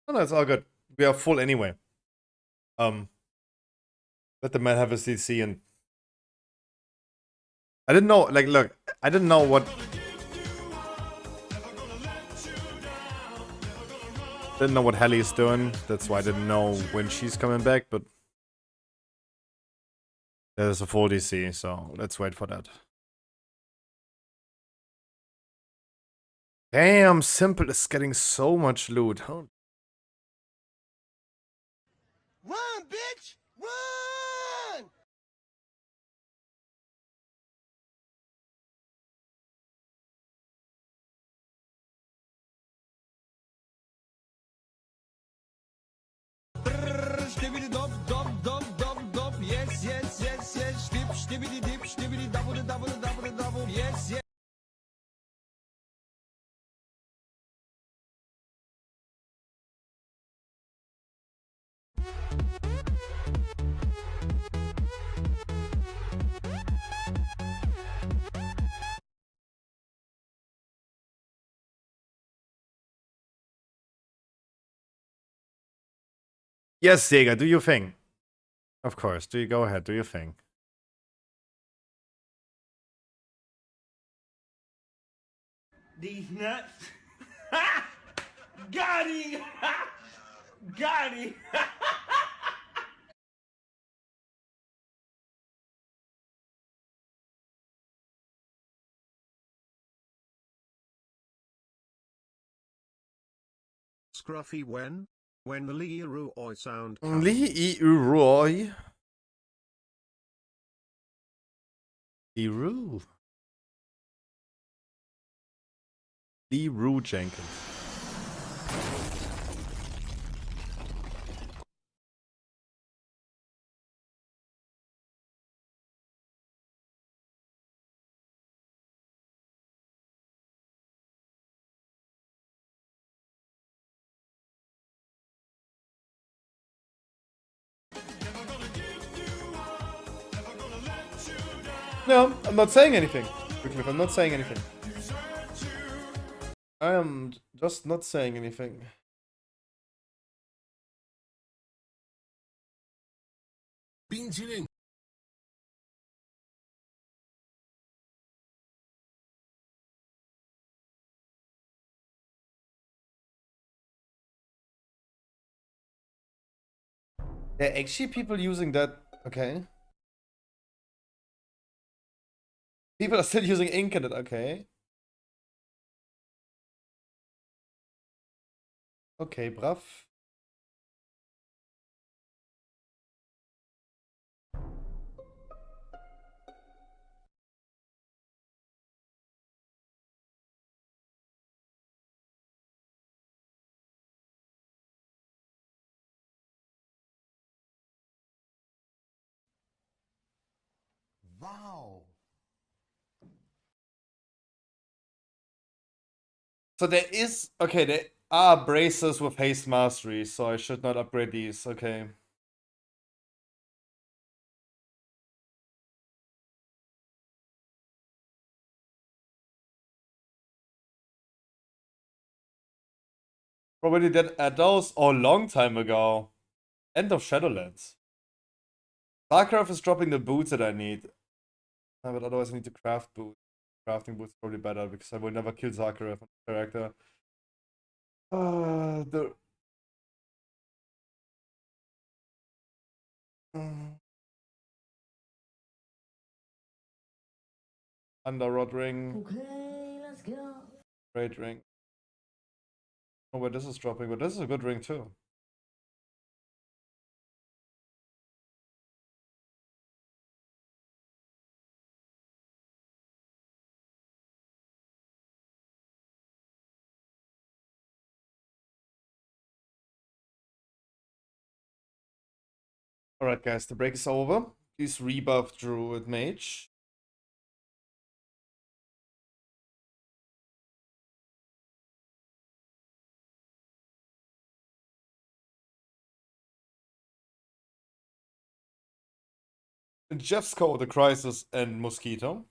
Oh, no, it's all good. We are full anyway. Let the man have his DC, and I didn't know. Like, look, I didn't know what. Didn't know what Hallie's doing. That's why I didn't know when she's coming back. But there's a full DC, so let's wait for that. Damn, Simple is getting so much loot. Huh? Run, bitch! Run! Stibbidi dop dop dop dop dop. Yes, yes, yes, yes. Dip, stibbidi dip, stibbidi double, double, double, double. Yes, yes. Yes, Sega, do your thing. Of course, do you go ahead, do your thing. These nuts. Got him. Got him. Scruffy when the Leroy sound comes. Leroy. Leroy. Leroy Jenkins. No, I'm not saying anything. Wycliffe, I'm not saying anything. I am just not saying anything. There are actually people using that. Okay. People are still using ink in it. Okay. Okay, brav. Wow. So there is. Okay, there are braces with haste mastery, so I should not upgrade these. Okay. Probably did add those a long time ago. End of Shadowlands. Starcraft is dropping the boots that I need. But otherwise I need to craft boots. Crafting boots is probably better because I will never kill Zakharov on the character. The Under Rod Ring. Okay, let's go. Great ring. Oh, but this is dropping, but this is a good ring too. Alright, guys, the break is over. Please rebuff Druid Mage. Jeff's code, the Crisis, and Mosquito.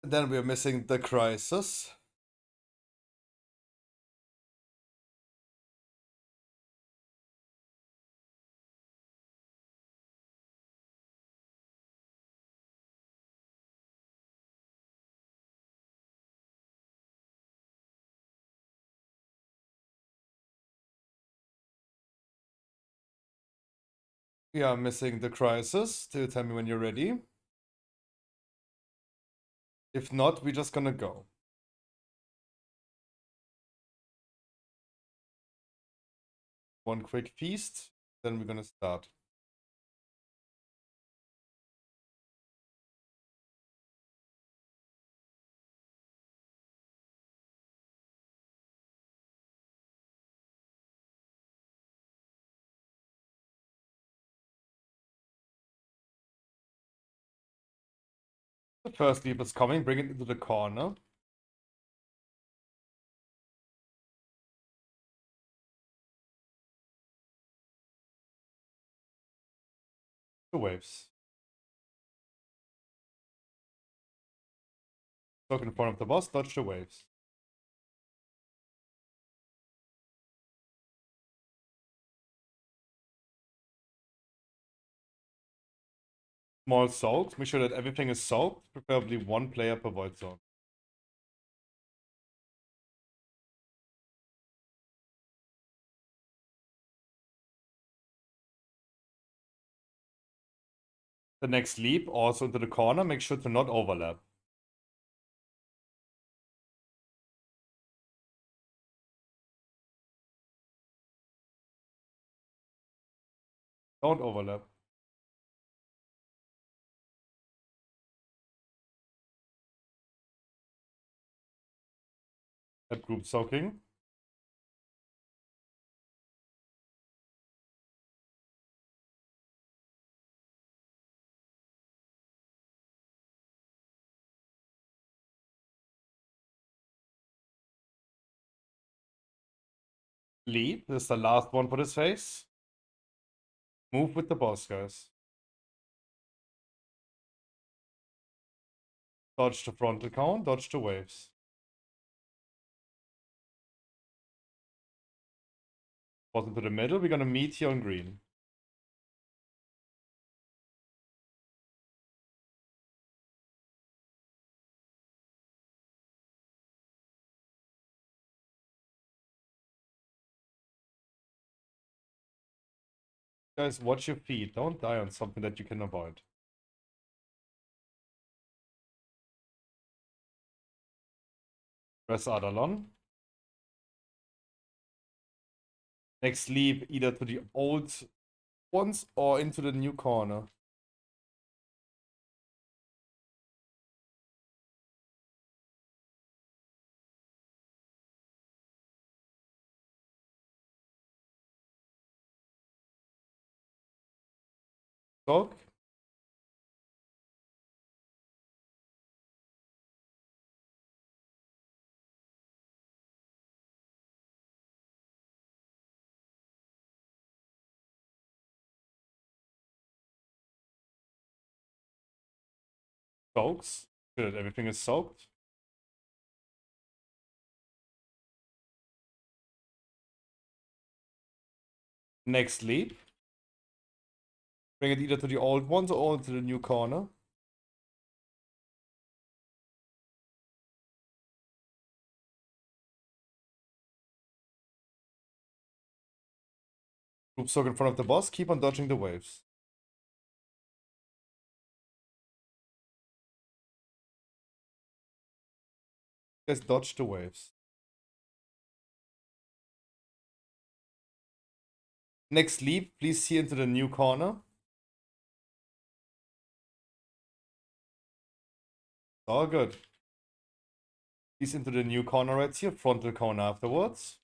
And then we're missing the Crisis. We are missing the Crisis. Do tell me when you're ready. If not, we're just gonna go. One quick feast, then we're gonna start. The first leap is coming, bring it into the corner. The waves. Look in front of the boss, dodge the waves. Small soaks, make sure that everything is soaked, preferably one player per void zone. The next leap, also into the corner, make sure to not overlap. Don't overlap. That group soaking. Leap, this is the last one for this phase. Move with the boss, guys. Dodge the frontal count, dodge the waves. Boss into the middle, we're gonna meet here on green. Guys, watch your feet. Don't die on something that you can avoid. Press Adalon. Next leap either to the old ones or into the new corner. Soak. Soaks. Good, everything is soaked. Next leap. Bring it either to the old ones or to the new corner. Group soak in front of the boss. Keep on dodging the waves. Just dodge the waves. Next leap, please see into the new corner. All good. He's into the new corner right here, frontal corner afterwards.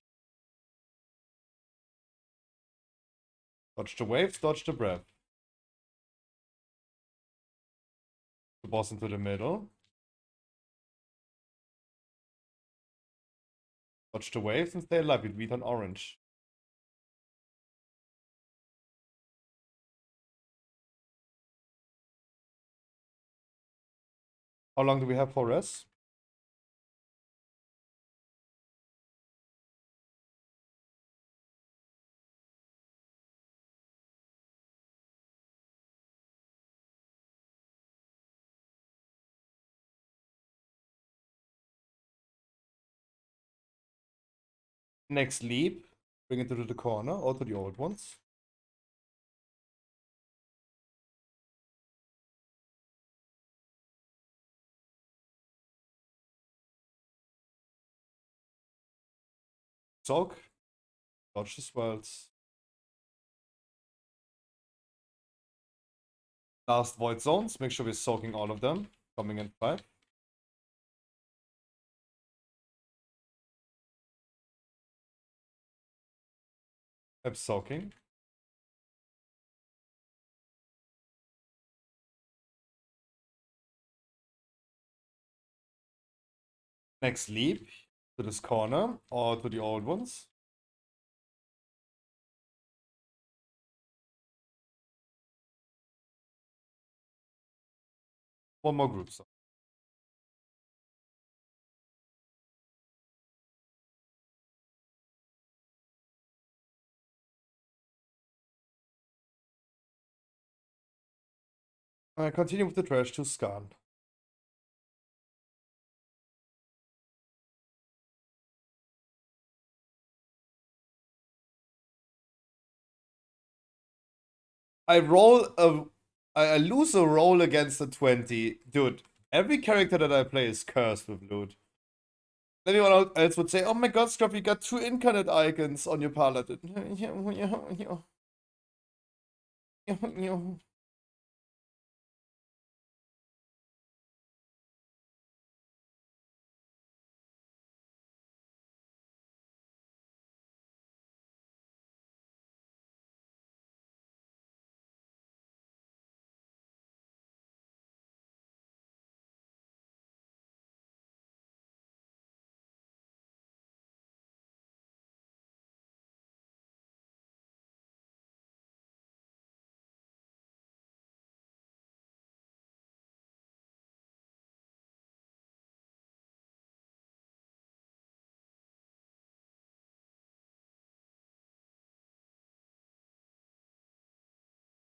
Dodge the waves, dodge the breath. The boss into the middle. Dodge the waves and stay alive with wheat on orange. How long do we have for rest? Next leap, bring it to the corner or to the old ones. Soak, dodge the swirls. Last void zones, make sure we're soaking all of them. Coming in 5. I'm soaking. Next leap to this corner or to the old ones. One more group soak. I continue with the trash to scan. I lose a roll against a 20. Dude, every character that I play is cursed with loot. Anyone else would say, oh my god, Scruff, you got 2 incarnate icons on your paladin.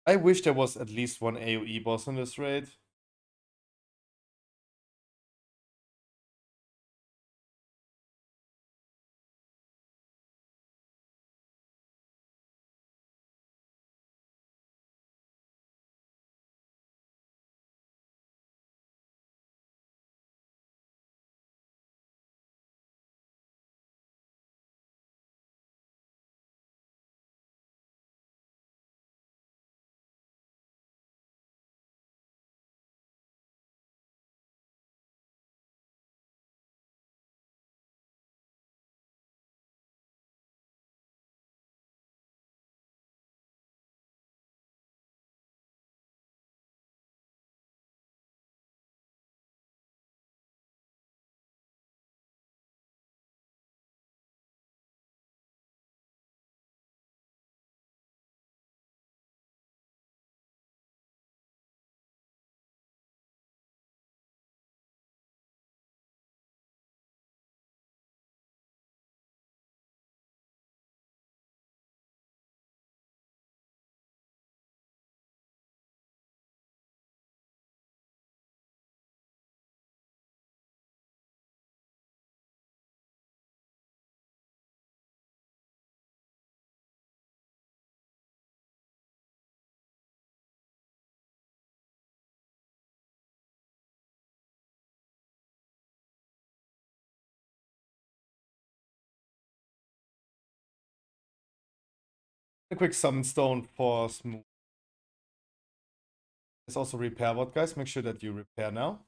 I wish there was at least one AoE boss in this raid. A quick summon stone for smooth. There's also repair VoD, guys. Make sure that you repair now.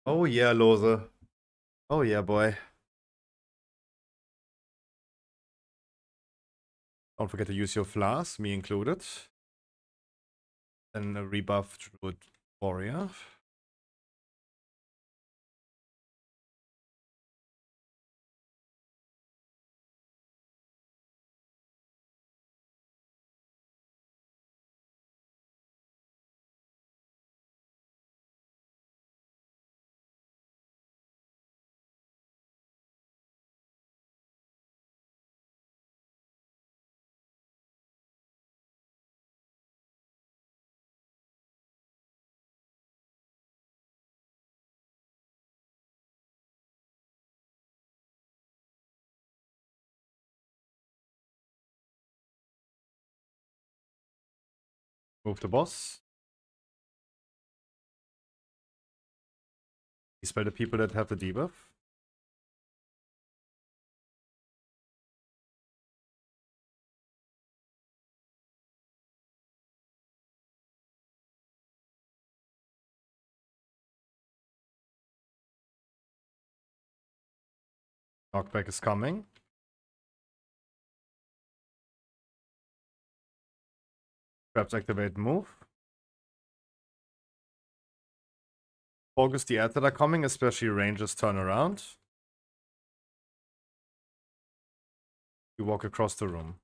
Oh yeah, Lose. Oh yeah, boy. Don't forget to use your flask, me included. Then a rebuff Druid Warrior. Move the boss. These by the people that have the debuff. Knockback is coming. Traps activate move. Focus the ads that are coming, especially ranges turn around. You walk across the room.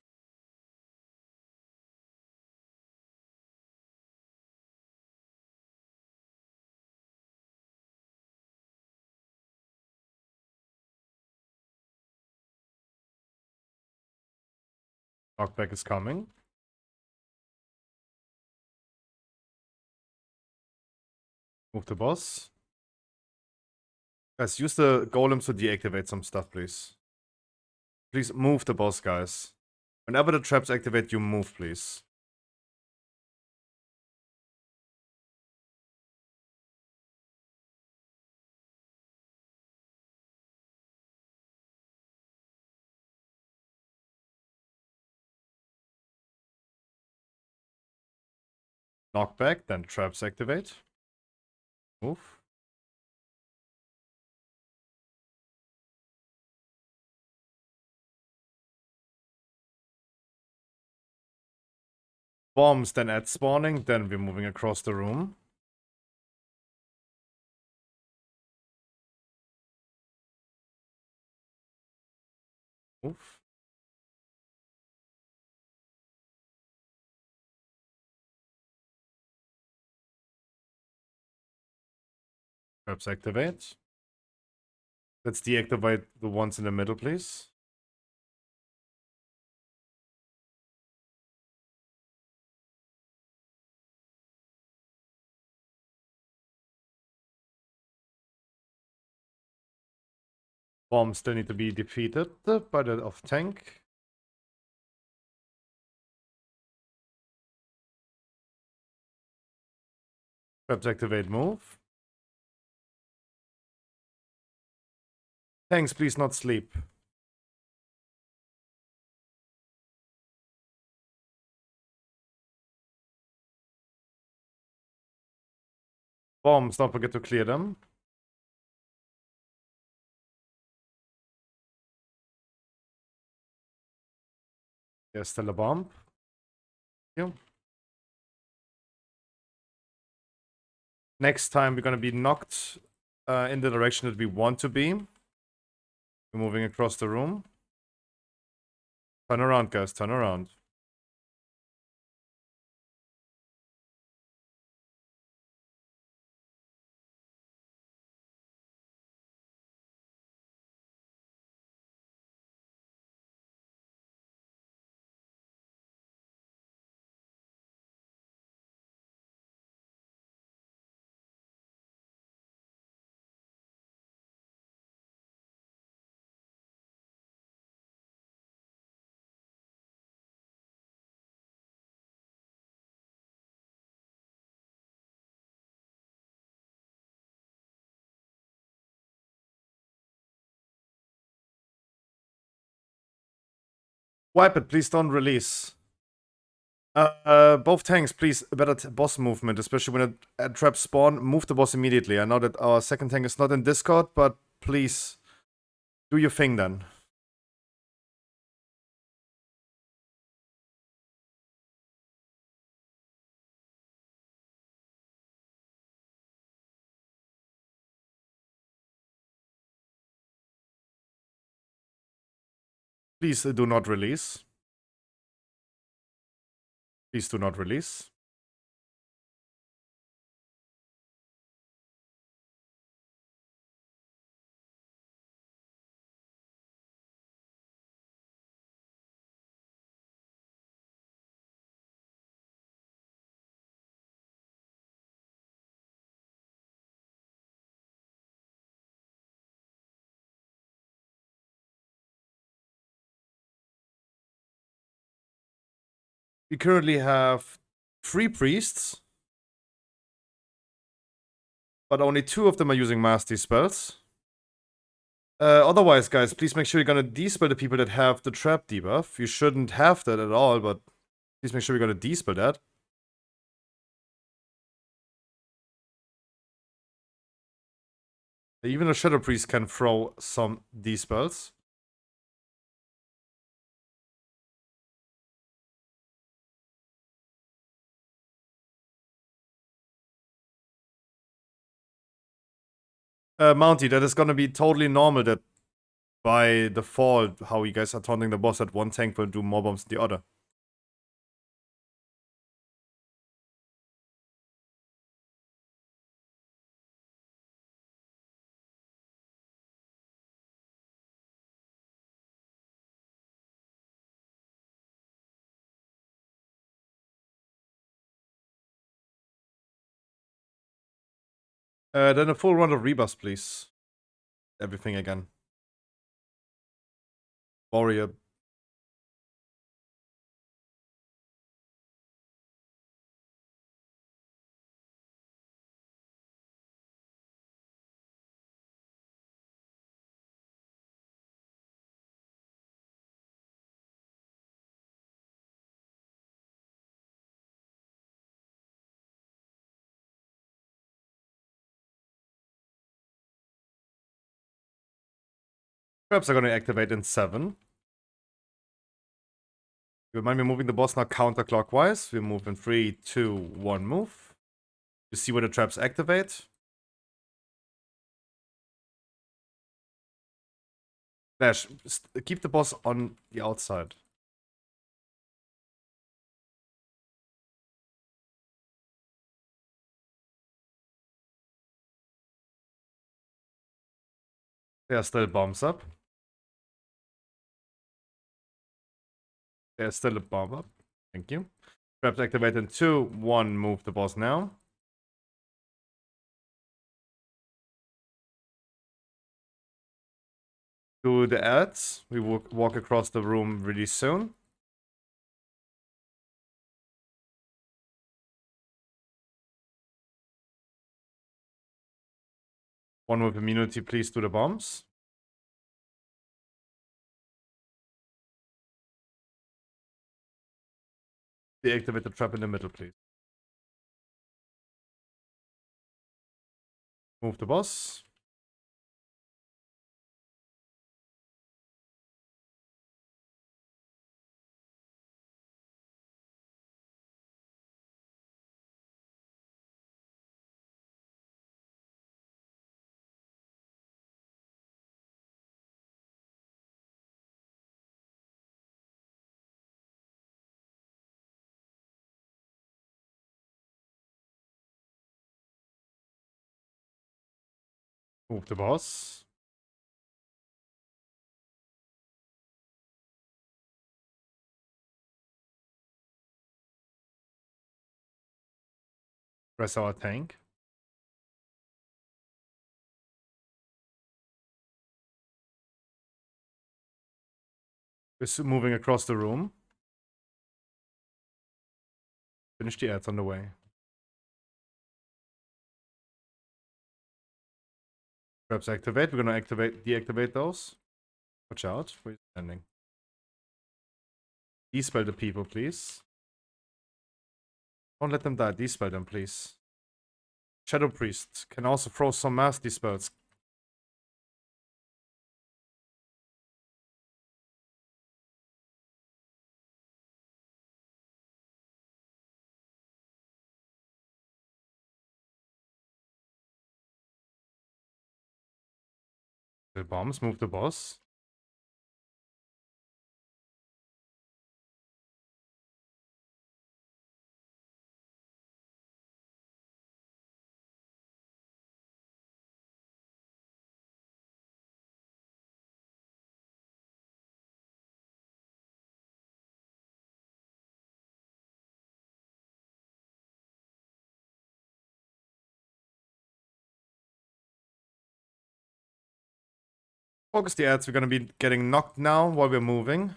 Knockback is coming. Move the boss. Guys, use the golems to deactivate some stuff, please. Please move the boss, guys. Whenever the traps activate, you move, please. Knockback, then traps activate. Move. Bombs, then add spawning, then we're moving across the room. Move. Traps activate. Let's deactivate the ones in the middle, please. Bombs still need to be defeated by the off tank. Traps activate move. Tanks, please not sleep. Bombs, don't forget to clear them. There's still a bomb. Thank you. Next time we're gonna be knocked in the direction that we want to be. We're moving across the room. Turn around, guys, turn around. Wipe it, please don't release. Both tanks, please. A better boss movement, especially when a trap spawn. Move the boss immediately. I know that our second tank is not in Discord, but please do your thing then. Please do not release. Please do not release. We currently have 3 priests, but only 2 of them are using mastery spells. Otherwise, guys, please make sure you're gonna dispel the people that have the trap debuff. You shouldn't have that at all, but please make sure you're gonna dispel that. Even a Shadow Priest can throw some dispels. Mounty, that is gonna be totally normal that by default, how you guys are taunting the boss, that one tank will do more bombs than the other. Then a full round of rebuffs, please. Everything again. Warrior. Traps are gonna activate in 7. Remind me moving the boss now counterclockwise. We move in 3, 2, 1, move. You see where the traps activate. Dash, keep the boss on the outside. There are still bombs up. There's still a bomb up. Thank you. Traps activate in 2, 1, move the boss now. Do the ads. We will walk across the room really soon. One with immunity, please do the bombs. Deactivate the trap in the middle, please. Move the boss. Move the boss. Press our tank. We're moving across the room. Finish the ads on the way. Traps activate. We're gonna deactivate those. Watch out. Where are you standing? Dispel the people, please. Don't let them die. Dispel them, please. Shadow Priest can also throw some nasty spells. The bombs, move the boss. Focus the ads. We're gonna be getting knocked now while we're moving.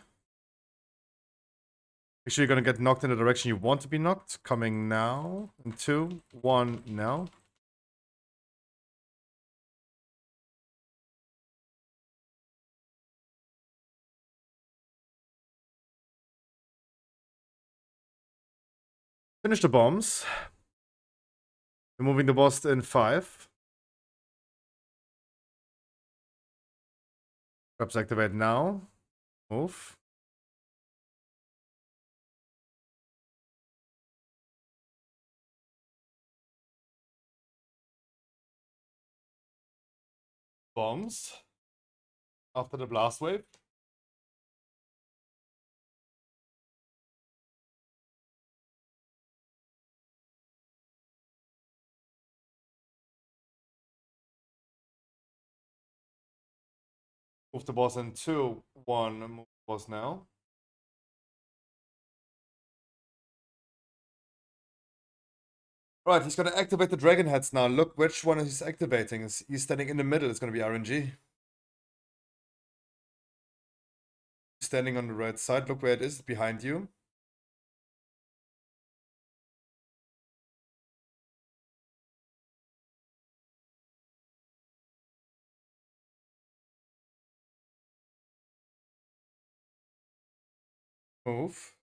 Make sure you're gonna get knocked in the direction you want to be knocked. Coming now. In 2, 1, now. Finish the bombs. We're moving the boss in 5. Traps activate now. Move. Bombs. After the blast wave. Move the boss in 2, 1, move the boss now. Right, he's gonna activate the dragon heads now. Look which one he's activating. He's standing in the middle. It's gonna be RNG. Standing on the right side. Look where it is behind you. Move.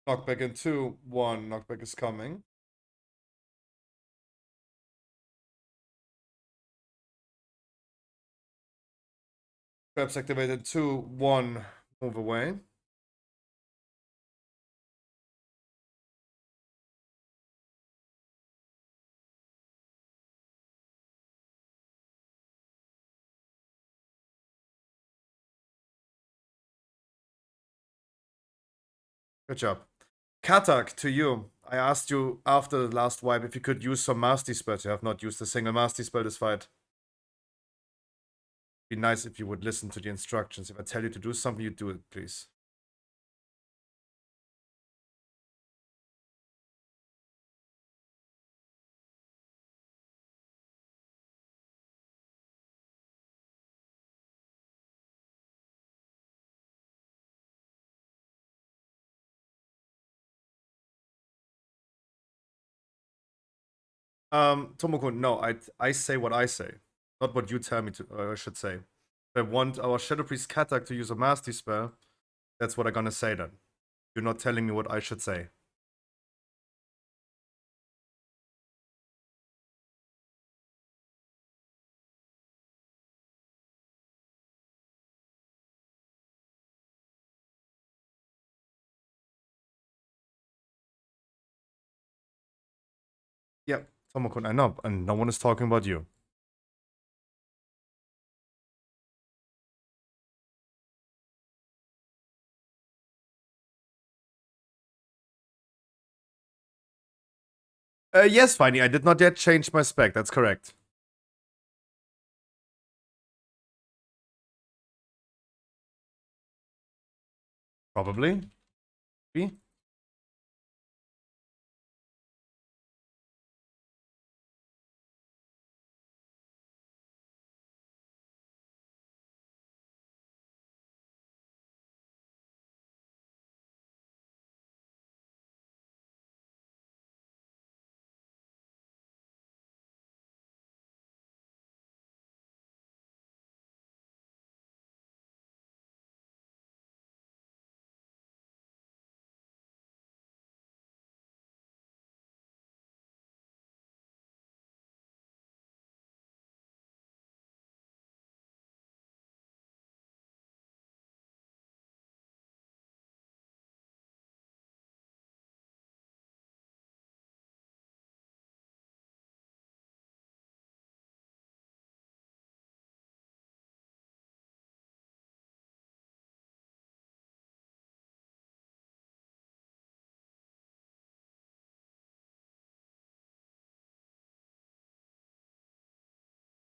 Knockback in 2, 1. Knockback is coming. Traps activated 2, 1. Move away. Good job. Katak, to you. I asked you after the last wipe if you could use some Mastery spells. You have not used a single Mastery spell this fight. Be nice if you would listen to the instructions. If I tell you to do something, you do it, please. Tomoko, no, I say what I say, not what you tell me to. I should say. If I want our Shadow Priest Katak to use a Mastery spell, that's what I'm gonna say then. You're not telling me what I should say. Yep, Tomoko, I know, and no one is talking about you. Yes, Finey, I did not yet change my spec. That's correct. Probably. Maybe.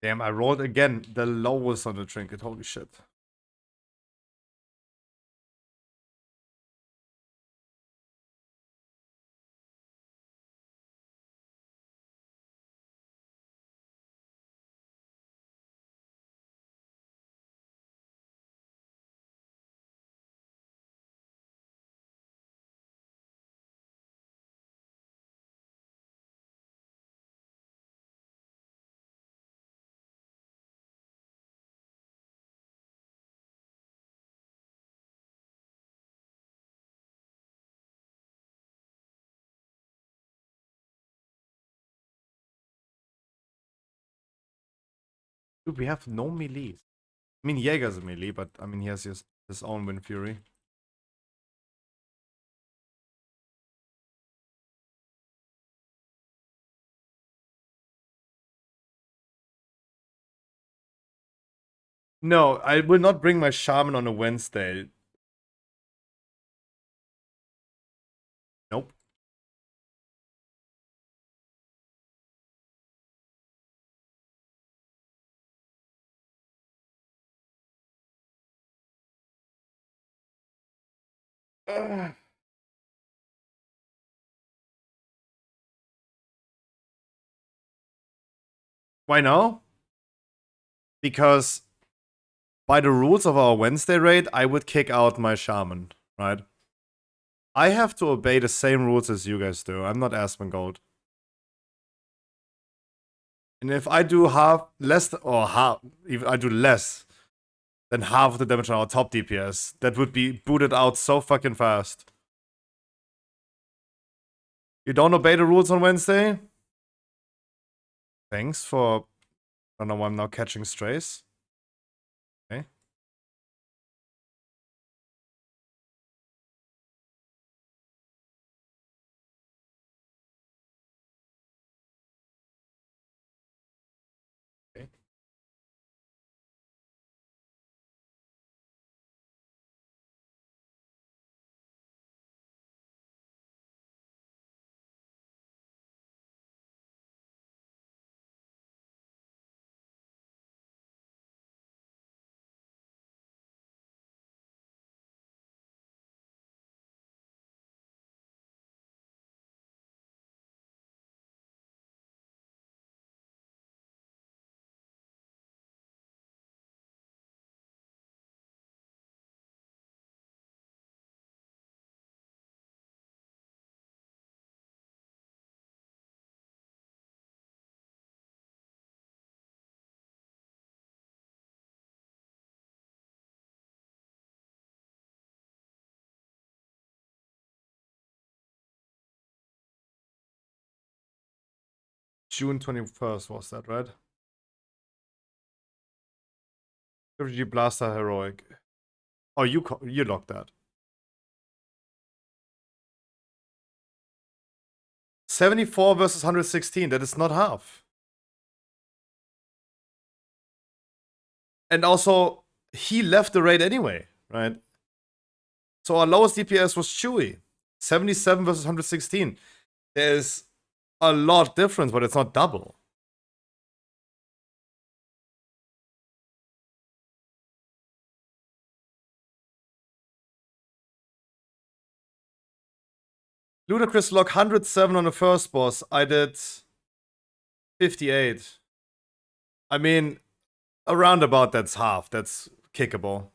Damn, I rolled again the lowest on the trinket. Holy shit. Dude, we have no melees. I mean, Jaeger's a melee, but I mean, he has his own Wind Fury. No, I will not bring my Shaman on a Wednesday. Nope. Why no? Because by the rules of our Wednesday raid, I would kick out my Shaman, right? I have to obey the same rules as you guys do. I'm not Asmongold. And if I do I do less than half of the damage on our top DPS, that would be booted out so fucking fast. You don't obey the rules on Wednesday? Thanks for... I don't know why I'm now catching strays. Okay. Okay. June 21st was that, right? Refugee Blaster Heroic. Oh, you locked that. 74 versus 116. That is not half. And also, he left the raid anyway, right? So our lowest DPS was Chewy. 77 versus 116. There's a lot difference, but it's not double. Ludacris lock 107 on the first boss. I did 58. I mean, around about that's half. That's kickable.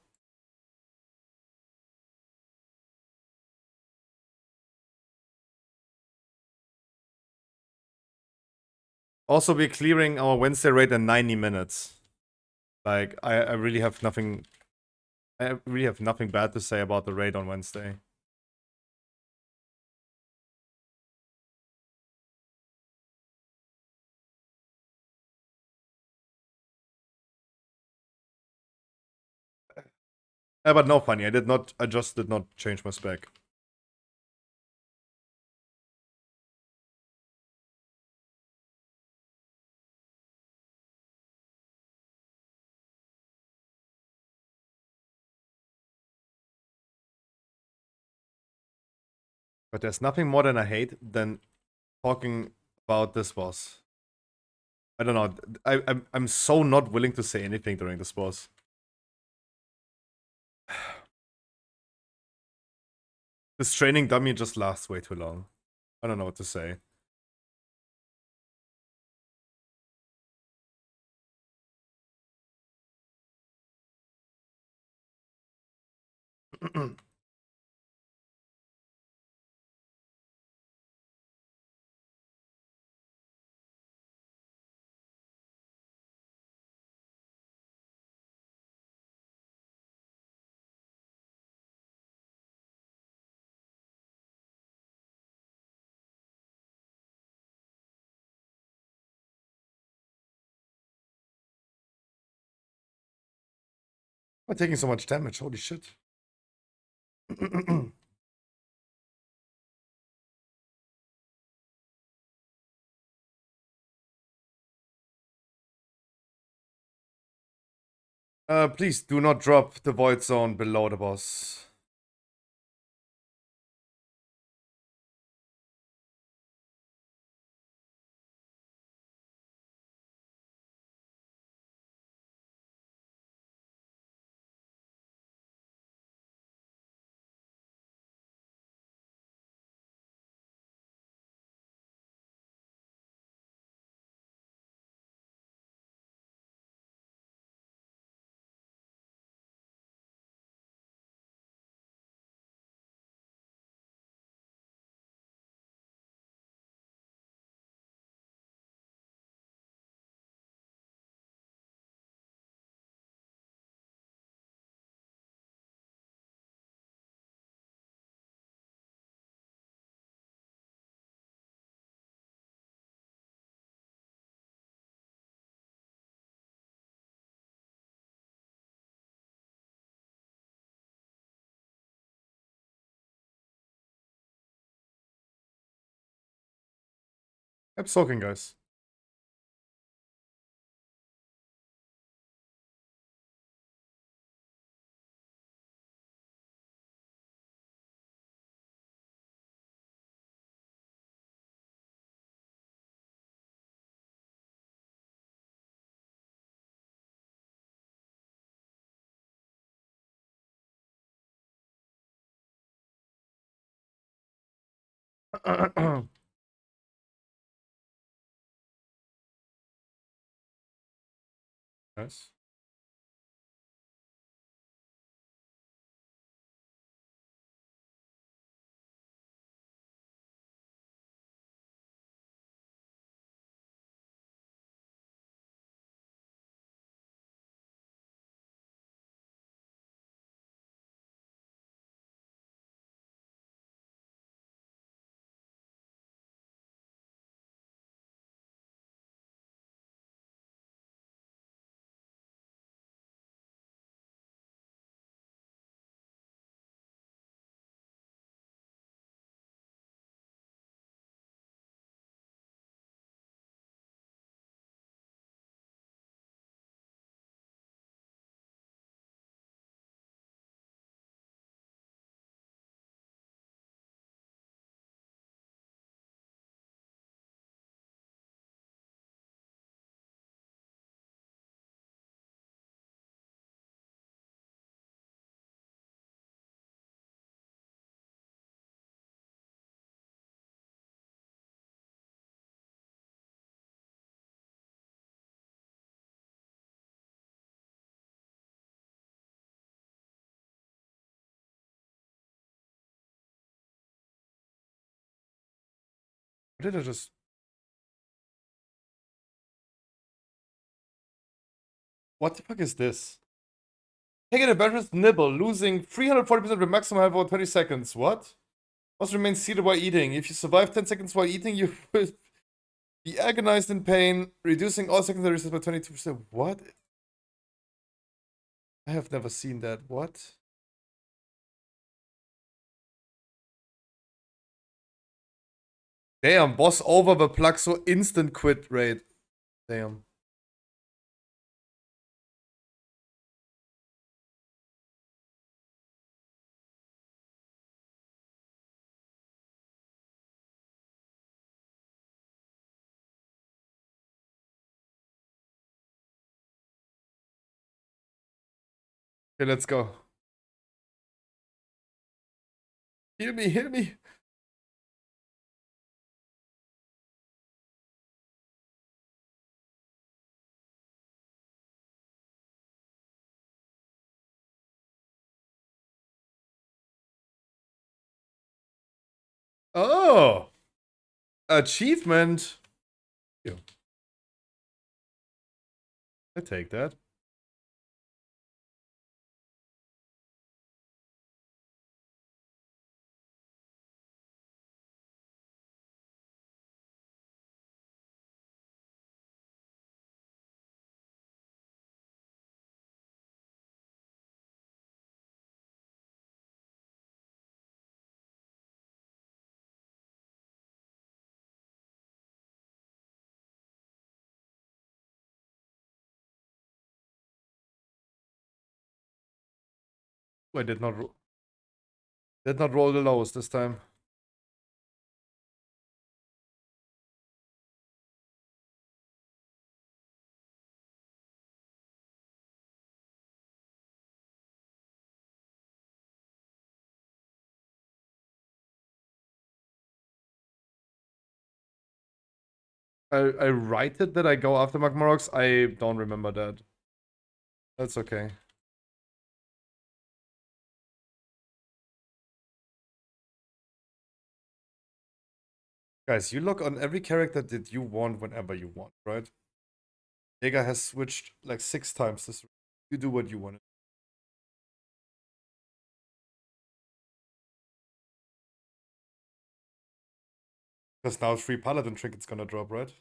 Also, we're clearing our Wednesday raid in 90 minutes. Like, I really have nothing... I really have nothing bad to say about the raid on Wednesday. But no, funny. I just did not change my spec. But there's nothing more than I hate than talking about this boss. I don't know. I'm so not willing to say anything during this boss. This training dummy just lasts way too long. I don't know what to say. I'm taking so much damage. Holy shit. Please do not drop the void zone below the boss. I'm soaking, guys. Nice. What did I just... What the fuck is this? Taking a breakfast nibble, losing 340% of your maximum health for 20 seconds. What? Must remain seated while eating. If you survive 10 seconds while eating, you will be agonized in pain, reducing all secondary resistance by 22%. What? I have never seen that. What? Damn, boss over the Plaxo instant quit rate. Damn. Okay, let's go. Heal me, heal me. Oh, achievement. Yo, I take that. I did not roll the lowest this time. I write it that I go after Magmarox. I don't remember that. That's okay. Guys, you look on every character that you want whenever you want, right? Vega has switched like 6 times this. You do what you want. Because now 3 Paladin trinkets gonna drop, right?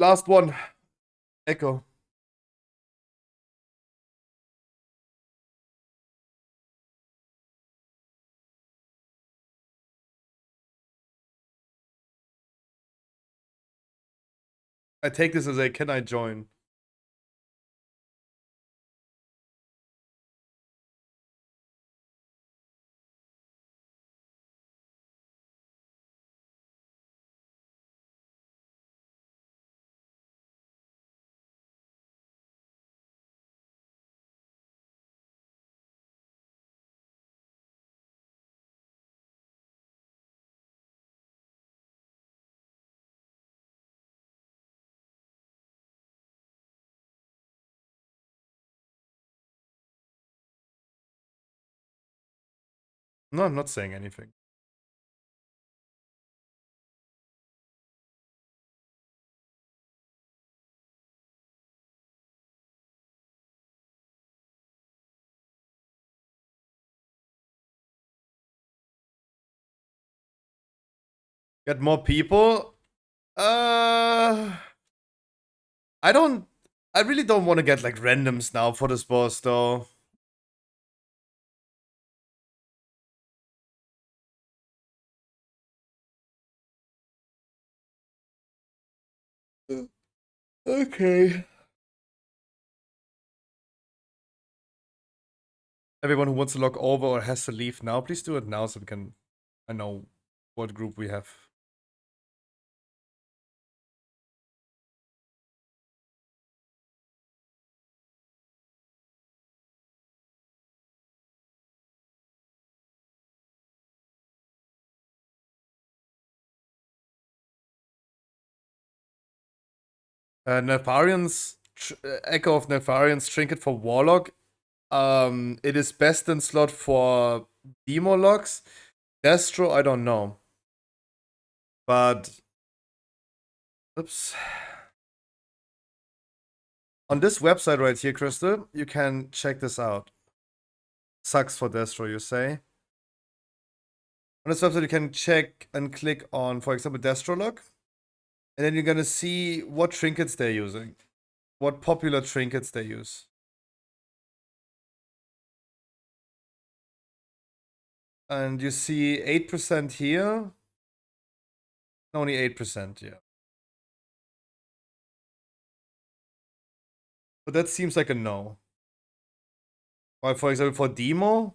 Last one. Echo. I take this as a can I join? No, I'm not saying anything. Get more people? I don't. I really don't want to get like randoms now for this boss though. Okay. Everyone who wants to log over or has to leave now, please do it now so we can. I know what group we have. Echo of Nefarian's trinket for Warlock. It is best in slot for Demo logs. Destro, I don't know. But oops. On this website right here, Crystal, you can check this out. Sucks for Destro, you say. On this website, you can check and click on, for example, Destro log. And then you're gonna see what trinkets they're using. What popular trinkets they use. And you see 8% here. Only 8%, yeah. But that seems like a no. Or for example, for demo.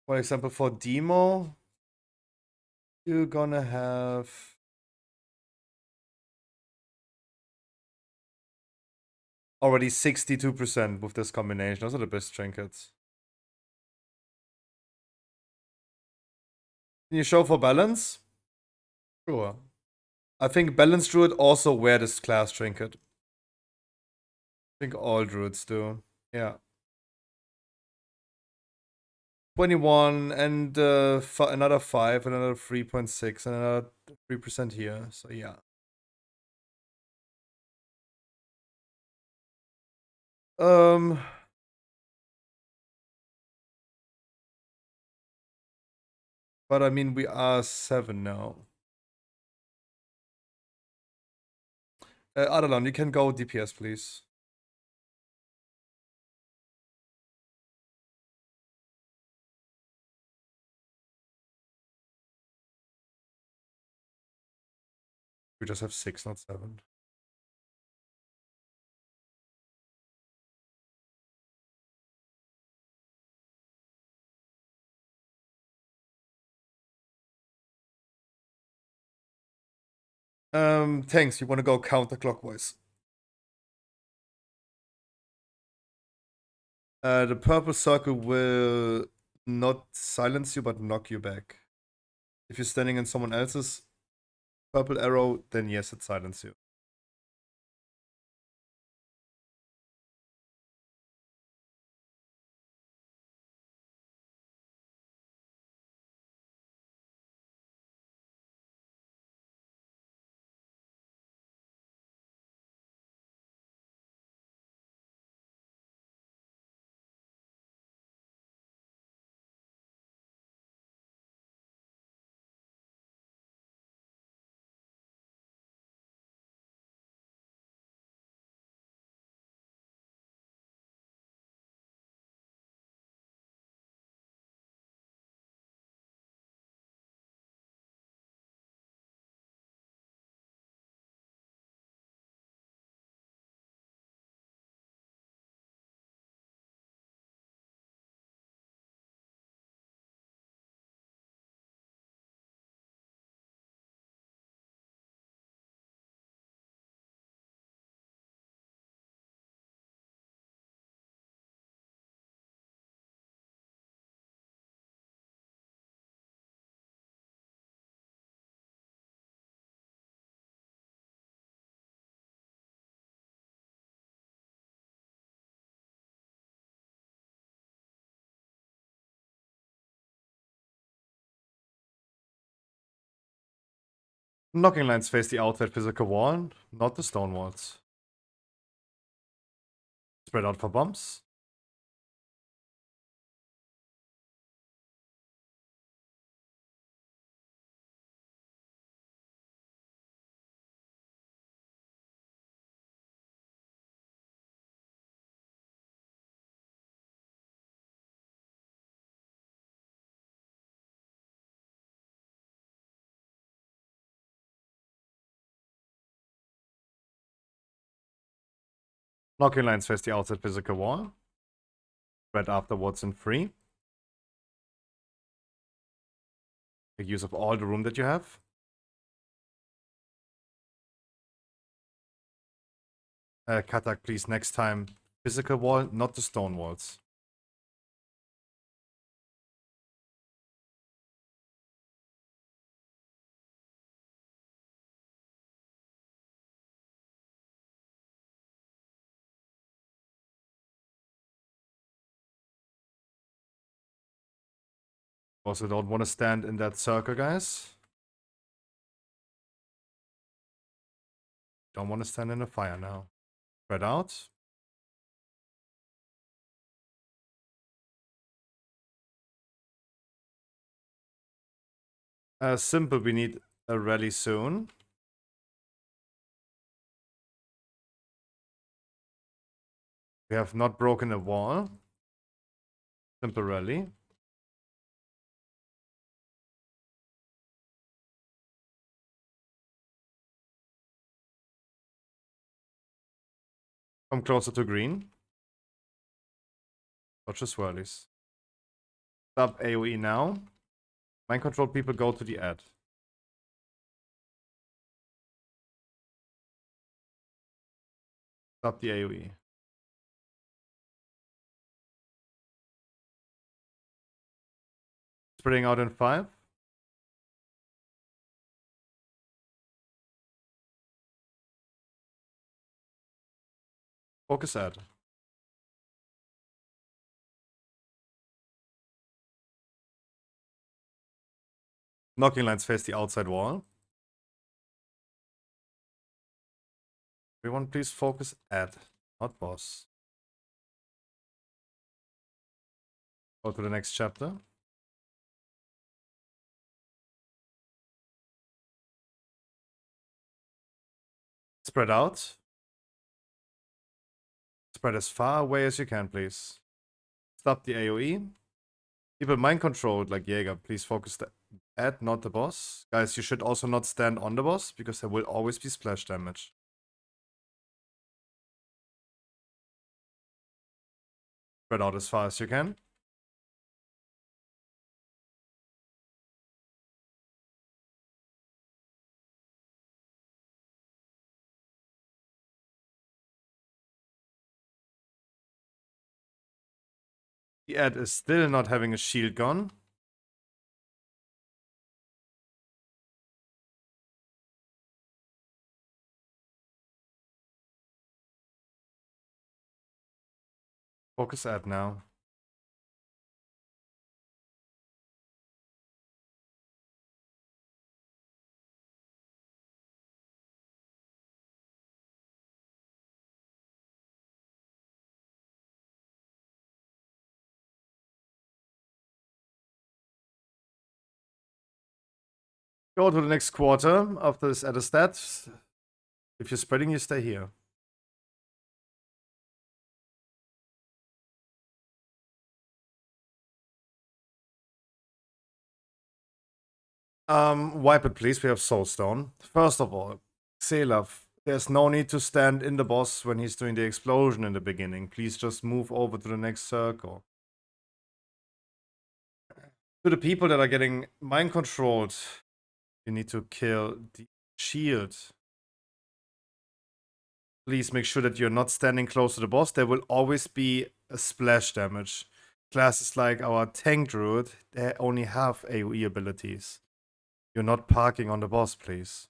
For example, for demo, you're gonna have already 62% with this combination. Those are the best trinkets. Can you show for balance? Sure. I think balance druid also wear this class trinket. I think all druids do. Yeah. 21 and another 5, another 3.6, and another 3% here. So yeah. But I mean, we are 7 now. Adelon, you can go DPS, please. We just have 6, not 7. Thanks. You want to go counterclockwise. The purple circle will not silence you, but knock you back. If you're standing in someone else's purple arrow, then yes, it silences you. Knocking lines face the outside physical wall, not the stone walls. Spread out for bumps. Knocking lines face the outside physical wall. Spread afterwards in 3. Make use of all the room that you have. Katak, please, next time. Physical wall, not the stone walls. Also don't want to stand in that circle, guys. Don't want to stand in the fire now. Spread out. Simple, we need a rally soon. We have not broken a wall. Simple rally. Come closer to green. Watch the swirlies. Stop AoE now. Mind control people go to the ad. Stop the AoE. Spreading out in 5. Focus ad. Knocking lines face the outside wall. Everyone please focus ad, not boss. Go to the next chapter. Spread out. Spread as far away as you can, please. Stop the AoE. People mind controlled like Jaeger. Please focus the ad, not the boss. Guys, you should also not stand on the boss because there will always be splash damage. Spread out as far as you can. The ad is still not having a shield gone. Focus ad now. Go to the next quarter after this ad is dead. If you're spreading, you stay here. Wipe it, please. We have Soulstone. First of all, Xelav, there's no need to stand in the boss when he's doing the explosion in the beginning. Please just move over to the next circle. To the people that are getting mind controlled, you need to kill the shield. Please make sure that you're not standing close to the boss. There will always be a splash damage. Classes like our tank druid, they only have AoE abilities. You're not parking on the boss, please.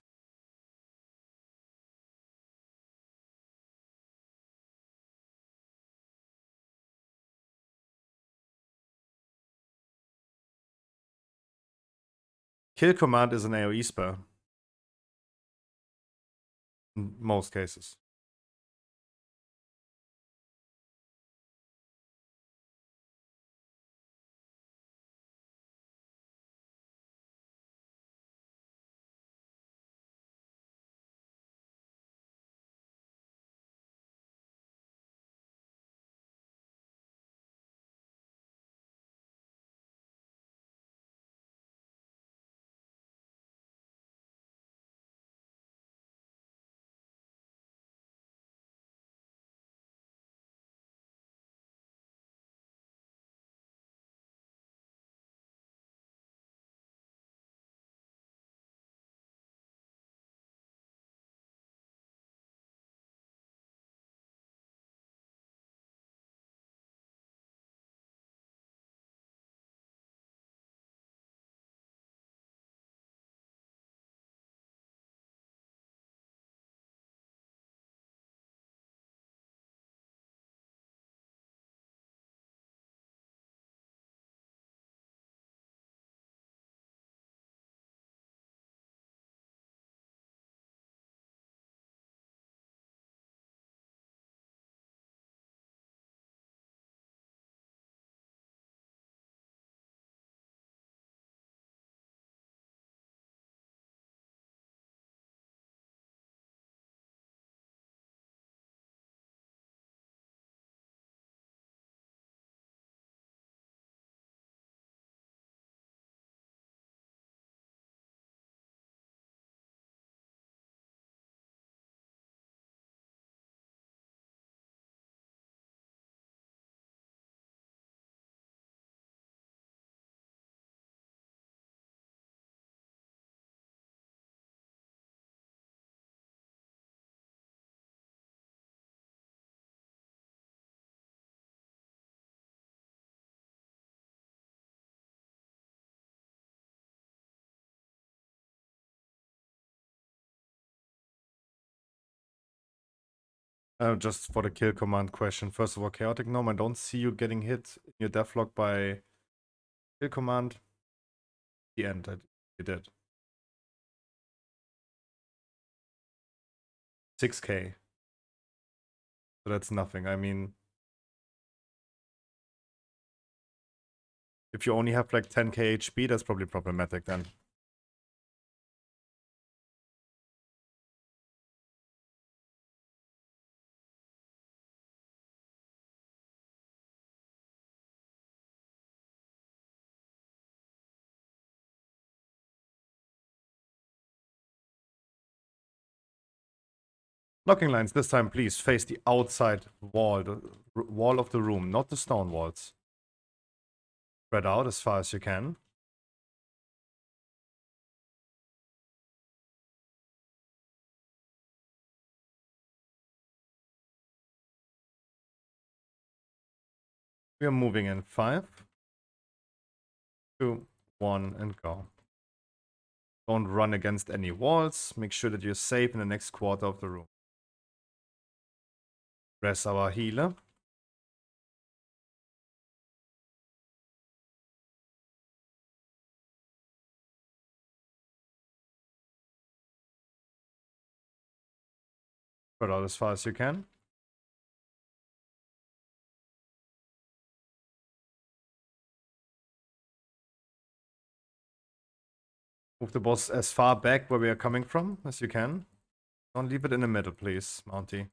Kill command is an AoE spell. In most cases. Just for the kill command question. First of all, Chaotic Gnome, I don't see you getting hit in your deathlock by kill command. The end, you did. 6k. So that's nothing. I mean, if you only have like 10k HP, that's probably problematic then. Blocking lines, this time please face the outside wall, the wall of the room, not the stone walls. Spread out as far as you can. We are moving in 5, 2, 1, and go. Don't run against any walls. Make sure that you're safe in the next quarter of the room. Press our healer. Spread out as far as you can. Move the boss as far back where we are coming from as you can. Don't leave it in the middle, please, Mounty.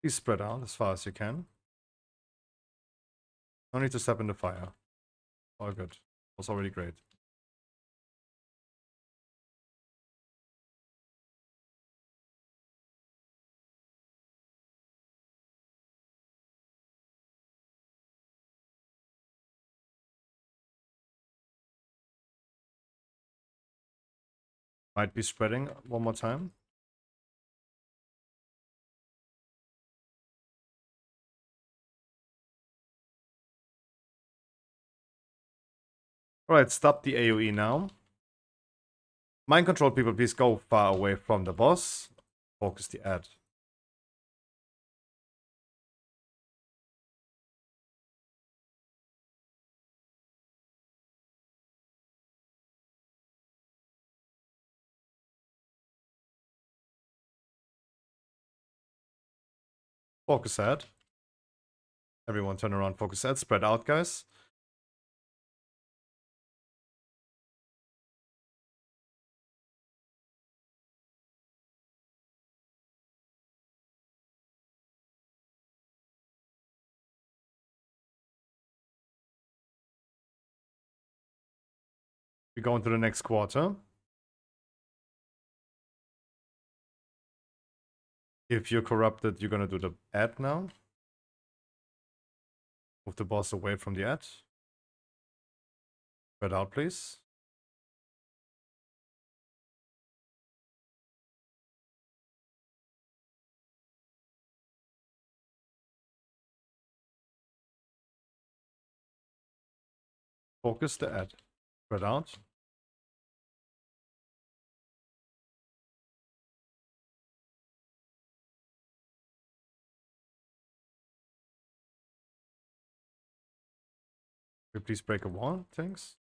Please spread out as far as you can. No need to step in the fire. All good. Was already great. Might be spreading one more time. Alright, stop the AoE now. Mind control people, please go far away from the boss. Focus the ad. Focus ad. Everyone turn around, focus ad. Spread out, guys. We go into the next quarter. If you're corrupted, you're gonna do the ad now. Move the boss away from the ad. Spread out, please. Focus the ad. Spread out. Could you please break a wall? Thanks.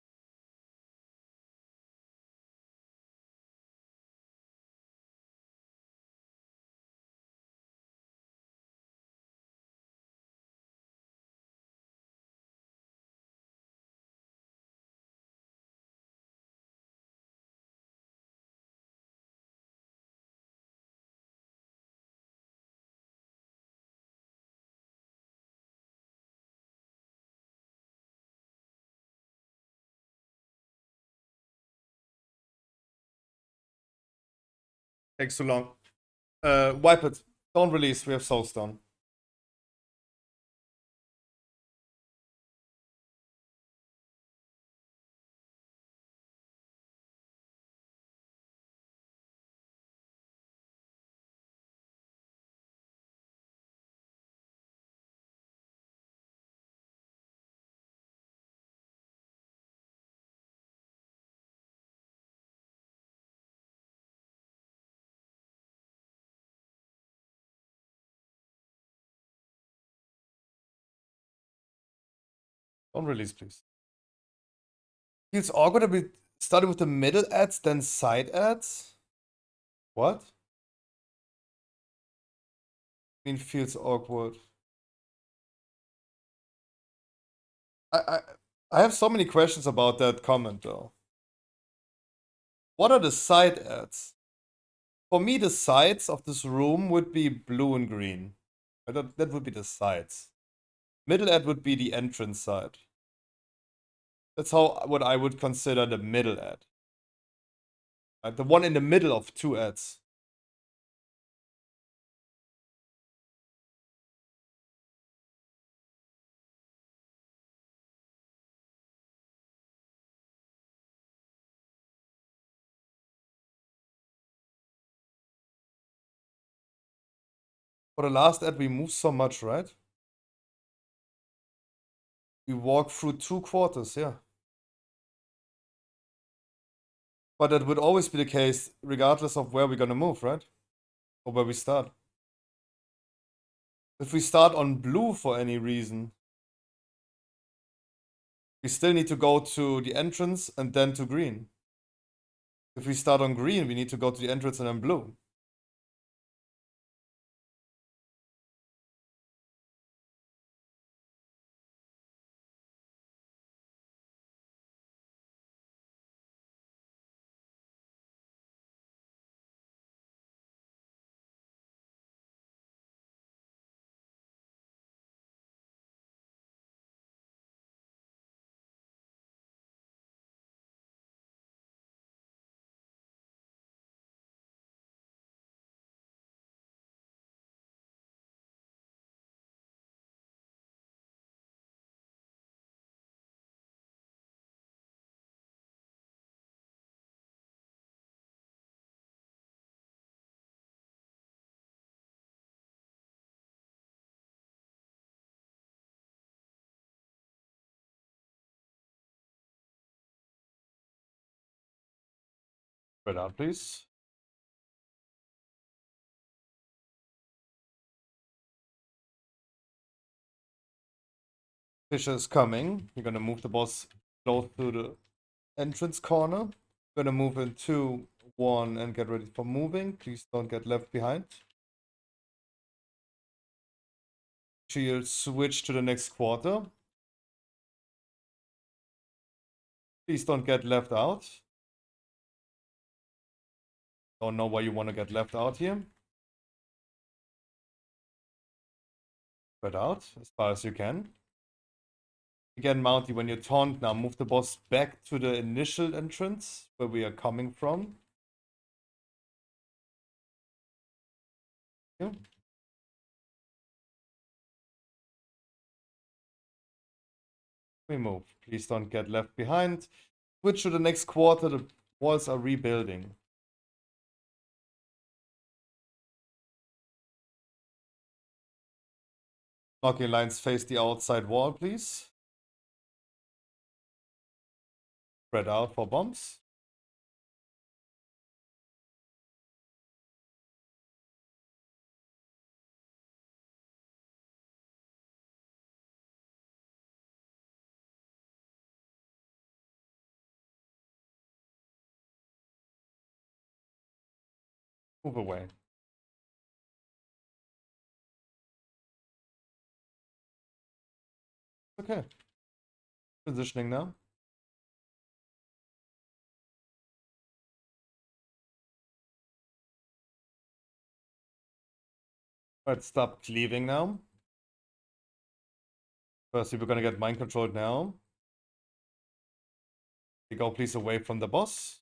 Takes too long. Wipe it. Don't release. We have Soulstone. Don't release, please. Feels awkward that we started with the middle ads, then side ads. What? I mean, feels awkward. I have so many questions about that comment though. What are the side ads? For me, the sides of this room would be blue and green. That would be the sides. Middle ad would be the entrance side. That's what I would consider the middle ad. The one in the middle of two ads. For the last ad, we moved so much, right? We walked through 2 quarters, yeah. But that would always be the case, regardless of where we're gonna move, right? Or where we start. If we start on blue for any reason, we still need to go to the entrance and then to green. If we start on green, we need to go to the entrance and then blue. Spread out, please. Fisher is coming. We're gonna move the boss close to the entrance corner. We're gonna move in 2, 1, and get ready for moving. Please don't get left behind. She'll switch to the next quarter. Please don't get left out. Don't know why you want to get left out here. Spread out as far as you can. Again, Mounty, when you're taunt now, move the boss back to the initial entrance where we are coming from. Yeah. We move. Please don't get left behind. Switch to the next quarter. The walls are rebuilding. Knocking lines face the outside wall, please. Spread out for bombs. Move away. Okay. Positioning now. Alright, stop cleaving now. First, we're gonna get mind controlled now. You go please away from the boss.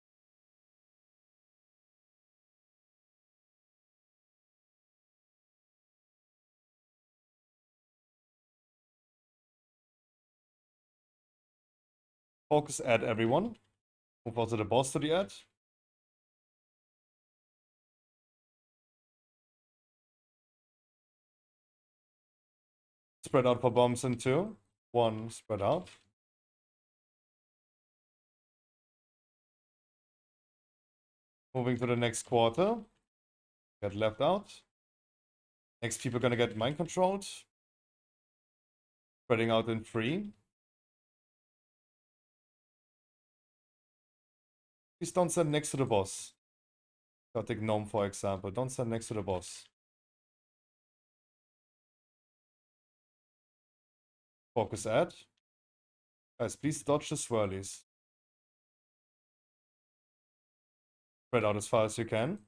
Focus at everyone. Move also the boss to the edge. Spread out for bombs in 2. 1, spread out. Moving to the next quarter. Get left out. Next people are gonna get mind controlled. Spreading out in 3. Please don't stand next to the boss. Gothic Gnome, for example. Don't stand next to the boss. Focus ad. Guys, please dodge the swirlies. Spread out as far as you can.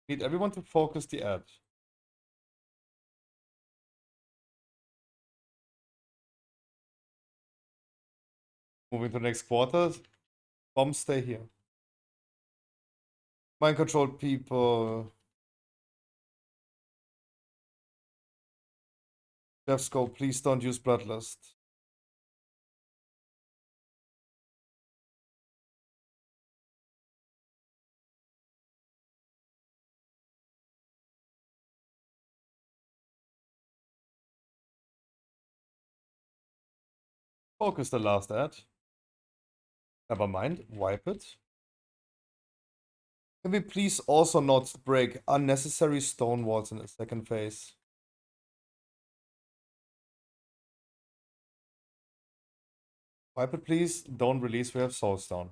Need everyone to focus the ad. Moving to the next quarter. Bombs stay here. Mind controlled people. Death Scope, please don't use Bloodlust. Focus the last ad. Never mind, wipe it. Can we please also not break unnecessary stone walls in the second phase? Wipe it, please. Don't release, we have Soulstone.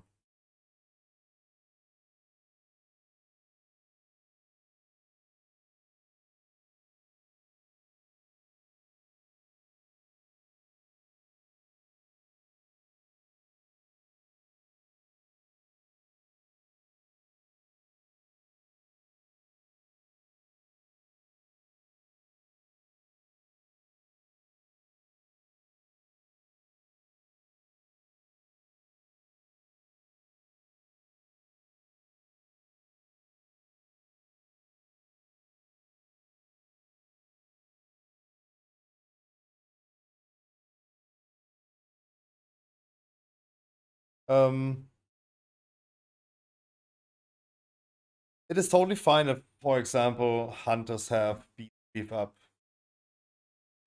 It is totally fine if, for example, hunters have beef up.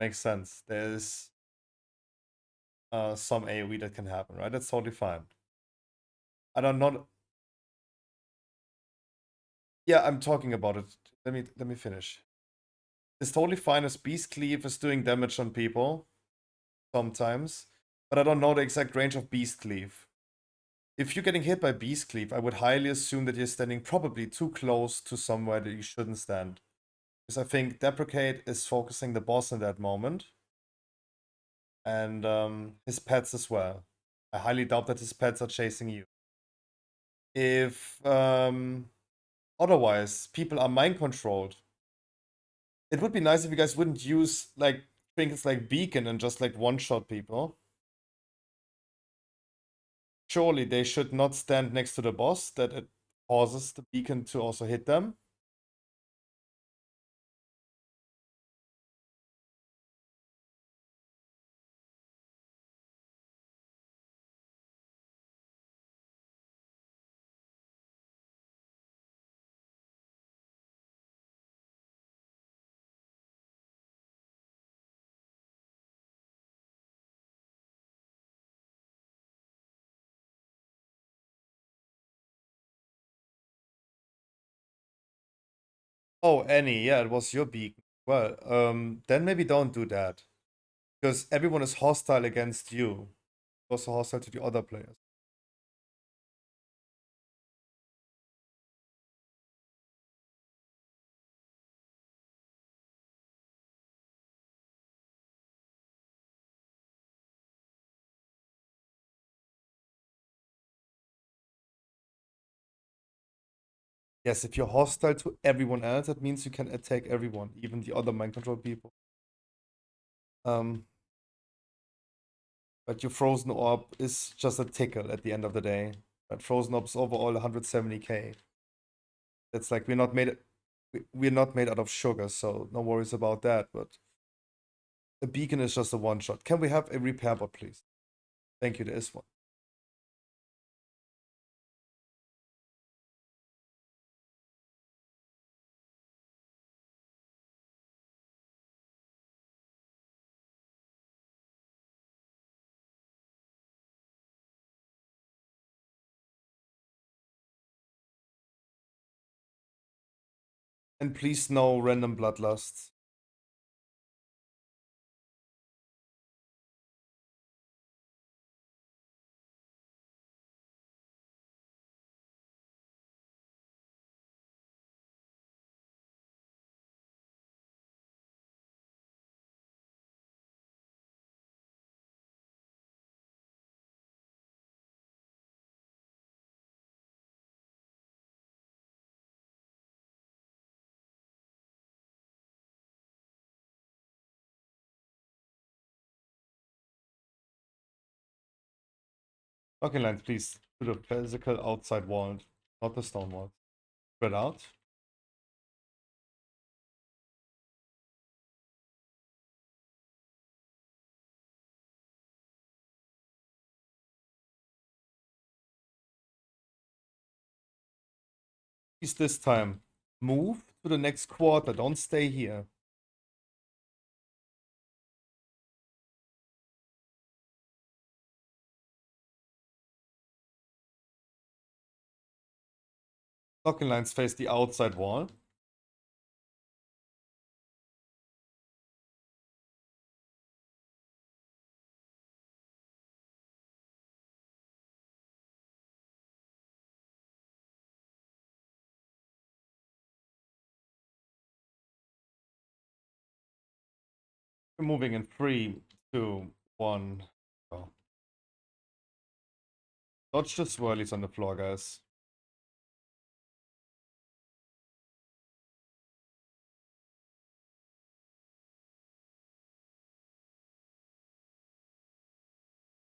Makes sense. There's some AoE that can happen, right? That's totally fine. I don't know. Yeah, I'm talking about it. Let me finish. It's totally fine as Beast Cleave is doing damage on people sometimes, but I don't know the exact range of Beast Cleave. If you're getting hit by Beast Cleave, I would highly assume that you're standing probably too close to somewhere that you shouldn't stand. Because I think Deprecate is focusing the boss in that moment. And his pets as well. I highly doubt that his pets are chasing you. If otherwise people are mind controlled, it would be nice if you guys wouldn't use like trinkets like Beacon and just like one-shot people. Surely they should not stand next to the boss, that it causes the beacon to also hit them. Oh, Annie, yeah, it was your beacon. Well, then maybe don't do that. Because everyone is hostile against you. Also hostile to the other players. Yes, if you're hostile to everyone else, that means you can attack everyone, even the other mind control people. But your frozen orb is just a tickle at the end of the day. But frozen orbs overall 170k. That's like we're not made out of sugar, so no worries about that. But a beacon is just a one shot. Can we have a repair bot, please? Thank you. There is one. And please no random bloodlusts. Okay, lines, please. To the physical outside wall, not the stone wall. Spread out. Please this time. Move to the next quarter. Don't stay here. Blocking lines face the outside wall. We're moving in 3, 2, 1. Go. Dodge the swirlies on the floor, guys.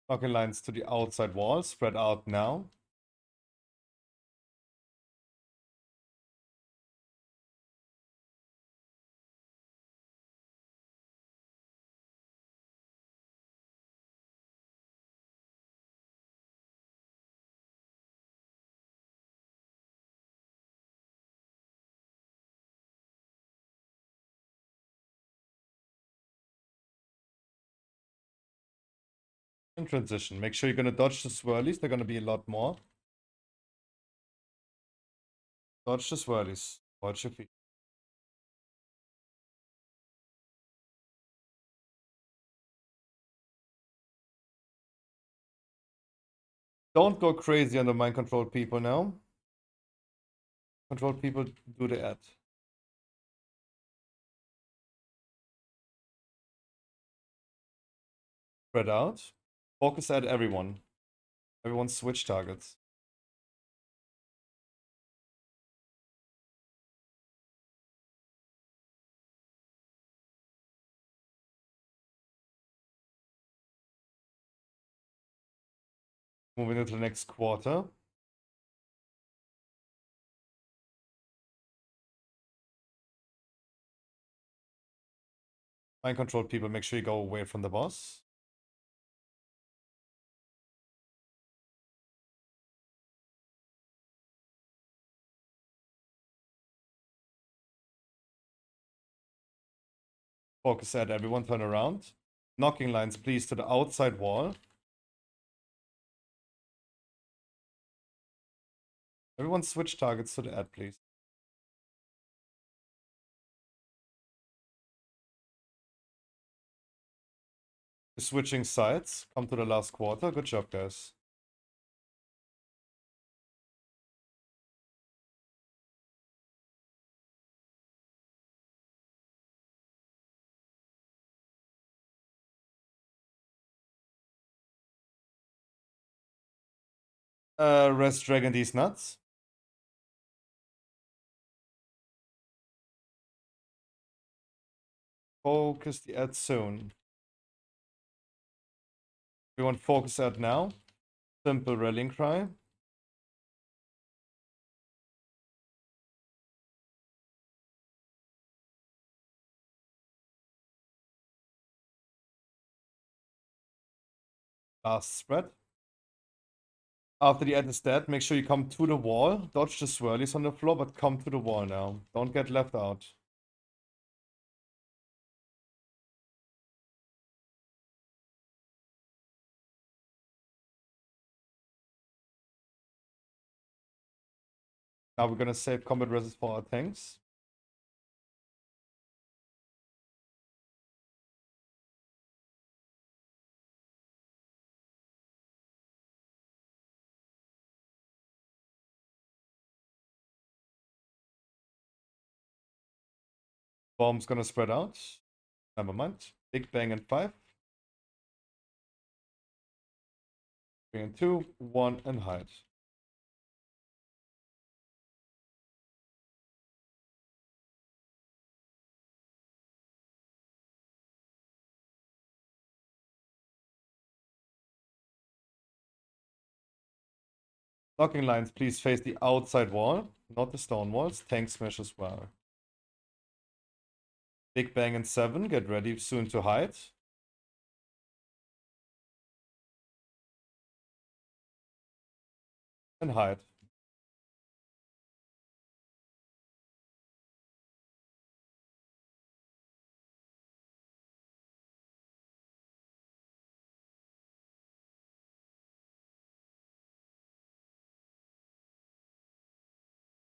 Blocking lines to the outside wall. Spread out now. In transition. Make sure you're gonna dodge the swirlies. They're gonna be a lot more. Dodge the swirlies. Watch your feet. Don't go crazy on the mind control people now. Control people do the ad. Spread out. Focus at everyone. Everyone switch targets. Moving into the next quarter. Mind control people, make sure you go away from the boss. Focus at everyone, turn around. Knocking lines, please, to the outside wall. Everyone switch targets to the ad, please. You're switching sides. Come to the last quarter. Good job, guys. Rest Dragon these nuts. Focus the ad soon. We want focus ad now. Simple rallying cry. Last spread. After the ad is dead, make sure you come to the wall. Dodge the swirlies on the floor, but come to the wall now. Don't get left out. Now we're gonna save combat resist for our tanks. Bomb's gonna spread out. Never mind. Big bang in 5. 3 and 2, 1 and hide. Knocking lines, please face the outside wall, not the stone walls. Tank smash as well. Big bang in 7. Get ready soon to hide. And hide.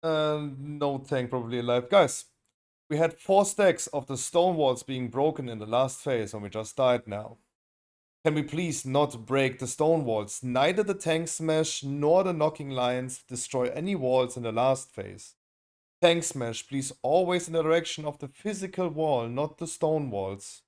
No tank probably alive. Guys, we had 4 stacks of the stone walls being broken in the last phase and we just died now. Can we please not break the stone walls? Neither the tank smash nor the knocking lines destroy any walls in the last phase. Tank smash, please always in the direction of the physical wall, not the stone walls.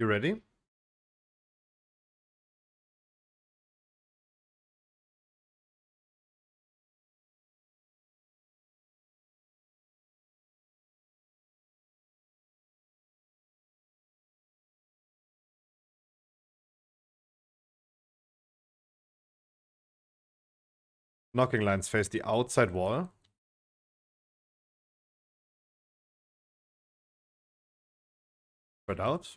You ready? Knocking lines face the outside wall. Spread out.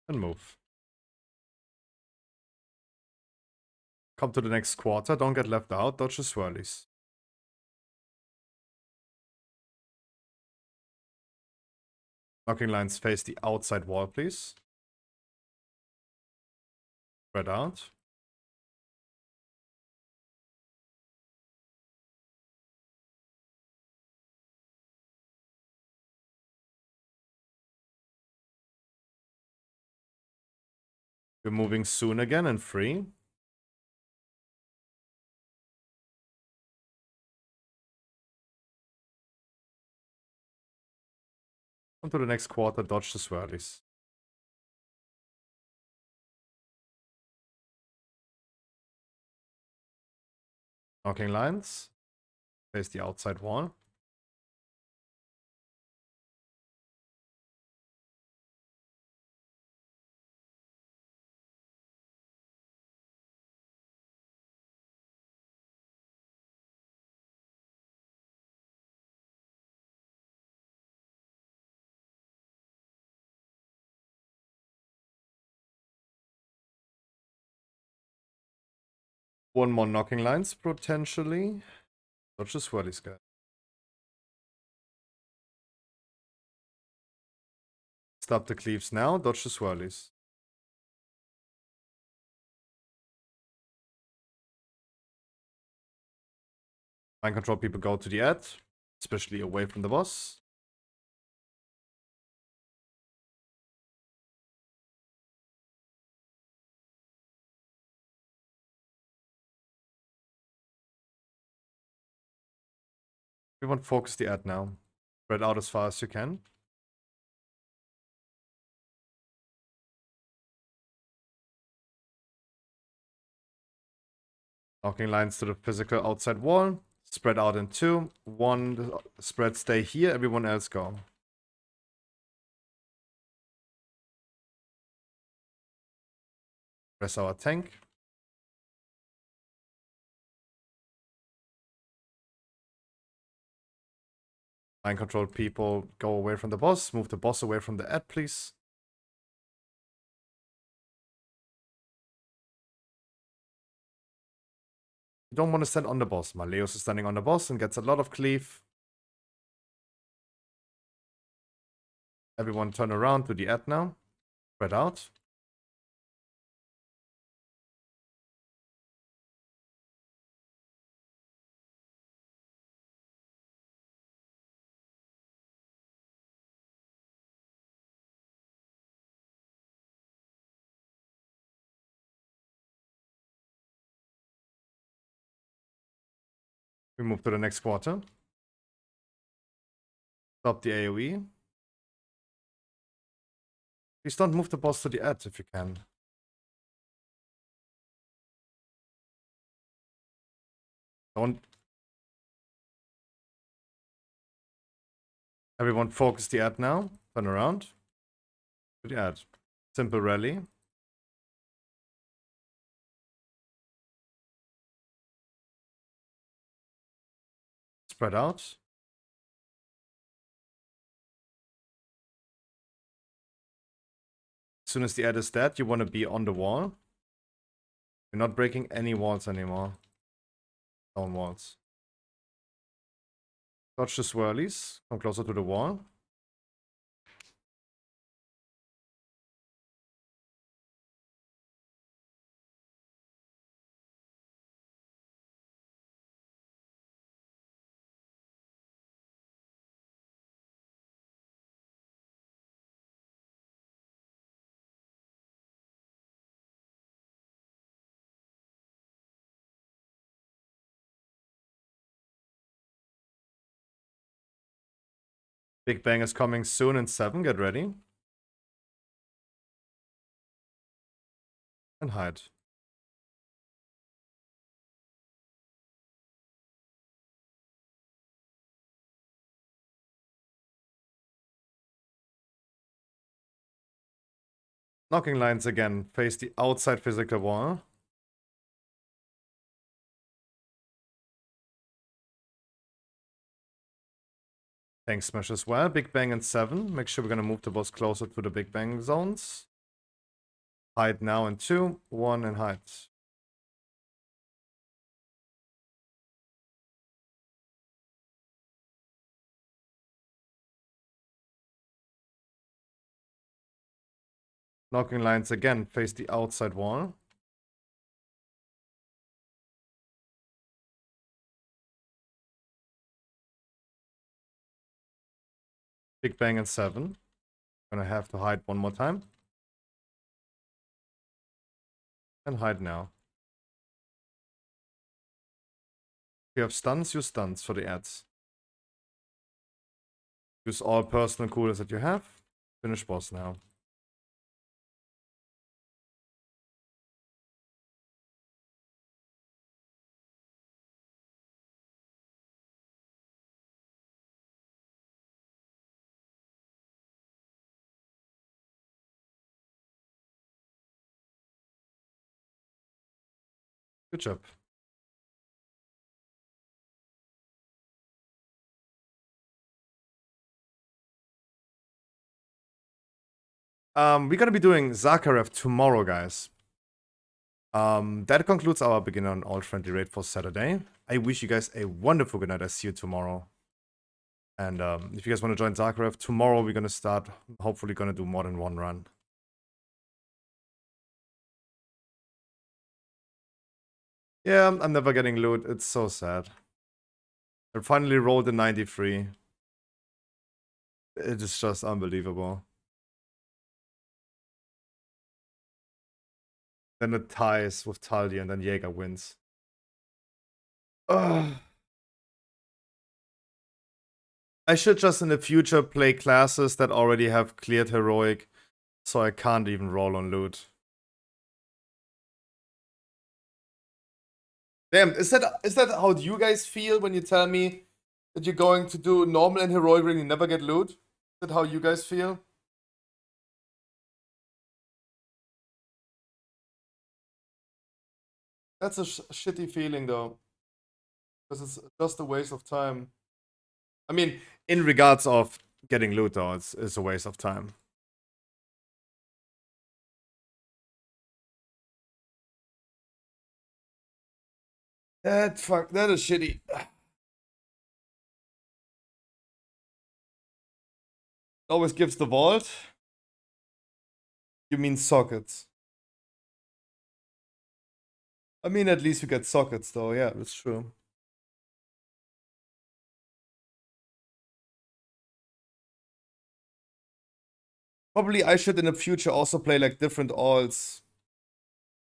And move. Come to the next quarter. Don't get left out. Dodge the swirlies. Knocking lines face the outside wall, please. Spread out. We're moving soon again and free. Come to the next quarter. Dodge the swirlies. Knocking lines face the outside wall. One more knocking lines, potentially. Dodge the swirlies, guys. Stop the cleaves now. Dodge the swirlies. Mind control people go to the ad, especially away from the boss. We want to focus the ad now. Spread out as far as you can. Knocking lines to the physical outside wall. Spread out in 2. 1 spread stay here, everyone else go. Press our tank. Mind control people go away from the boss. Move the boss away from the ad, please. You don't want to stand on the boss. Maleos is standing on the boss and gets a lot of cleave. Everyone turn around to the ad now. Spread out. We move to the next quarter. Stop the AoE. Please don't move the boss to the ad if you can. Don't. Everyone focus the ad now. Turn around. To the ad. Simple rally. Spread out. As soon as the ad is dead, you want to be on the wall. You're not breaking any walls anymore. Stone walls. Dodge the swirlies. Come closer to the wall. Big Bang is coming soon in 7. Get ready. And hide. Knocking lines again. Face the outside physical wall. Tank smash as well. Big Bang in 7. Make sure we're going to move the boss closer to the Big Bang zones. Hide now in 2. 1 and hide. Knocking lines again. Face the outside wall. Big Bang in 7. Gonna have to hide one more time. And hide now. If you have stuns, use stuns for the ads. Use all personal coolers that you have. Finish boss now. Good job. We're gonna be doing Zakharev tomorrow, guys. That concludes our beginner on all friendly raid for Saturday. I wish you guys a wonderful good night. I see you tomorrow. And if you guys want to join Zakharev tomorrow, we're gonna start. Hopefully, gonna do more than one run. Yeah, I'm never getting loot. It's so sad. I finally rolled a 93. It is just unbelievable. Then it ties with Talia and then Jaeger wins. Ugh. I should just in the future play classes that already have cleared heroic, so I can't even roll on loot. Damn, is that how you guys feel when you tell me that you're going to do normal and heroic and you never get loot? Is that how you guys feel? That's a shitty feeling though. Because it's just a waste of time. I mean, in regards of getting loot though, it's a waste of time. That is shitty. Always gives the vault. You mean sockets? I mean, at least you get sockets though. Yeah, that's true. Probably I should in the future also play like different alts.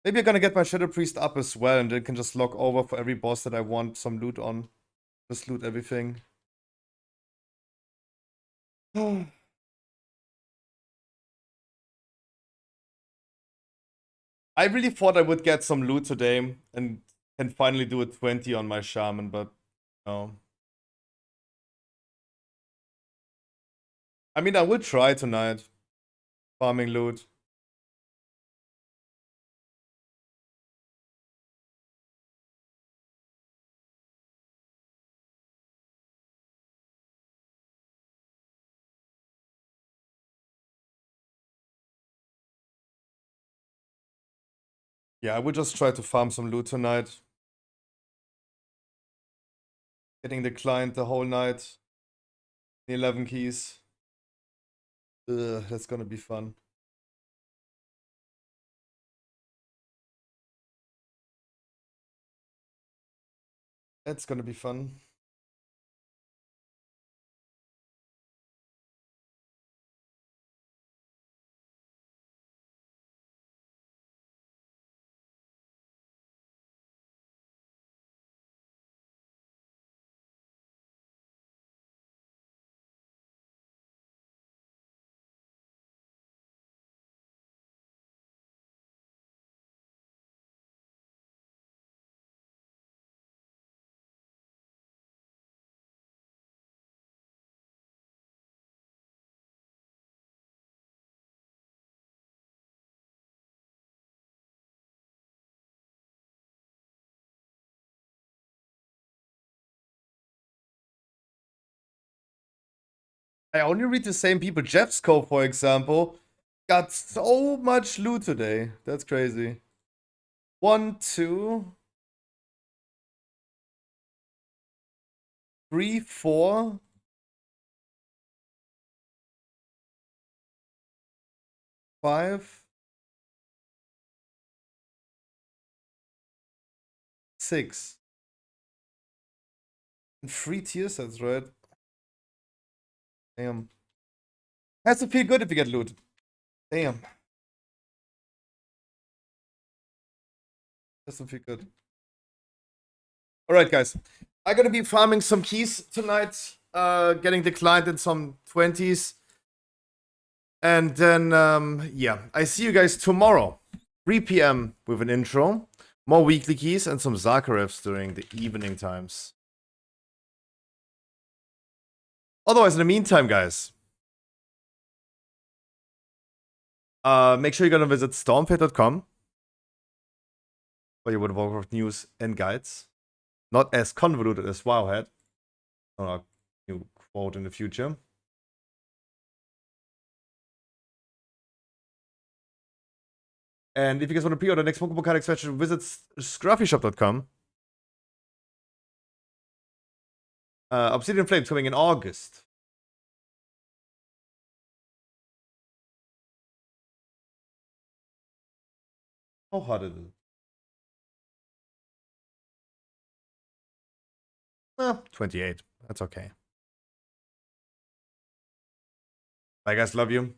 Maybe I'm gonna get my Shadow Priest up as well and then can just log over for every boss that I want some loot on. Just loot everything. I really thought I would get some loot today and can finally do a 20 on my shaman, but no. I mean, I will try tonight. Farming loot. Yeah, I will just try to farm some loot tonight. Getting the client the whole night. The 11 keys. Ugh, that's gonna be fun. That's gonna be fun. I only read the same people. Jeff's Co, for example, got so much loot today. That's crazy. 1, 2, 3, 4. 5, 6. And 3 tier sets, right? Damn. Has to feel good if you get loot. Damn. Has to feel good. Alright, guys. I'm gonna be farming some keys tonight. Getting the client in some 20s. And then, yeah. I see you guys tomorrow. 3 p.m. with an intro. More weekly keys and some Zakharevs during the evening times. Otherwise, in the meantime, guys, make sure you're gonna visit stormfate.com for your World of Warcraft news and guides. Not as convoluted as Wowhead. On our new quote in the future. And if you guys want to pre-order next Pokemon card expansion, visit scruffyshop.com. Obsidian Flames coming in August. How hard is it? No, 28. That's okay. I guys love you.